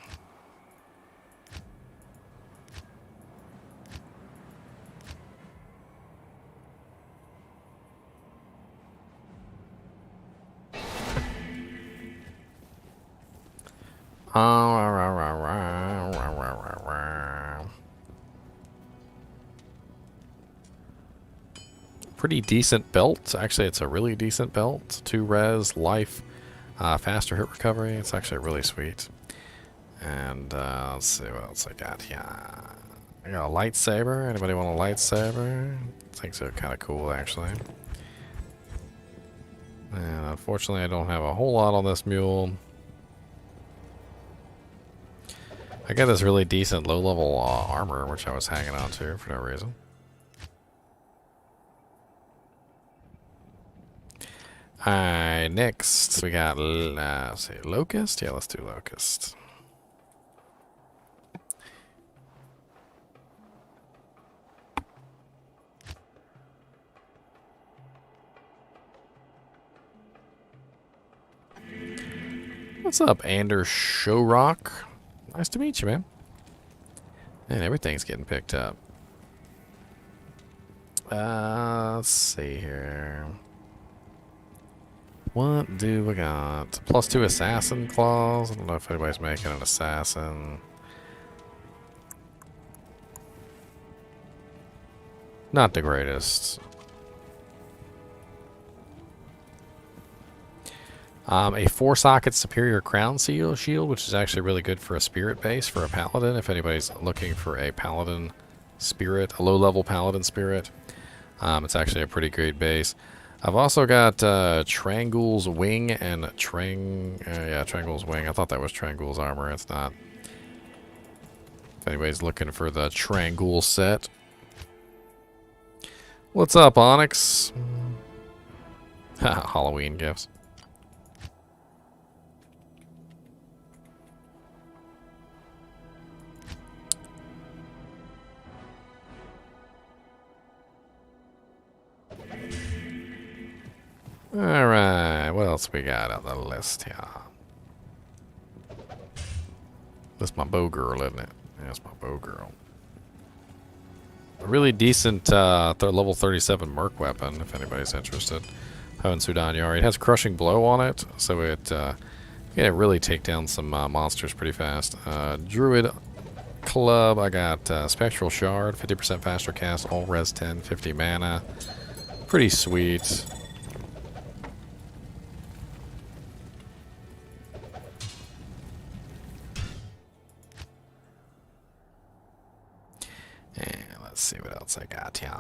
Pretty decent belt. Actually, it's a really decent belt. 2 res, life, faster hit recovery. It's actually really sweet. And let's see what else I got here. I got a lightsaber. Anybody want a lightsaber? I think so. Kind of cool, actually. And unfortunately, I don't have a whole lot on this mule. I got this really decent low-level armor, which I was hanging on to for no reason. Alright, next we got, let's see, Locust? Yeah, let's do Locust. What's up, Anders Showrock? Nice to meet you, man. And everything's getting picked up. Let's see here. What do we got? +2 assassin claws. I don't know if anybody's making an assassin. Not the greatest. A 4-socket superior crown shield, which is actually really good for a spirit base for a paladin. If anybody's looking for a paladin spirit, a low-level paladin spirit, it's actually a pretty great base. I've also got Trangul's wing and Trangul's wing. I thought that was Trangul's armor. It's not. If anybody's looking for the Trangul set. What's up, Onyx? Halloween gifts. Alright, what else we got on the list here? That's my bow girl, isn't it? Yeah, that's my bow girl. A really decent level 37 Merc weapon, if anybody's interested. Hohen Sudan Yari. It has Crushing Blow on it, so it can really take down some monsters pretty fast. Druid Club, I got Spectral Shard, 50% faster cast, all res 10, 50 mana. Pretty sweet. And let's see what else I got here.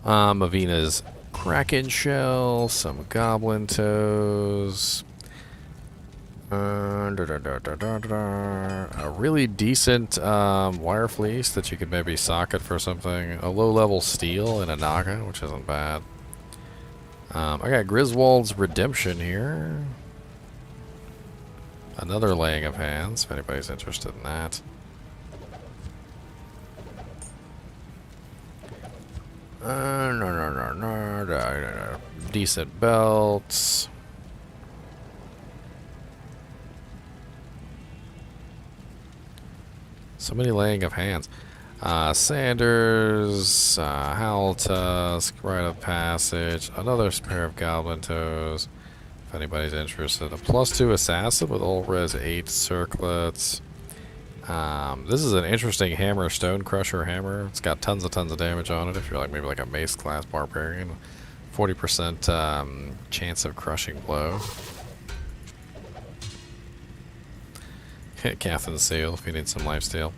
Avina's Kraken Shell, some Goblin Toes. A really decent wire fleece that you could maybe socket for something. A low-level steel and a Naga, which isn't bad. I got Griswold's Redemption here. Another Laying of Hands, if anybody's interested in that. Decent belts. So many Laying of Hands. Sanders, Howl Tusk, Rite of Passage, another pair of Goblin Toes, if anybody's interested. A +2 Assassin with all res 8 circlets. This is an interesting hammer, Stone Crusher hammer. It's got tons of damage on it if you're maybe like a mace class barbarian. 40% chance of crushing blow. Catherine Seal if you need some lifesteal.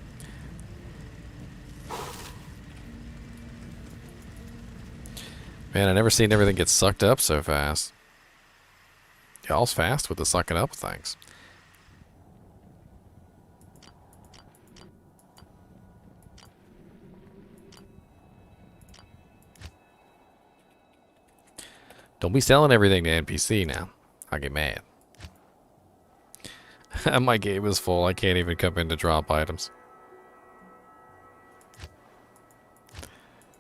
Man, I never seen everything get sucked up so fast. Y'all's fast with the sucking up things. Don't be selling everything to NPC now. I'll get mad. My game is full. I can't even come in to drop items.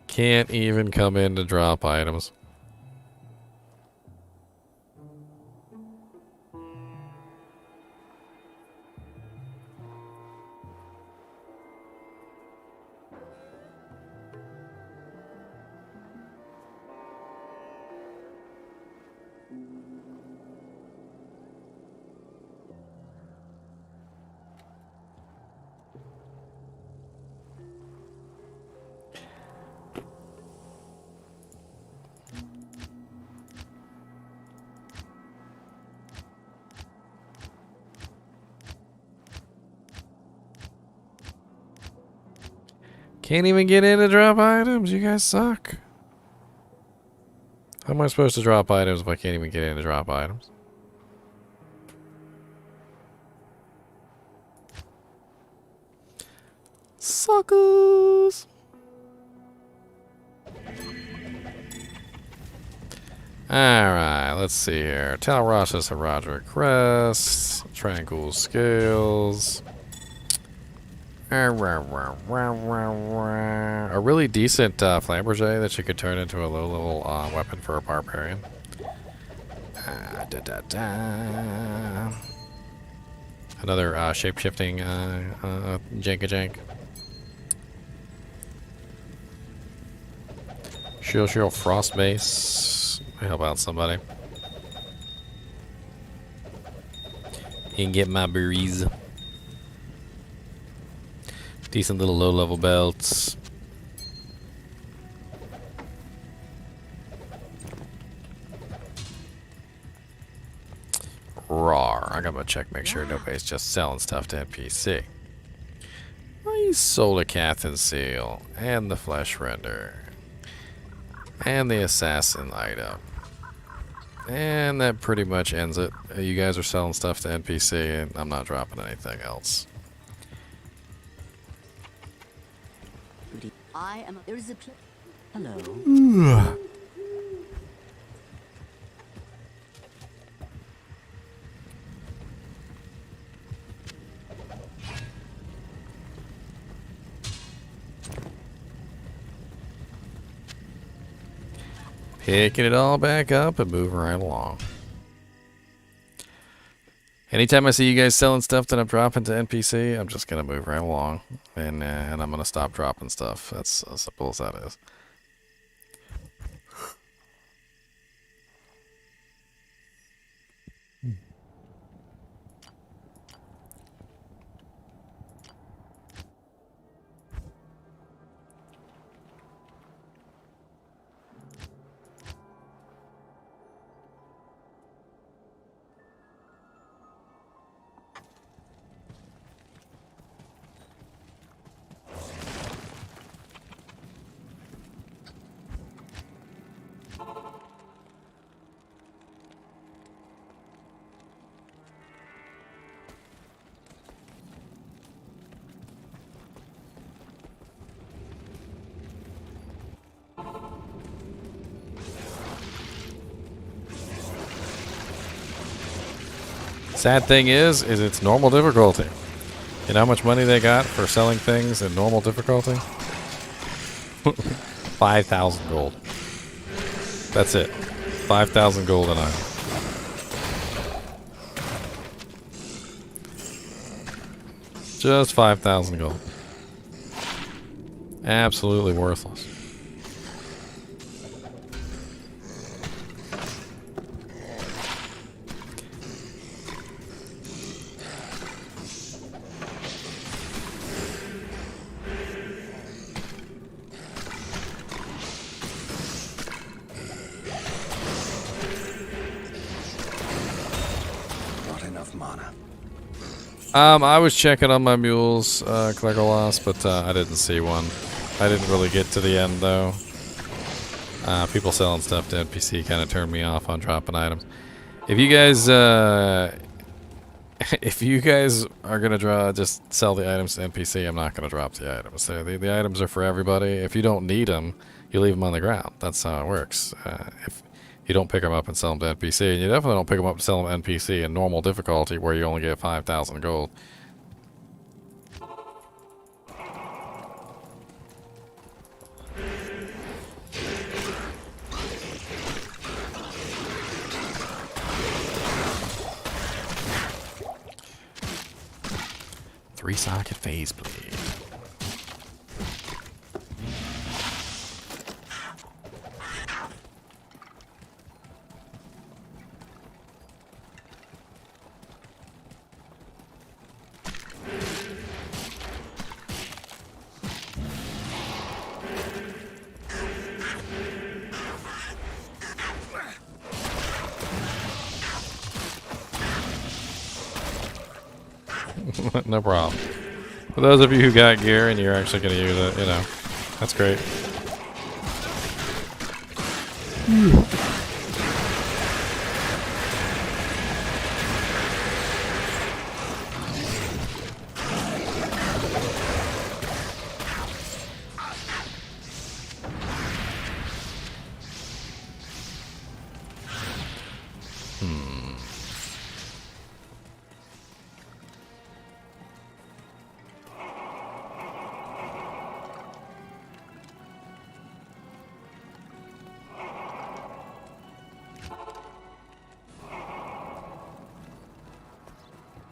Can't even come in to drop items. Can't even get in to drop items. You guys suck. How am I supposed to drop items if I can't even get in to drop items? Suckers. Alright, let's see here. Tal Roshas and Roderick Crest. Tranquil Skills. A really decent Flamberger that you could turn into a low-level weapon for a barbarian. Another shape-shifting jank-a-jank. Shield Frost Base. Help out somebody. And get my berries. Decent little low-level belts. Rawr. I gotta check, make sure nobody's just selling stuff to NPC. Nice Solar Cathin Seal. And the Flesh Render. And the Assassin item. And that pretty much ends it. You guys are selling stuff to NPC, and I'm not dropping anything else. I am. There is a. Hello. Picking it all back up and moving right along. Anytime I see you guys selling stuff that I'm dropping to NPC, I'm just gonna move right along, and I'm gonna stop dropping stuff. That's as simple as that is. Sad thing is it's normal difficulty. You know how much money they got for selling things in normal difficulty? 5,000 gold. That's it. 5,000 gold an item. Just 5,000 gold. Absolutely worthless. I was checking on my mules, Cleggolas, but I didn't see one. I didn't really get to the end, though. People selling stuff to NPC kind of turned me off on dropping items. If you guys, if you guys are gonna just sell the items to NPC, I'm not gonna drop the items. The items are for everybody. If you don't need them, you leave them on the ground. That's how it works. If you don't pick them up and sell them to NPC, and you definitely don't pick them up and sell them to NPC in normal difficulty where you only get 5,000 gold. Three-socket phase blade. No problem. For those of you who got gear and you're actually going to use it, you know, that's great.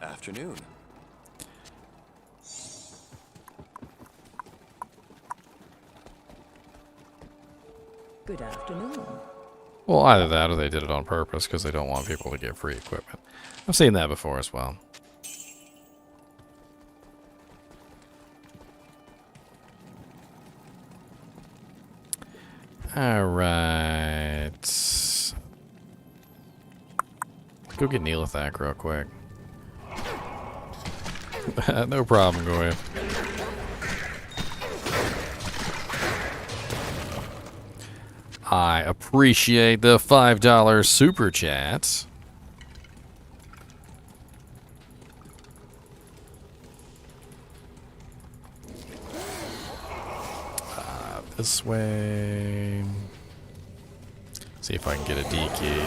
Afternoon. Good afternoon. Well, either that or they did it on purpose because they don't want people to get free equipment. I've seen that before as well. Alright. Go get Neelathak real quick. No problem, go ahead. I appreciate the $5 super chat. This way. See if I can get a D key.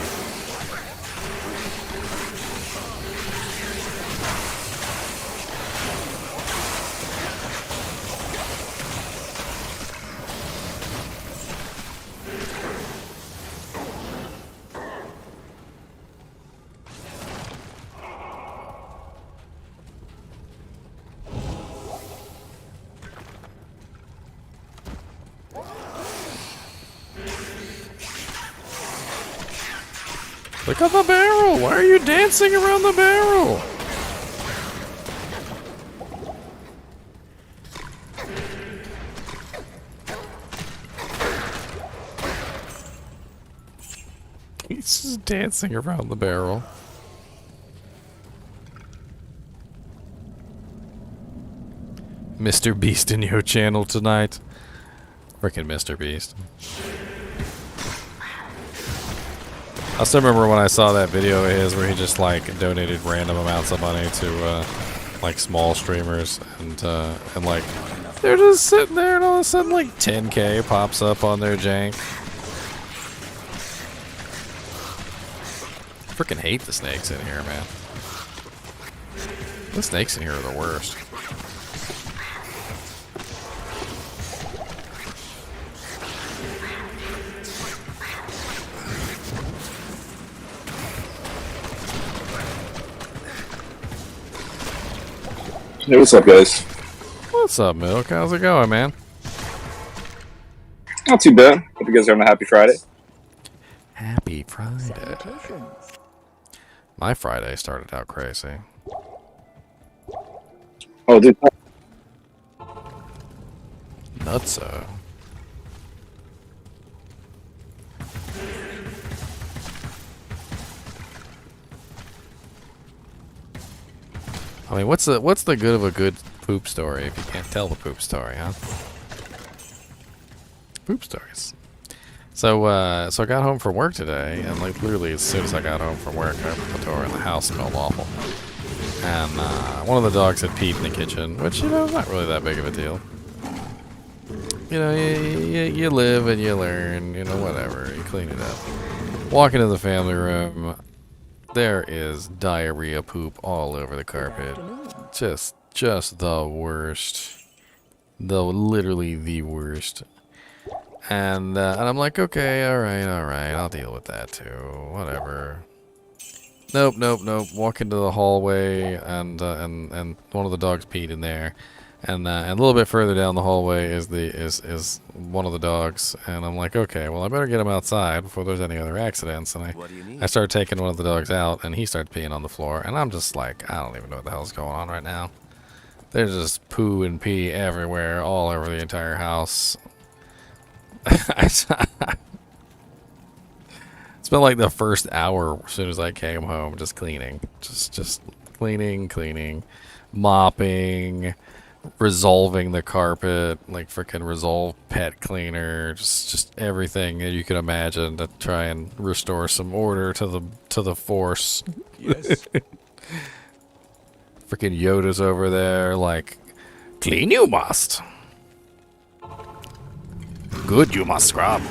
Look at the barrel! Why are you dancing around the barrel? He's just dancing around the barrel. Mr. Beast in your channel tonight. Frickin' Mr. Beast. I still remember when I saw that video of his where he just like donated random amounts of money to like small streamers and like they're just sitting there and all of a sudden like 10K pops up on their jank. I freaking hate the snakes in here, man. The snakes in here are the worst. Hey, what's up, guys? What's up, Milk? How's it going, man? Not too bad. Hope you guys are having a happy Friday. Happy Friday. My Friday started out crazy. Oh, dude. Nutso. I mean, what's the good of a good poop story if you can't tell the poop story, huh? Poop stories. So, so I got home from work today, and like literally as soon as I got home from work, I opened the door and the house smelled awful. And one of the dogs had peed in the kitchen, which, you know, is not really that big of a deal. You know, you live and you learn, you know, whatever. You clean it up. Walk into the family room, there is diarrhea poop all over the carpet. Just the worst. Literally the worst. And I'm like, okay, all right, I'll deal with that too. Whatever. Nope. Walk into the hallway, and one of the dogs peed in there, and a little bit further down the hallway is one of the dogs, and I'm like, okay, well I better get him outside before there's any other accidents. And I start taking one of the dogs out, and he starts peeing on the floor, and I'm just like, I don't even know what the hell's going on right now. There's just poo and pee everywhere, all over the entire house. Spent like the first hour as soon as I came home just cleaning. Just cleaning, mopping, resolving the carpet, like freaking resolve pet cleaner, just everything that you could imagine to try and restore some order to the force. Yes. Freaking Yoda's over there like, clean you must. Good, you must scrub.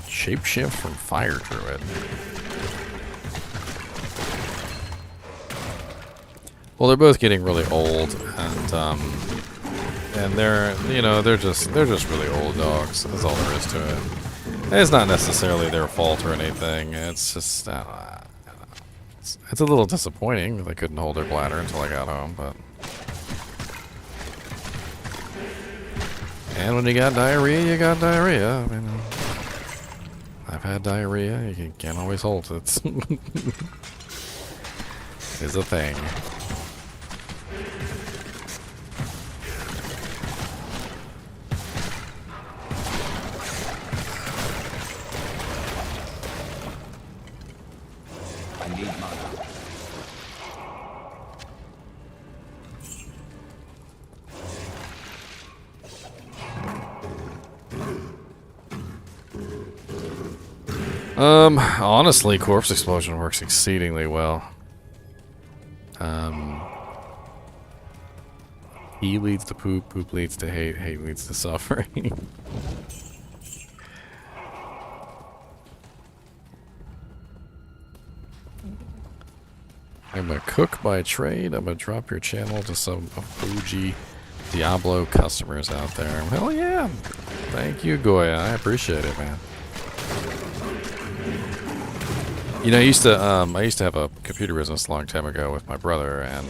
Shapeshift from Fire Druid. Well, they're both getting really old, and they're just really old dogs. That's all there is to it. And it's not necessarily their fault or anything. It's just it's a little disappointing that they couldn't hold their bladder until I got home, but. And when you got diarrhea, you got diarrhea. I mean, I've had diarrhea. You can't always hold it. It's a thing. I need mana. Honestly, Corpse Explosion works exceedingly well. He leads to poop, poop leads to hate, hate leads to suffering. I'm a cook by trade. I'm gonna drop your channel to some OG Diablo customers out there. Hell yeah! Thank you, Goya. I appreciate it, man. You know, I used to have a computer business a long time ago with my brother, and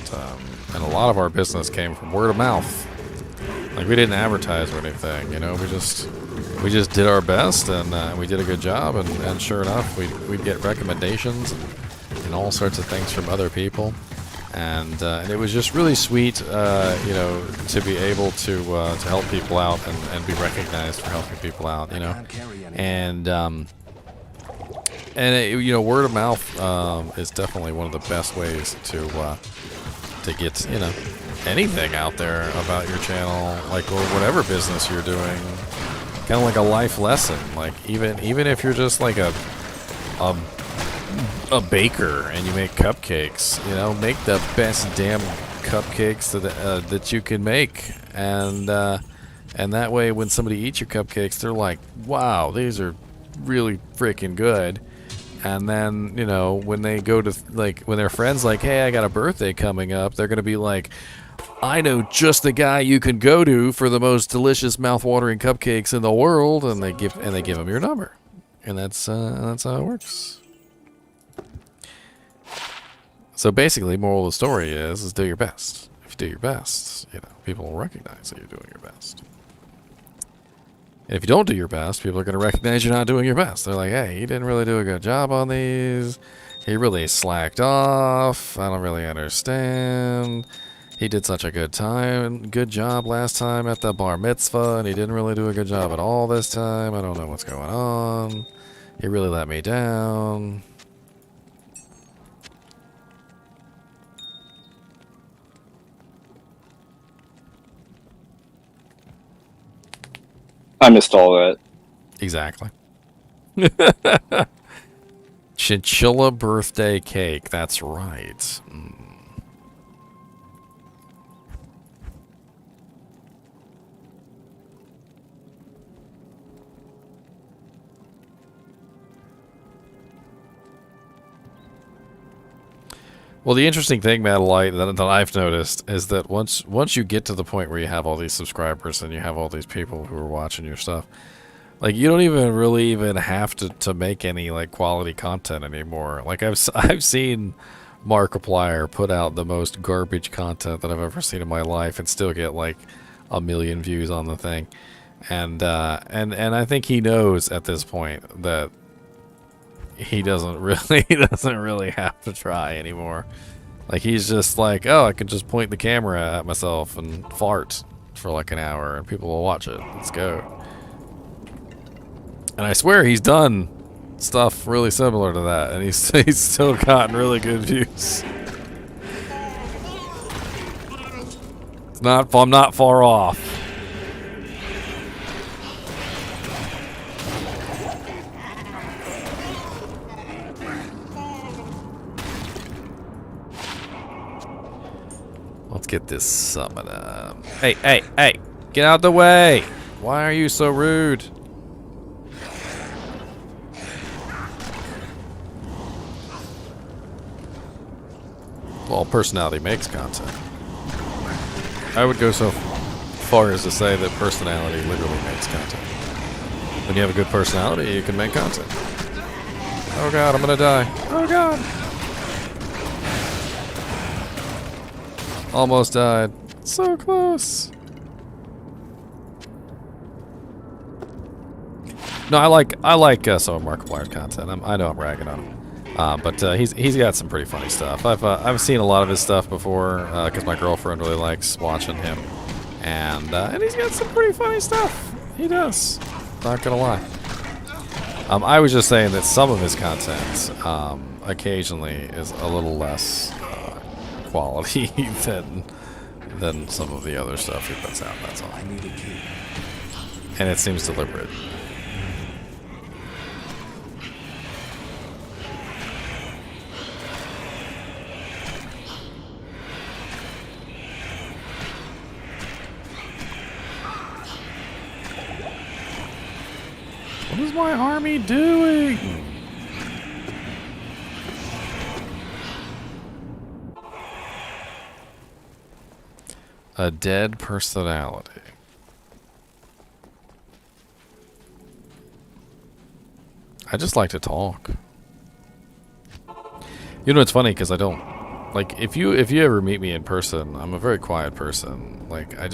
a lot of our business came from word of mouth. Like, we didn't advertise or anything, you know. We just did our best, and we did a good job, and sure enough, we'd get recommendations and all sorts of things from other people, and it was just really sweet, you know, to be able to help people out and be recognized for helping people out, you know, and you know, word of mouth is definitely one of the best ways to get, you know, anything out there about your channel, like, or whatever business you're doing. Kind of like a life lesson. Like, even if you're just like a baker and you make cupcakes, you know, make the best damn cupcakes that you can make, and that way when somebody eats your cupcakes, they're like, wow, these are really freaking good. And then, you know, when they go to, like, when their friends like, hey, I got a birthday coming up, they're gonna be like, I know just the guy you can go to for the most delicious, mouth-watering cupcakes in the world, and they give them your number, and that's how it works. So basically, moral of the story is do your best. If you do your best, you know, people will recognize that you're doing your best. And if you don't do your best, people are going to recognize you're not doing your best. They're like, hey, you didn't really do a good job on these. He really slacked off. I don't really understand. He did such a good job last time at the bar mitzvah, and he didn't really do a good job at all this time. I don't know what's going on. He really let me down. I missed all that. Exactly. Chinchilla birthday cake. That's right. Well, the interesting thing, Madelight, that I've noticed is that once you get to the point where you have all these subscribers and you have all these people who are watching your stuff, like, you don't even really have to make any, like, quality content anymore. Like, I've seen Markiplier put out the most garbage content that I've ever seen in my life and still get, like, 1 million views on the thing. And I think he knows at this point that he doesn't really have to try anymore. Like, he's just like, oh, I can just point the camera at myself and fart for like an hour and people will watch it. Let's go. And I swear he's done stuff really similar to that, and he's still gotten really good views. I'm not far off. Let's get this summon up. Hey, hey, hey! Get out the way! Why are you so rude? Well, personality makes content. I would go so far as to say that personality literally makes content. When you have a good personality, you can make content. Oh god, I'm gonna die. Oh god! Almost died. So close. No, I like some of Markiplier's content. I know I'm ragging on him. But he's got some pretty funny stuff. I've seen a lot of his stuff before because my girlfriend really likes watching him, and he's got some pretty funny stuff. He does. Not gonna lie. I was just saying that some of his content occasionally is a little less quality than some of the other stuff he puts out. That's all. And it seems deliberate. What is my army doing? A dead personality. I just like to talk. You know, it's funny because I don't like if you ever meet me in person, I'm a very quiet person. Like I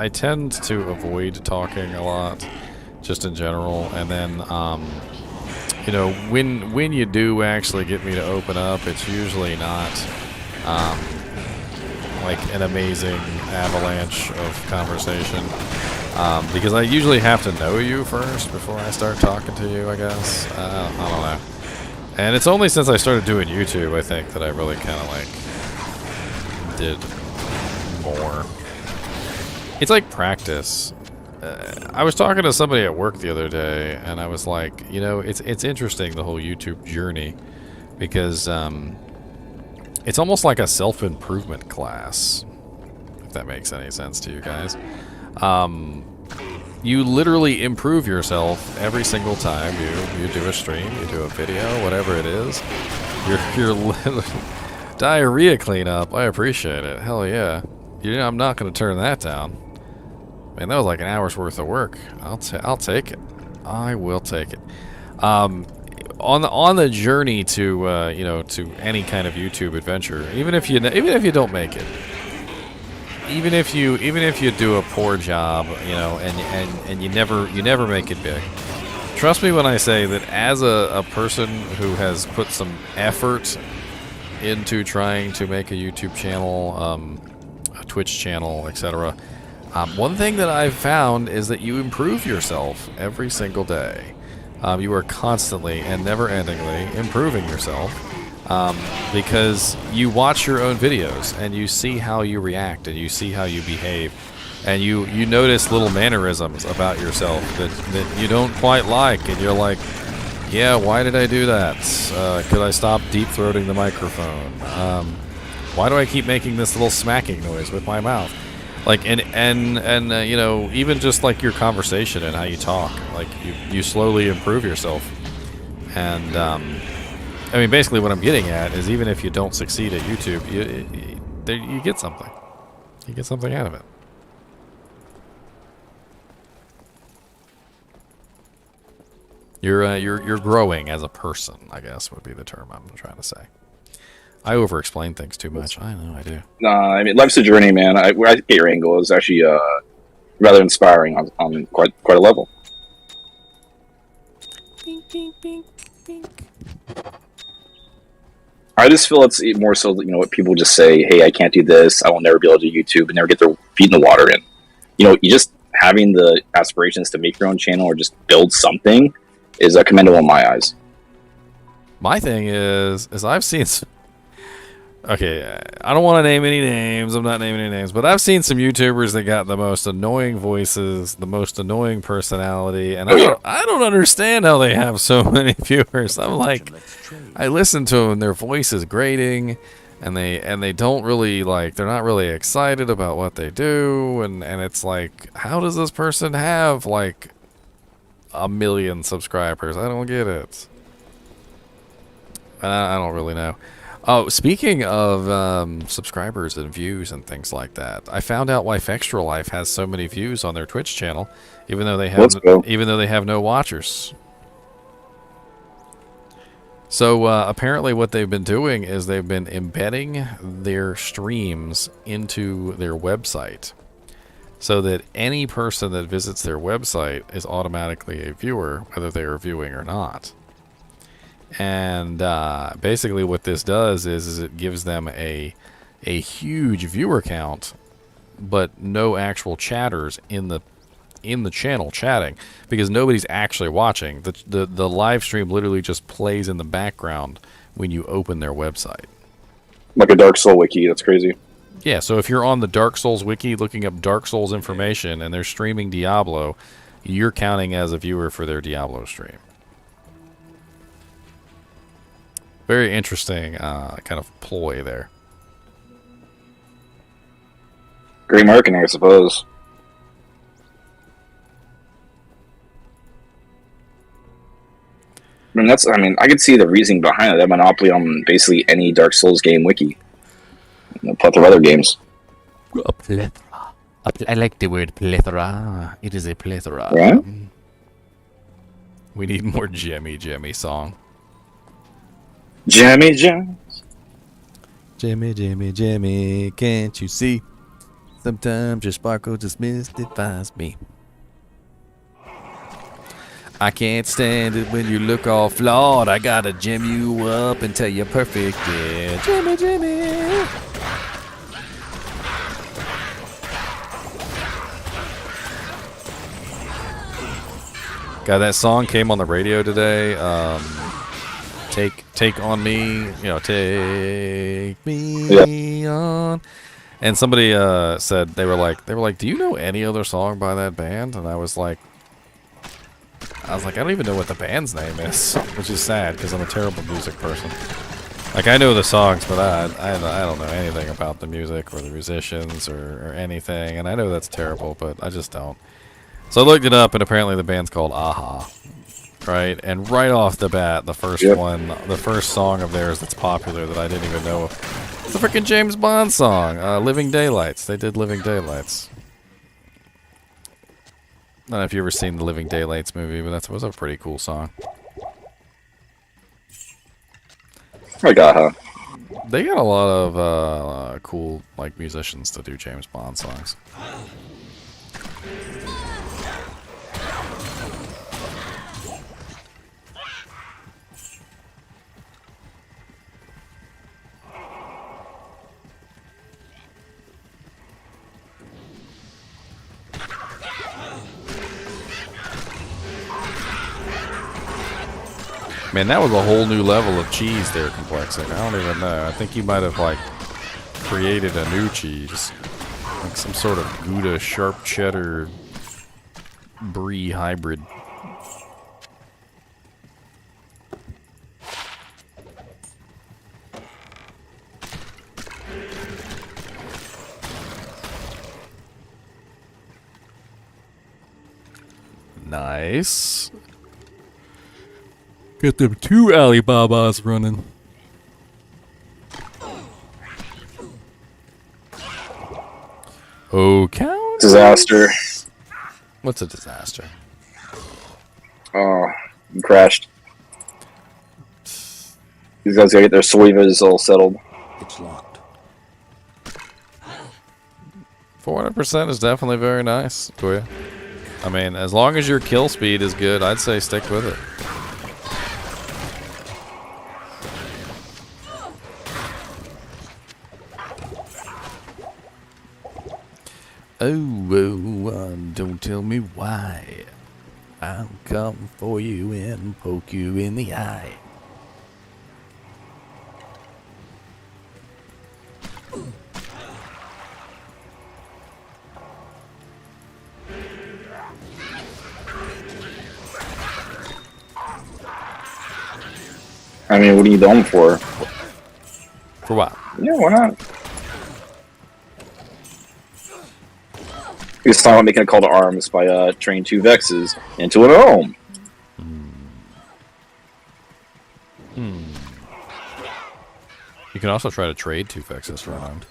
tend to avoid talking a lot. Just in general, and then you know, when you do actually get me to open up, it's usually not like an amazing avalanche of conversation, because I usually have to know you first before I start talking to you, I guess. I don't know. And it's only since I started doing YouTube, I think, that I really kind of like did more. It's like practice. I was talking to somebody at work the other day, and I was like, you know, it's interesting, the whole YouTube journey, because it's almost like a self-improvement class, if that makes any sense to you guys. You literally improve yourself every single time you do a stream, you do a video, whatever it is. You're literally diarrhea cleanup. I appreciate it. Hell yeah. I'm not going to turn that down. Man, that was like an hour's worth of work. I'll take it. I will take it. On the journey to you know, to any kind of YouTube adventure, even if you don't make it, even if you do a poor job, you know, and you never make it big. Trust me when I say that as a person who has put some effort into trying to make a YouTube channel, a Twitch channel, etc. One thing that I've found is that you improve yourself every single day. You are constantly and never-endingly improving yourself because you watch your own videos and you see how you react and you see how you behave. And you notice little mannerisms about yourself that you don't quite like, and you're like, yeah, why did I do that? Could I stop deep-throating the microphone? Why do I keep making this little smacking noise with my mouth? Like, and you know, even just like your conversation and how you talk, like you slowly improve yourself. And I mean, basically what I'm getting at is even if you don't succeed at YouTube, you get something. You get something out of it. You're growing as a person, I guess would be the term I'm trying to say. I over-explain things too much. I know I do. Nah, I mean, life's a journey, man. I get your angle. Is actually rather inspiring on quite a level. Bink, bink, bink, bink. I just feel it's more so that, you know, what people just say, hey, I can't do this. I will never be able to do YouTube, and never get their feet in the water. And you know, you just having the aspirations to make your own channel or just build something is commendable in my eyes. My thing is I've seen some, okay, I don't want to name any names. I'm not naming any names, but I've seen some YouTubers that got the most annoying voices, the most annoying personality, and I don't understand how they have so many viewers. I'm like, I listen to them, and their voice is grating, and they don't really, like, they're not really excited about what they do, and it's like, how does this person have like 1 million subscribers? I don't get it. I don't really know. Oh, speaking of subscribers and views and things like that, I found out why Extra Life has so many views on their Twitch channel, even though they have no watchers. So apparently, what they've been doing is they've been embedding their streams into their website, so that any person that visits their website is automatically a viewer, whether they are viewing or not. And basically what this does is it gives them a huge viewer count, but no actual chatters in the channel chatting, because nobody's actually watching. The live stream literally just plays in the background when you open their website. Like a Dark Soul wiki, that's crazy. Yeah, so if you're on the Dark Souls wiki looking up Dark Souls information and they're streaming Diablo, you're counting as a viewer for their Diablo stream. Very interesting kind of ploy there. Great marketing, I suppose. I mean, I could see the reasoning behind it. That monopoly on basically any Dark Souls game wiki. A plethora of other games. A plethora. I like the word plethora. It is a plethora. Yeah? We need more Jemmy song. Jemmy Jones. Jemmy, can't you see? Sometimes your sparkle just mystifies me. I can't stand it when you look all flawed. I gotta gem you up until you're perfect, yeah. Jemmy. God, that song came on the radio today. Take on me, you know, take me on. And somebody said they were like, do you know any other song by that band? And I was like, I don't even know what the band's name is, which is sad because I'm a terrible music person. Like, I know the songs, but I don't know anything about the music or the musicians or anything. And I know that's terrible, but I just don't. So I looked it up, and apparently the band's called Aha. Right? And right off the bat, the first one, the first song of theirs that's popular that I didn't even know, it's a freaking James Bond song, Living Daylights. They did Living Daylights. I don't know if you've ever seen the Living Daylights movie, but that was a pretty cool song. I got her. They got a lot of cool like musicians to do James Bond songs. Man, that was a whole new level of cheese there, Complexing. I don't even know. I think you might have, like, created a new cheese. Like some sort of Gouda sharp cheddar brie hybrid. Nice. Get them 2 Alibabas running. Oh, count. Disaster. What's a disaster? Oh, you crashed. These guys gotta get their soivas all settled. It's locked. 400% is definitely very nice for you. I mean, as long as your kill speed is good, I'd say stick with it. Oh, don't tell me why. I'll come for you and poke you in the eye. I mean, what do you need them for? For what? Yeah, why not? He was talking about making a call to arms by turning 2 Vexes into an Ohm. You can also try to trade 2 Vexes for an Ohm.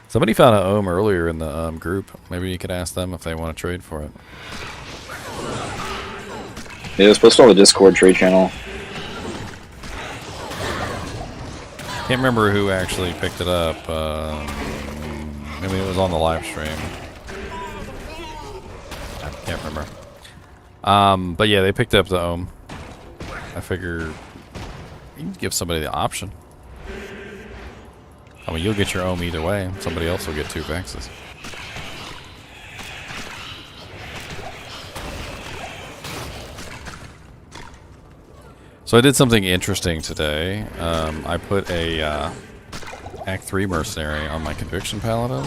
Somebody found an Ohm earlier in the group. Maybe you could ask them if they want to trade for it. Yeah, it's posted on the Discord trade channel. Can't remember who actually picked it up. Maybe it was on the live stream. I can't remember. But yeah, they picked up the Ohm. I figure you can give somebody the option. I mean, you'll get your Ohm either way. Somebody else will get 2 Vexes. So I did something interesting today. I put a Act 3 Mercenary on my Conviction Paladin.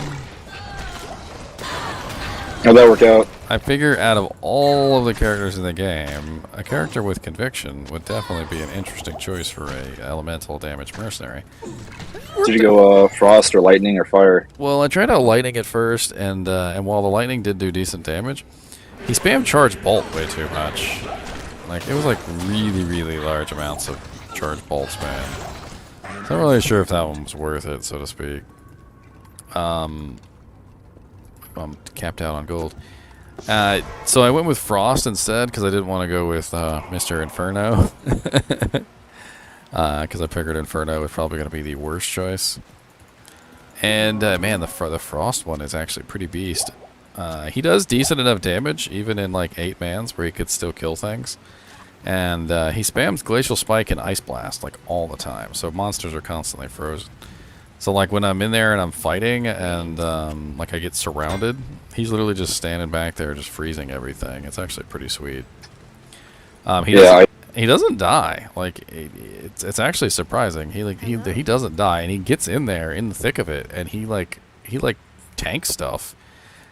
How'd that work out? I figure out of all of the characters in the game, a character with Conviction would definitely be an interesting choice for a elemental damage Mercenary. Did you go Frost or Lightning or Fire? Well, I tried out Lightning at first, and while the Lightning did do decent damage, he spammed Charge Bolt way too much. Like, it was like really, really large amounts of Charge Bolt spam. So I'm not really sure if that one was worth it, so to speak. I'm capped out on gold. So I went with Frost instead, because I didn't want to go with Mr. Inferno. Because I figured Inferno was probably going to be the worst choice. And, man, the Frost one is actually pretty beast. He does decent enough damage, even in like 8 mans, where he could still kill things. And he spams Glacial Spike and Ice Blast like all the time, so monsters are constantly frozen. So like when I'm in there and I'm fighting and like I get surrounded, he's literally just standing back there just freezing everything. It's actually pretty sweet. He doesn't die. Like it's actually surprising. He doesn't die, and he gets in there in the thick of it, and he tanks stuff.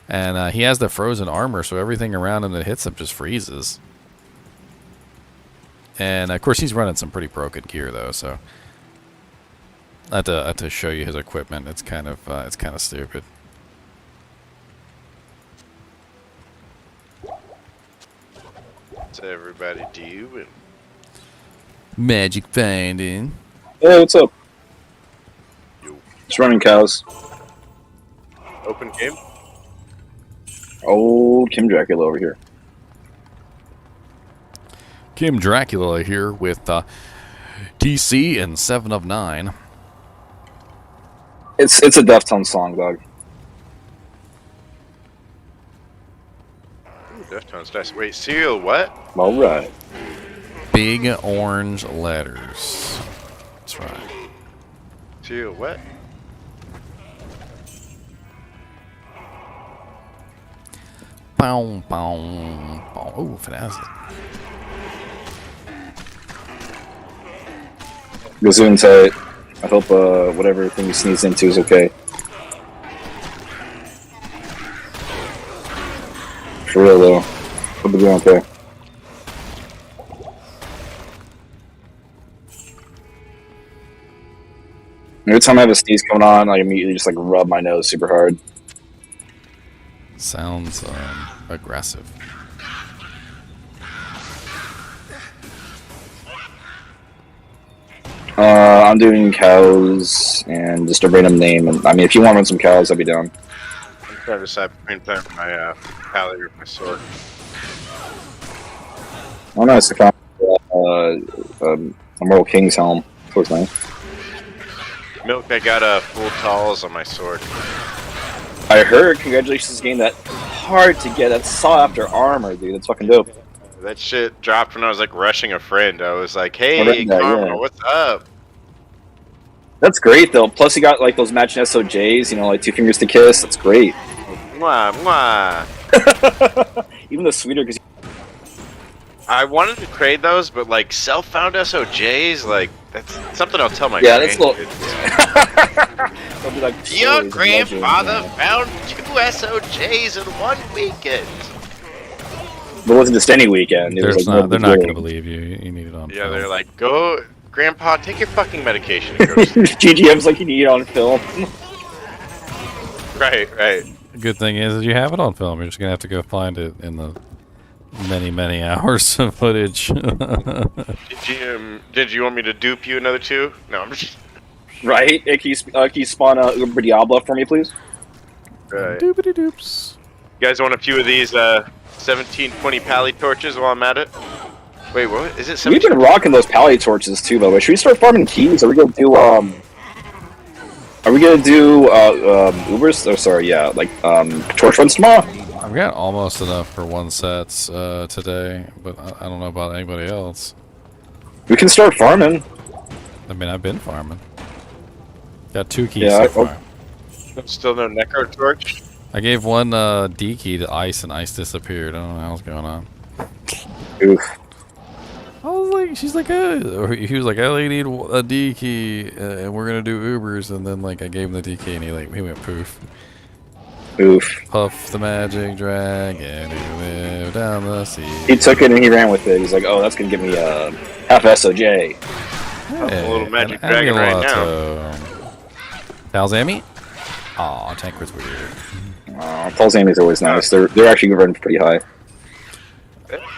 And he has the frozen armor, so everything around him that hits him just freezes. And of course, he's running some pretty broken gear, though. So I have to show you his equipment. It's kind of stupid. What's everybody doing? Magic finding. Hey, what's up? Just running cows. Open game? Old Kim Dracula over here. Kim Dracula here with TC and 7 of 9. It's a Deftones song, dog. Ooh, Deftones nice. Wait, cereal what? All right. Big orange letters. That's right. Cereal what? Bow, bow, bow. Oh, fantastic. Gazoon tight. I hope whatever thing you sneeze into is okay. For real though. Hope you're doing okay. Every time I have a sneeze coming on, I immediately just like rub my nose super hard. Sounds aggressive. I'm doing cows and just a random name. And I mean, if you want to run some cows, I'll be down. I'm trying to decide between playing my pally or my sword. Oh, nice. I found Immortal King's helm. That was nice. Milk, I got a full talls on my sword. I heard. Congratulations, game that hard to get. That sought after armor, dude. That's fucking dope. That shit dropped when I was like rushing a friend. I was like, "Hey, read that, Karma, yeah. what's up?" That's great though. Plus, you got like those matching SOJs. You know, like 2 fingers to kiss. That's great. Mwah, mwah. Even the sweeter because. I wanted to trade those, but like self-found SOJs, like that's something I'll tell my that's a little. grandkids. They'll be like, Your stories of grandfather legends, found 2 SOJs in one weekend. But it wasn't just any weekend. It was like They're not going to believe you. You need it on Yeah, film. they're like, "Go, Grandpa, take your fucking medication." And go to sleep." GGM's like you need it on film. Right, right. The good thing is you have it on film. You're just going to have to go find it in the many hours of footage. Did you want me to dupe you another 2? No, I'm just. Right? Hey, can you spawn Uber Diablo for me, please? Right. Doopity doops. You guys want a few of these 1720 pally torches while I'm at it? Wait, what? Is it We've 17? been rocking those pally torches too, by the way. Should we start farming keys? Are we gonna do Ubers? Oh, sorry, yeah, like torch runs tomorrow. I've got almost enough for 1 sets today, but I don't know about anybody else. We can start farming. I mean, I've been farming. Got 2 keys Yeah, so far. Still no necro torch? I gave one D key to Ice, and Ice disappeared. I don't know what's going on. Oof. I was like, she's like, or he was like, I only need a D key, and we're gonna do Ubers. And then like I gave him the D key, and he went poof. Oof. Puff the magic dragon who lived down the sea. He took it and he ran with it. He's like, oh, that's gonna give me half SOJ. Hey, a little magic an dragon right Amuleto. Talzami? Aw, Tanker's weird. Talzami's always nice. They're actually running pretty high.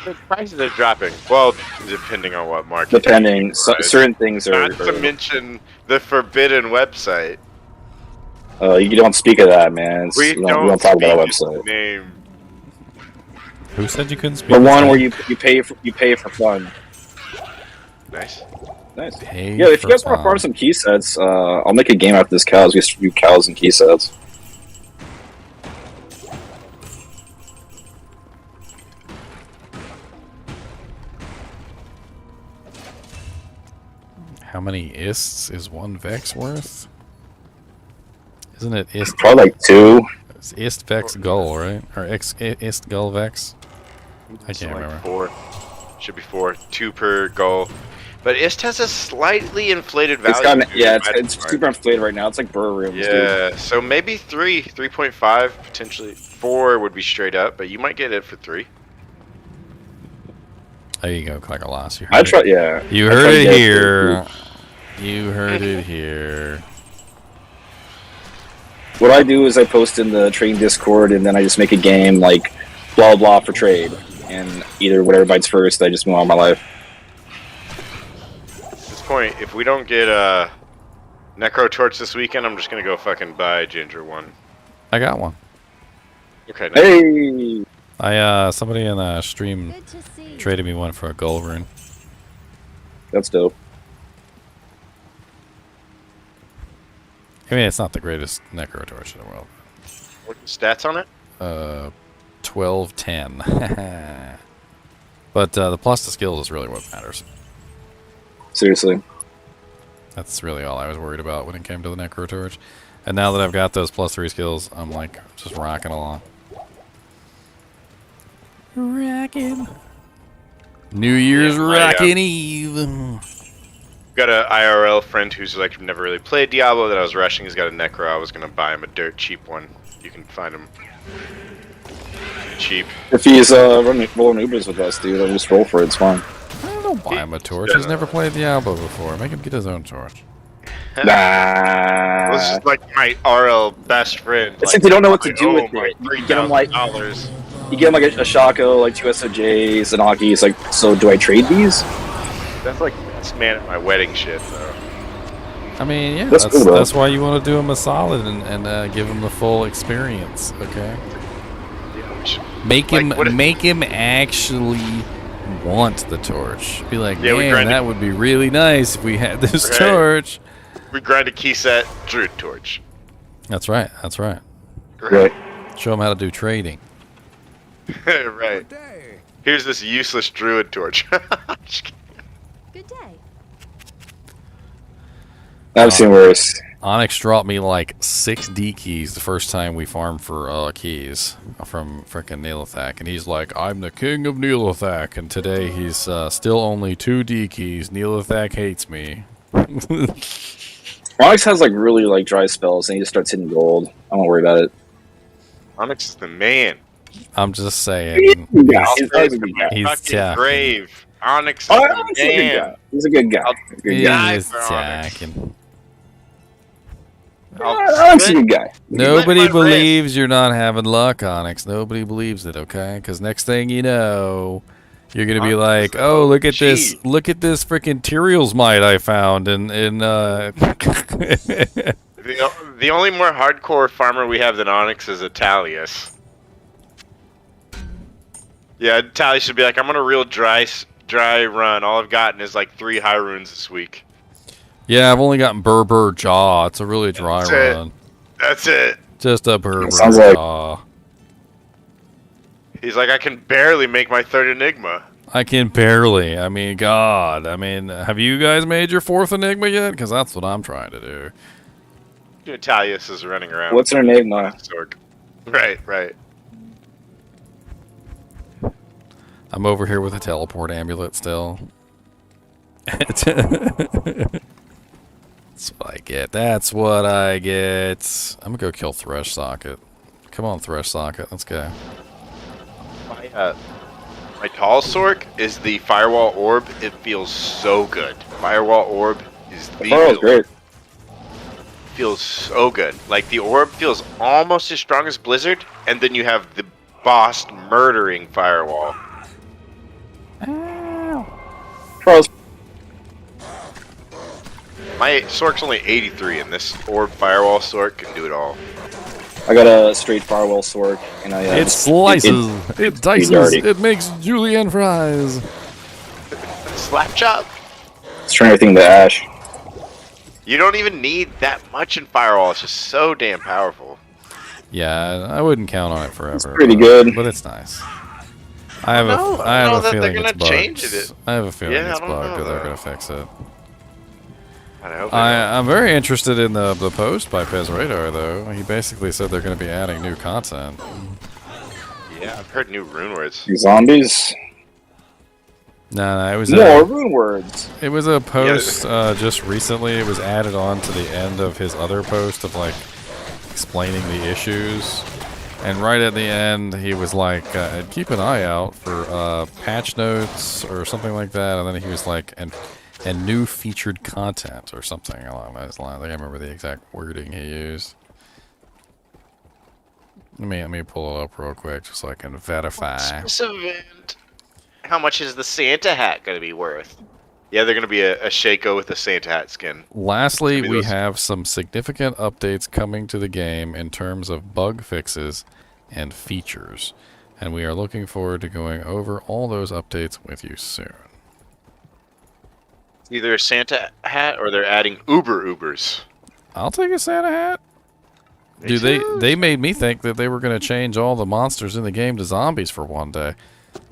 The prices are dropping. Well, depending on what market. Depending, certain things are. Not to mention the forbidden website. You don't speak of that, man. We don't talk about our speak website. its name. Who said you couldn't speak? The one where you pay for fun. Nice. Nice. Pay Yeah, if you for guys want to farm fun. some key sets, I'll make a game after this cows. We just do cows and key sets. How many ists is 1 Vex worth? Isn't it ist? Probably like 2. It's ist Vex Gull, right? Or ist Gull Vex? I can't remember. 4. Should be 4. 2 per goal. But IST has a slightly inflated value. It's super inflated right now. It's like brewer rooms. Yeah, Dude. so maybe 3, 3.5, potentially 4 would be straight up, but you might get it for 3. There you go, Clackalass. You I heard try. it. Yeah. You I heard tried to it get here. You heard it here. What I do is I post in the trading Discord, and then I just make a game like blah blah for trade, and either whatever bites first, I just move on my life. At this point, if we don't get Necro Torch this weekend, I'm just gonna go fucking buy Ginger one. I got one. Okay. Nice. Hey. Somebody in stream traded me one for a gold rune. That's dope. I mean, it's not the greatest necro torch in the world. What are the stats on it? 12, 10. But the plus to skills is really what matters. Seriously. That's really all I was worried about when it came to the necro torch. And now that I've got those +3 skills, I'm like just rocking along. Rocking. New Year's rockin' Eve. Got a IRL friend who's like never really played Diablo that I was rushing. He's got a necro. I was gonna buy him a dirt cheap one. You can find him cheap. If he's rolling Ubers with us, dude, I'll just roll for it. It's fine. Don't buy him a torch. He's never played Diablo before. Make him get his own torch. Nah. This is like my RL best friend. Since you don't know what to do with it, $3,000. you get him like you get him like a Shako, like 2 SOJs, an Aki. It's like, so do I trade these? That's like best man at my wedding shit, though. I mean, yeah, That's cool, bro. that's why you want to do him a solid and give him the full experience. Okay. Make him actually want the torch. Be like, man, that would be really nice if we had this torch. We grind a key set, Druid torch. That's right. That's right. Right. Show him how to do trading. Right. Here's this useless Druid torch. Good day. I've seen worse. Onyx dropped me like 6 D keys the first time we farmed for keys from frickin' Neolithak, and he's like, I'm the king of Neolithak, and today he's still only 2 D keys. Neolithak hates me. Onyx has like really like dry spells, and he just starts hitting gold. I don't worry about it. Onyx is the man. I'm just saying. He's grave. Onyx is the man. He's a good guy. He's jacking. Onyx is a good guy. Nobody believes you're not having luck, Onyx. Nobody believes it, okay? Because next thing you know, you're gonna be like, "Oh, look at this! Look at this freaking Tyrael's Might I found!" And the only more hardcore farmer we have than Onyx is Atalius. Yeah, Atalius should be like, "I'm on a real dry run. All I've gotten is like 3 high runes this week." Yeah, I've only gotten Berber Jaw. It's a really dry run. That's it. Just a Berber Jaw. He's like, I can barely make my 3rd Enigma. I can barely. I mean, God. I mean, have you guys made your 4th Enigma yet? Because that's what I'm trying to do. Atalius is running around. What's an Enigma? Right, right. I'm over here with a teleport amulet still. That's what I get. That's what I get. I'm gonna go kill Thresh Socket. Come on, Thresh Socket. Let's go. My tall Sork is the Firewall Orb. It feels so good. Firewall Orb is the build. Great. Feels so good. Like the orb feels almost as strong as Blizzard, and then you have the boss murdering Firewall. Charles. My Sork's only 83, and this Orb Firewall Sork can do it all. I got a straight Firewall Sork, and I it slices, it dices, it makes julienne fries. Slap chop. Let's turn everything to ash. You don't even need that much in Firewall. It's just so damn powerful. Yeah, I wouldn't count on it forever. It's pretty good, but it's nice. I have a feeling it's bugged. I have a feeling it's bugged, or they're gonna fix it. I'm very interested in the post by Pez Radar, though. He basically said they're going to be adding new content. Yeah, I've heard new rune words. Zombies? No, it was more rune words. It was a post just recently. It was added on to the end of his other post of like explaining the issues. And right at the end, he was like, "Keep an eye out for patch notes or something like that." And then he was like, "And new featured content," or something along those lines. I can't remember the exact wording he used. Let me pull it up real quick just so I can verify. This event. How much is the Santa hat going to be worth? Yeah, they're going to be a Shaco with a Santa hat skin. Lastly, we have some significant updates coming to the game in terms of bug fixes and features. And we are looking forward to going over all those updates with you soon. Either a Santa hat or they're adding Ubers. I'll take a Santa hat. Me Dude, too. they made me think that they were going to change all the monsters in the game to zombies for one day.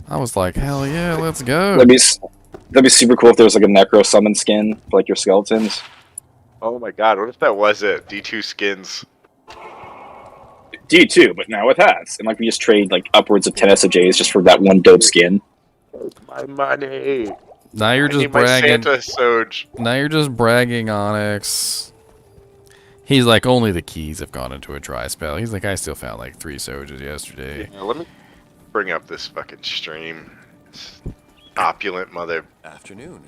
I was like, hell yeah, let's go. That'd be super cool if there was like a necro summon skin for like your skeletons. Oh my god, what if that was it? D2 skins. D2, but now with hats. And like we just trade like upwards of 10 SOJs just for that one dope skin. My money. Now you're I just need my bragging. Santa Soj. Now you're just bragging, Onyx. He's like, only the keys have gone into a dry spell. He's like, I still found like 3 Sojas yesterday. Yeah, let me bring up this fucking stream. This opulent mother. Afternoon.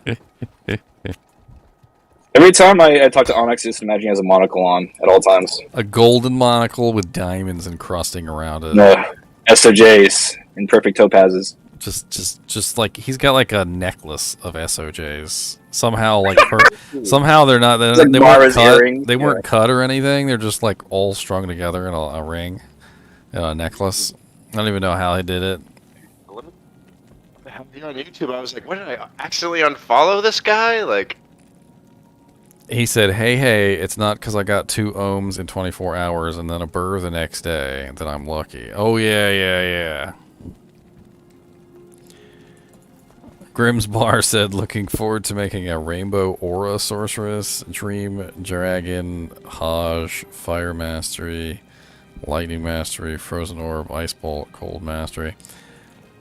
Every time I talk to Onyx, I just imagine he has a monocle on at all times. A golden monocle with diamonds encrusting around it. No, SOJs in perfect topazes. Just like he's got like a necklace of SOJs. Somehow, like somehow they're not. They, like they weren't Mara's cut. earrings, They weren't cut or anything. They're just like all strung together in a ring, a necklace. I don't even know how he did it. Here on YouTube, I was like, what did I accidentally unfollow this guy? Like, He said, hey, it's not because I got 2 ohms in 24 hours and then a burr the next day that I'm lucky. Oh, yeah. Grimm's Bar said, looking forward to making a Rainbow Aura Sorceress, Dream Dragon, Hajj, Fire Mastery, Lightning Mastery, Frozen Orb, Ice Bolt, Cold Mastery.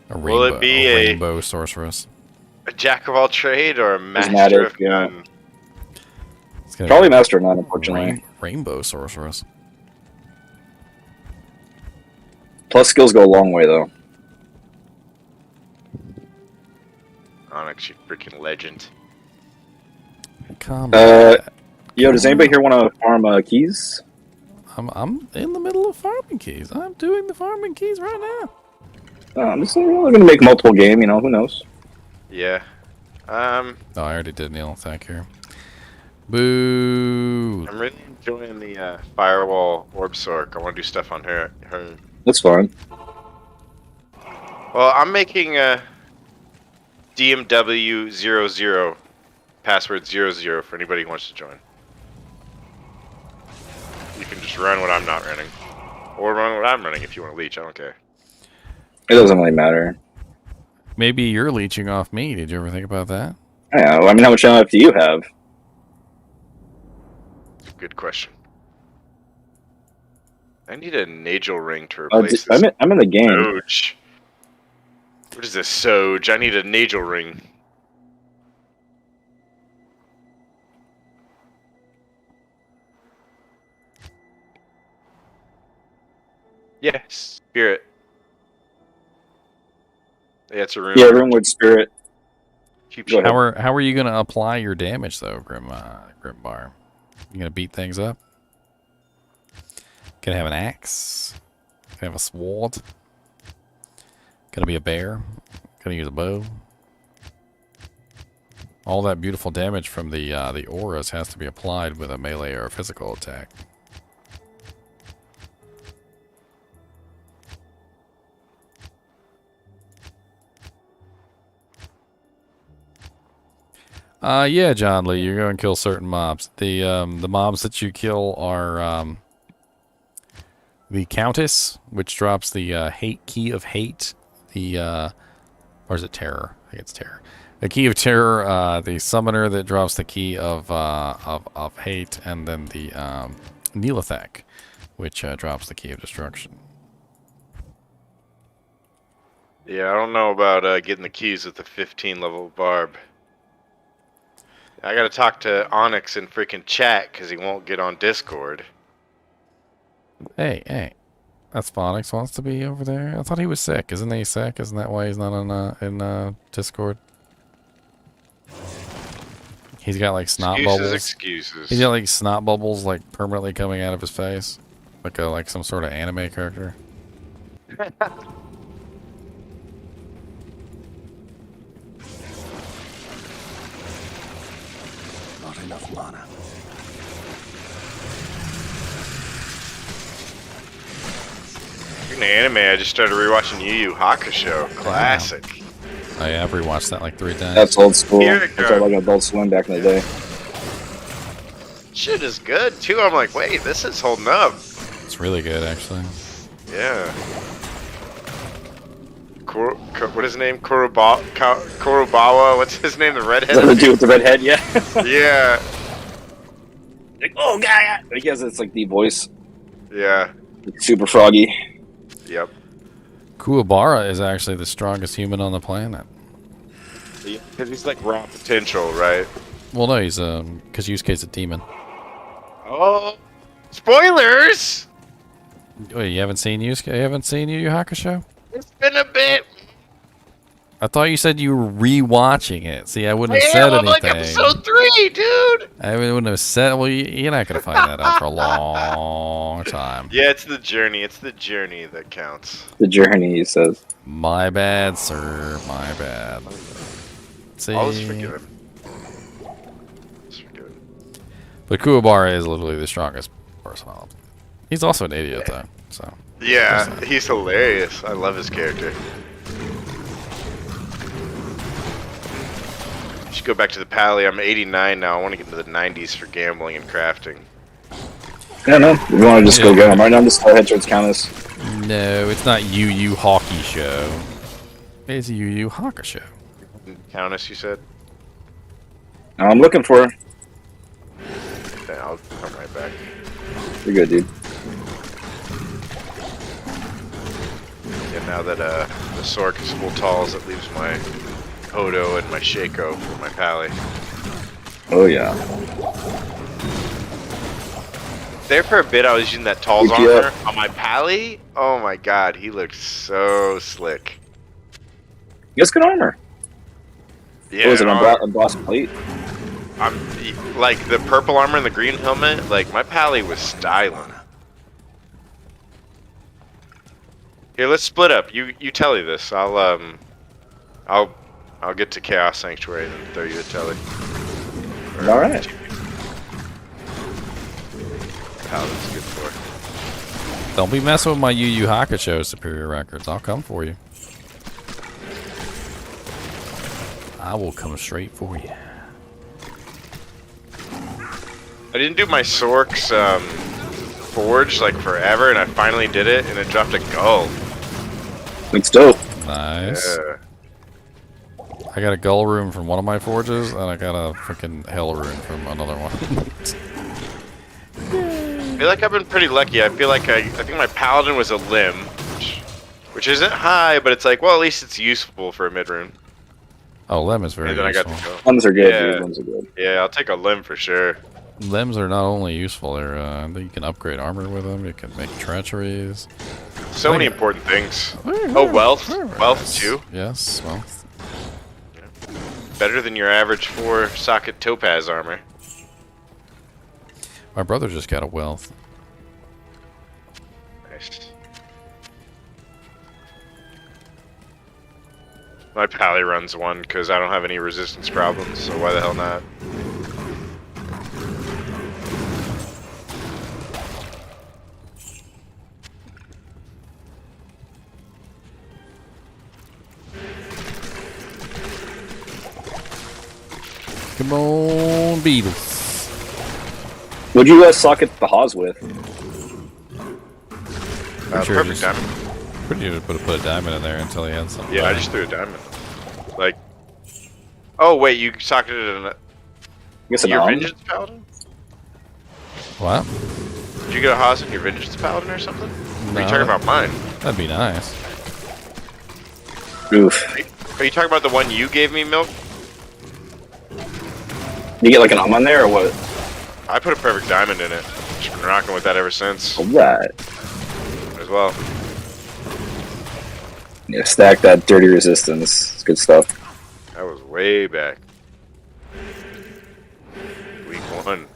Will it be a Rainbow Sorceress. A jack of all trade or a master of none? Probably master of none, unfortunately. Rainbow Sorceress. Plus skills go a long way, though. Onyx, you freaking legend. Yo, does anybody here want to farm keys? I'm in the middle of farming keys. I'm doing the farming keys right now. I'm just going to make multiple game, you know, who knows? Yeah. Oh, I already did, Neil. Thank you. Boo. I'm really enjoying the Firewall Orb Sork. I want to do stuff on her. That's fine. Well, I'm making a DMW00, password 00 for anybody who wants to join. You can just run what I'm not running. Or run what I'm running if you want to leech, I don't care. It doesn't really matter. Maybe you're leeching off me. Did you ever think about that? Yeah, well, I mean, how much life do you have? Good question. I need a Nagel ring to replace this. I'm in the game. Soj. What is this Soj? I need a Nagel ring. Yeah, spirit. Yeah, it's a room. Yeah, room with spirit. How are you gonna apply your damage though, Grimbar? You gonna beat things up? Gonna have an axe? Gonna have a sword? Gonna be a bear? Gonna use a bow? All that beautiful damage from the auras has to be applied with a melee or a physical attack. Yeah, John Lee, you're going to kill certain mobs. The mobs that you kill are the Countess, which drops the hate key of hate. Or is it terror? I think it's terror. The key of terror. The summoner that drops the key of hate, and then the Neelathek, which drops the key of destruction. Yeah, I don't know about getting the keys with the 15 level barb. I gotta talk to Onyx in freaking chat because he won't get on Discord. Hey, that's Phonix wants to be over there. I thought he was sick. Isn't he sick? Isn't that why he's not on in Discord? He's got like snot bubbles. Excuses. He's got like snot bubbles like permanently coming out of his face, like some sort of anime character. Not enough mana. In the anime, I just started rewatching Yu Yu Hakusho. Classic. I have rewatched that like 3 times. That's old school. Here it That's like Adult Swim back in the day. Shit is good too. I'm like, wait, this is holding up. It's really good, actually. Yeah. What is his name? Kurobawa. What's his name? The redhead. The dude with the red head, yeah. Yeah. Like, oh, guy. I guess it's like the voice. Yeah. It's super froggy. Yep. Kuwabara is actually the strongest human on the planet. Because he's like raw potential, right? Well, no, he's because Yusuke's a demon. Oh, spoilers! Wait, you haven't seen Yusuke? You haven't seen Yu Yu Hakusho? It's been a bit. I thought you said you were rewatching it. See, I wouldn't have said anything. I'm like episode 3, dude. I wouldn't have said. Well, you're not gonna find that out for a long time. Yeah, it's the journey. It's the journey that counts. The journey, he says. My bad, sir. My bad. See, Always forgiven. but Kuwabara is literally the strongest personality. He's also an idiot, though. So. Yeah, he's hilarious. I love his character. Should go back to the pally. I'm 89 now. I want to get into the 90s for gambling and crafting. Yeah, no. If you want to just go get him right now, just go ahead towards Countess. No, it's not Yu Yu Hockey Show. It's Yu Yu Hakusho. Countess, you said? I'm looking for her. Then I'll come right back. You're good, dude. Yeah, now that the Sork is full talls, it leaves my Hodo and my Shaco for my pally. Oh, yeah. There for a bit, I was using that Tal's armor on my pally. Oh my god, he looked so slick. He has good armor. Yeah, What was it, on boss plate? Like the purple armor and the green helmet. Like my pally was styling. Here, let's split up. You telly this. I'll get to Chaos Sanctuary and then throw you a telly. All right. Paladin's good for. Don't be messing with my Yu Yu Hakusho superior records. I'll come for you. I will come straight for you. I didn't do my Sork's forge like forever, and I finally did it, and it dropped a gull. It's dope. Nice. Yeah. I got a gull rune from one of my forges, and I got a freaking hell rune from another one. I feel like I've been pretty lucky. I feel like I think my paladin was a limb, which isn't high, but it's like, well, at least it's useful for a mid rune. Oh, limb is very And then useful. I got the gull. Limbs are good, Yeah. dude. Limbs are good. Yeah, I'll take a limb for sure. Limbs are not only useful, they're you can upgrade armor with them. You can make treacheries. So many important things. Oh, wealth. Wealth too. Yes, wealth. Better than your average 4-socket topaz armor. My brother just got a wealth. Nice. My pally runs one because I don't have any resistance problems, so why the hell not? Come on, Beatles. What'd you socket the Haas with? Sure, Perfect just- diamond. Pretty sure to put a diamond in there until he had something. Yeah, I just threw a diamond. Like, oh wait, you socketed it in your Vengeance Paladin? What? Did you get a Haas in your Vengeance Paladin or something? No. Are you talking about mine? That'd be nice. Oof. Are you talking about the one you gave me, Milk? You get like an on there or what? I put a perfect diamond in it. Just been rocking with that ever since. Alright. As well. Yeah, stack that dirty resistance. It's good stuff. That was way back. Week 1.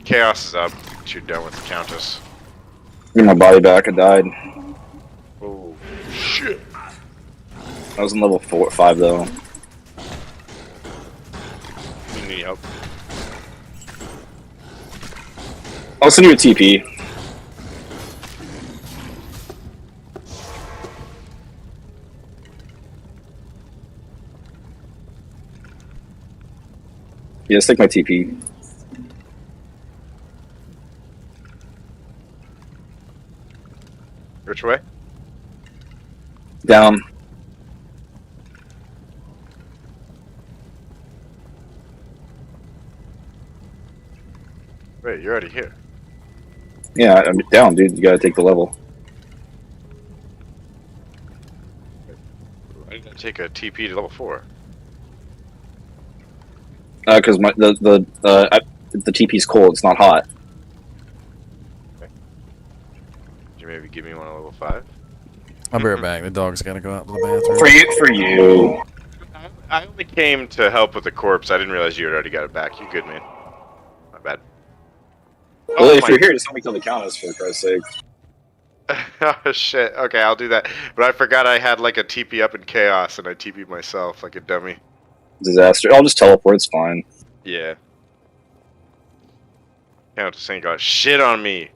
Chaos is up. You're done with the Countess. Get my body back. I died. Oh, shit. I was in level 5 though. You need help. I'll send you a TP. Yeah, let's take my TP. Which way? Down. Wait, you're already here. Yeah, I'm down, dude. You gotta take the level. Why didn't I take a TP to level 4? Because the TP's cold. It's not hot. Okay. Could you maybe give me one at level 5? I'll be right back. The dog's gotta go out to the bathroom. For you. I only came to help with the corpse. I didn't realize you had already got it back. You good, man. My bad. Well, if you're here, just let me kill the countess, for Christ's sake. Oh shit. Okay, I'll do that. But I forgot I had like a TP up in chaos, and I TP'd myself like a dummy. Disaster. I'll just teleport. It's fine. Yeah. Countess ain't got shit on me.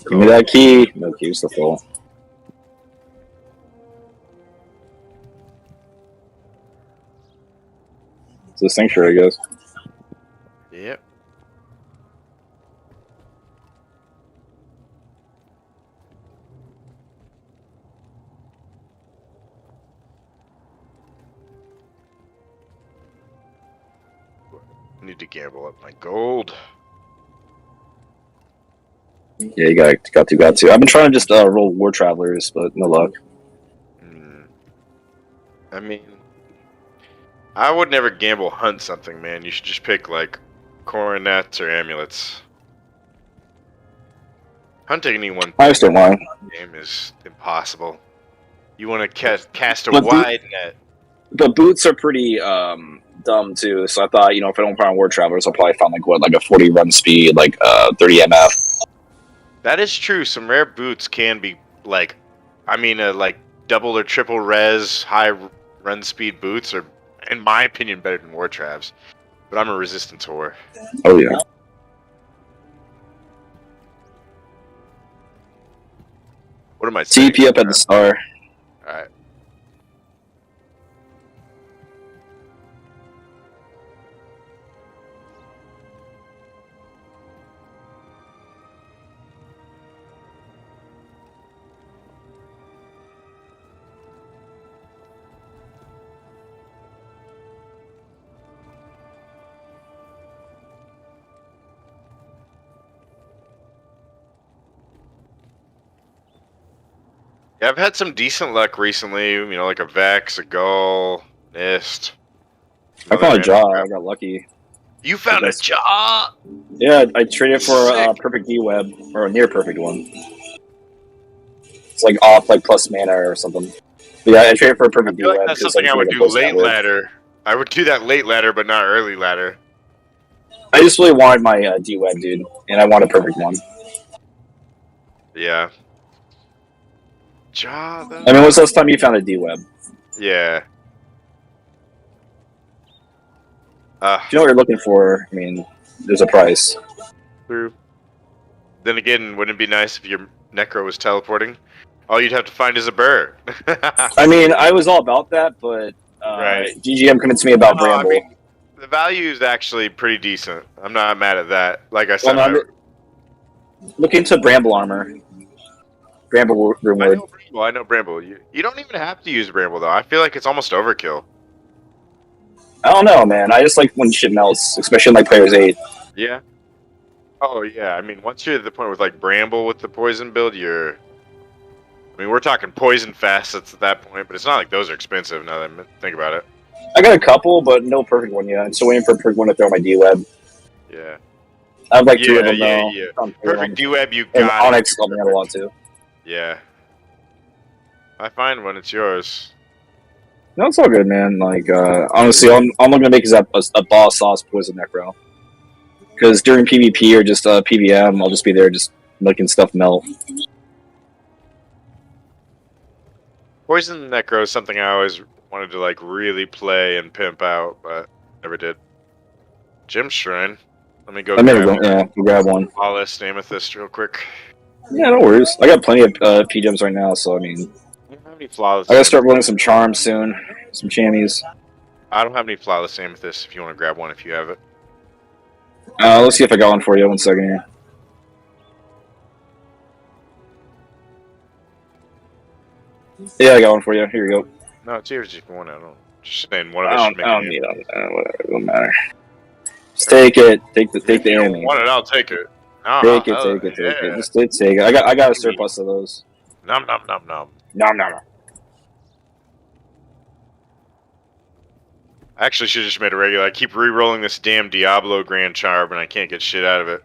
Give me that key. No key's the full. It's the sanctuary, I guess. Yep. I need to gamble up my gold. Yeah, you got to. I've been trying to just roll War Travelers, but no luck. I mean, I would never gamble hunt something, man. You should just pick like coronets or amulets. Hunting anyone I just don't mind. game is impossible. You want to cast a wide net. The boots are pretty dumb too. So I thought, if I don't find War Travelers, I'll probably find like a 40 run speed, like 30 MF. That is true. Some rare boots can be like, like double or triple res high run speed boots are, in my opinion, better than war travs. But I'm a resistance whore. Oh yeah. What am I saying? TP up at the star. All right. Yeah, I've had some decent luck recently, like a Vex, a Gull, Nist. I found a jaw, I got lucky. You found a jaw? Yeah, I traded for a perfect D-web, or a near perfect one. It's like off, like plus mana or something. But yeah, I traded for a perfect D-web. Like that's something I would do late ladder. I would do that late ladder, but not early ladder. I just really wanted my D-web, dude, and I want a perfect one. Yeah. Jaw, though? I mean, when's the last time you found a D-web? Yeah. If you know what you're looking for, I mean, there's a price. True. Then again, wouldn't it be nice if your Necro was teleporting? All you'd have to find is a bird. I mean, I was all about that, but right. GGM convinced me about Bramble. I mean, the value is actually pretty decent. I'm not mad at that. Like I said, look into Bramble armor. Bramble reward. I know Bramble. You don't even have to use Bramble, though. I feel like it's almost overkill. I don't know, man. I just like when shit melts, especially in like Players 8. Yeah. Oh, yeah. I mean, once you're at the point with like Bramble with the poison build, you're... I mean, we're talking poison facets at that point, but it's not like those are expensive now that I think about it. I got a couple, but no perfect one yet. I'm still waiting for a perfect one to throw my D-web. Yeah. I have like 2 of them, though. Yeah. Perfect D-web, you and got Onyx helped me out a lot, too. Yeah. I find one, it's yours. No, it's all good, man. Like, honestly, all I'm looking to make is a boss sauce poison necro. Because during PvP or just PvM, I'll just be there just making stuff melt. Poison Necro is something I always wanted to like really play and pimp out, but never did. Gem Shrine. Let me go grab one. Flawless Amethyst real quick. Yeah, no worries. I got plenty of P gems right now, so I mean, I don't have any flawless. I gotta start running some charms soon, some chamois. I don't have any flawless amethyst. If you want to grab one, if you have it. Let's see if I got one for you. 1 second here. Yeah, I got one for you. Here you go. No, it's yours if you want it. I don't. Just saying, one of us should make I don't it. need it. Whatever, it don't matter. Just take it. Take the If you enemy. don't want it, I'll take it. No, Take it. Just take it. I got a surplus of those. Nom nom nom nom. Nom nom. I actually should have just made a regular. I keep re-rolling this damn Diablo Grand Charm, and I can't get shit out of it.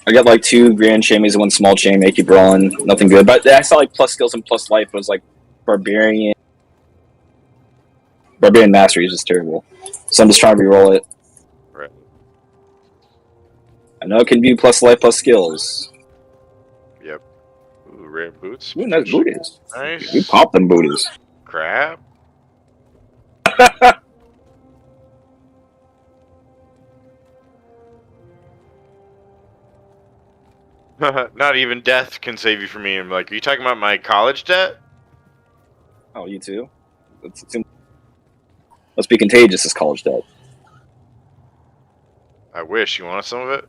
I got like 2 grand chamois and 1 small chamois. Keep rolling. Nothing good. But I saw like plus skills and plus life. It was like barbarian. Barbarian mastery is just terrible. So I'm just trying to re-roll it. Right. I know it can be plus life plus skills. Yep. Ooh, rare boots. Ooh, nice booties. Nice. We pop them booties. Crap. Not even death can save you from me. I'm like, are you talking about my college debt? Oh, you too? Must be contagious, this college debt. I wish. You want some of it?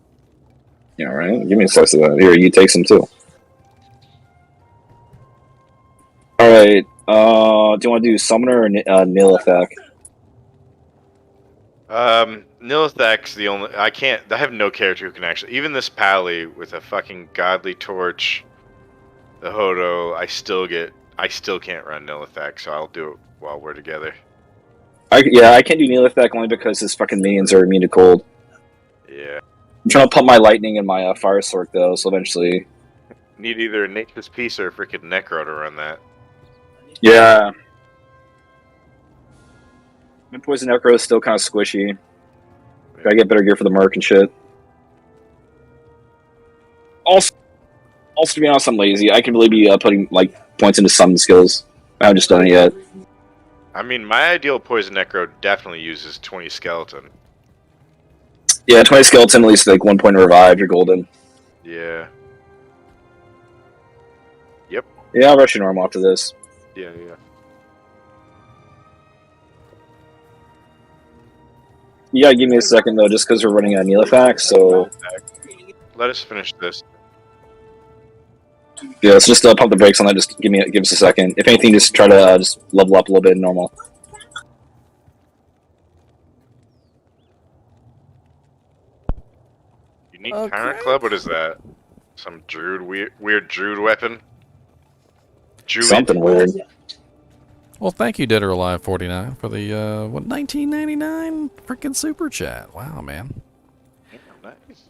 Yeah, right? Give me a slice of that. Here, you take some too. Alright, do you want to do Summoner or Nilithak? Nilithak's the only... I have no character who can actually... Even this Pally with a fucking godly torch, the Hodo, I still can't run Nilithak, so I'll do it while we're together. I can't do Nilithak only because his fucking minions are immune to cold. Yeah. I'm trying to pump my lightning and my fire sword though, so eventually... Need either a Nature's Piece or a freaking Necro to run that. Yeah. My Poison Necro is still kind of squishy. Gotta get better gear for the Merc and shit. Also, to be honest, I'm lazy. I can really be putting like points into summon skills. I haven't just done it yet. I mean, my ideal Poison Necro definitely uses 20 Skeleton. Yeah, 20 skeleton, at least like 1 point to revive, you're golden. Yeah. Yep. Yeah, I'll rush your normal after this. Yeah. You gotta give me a second though, just because we're running a Nilithak, so... Let us finish this. Yeah, let's just pump the brakes on that, just give us a second. If anything, just try to just level up a little bit in normal. Unique Tyrant Club? What is that? Some druid, weird druid weapon? Druid? Something weird. Well, thank you, Dead or Alive 49, for the, $19.99 freaking super chat. Wow, man. Damn, nice.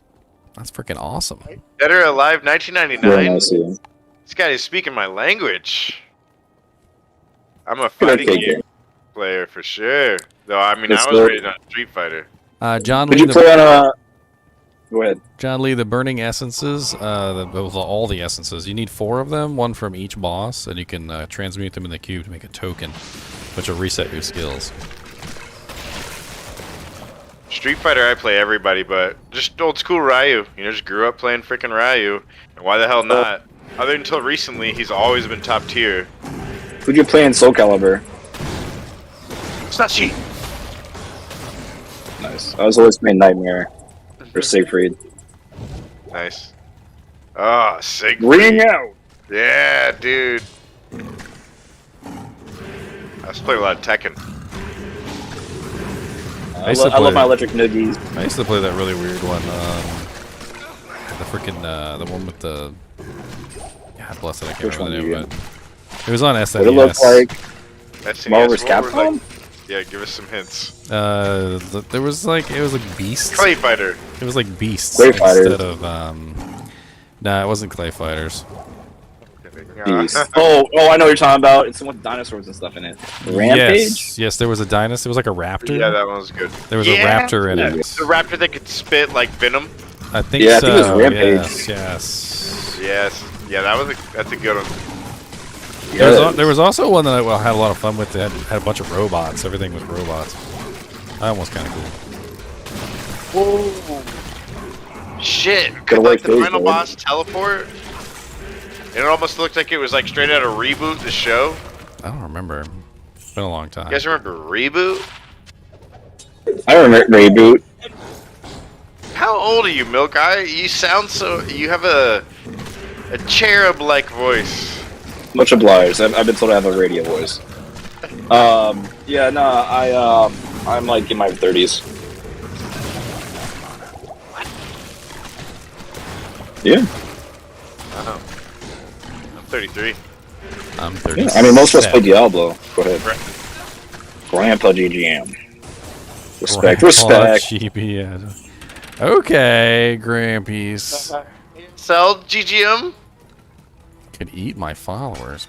That's freaking awesome. Dead or Alive 1999? Very nice, yeah. This guy is speaking my language. I'm a fighting game player for sure. Though, I mean, I was raised on Street Fighter. John Could Lee, you play on Go ahead. John Lee, the burning essences, all the essences, you need 4 of them, 1 from each boss, and you can transmute them in the cube to make a token, which will reset your skills. Street Fighter, I play everybody, but just old school Ryu. You know, just grew up playing freaking Ryu. And why the hell not? Other until recently, he's always been top tier. Who'd you play in Soul Calibur? Sachi! Nice. I was always playing Nightmare. Or Siegfried. Nice. Ah, Siegfried. Ring out! Yeah, dude. I was playing a lot of Tekken. I love my electric noogies. I used to play that really weird one. The freaking, the one with the... God bless it, I can't remember the name of it. It was on SNES. What it looked like? SNES, Marvel vs. Capcom? Like, yeah, give us some hints. There was like, it was like Beasts. Clay Fighter. It was like Beasts Clay Fighters. instead of, nah, it wasn't Clay Fighters. Beast. Oh, I know what you're talking about. It's the one with dinosaurs and stuff in it. Rampage? Yes, there was a dinosaur. It was like a raptor. Yeah, that one was good. There was a raptor in it. The raptor that could spit like venom. I think Yeah, so. I think it was Rampage. Yes. Yes. Yeah, that's a good one. There was also one that I had a lot of fun with that had a bunch of robots. Everything was robots. That was kind of cool. Whoa! Shit! Gotta Could wait like the days, final dude. boss teleport? It almost looked like it was like straight out of Reboot the show. I don't remember. It's been a long time. You guys remember Reboot? I remember Reboot. How old are you, Milk Eye? You sound so. You have a cherub-like voice. Much obliged. I've been told I have a radio voice. Yeah, no, I'm like in my 30s. Yeah. Oh. I'm 33. I'm 30. Yeah, I mean, most of us play Diablo. Go ahead. Grandpa GGM. Respect. Yeah. Okay, Grampies. Sell GGM? Could eat my followers.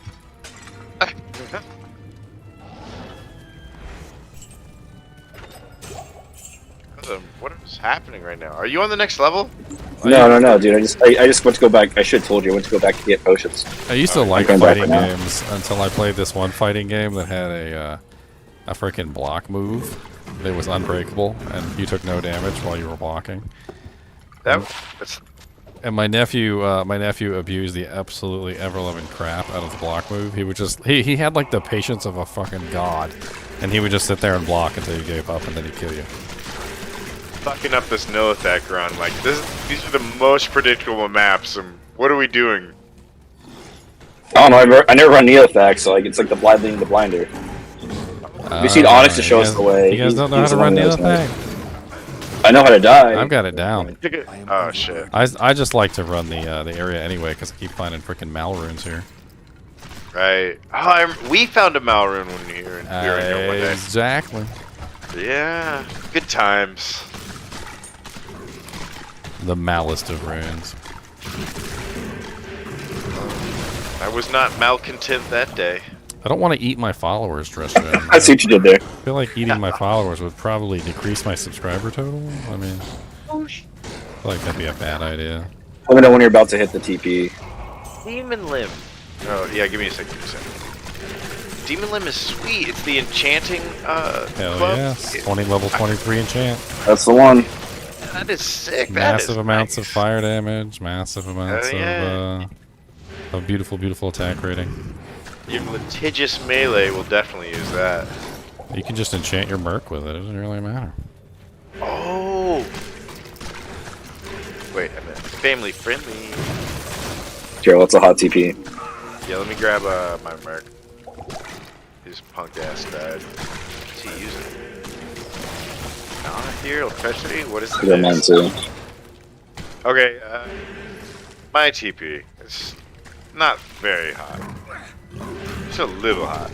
What is happening right now? Are you on the next level? No, dude. I just went to go back. I should told you I went to go back to get potions. I used to like I'm going back fighting right now. games until I played this one fighting game that had a freaking block move. It was unbreakable, and you took no damage while you were blocking. That's And my nephew abused the absolutely ever-loving crap out of the block move. He would just he had like the patience of a fucking god, and he would just sit there and block until you gave up, and then he'd kill you. fucking up this Nilithak run. Like these are the most predictable maps. And what are we doing? I don't know. I never run Neothax, so like it's like the blind leading the blinder. We see Onyx to show us the way. You guys don't know how to run Neothac? I know how to die. I've got it down. Oh shit! I just like to run the area anyway because I keep finding freaking Malrunes here. Right. Oh, we found a Malrune when we were in here one day. Exactly. Yeah. Good times. The malest of runes. I was not malcontent that day. I don't want to eat my followers, Tristram. I see what you did there. I feel like eating my followers would probably decrease my subscriber total. I mean, I feel like that'd be a bad idea. Let me know when you're about to hit the TP. Demon Limb. Oh yeah, give me a second. Demon Limb is sweet. It's the enchanting Hell club. yeah, level 23 enchant. That's the one. That is sick. Massive that is amounts nice. of fire damage, massive amounts of beautiful attack rating. Your litigious melee will definitely use that. You can just enchant your merc with it. It doesn't really matter. Oh. Wait a minute. Family friendly. Here, what's a hot TP? Yeah, let me grab my merc. His punk ass died. What's he using? Not here, electricity? What is I got mine this? too. Okay, my TP is not very hot. It's a little hot.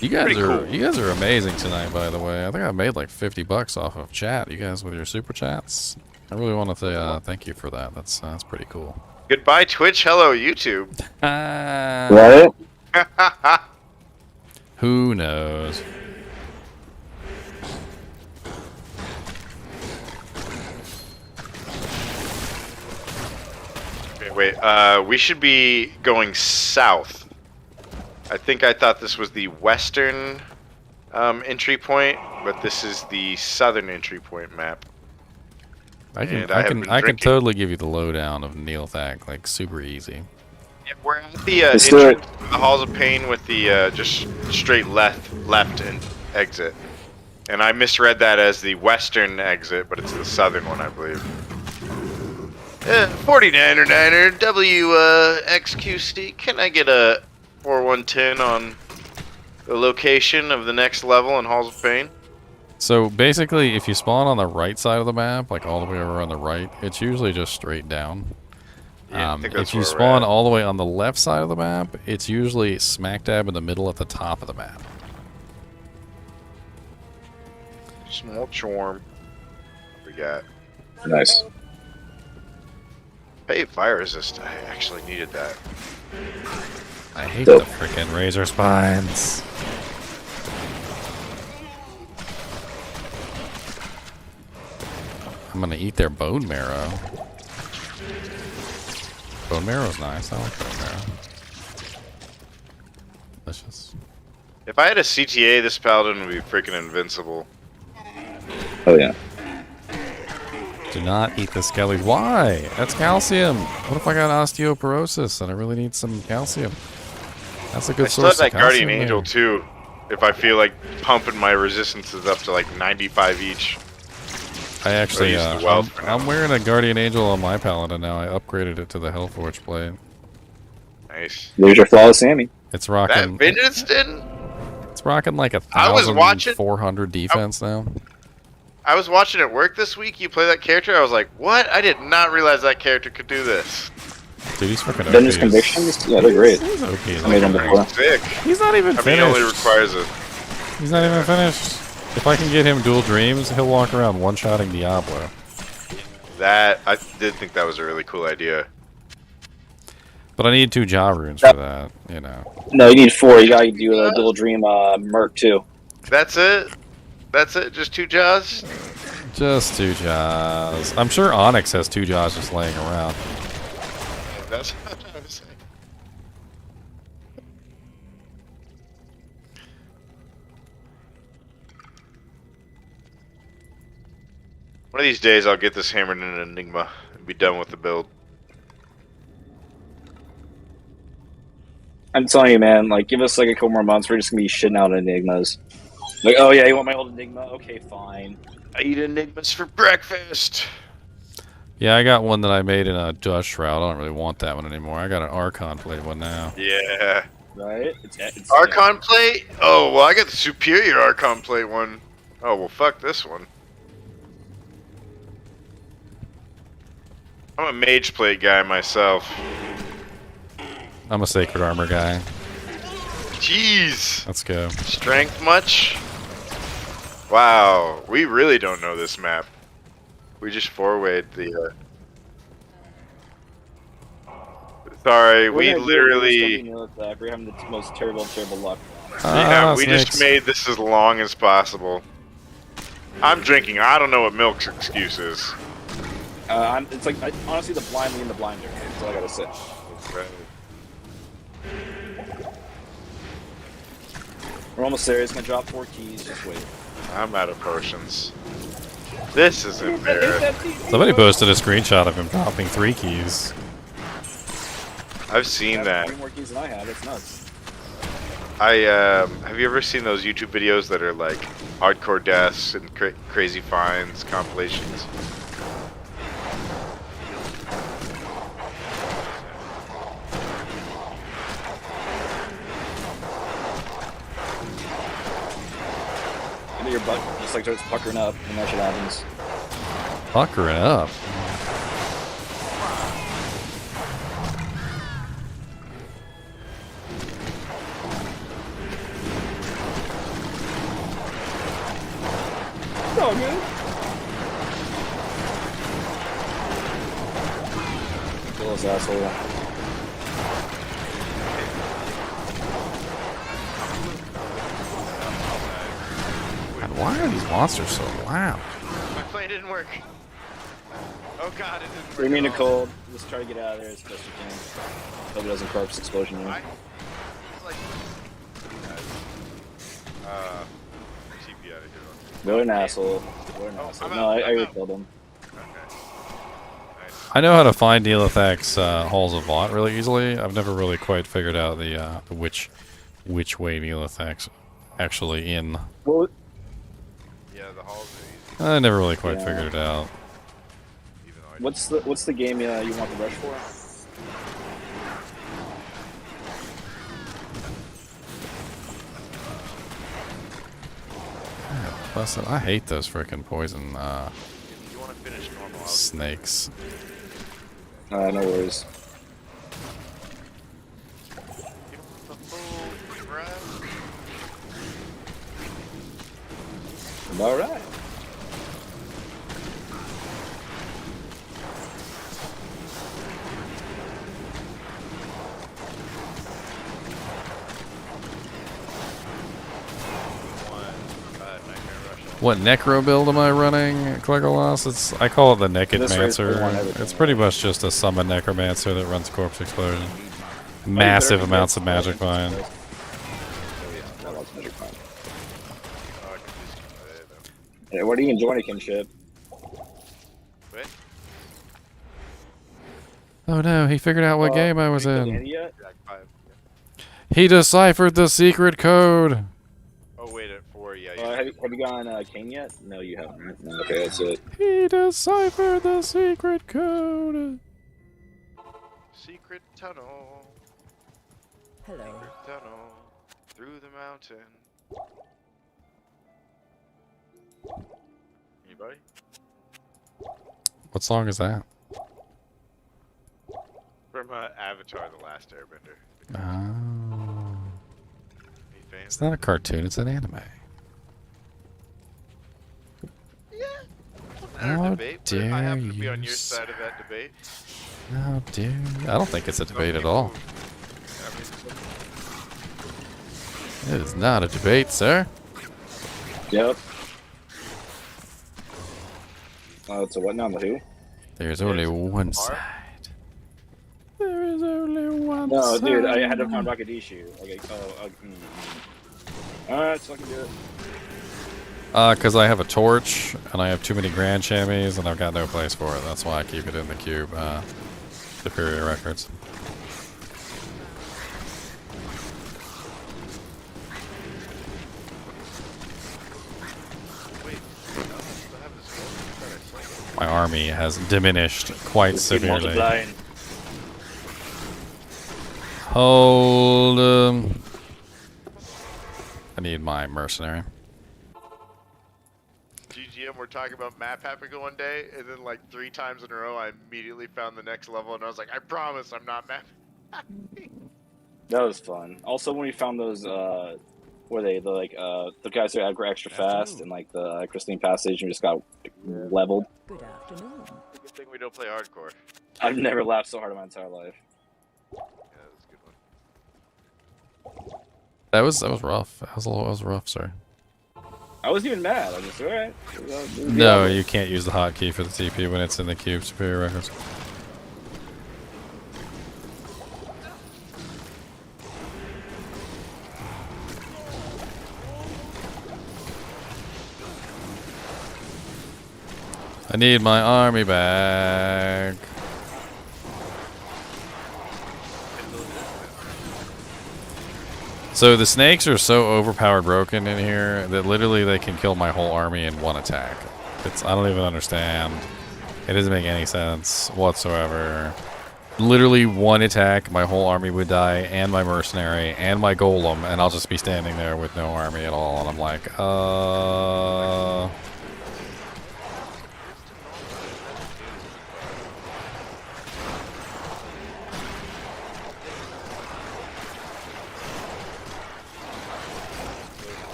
You guys Pretty are cool. you guys are amazing tonight, by the way. I think I made like $50 off of chat. You guys with your super chats. I really want to say thank you for that. That's pretty cool. Goodbye, Twitch. Hello, YouTube. Right? Who knows? Okay, wait. We should be going south. I thought this was the western entry point, but this is the southern entry point map. I can totally give you the lowdown of Neilthak, like super easy. Yeah, we're at the entrance to the Halls of Pain with the just straight left and exit. And I misread that as the western exit, but it's the southern one, I believe. 49er Niner WXQC. Can I get a 4110 on the location of the next level in Halls of Pain? So basically, if you spawn on the right side of the map, like all the way over on the right, it's usually just straight down. Yeah, I think that's if you where we're spawn at. all the way on the left side of the map, it's usually smack dab in the middle at the top of the map. Small charm. What we got? Nice. Hey, fire resist. I actually needed that. I hate the freaking razor spines. I'm gonna eat their bone marrow. Bone marrow's nice. I like bone marrow. Delicious. If I had a CTA, this paladin would be freaking invincible. Oh yeah. Do not eat the skellies. Why? That's calcium. What if I got osteoporosis and I really need some calcium? That's a good I still source have of that Guardian calcium Angel there. too. If I feel like pumping my resistances up to like 95 each. I actually, use the wealth for now. I'm wearing a Guardian Angel on my paladin now. I upgraded it to the Hellforge blade. Nice. There's your flawless Sammy. It's That rocking. Vengeance didn't. It's rocking like I was watching- 1,400 defense now. I was watching it work this week. You play that character. I was like, what? I did not realize that character could do this. Dude, he's freaking OP. Vengeance Convictions? Yeah, they're great. He's OP. I made them before. Sick. He's not even I mean, finished. it only requires a. He's not even finished. If I can get him dual dreams, he'll walk around one-shotting Diablo. That I did think that was a really cool idea. But I need 2 Jaw runes for that, you know. No, you need 4. You gotta do a dual dream Merc too. That's it. That's it. Just 2 jaws. Just 2 Jaws. I'm sure Onyx has 2 Jaws just laying around. That's what I was saying. One of these days, I'll get this hammered in an Enigma and be done with the build. I'm telling you, man. Like, give us like a couple more months. We're just gonna be shitting out Enigmas. Like, oh yeah, you want my old Enigma? Okay, fine. I eat Enigmas for breakfast. Yeah, I got one that I made in a Dust Shroud. I don't really want that one anymore. I got an Archon plate one now. Yeah. Right? Archon plate? Oh, well, I got the superior Archon plate one. Oh, well, fuck this one. I'm a mage plate guy myself. I'm a Sacred Armor guy. Jeez. Let's go. Strength much? Wow, we really don't know this map. We just four-wayed the, Sorry, we literally... We're having the most terrible luck. Yeah, we just made this as long as possible. I'm drinking. I don't know what Milk's excuse is. It's like, honestly, the blind leading the blinder. That's all I gotta say. Right. We're almost there. It's gonna drop 4 keys. Just wait. I'm out of potions. This is embarrassing. Somebody posted a screenshot of him dropping 3 keys. I've seen that. 3 more keys than I have. It's nuts. Have you ever seen those YouTube videos that are like hardcore deaths and crazy finds compilations? And then your butt just like starts puckering up, and that's what happens. Puckering up. Oh, man. Kill this asshole. God, why are these monsters so loud? My plane didn't work. Oh god, it didn't work. Bring me in a at all. cold. Just try to get out of there as best you can. Hope it doesn't corpse explosion here. TP out of here. What an asshole. What an asshole. No, I already killed him. I know how to find Neolithac's Halls of Vaught really easily. I've never really quite figured out the which way Neolithac's actually in. Well, Yeah, the halls are easy. I never really quite figured it out. what's the game you want the rush for? Listen, I hate those freaking poison You want to finish normal? snakes. No worries. All right. What necro build am I running, Cleggolas? I call it the Naked This race, we want Mancer. everything, It's pretty much just a summon necromancer that runs corpse explosion. Massive amounts of magic find. Yeah, what are you enjoying, kinship? What? Oh no, he figured out what game I was in. Yet? He deciphered the secret code. Oh wait, at 4, yeah. Have you gone King yet? No, you haven't. Right? No, okay, that's it. He deciphered the secret code. Secret tunnel. Hello. Secret tunnel. Through the mountain. Anybody? What song is that? From Avatar: The Last Airbender. Oh. Any fans? It's not a cartoon, it's an anime. Our How debate, but dare I happen to be you, on your side of that debate. How dare you? I don't think it's a debate at all. It is not a debate, sir. Yep. So what now? The who? There's only one side. There is only one No, side. dude, I had to find Rakadishu. Okay, Alright, so I can do it. Because I have a torch, and I have too many Grand Chamois, and I've got no place for it. That's why I keep it in the cube. Superior Records. My army has diminished quite severely. Hold. I need my mercenary. GGM, we're talking about map hacking one day, and then like 3 times in a row, I immediately found the next level, and I was like, I promise I'm not map hacking. That was fun. Also, when we found those, were they the guys that had extra fast and like the Christine passage and just got leveled. Good afternoon. Good thing we don't play hardcore. I've never laughed so hard in my entire life. Yeah, that was a good one. That was rough. That was rough, sir. I wasn't even mad. I was just alright. No, you can't use the hotkey for the TP when it's in the cube. Superior Records. I need my army back. So the snakes are so overpowered broken in here that literally they can kill my whole army in one attack. I don't even understand. It doesn't make any sense whatsoever. Literally one attack, my whole army would die, and my mercenary, and my golem, and I'll just be standing there with no army at all, and I'm like,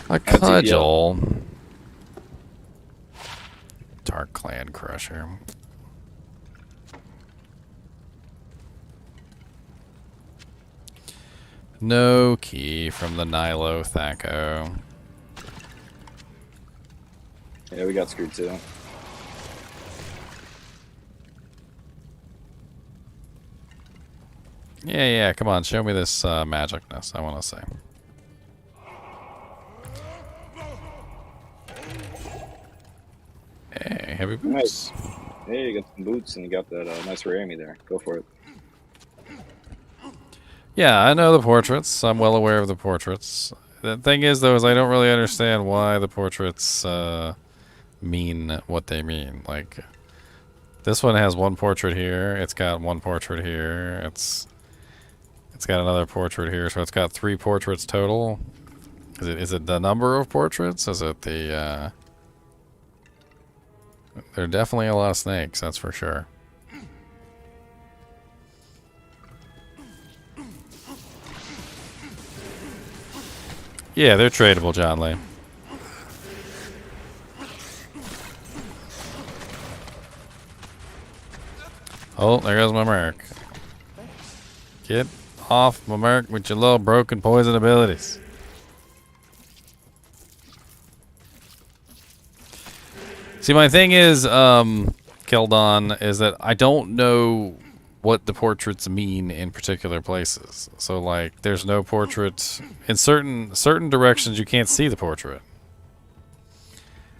a cudgel. Dark Clan Crusher. No key from the Nilo Thaco. Yeah, we got screwed too. Yeah, come on, show me this magicness, I want to say. Hey, heavy boots. Nice. Hey, you got some boots and you got that nice rare army there. Go for it. Yeah, I know the portraits. I'm well aware of the portraits. The thing is, though, is I don't really understand why the portraits mean what they mean. Like, this one has one portrait here. It's got one portrait here. It's got another portrait here. So it's got 3 portraits total. Is it the number of portraits? Is it the... There are definitely a lot of snakes, that's for sure. Yeah, they're tradable, John Lee. Oh, there goes my merc. Get off my merc with your little broken poison abilities. See, my thing is, Keldon, is that I don't know what the portraits mean in particular places. So, like, there's no portrait in certain directions. You can't see the portrait.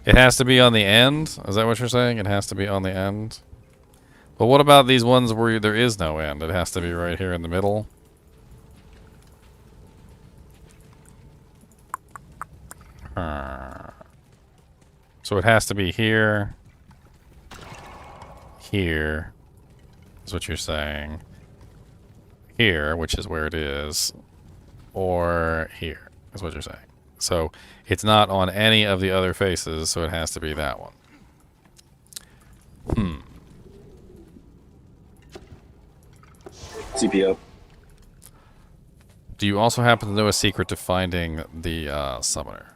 It has to be on the end. Is that what you're saying? It has to be on the end. But what about these ones where there is no end? It has to be right here in the middle. So it has to be here. Here is what you're saying. Here, which is where it is. Or here is what you're saying. So it's not on any of the other faces, so it has to be that one. CPO. Do you also happen to know a secret to finding the summoner?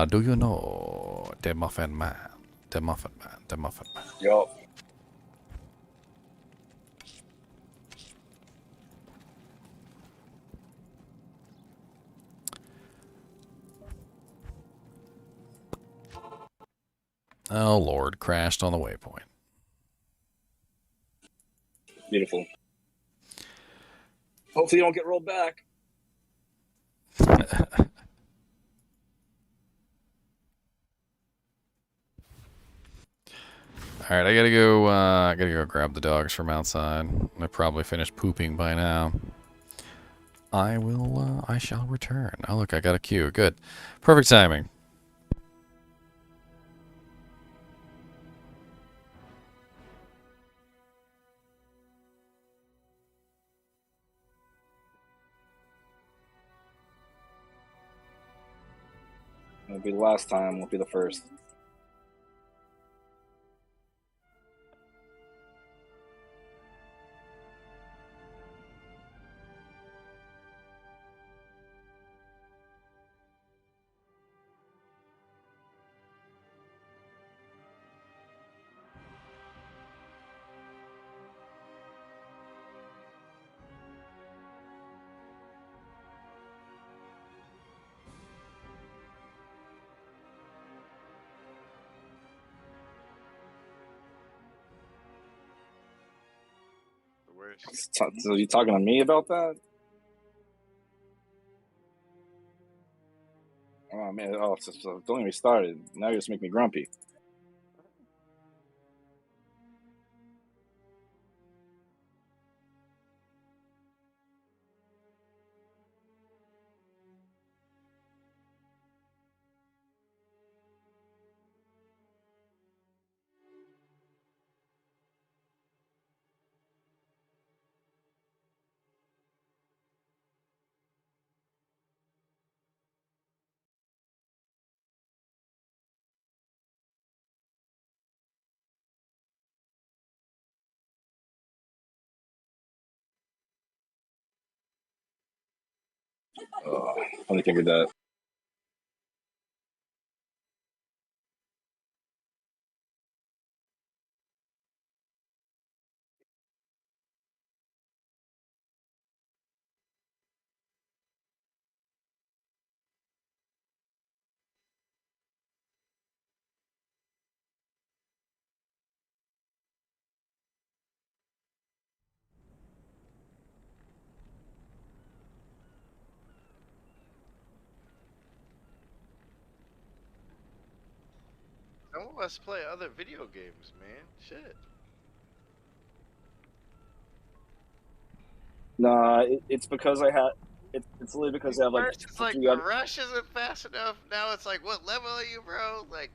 Do you know the Muffin Man? The Muffin Man. The Muffin Man. Yo. Oh Lord, crashed on the waypoint. Beautiful. Hopefully you don't get rolled back. All right, I gotta go grab the dogs from outside. They're probably finished pooping by now. I shall return. Oh look, I got a queue. Good. Perfect timing. Won't be the last time, won't be the first. So you talking to me about that? Oh man, so don't get me started. Now you just make me grumpy. Funny figured that. Don't let's play other video games, man. Shit. Nah, it's because I had. It's literally because I have like. First, it's like the rush isn't fast enough. Now it's like, what level are you, bro? Like.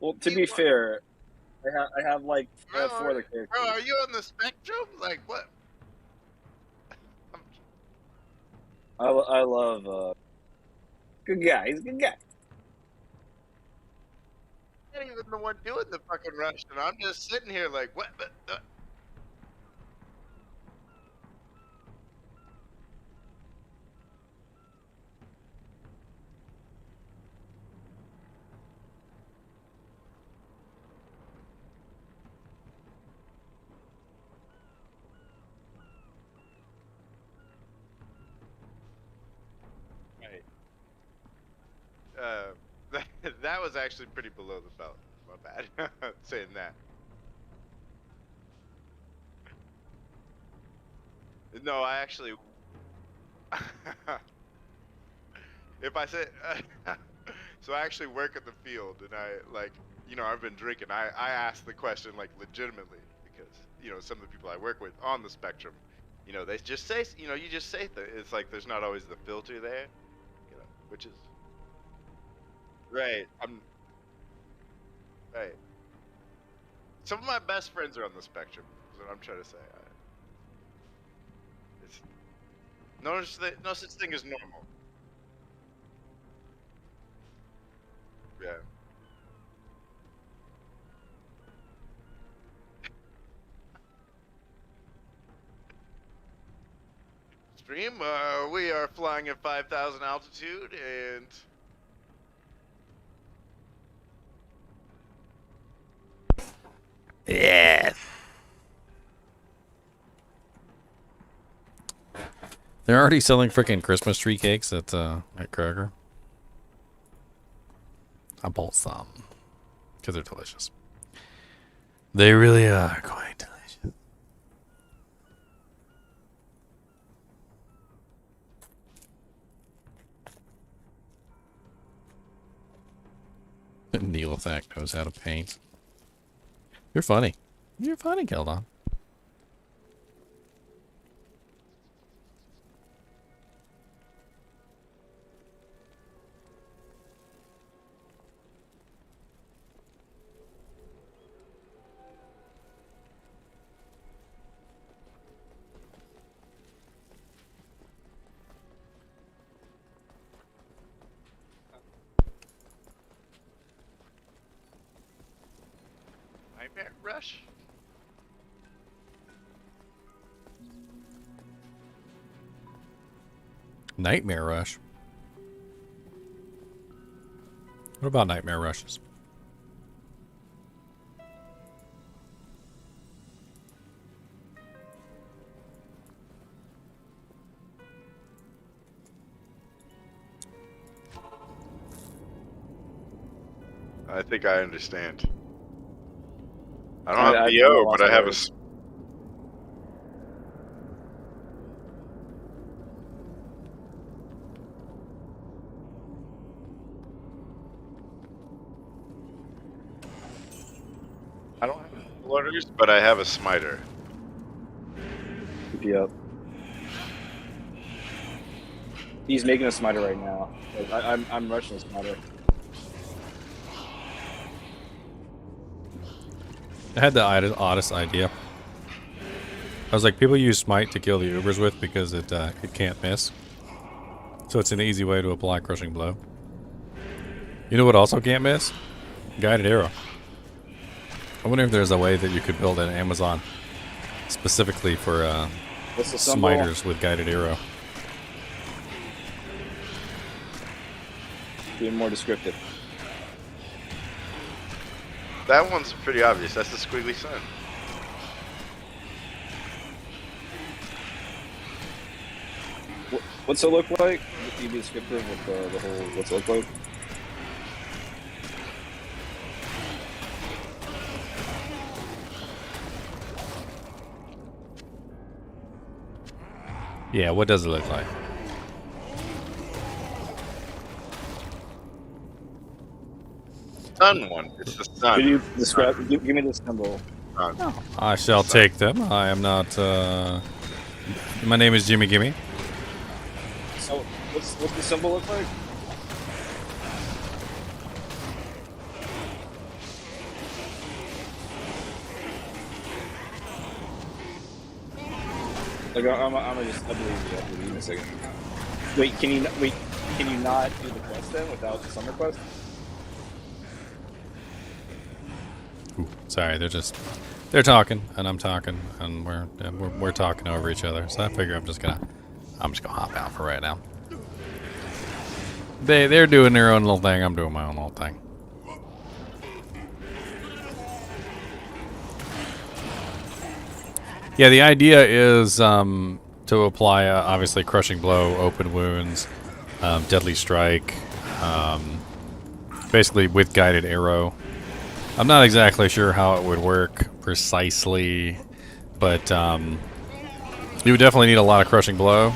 Well, to be fair, I have like I have 4 other characters. Bro, are you on the spectrum? Like what? I love. Good guy. He's a good guy. I'm not even the one doing the fucking rush, and I'm just sitting here like, what? was actually pretty below the belt. My bad. Saying that. No, I actually. If I say, so I actually work at the field, and I've been drinking. I asked the question like legitimately because some of the people I work with on the spectrum, they just say, you just say it's like there's not always the filter there, which is right. Right. Some of my best friends are on the spectrum. Is what I'm trying to say. It's no such thing as normal. Yeah. Stream, we are flying at 5,000 altitude and Yeah. They're already selling freaking Christmas tree cakes at Kroger. I bought some because they're delicious. They really are quite delicious. Neelathak knows how to paint. You're funny. You're funny, Keldon. Nightmare Rush. Nightmare Rush. What about Nightmare Rushes? I think I understand. I don't have BO, but I have a. I don't have floaters, but I have a smiter. Yep. He's making a smiter right now. Like, I'm rushing a smiter. I had the oddest idea. I was like, people use Smite to kill the Ubers with because it can't miss. So it's an easy way to apply Crushing Blow. You know what also can't miss? Guided Arrow. I wonder if there's a way that you could build an Amazon specifically for smiters with Guided Arrow. Being more descriptive. That one's pretty obvious. That's the squiggly sun. What's it look like? Can you be descriptive with the whole what's it look like? Yeah, what does it look like? Sun one. It's the sun. Could you describe? Give me the symbol. I shall take them. I am not. My name is Jimmy Gimme. So, what's the symbol look like? Like I'm gonna just I believe you in a second. Can you not do the quest then without the summer quest? Ooh, sorry, they're talking and I'm talking and we're talking over each other. So I figure I'm just gonna hop out for right now. They're doing their own little thing. I'm doing my own little thing. Yeah, the idea is to apply obviously Crushing Blow, Open Wounds, Deadly Strike, basically with guided arrow. I'm not exactly sure how it would work precisely, but you would definitely need a lot of crushing blow.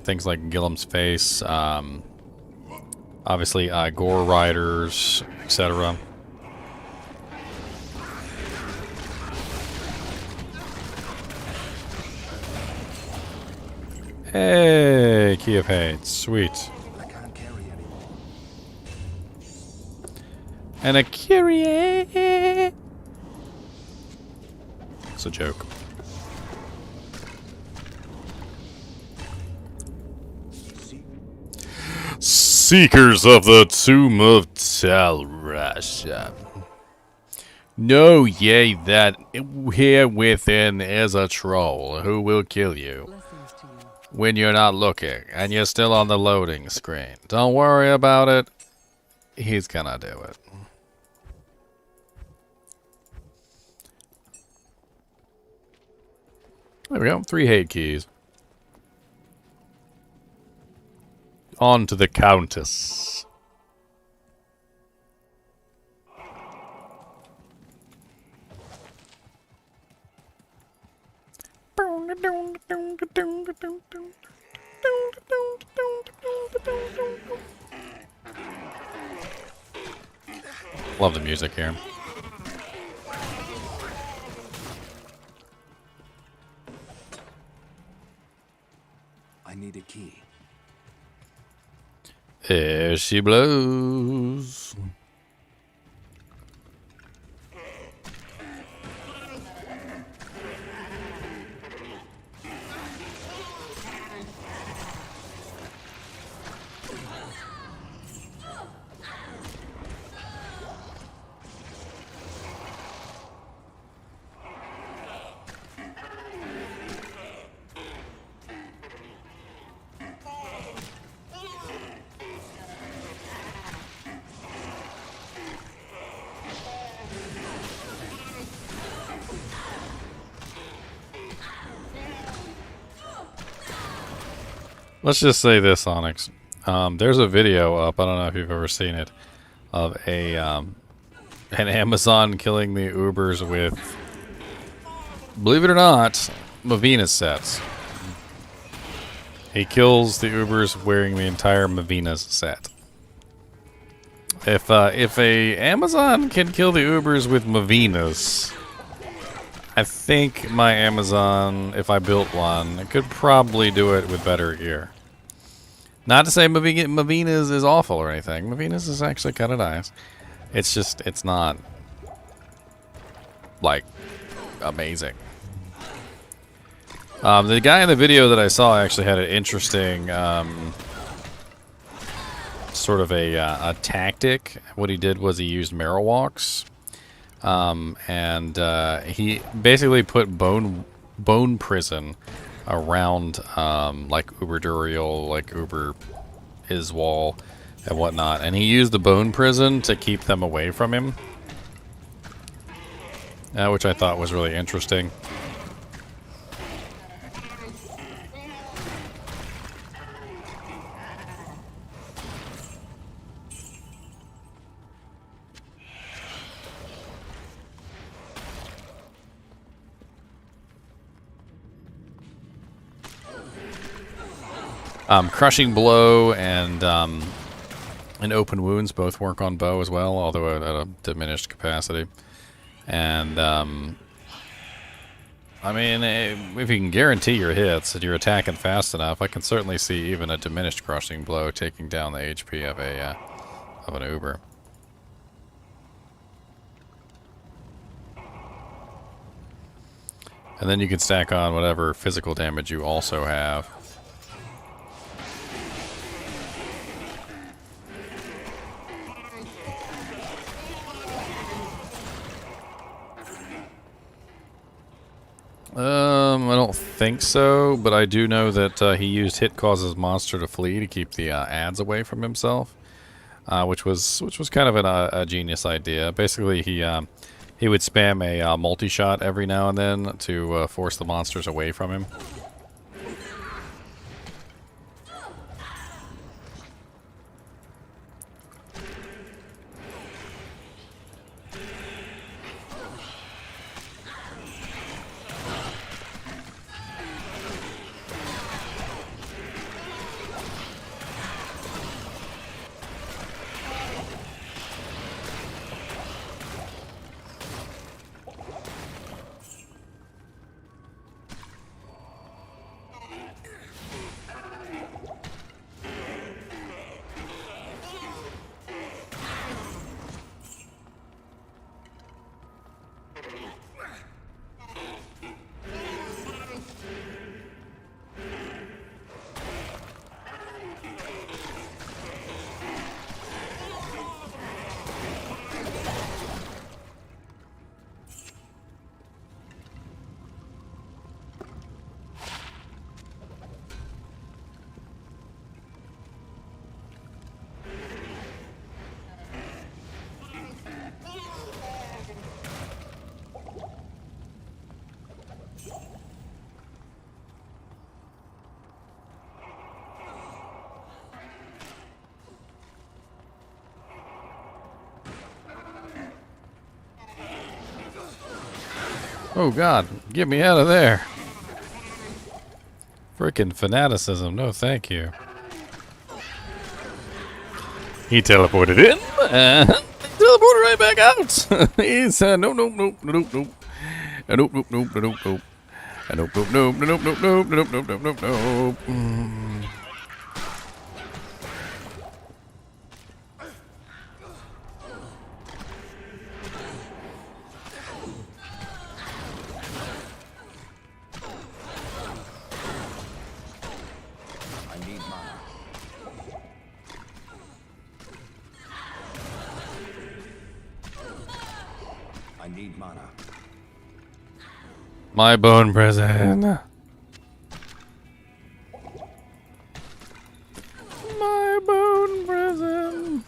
Things like Gillem's face, obviously gore riders, etc. Hey, Key of Hate, sweet. I can't carry anymore. And a Kyrie. It's a joke. Seekers of the Tomb of Talrasha. Know ye that here within is a troll who will kill you when you're not looking and you're still on the loading screen. Don't worry about it. He's gonna do it. There we go. 3 hate keys. On to the Countess. Love the music here. I need a key. Here she blows. Let's just say this, Onyx. There's a video up, I don't know if you've ever seen it, of an Amazon killing the Ubers with, believe it or not, Mavina sets. He kills the Ubers wearing the entire Mavina's set. If a Amazon can kill the Ubers with Mavinas, I think my Amazon, if I built one, it could probably do it with better gear. Not to say Mavina's is awful or anything. Mavina's is actually kind of nice. It's just, it's not, like, amazing. The guy in the video that I saw actually had an interesting, sort of a tactic. What he did was he used Marowalks. And he basically put bone prison around like Uber Duriel, like Uber Iswal and whatnot, and he used the bone prison to keep them away from him, which I thought was really interesting. Crushing Blow and Open Wounds both work on bow as well, although at a diminished capacity. And, I mean, if you can guarantee your hits and you're attacking fast enough, I can certainly see even a diminished Crushing Blow taking down the HP of an Uber. And then you can stack on whatever physical damage you also have. I don't think so, but I do know that he used Hit Causes Monster to Flee to keep the ads away from himself, which was kind of a genius idea. Basically, he would spam a multi-shot every now and then to force the monsters away from him. Oh God, get me out of there. Frickin' fanaticism, no thank you. He teleported in, and teleported right back out. He said, nope, nope, nope, nope, nope. Nope, nope, nope, nope, nope. Nope, nope, nope, nope, nope, nope, nope, nope, nope, nope, nope. I need mana. I need mana. My bone prison. My bone prison.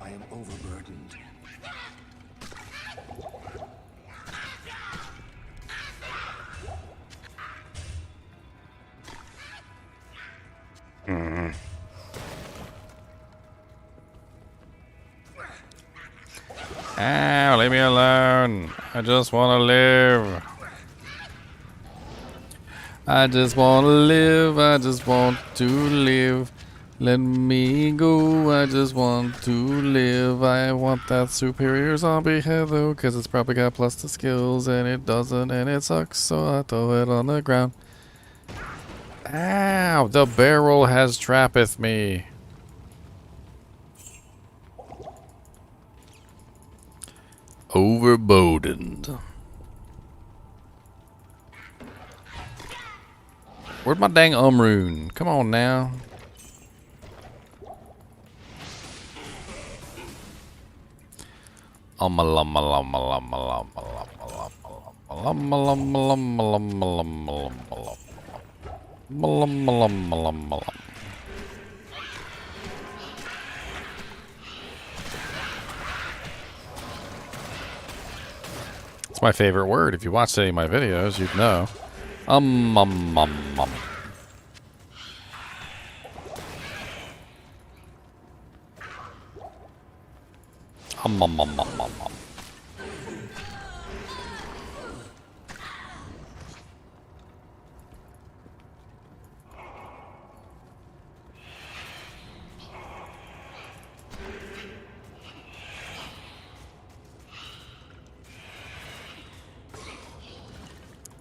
I am overburdened. Ow, leave me alone. I just want to live. I just want to live. I just want to live. Let me go. I just want to live. I want that superior zombie head though, cause it's probably got plus the skills and it doesn't and it sucks, so I throw it on the ground. Ow, the barrel has trappeth me. Overburdened. Where'd my dang rune? Come on now. It's my favorite word. If you watched any of my videos, you'd know. Um.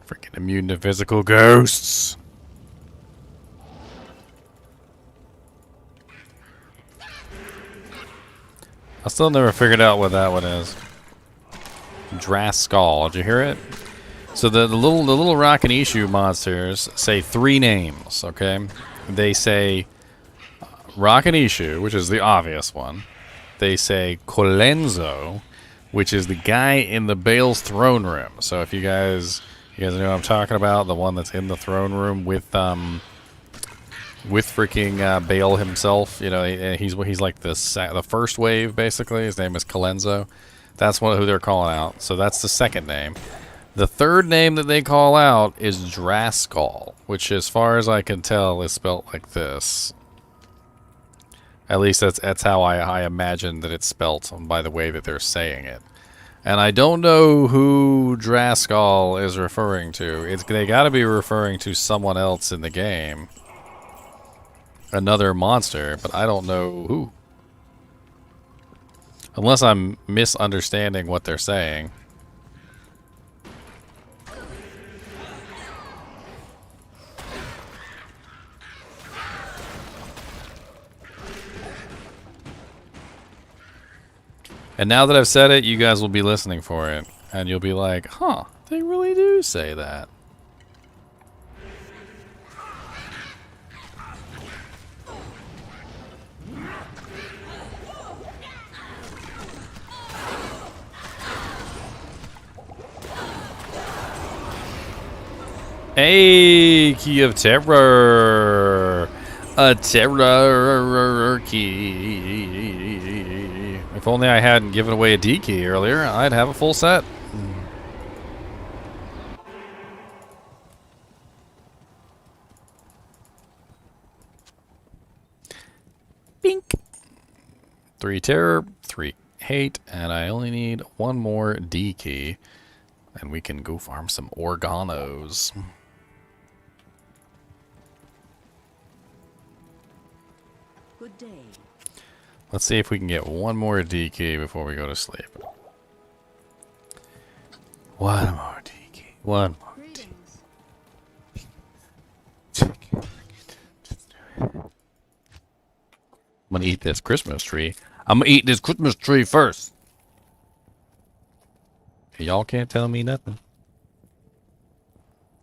Freaking immune to physical ghosts. I still never figured out what that one is. Draskal, did you hear it? So the little Rakanishu monsters say 3 names, okay? They say Rakanishu, which is the obvious one. They say Colenso, which is the guy in the Bale's throne room. So if you guys know what I'm talking about, the one that's in the throne room with freaking Bale himself, you know, he's like the first wave basically. His name is Colenso. That's who they're calling out. So that's the second name. The third name that they call out is Draskal, which, as far as I can tell, is spelt like this. At least that's how I imagine that it's spelt by the way that they're saying it. And I don't know who Draskal is referring to. They got to be referring to someone else in the game. Another monster, but I don't know who. Unless I'm misunderstanding what they're saying. And now that I've said it, you guys will be listening for it. And you'll be like, huh, they really do say that. Hey, key of terror. A terror key. If only I hadn't given away a D key earlier, I'd have a full set. 3 terror, 3 hate, and I only need 1 more D key. And we can go farm some organos. Good day. Let's see if we can get 1 more D key before we go to sleep. 1 more D key. 1 more D key. I'm gonna eat this Christmas tree. I'm gonna eat this Christmas tree first. Y'all can't tell me nothing.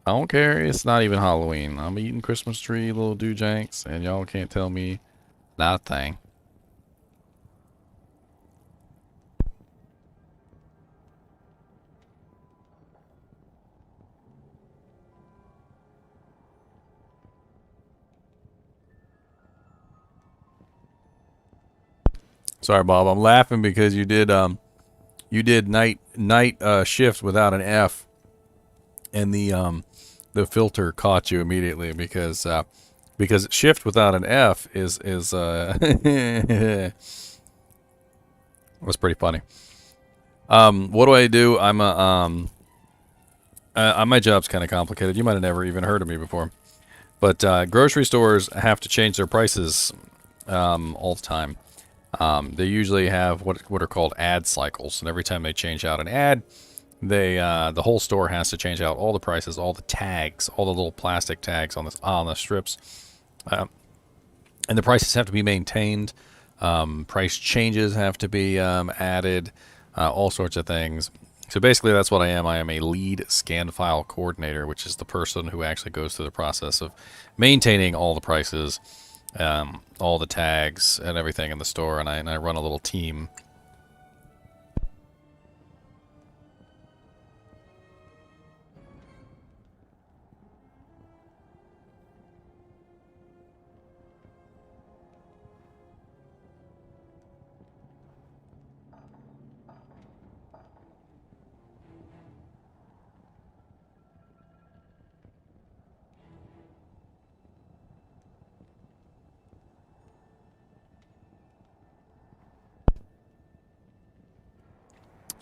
I don't care. It's not even Halloween. I'm eating Christmas tree, little doojanks, and y'all can't tell me nothing. Sorry, Bob. I'm laughing because you did night shift without an F, and the filter caught you immediately because shift without an F is was pretty funny. What do I do? I'm a my job's kind of complicated. You might have never even heard of me before, but grocery stores have to change their prices all the time. They usually have what are called ad cycles, and every time they change out an ad, the whole store has to change out all the prices, all the tags, all the little plastic tags on the strips, and the prices have to be maintained. Price changes have to be added, all sorts of things. So basically, that's what I am. I am a lead scan file coordinator, which is the person who actually goes through the process of maintaining all the prices, all the tags and everything in the store, and I run a little team.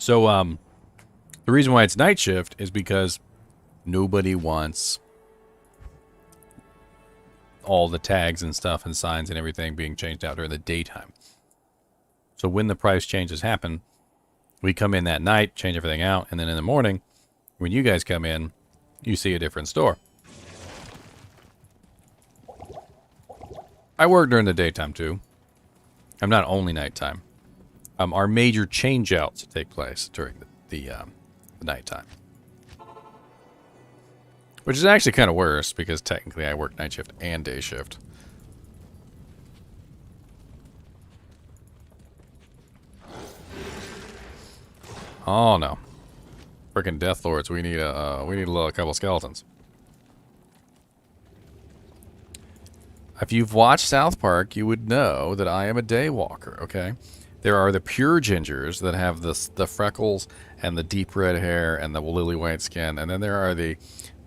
So, the reason why it's night shift is because nobody wants all the tags and stuff and signs and everything being changed out during the daytime. So when the price changes happen, we come in that night, change everything out, and then in the morning, when you guys come in, you see a different store. I work during the daytime too. I'm not only nighttime. Our major change-outs take place during the nighttime. Which is actually kind of worse, because technically I work night shift and day shift. Oh no. Freaking Death Lords, we need a couple skeletons. If you've watched South Park, you would know that I am a day walker, okay? There are the pure gingers that have the freckles and the deep red hair and the lily white skin, and then there are the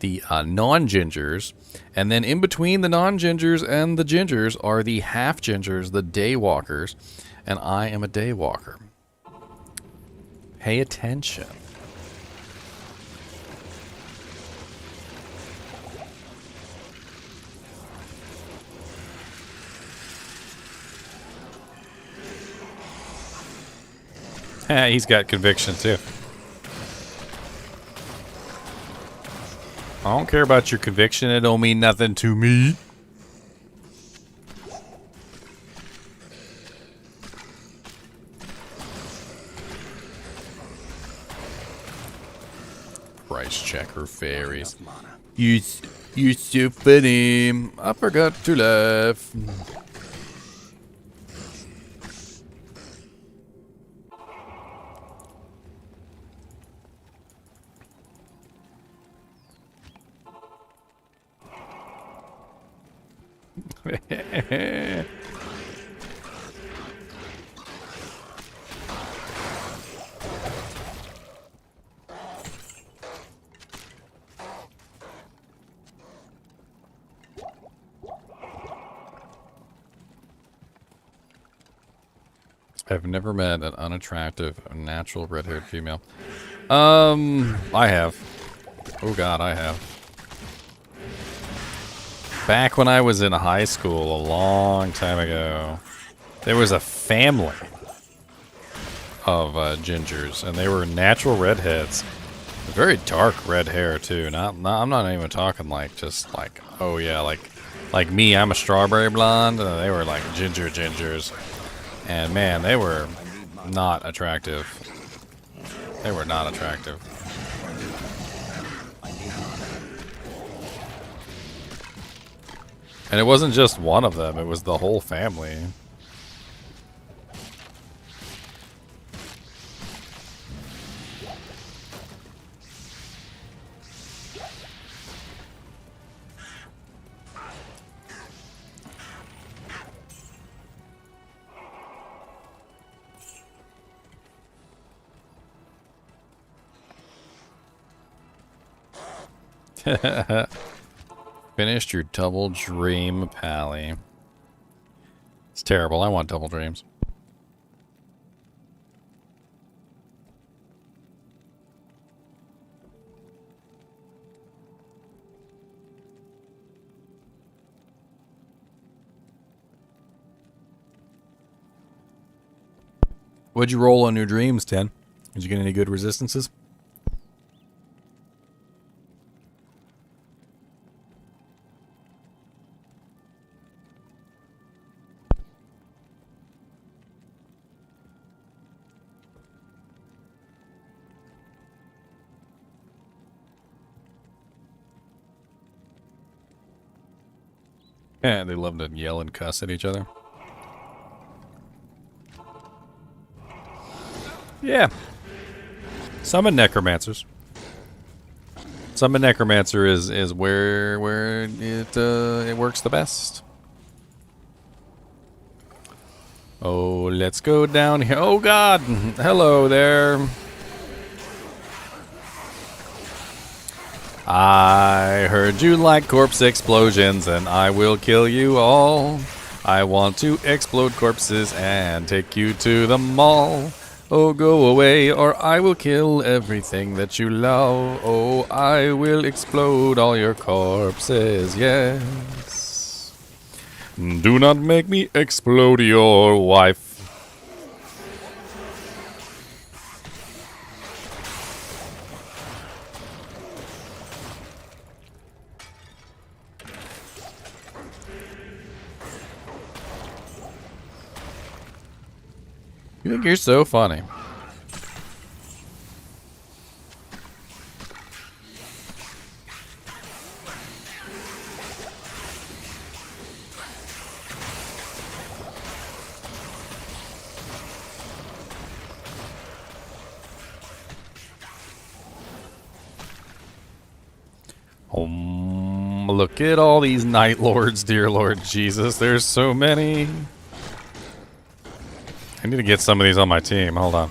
non-gingers, and then in between the non-gingers and the gingers are the half-gingers, the day walkers, and I am a day walker. Pay attention. He's got conviction too. I don't care about your conviction. It don't mean nothing to me. Price checker fairies. You're so funny. I forgot to laugh. I've never met an unattractive, natural red-haired female. I have. Oh god, I have. Back when I was in high school, a long time ago, there was a family of gingers, and they were natural redheads. Very dark red hair too. I'm not even talking like just like, oh yeah, like me. I'm a strawberry blonde. They were like gingers, and man, they were not attractive. They were not attractive. And it wasn't just one of them, it was the whole family. Finished your double dream, Pally. It's terrible. I want double dreams. What'd you roll on your dreams, Ten? Did you get any good resistances? Yeah, they love to yell and cuss at each other. Yeah. Summon necromancers. Summon necromancer is where it works the best. Oh, let's go down here. Oh God! Hello there. I heard you like corpse explosions, and I will kill you all. I want to explode corpses and take you to the mall. Oh, go away, or I will kill everything that you love. Oh, I will explode all your corpses, yes. Do not make me explode your wife. You think you're so funny. Look at all these Night Lords, dear Lord Jesus. There's so many. I need to get some of these on my team. Hold on.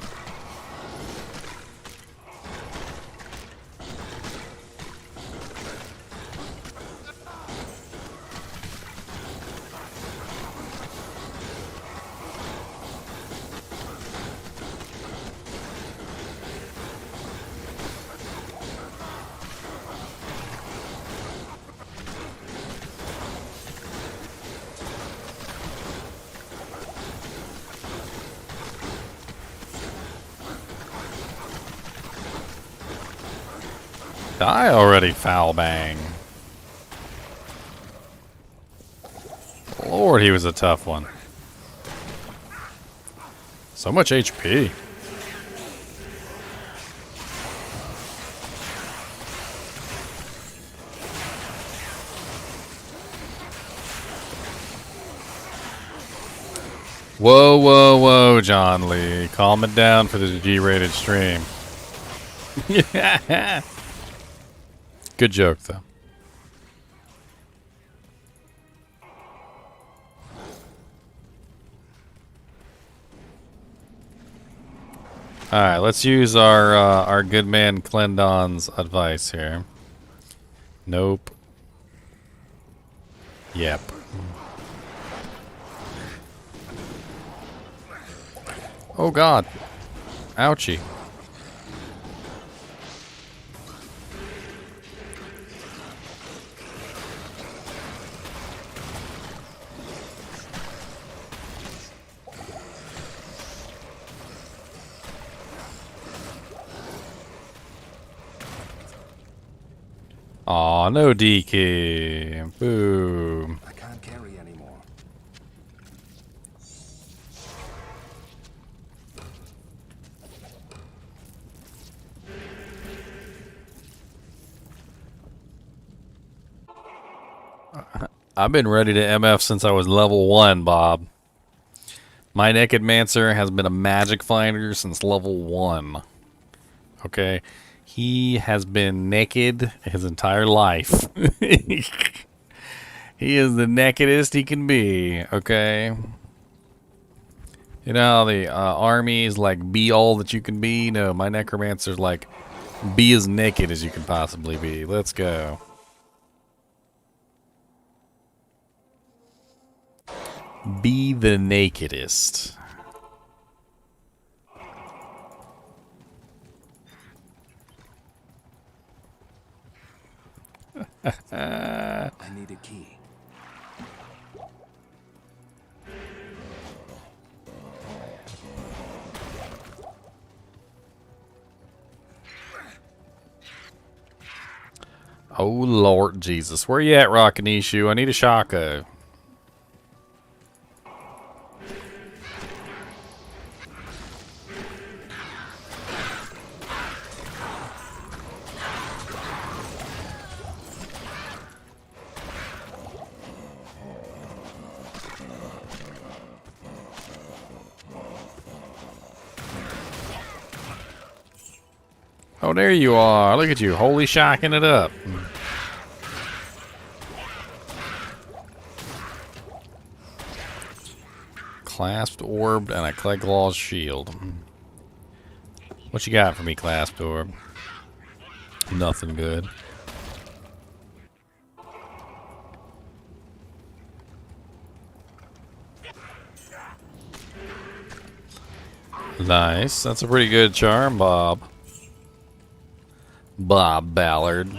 Die already, foul bang. Lord, he was a tough one. So much HP. Whoa, whoa, whoa, John Lee. Calm it down for the G-rated stream. Good joke, though. Alright, let's use our good man Clendon's advice here. Nope. Yep. Oh god. Ouchie. Aw, no DK. Boom. I can't carry anymore. I've been ready to MF since I was level 1, Bob. My Naked Mancer has been a magic finder since level 1. Okay? He has been naked his entire life. He is the nakedest he can be, okay? You know how the armies like be all that you can be? No, my necromancer's like be as naked as you can possibly be. Let's go. Be the nakedest. I need a key. Oh Lord Jesus, where you at, Rockinishu? I need a shaka. Oh, there you are. Look at you, holy shocking it up. Clasped orb and a Clegglaw's shield. What you got for me, clasped orb? Nothing good. Nice. That's a pretty good charm, Bob. Bob Ballard.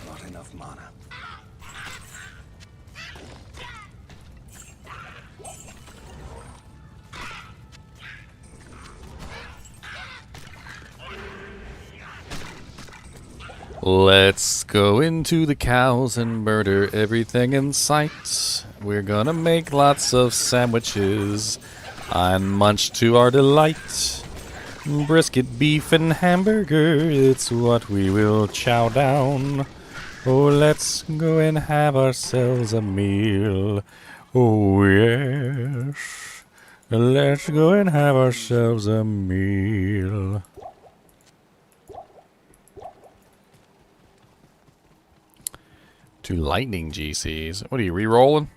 Not enough mana. Let's go into the cows and murder everything in sight. We're gonna make lots of sandwiches and munch to our delight. Brisket, beef, and hamburger, it's what we will chow down. Oh, let's go and have ourselves a meal. Oh, yes. Let's go and have ourselves a meal. Two lightning GCs. What are you, re-rolling?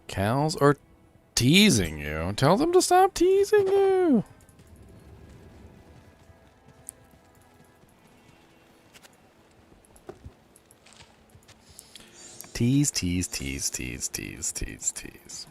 Cows are teasing you. Tell them to stop teasing you. Tease, tease, tease, tease, tease, tease, tease.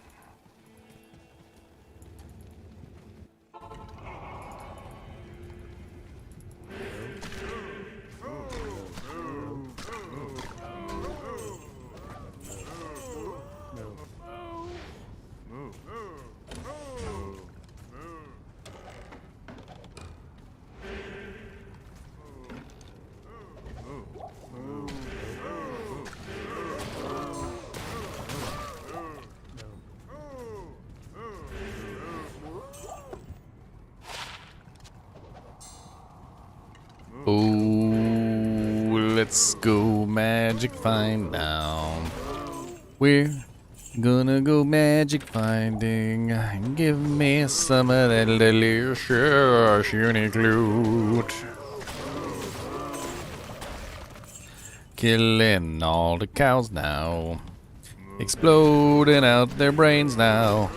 Oh, let's go magic find now. We're Gonna go magic finding. Give me some of that delicious unique loot. Killing all the cows now. Exploding out their brains now.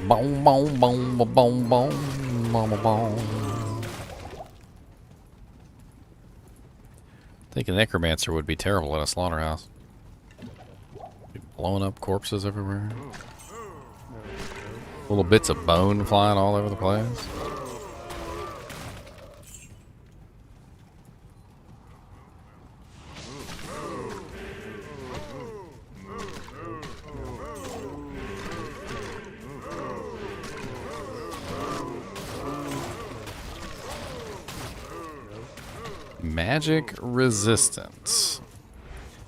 Boom, boom, boom, boom, boom, boom, boom, boom. I think a necromancer would be terrible at a slaughterhouse. Be blowing up corpses everywhere. Little bits of bone flying all over the place. Magic resistance.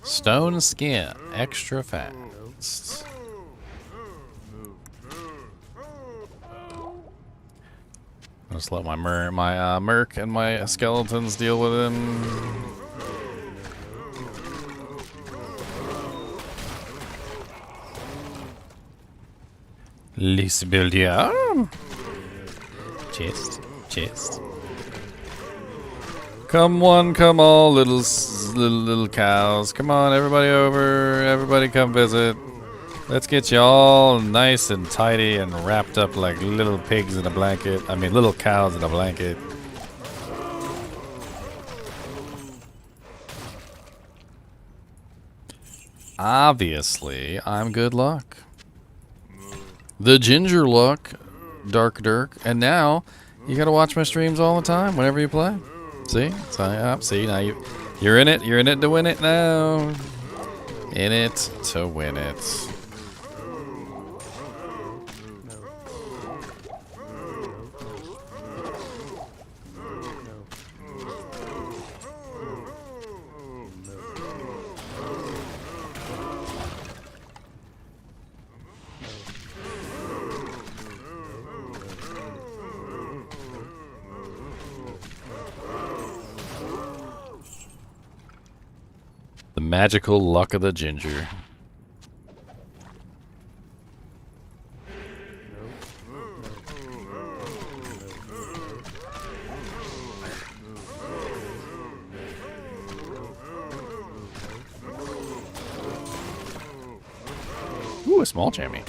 Stone skin, extra fast. I'll just let my merc and my skeletons deal with him. Lisbildia. Chest. Come one, come all, little cows. Come on, everybody over. Everybody come visit. Let's get you all nice and tidy and wrapped up like little pigs in a blanket. I mean, little cows in a blanket. Obviously, I'm good luck. The ginger luck, Dark Dirk. And now, you gotta watch my streams all the time whenever you play. See? Sign up. See, now you're in it. You're in it to win it now. In it to win it. The magical luck of the ginger. Ooh, a small jammy.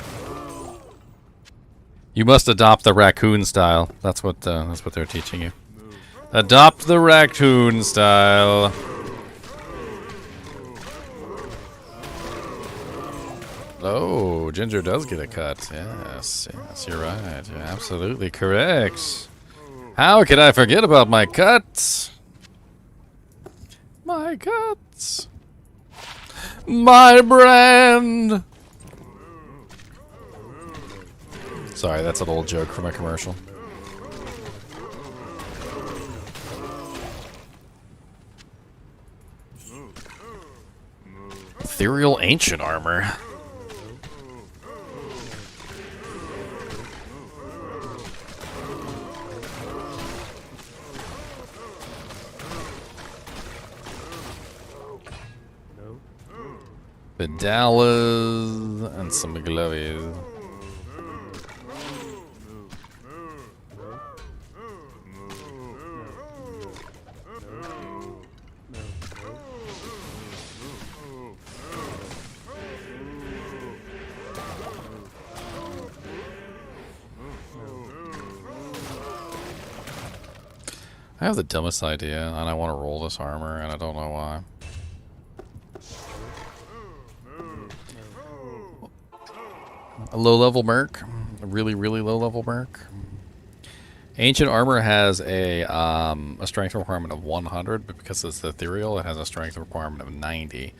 You must adopt the raccoon style. That's what they're teaching you. Adopt the raccoon style. Oh, ginger does get a cut. Yes, you're right. You're absolutely correct. How could I forget about my cuts? My cuts. My brand. Sorry, that's an old joke from a commercial. Ethereal ancient armor. Pedalas and some gloves. I have the dumbest idea, and I want to roll this armor, and I don't know why. A low-level merc, a really low-level merc. Ancient armor has a strength requirement of 100, but because it's ethereal, it has a strength requirement of 90.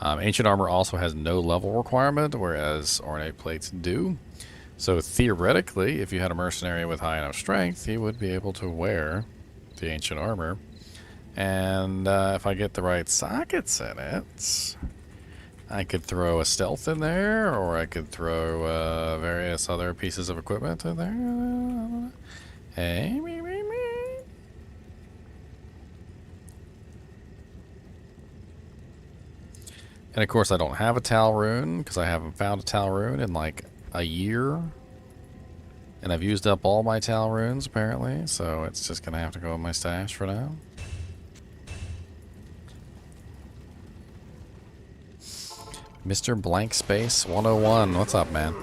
Ancient armor also has no level requirement, whereas ornate plates do. So theoretically, if you had a mercenary with high enough strength, he would be able to wear the ancient armor. And if I get the right sockets in it, I could throw a stealth in there, or I could throw various other pieces of equipment in there. Hey, me. And of course I don't have a Tal rune, because I haven't found a Tal rune in like a year. And I've used up all my Tal runes, apparently, so it's just going to have to go in my stash for now. Mr. Blank Space 101, what's up, man?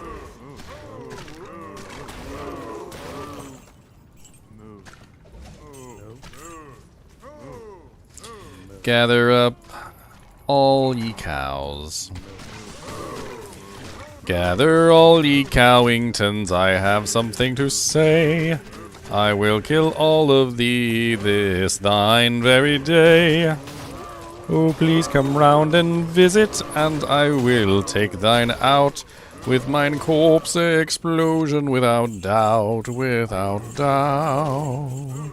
Gather up all ye cows. Gather all ye Cowingtons, I have something to say. I will kill all of thee this thine very day. Oh, please come round and visit, and I will take thine out with mine corpse explosion, without doubt, without doubt.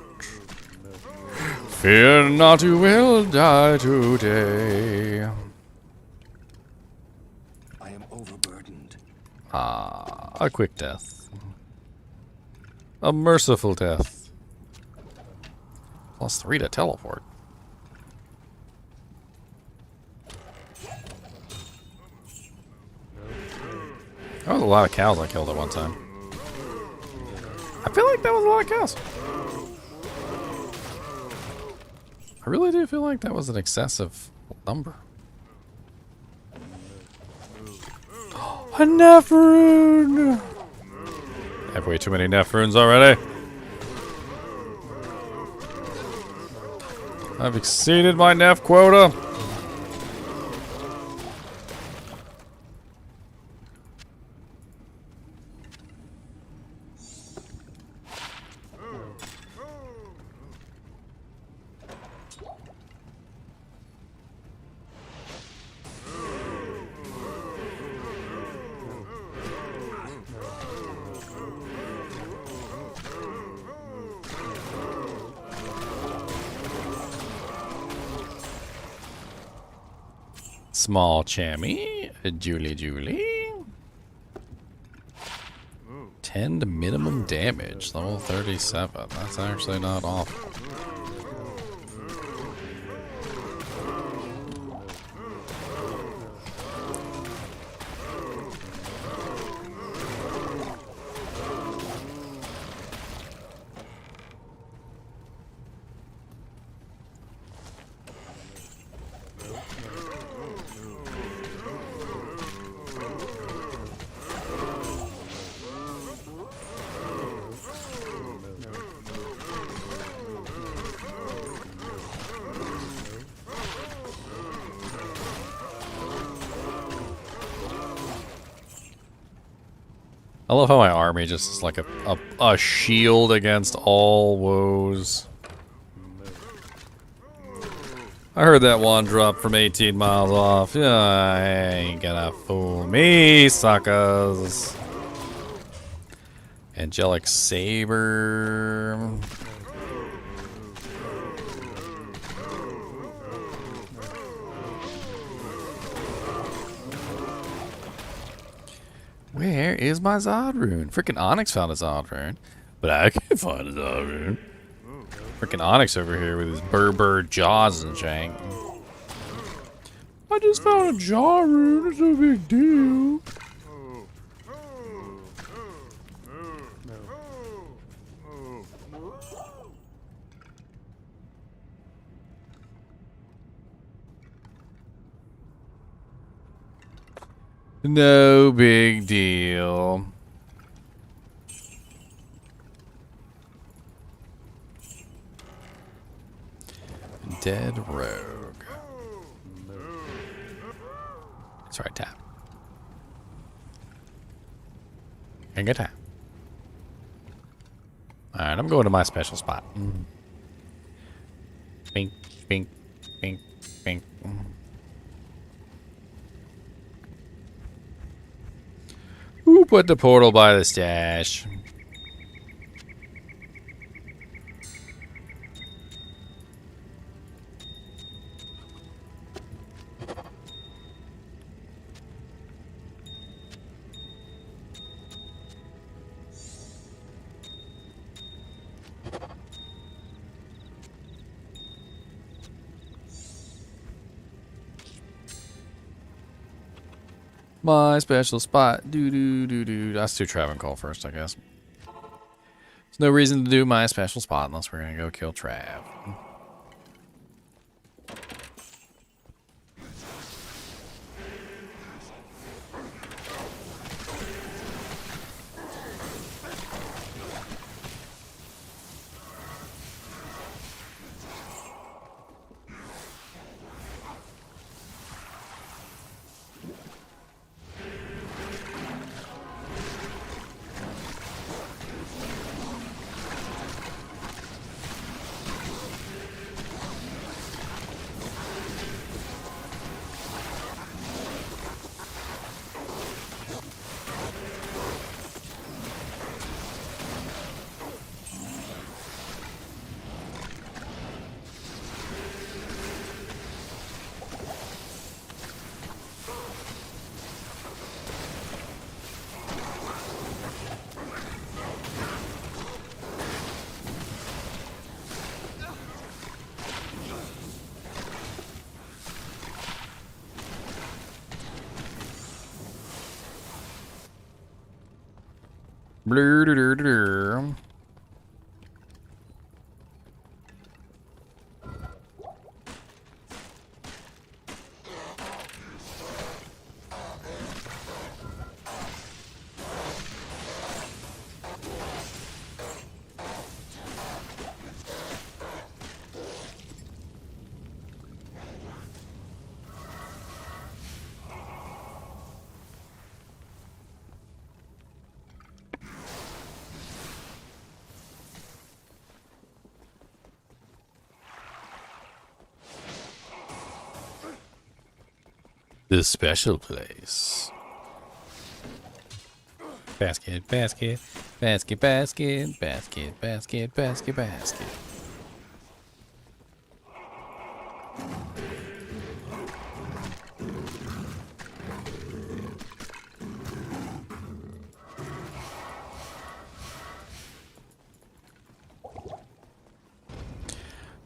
Fear not, you will die today. I am overburdened. Ah, a quick death. A merciful death. +3 to teleport. That was a lot of cows I killed at one time. I feel like that was a lot of cows. I really do feel like that was an excessive number. A Neph rune! I have way too many Neph runes already. I've exceeded my Neph quota. Small Chammy, Julie. 10 to minimum damage, level 37. That's actually not awful. I love how my army just is like a shield against all woes. I heard that one drop from 18 miles off. Yeah, ain't gonna fool me, suckers. Angelic Saber. Where is my Zod rune? Freaking Onyx found a Zod rune, but I can't find a Zod rune. Freaking Onyx over here with his Berber jaws and jank. I just found a jaw rune. It's no big deal. No big deal. Dead rogue. That's right, tap. And get tap. Alright, I'm going to my special spot. Bink, bink, bink, bink. Who put the portal by the stash? My special spot. Do do do do. Let's do Trav and Cole first, I guess. There's no reason to do my special spot unless we're gonna go kill Trav. Blur, dur, dur, dur. The special place. Basket, basket, basket, basket, basket, basket, basket, basket.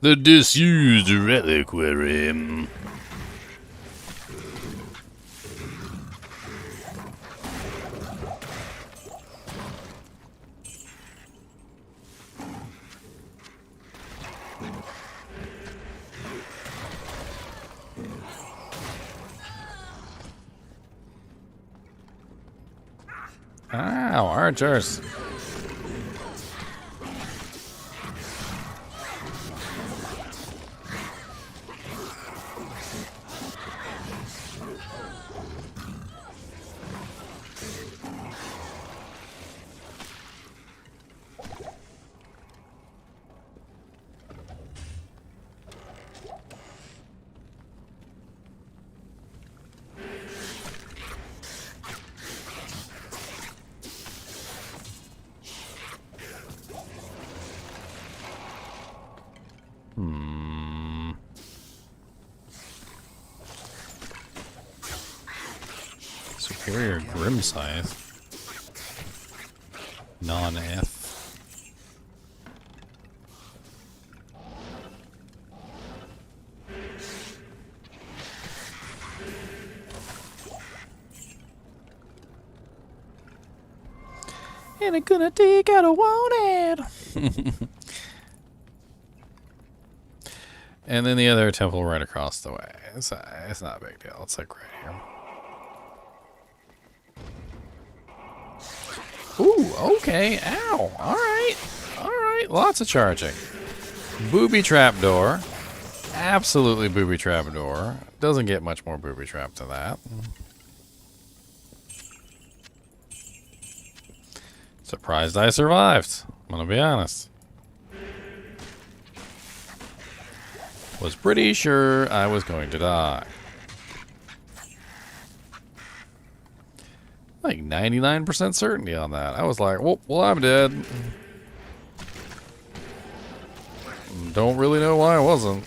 The disused reliquary. Ow, archers. Superior Grim Scythe. Non-F. And I'm gonna take out a wanted. And then the other temple right across the way. It's not a big deal. It's like right here. Ooh, okay. Ow. Alright. Alright. Lots of charging. Booby trap door. Absolutely booby trap door. Doesn't get much more booby trap than that. Surprised I survived. I'm gonna be honest. Was pretty sure I was going to die. Like 99% certainty on that. I was like, well, I'm dead. Don't really know why I wasn't.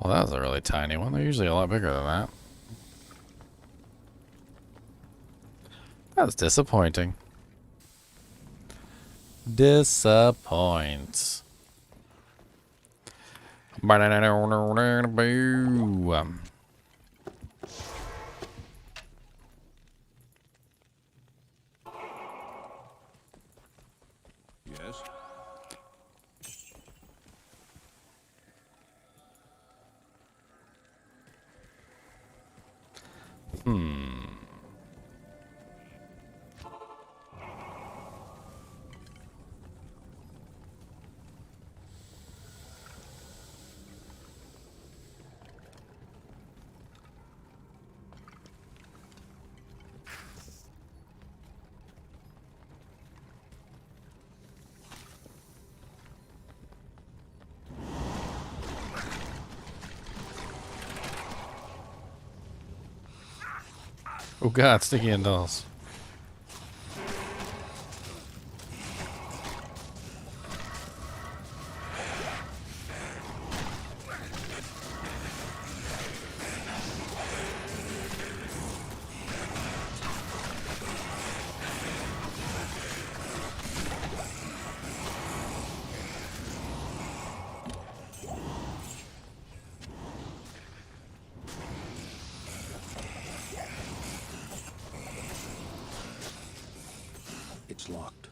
Well, that was a really tiny one. They're usually a lot bigger than that. That was disappointing. Disappoints. Yes? Oh god, sticky and dolls. It's locked.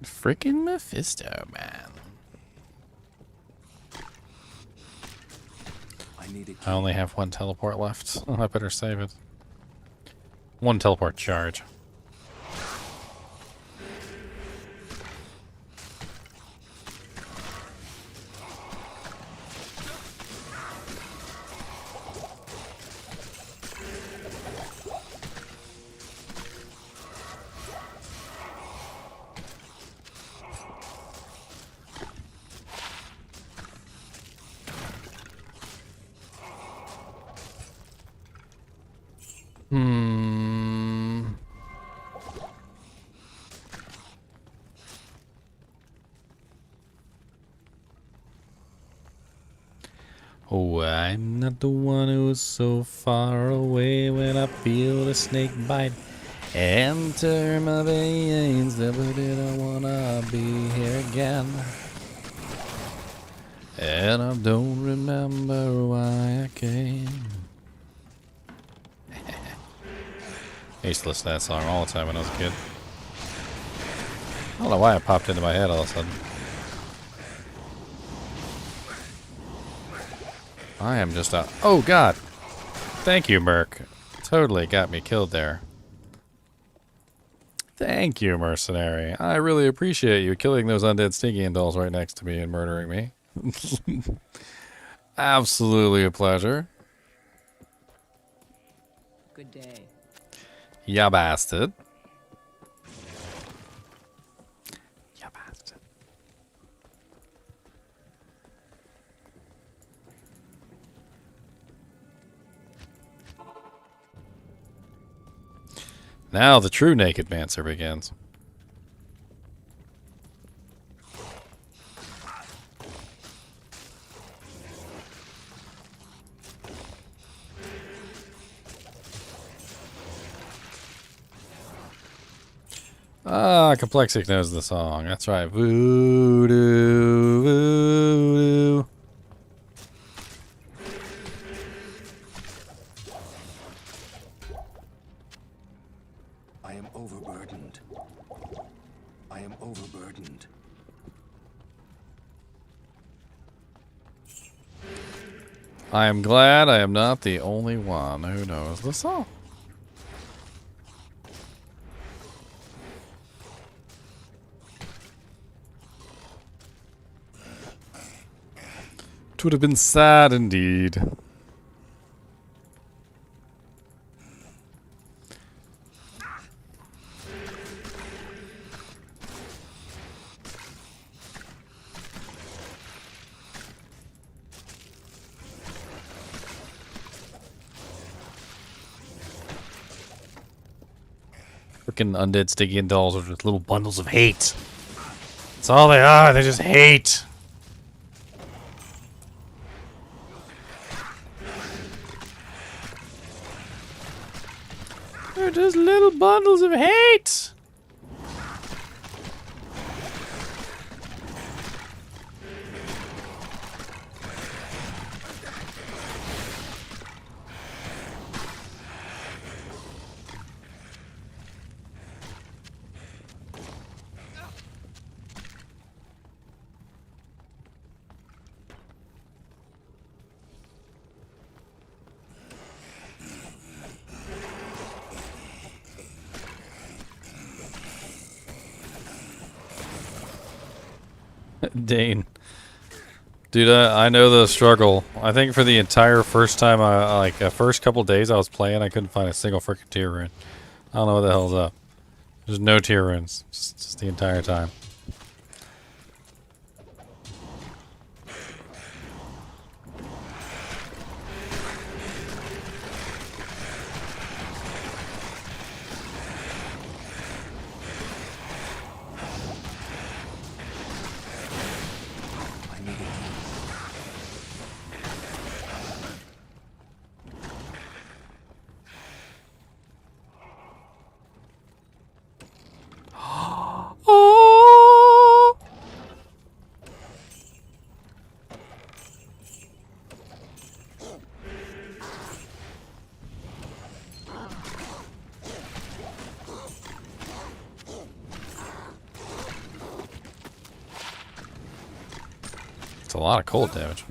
Freaking Mephisto, man. I only have one teleport left. Oh, I better save it. One teleport charge. Oh, I'm not the one who's so far away when I feel the snake bite. Enter my veins, never did I wanna be here again. And I don't remember why I came. I used to listen to that song all the time when I was a kid. I don't know why it popped into my head all of a sudden. I am just a... Oh, God! Thank you, Merc. Totally got me killed there. Thank you, Mercenary. I really appreciate you killing those undead Stygian dolls right next to me and murdering me. Absolutely a pleasure. Good day. Ya bastard. Ya bastard. Now the true Naked Mancer begins. Ah, Complexic knows the song. That's right. Voodoo, voodoo. I am overburdened. I am overburdened. I am glad I am not the only one who knows the song. It would have been sad indeed. fucking undead Stygian dolls are just little bundles of hate. That's all they are. They just hate. They're just little bundles of hate. Dane. Dude, I know the struggle. I think for the entire first time, first couple days I was playing, I couldn't find a single freaking tier rune. I don't know what the hell's up. There's no tier runes. Just the entire time. It's a lot of cold damage.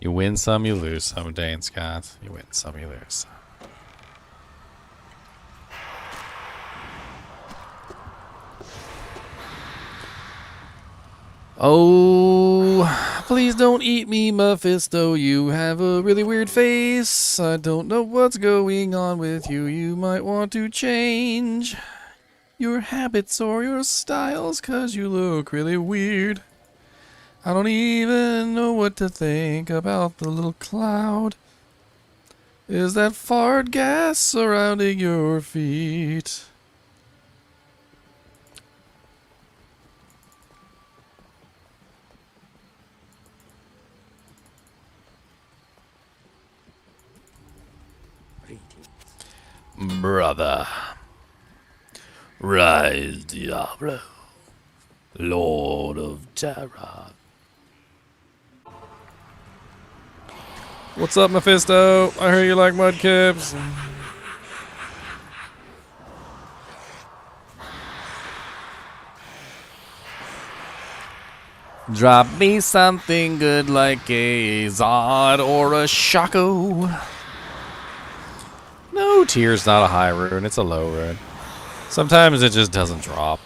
You win some, you lose some, Dane Scott. You win some, you lose some. Oh, please don't eat me, Mephisto. You have a really weird face. I don't know what's going on with you. You might want to change your habits or your styles, 'cause you look really weird. I don't even know what to think about the little cloud. Is that fart gas surrounding your feet? Brother, rise, Diablo, Lord of Terror. What's up, Mephisto? I hear you like mudkips. Drop me something good like a Zod or a Shaco. No, tier's not a high rune, it's a low rune. Sometimes it just doesn't drop.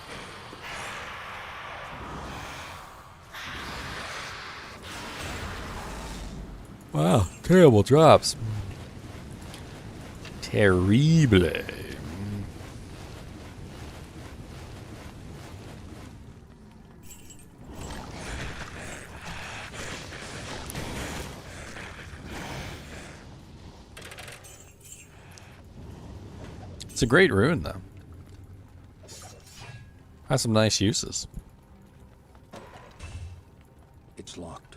Wow, terrible drops. Terrible. It's a great rune, though. Has some nice uses. It's locked.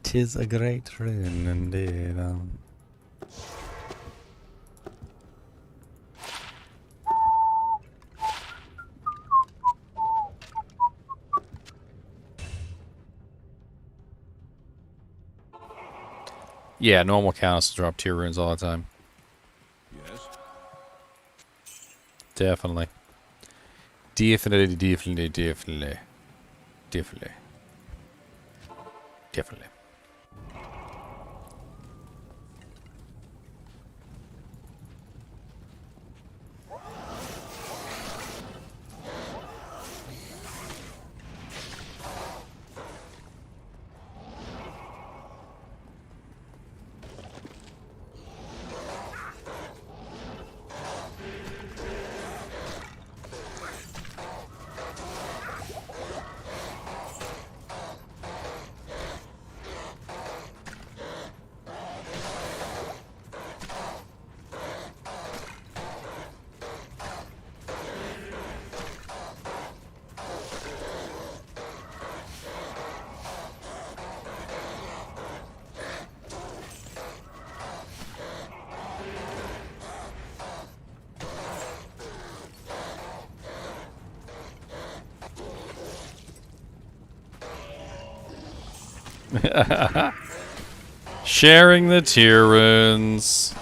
'Tis a great friend indeed. Yeah, normal counts drop tier runes all the time. Yes? Definitely. Definitely. Definitely. Sharing the tier runes.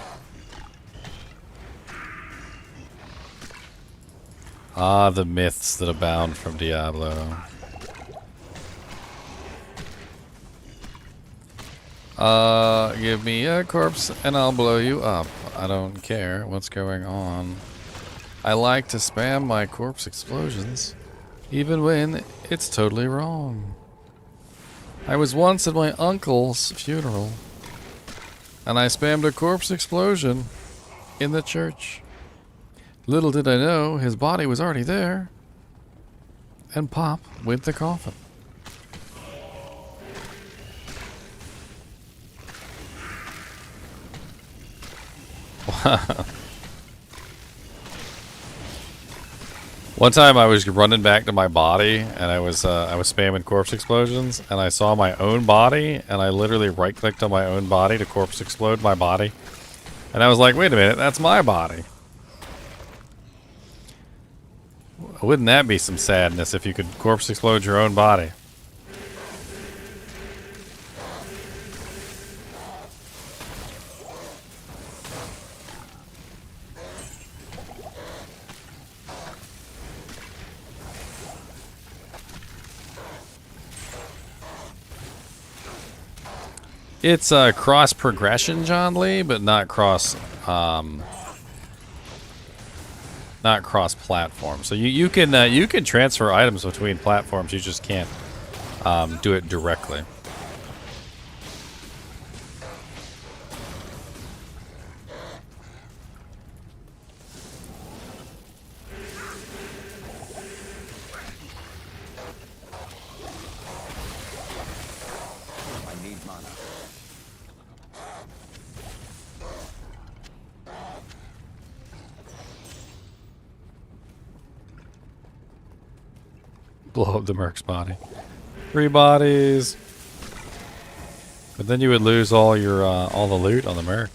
Ah, the myths that abound from Diablo. Give me a corpse and I'll blow you up. I don't care what's going on. I like to spam my corpse explosions, even when it's totally wrong. I was once at my uncle's funeral, and I spammed a corpse explosion in the church. Little did I know his body was already there, and pop went the coffin. One time I was running back to my body and I was spamming corpse explosions and I saw my own body and I literally right clicked on my own body to corpse explode my body. And I was like, wait a minute, that's my body. Wouldn't that be some sadness if you could corpse explode your own body? It's cross progression, John Lee, but not cross platform. So you can transfer items between platforms. You just can't do it directly. Blow up the Merc's body. 3 bodies. But then you would lose all your all the loot on the Merc.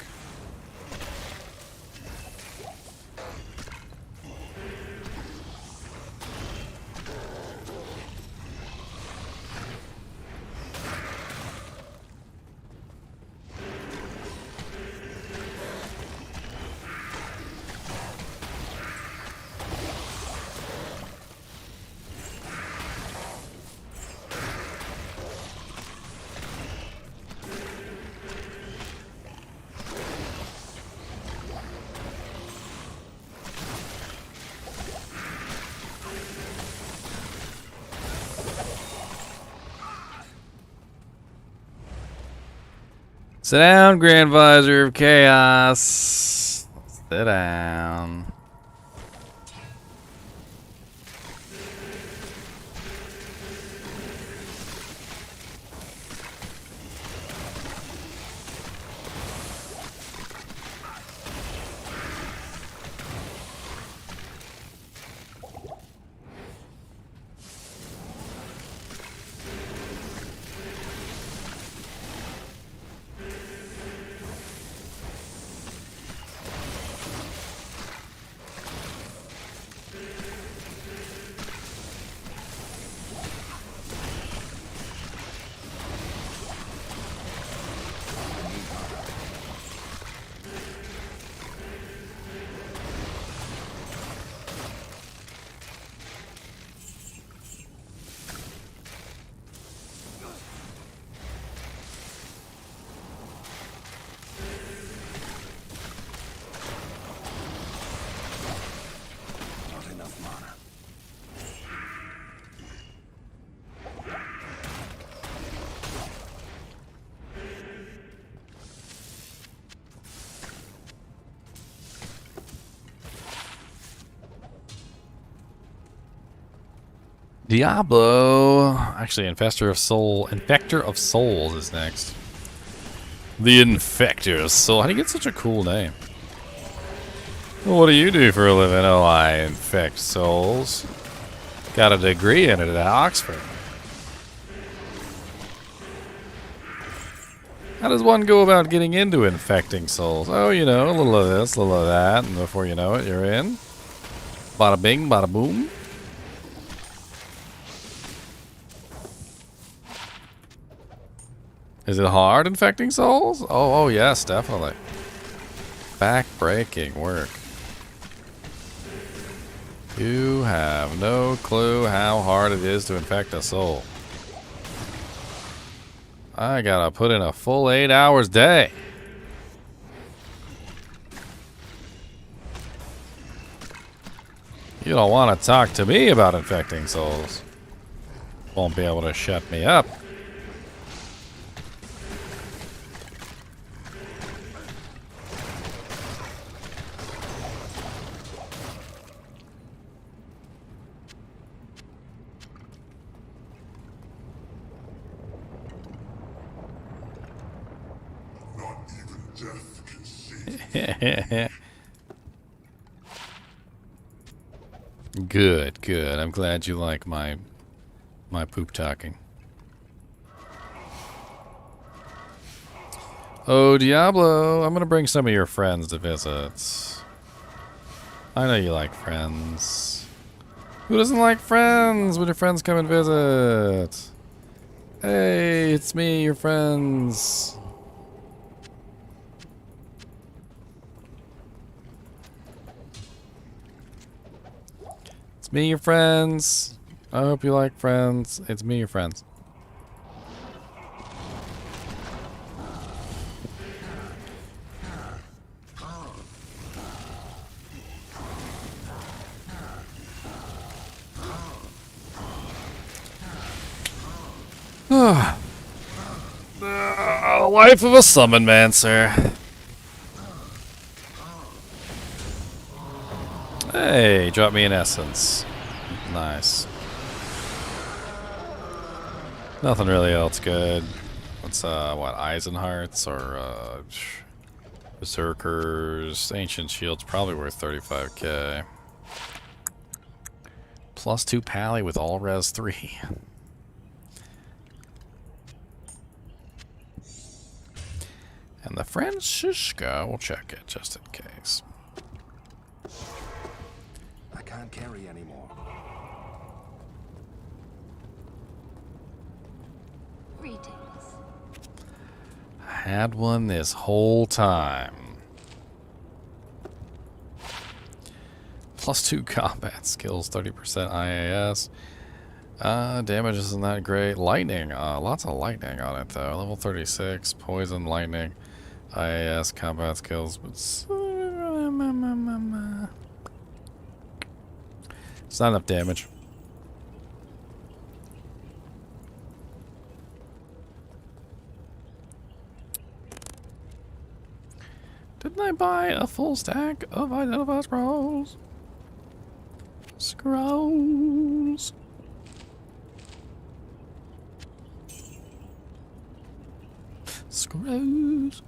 Sit down, Grand Visor of Chaos. Sit down. Diablo. Actually, Infector of Souls is next. The Infector of Soul. How do you get such a cool name? What do you do for a living? Oh, I infect souls. Got a degree in it at Oxford. How does one go about getting into infecting souls? Oh, you know, a little of this, a little of that, and before you know it, you're in. Bada bing, bada boom. Is it hard infecting souls? Oh, yes, definitely. Back-breaking work. You have no clue how hard it is to infect a soul. I gotta put in a full 8 hours day. You don't want to talk to me about infecting souls. Won't be able to shut me up. Good, good. I'm glad you like my poop talking. Oh, Diablo, I'm gonna bring some of your friends to visit. I know you like friends. Who doesn't like friends when your friends come and visit? Hey, it's me, your friends. It's me, your friends. I hope you like friends. It's me, your friends. The life of a summon man, sir. Hey, drop me an essence. Nice. Nothing really else good. What's what, Eisenhearts or Berserkers? Ancient Shield's probably worth 35k. Plus 2 Pally with all res 3. And the Francisca, we'll check it just in case. I can't carry anymore. Greetings. I had one this whole time. Plus 2 combat skills, 30% IAS. Damage isn't that great. Lightning, lots of lightning on it though. Level 36, poison, lightning, IAS, combat skills, but it's not enough damage. Didn't I buy a full stack of identify scrolls? Scrolls. Scrolls.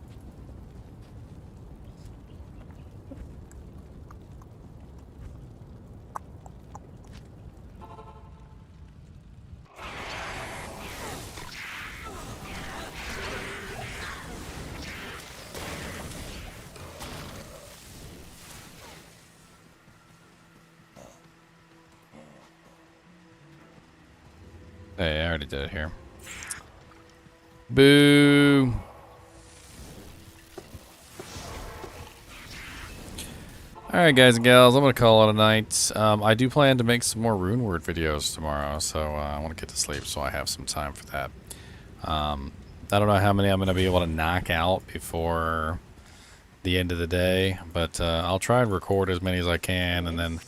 Hey, I already did it here. Boo. Alright guys and gals, I'm going to call it a night. I do plan to make some more RuneWord videos tomorrow, so I want to get to sleep so I have some time for that. I don't know how many I'm going to be able to knock out before the end of the day, but I'll try and record as many as I can, and then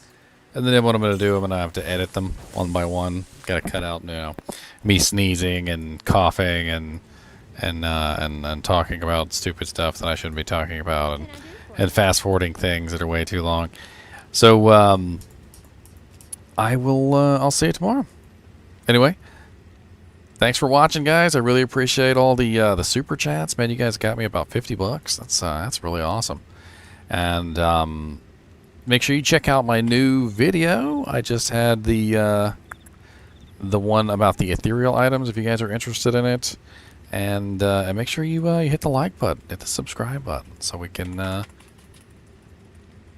what I'm going to do, I'm going to have to edit them one by one. Got to cut out, you know, me sneezing and coughing and talking about stupid stuff that I shouldn't be talking about, and fast forwarding things that are way too long. So I'll see you tomorrow. Anyway, thanks for watching, guys. I really appreciate all the super chats. Man, you guys got me about $50. That's really awesome. And make sure you check out my new video. I just had the one about the ethereal items, if you guys are interested in it. And make sure you hit the like button, hit the subscribe button, so we can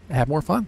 have more fun.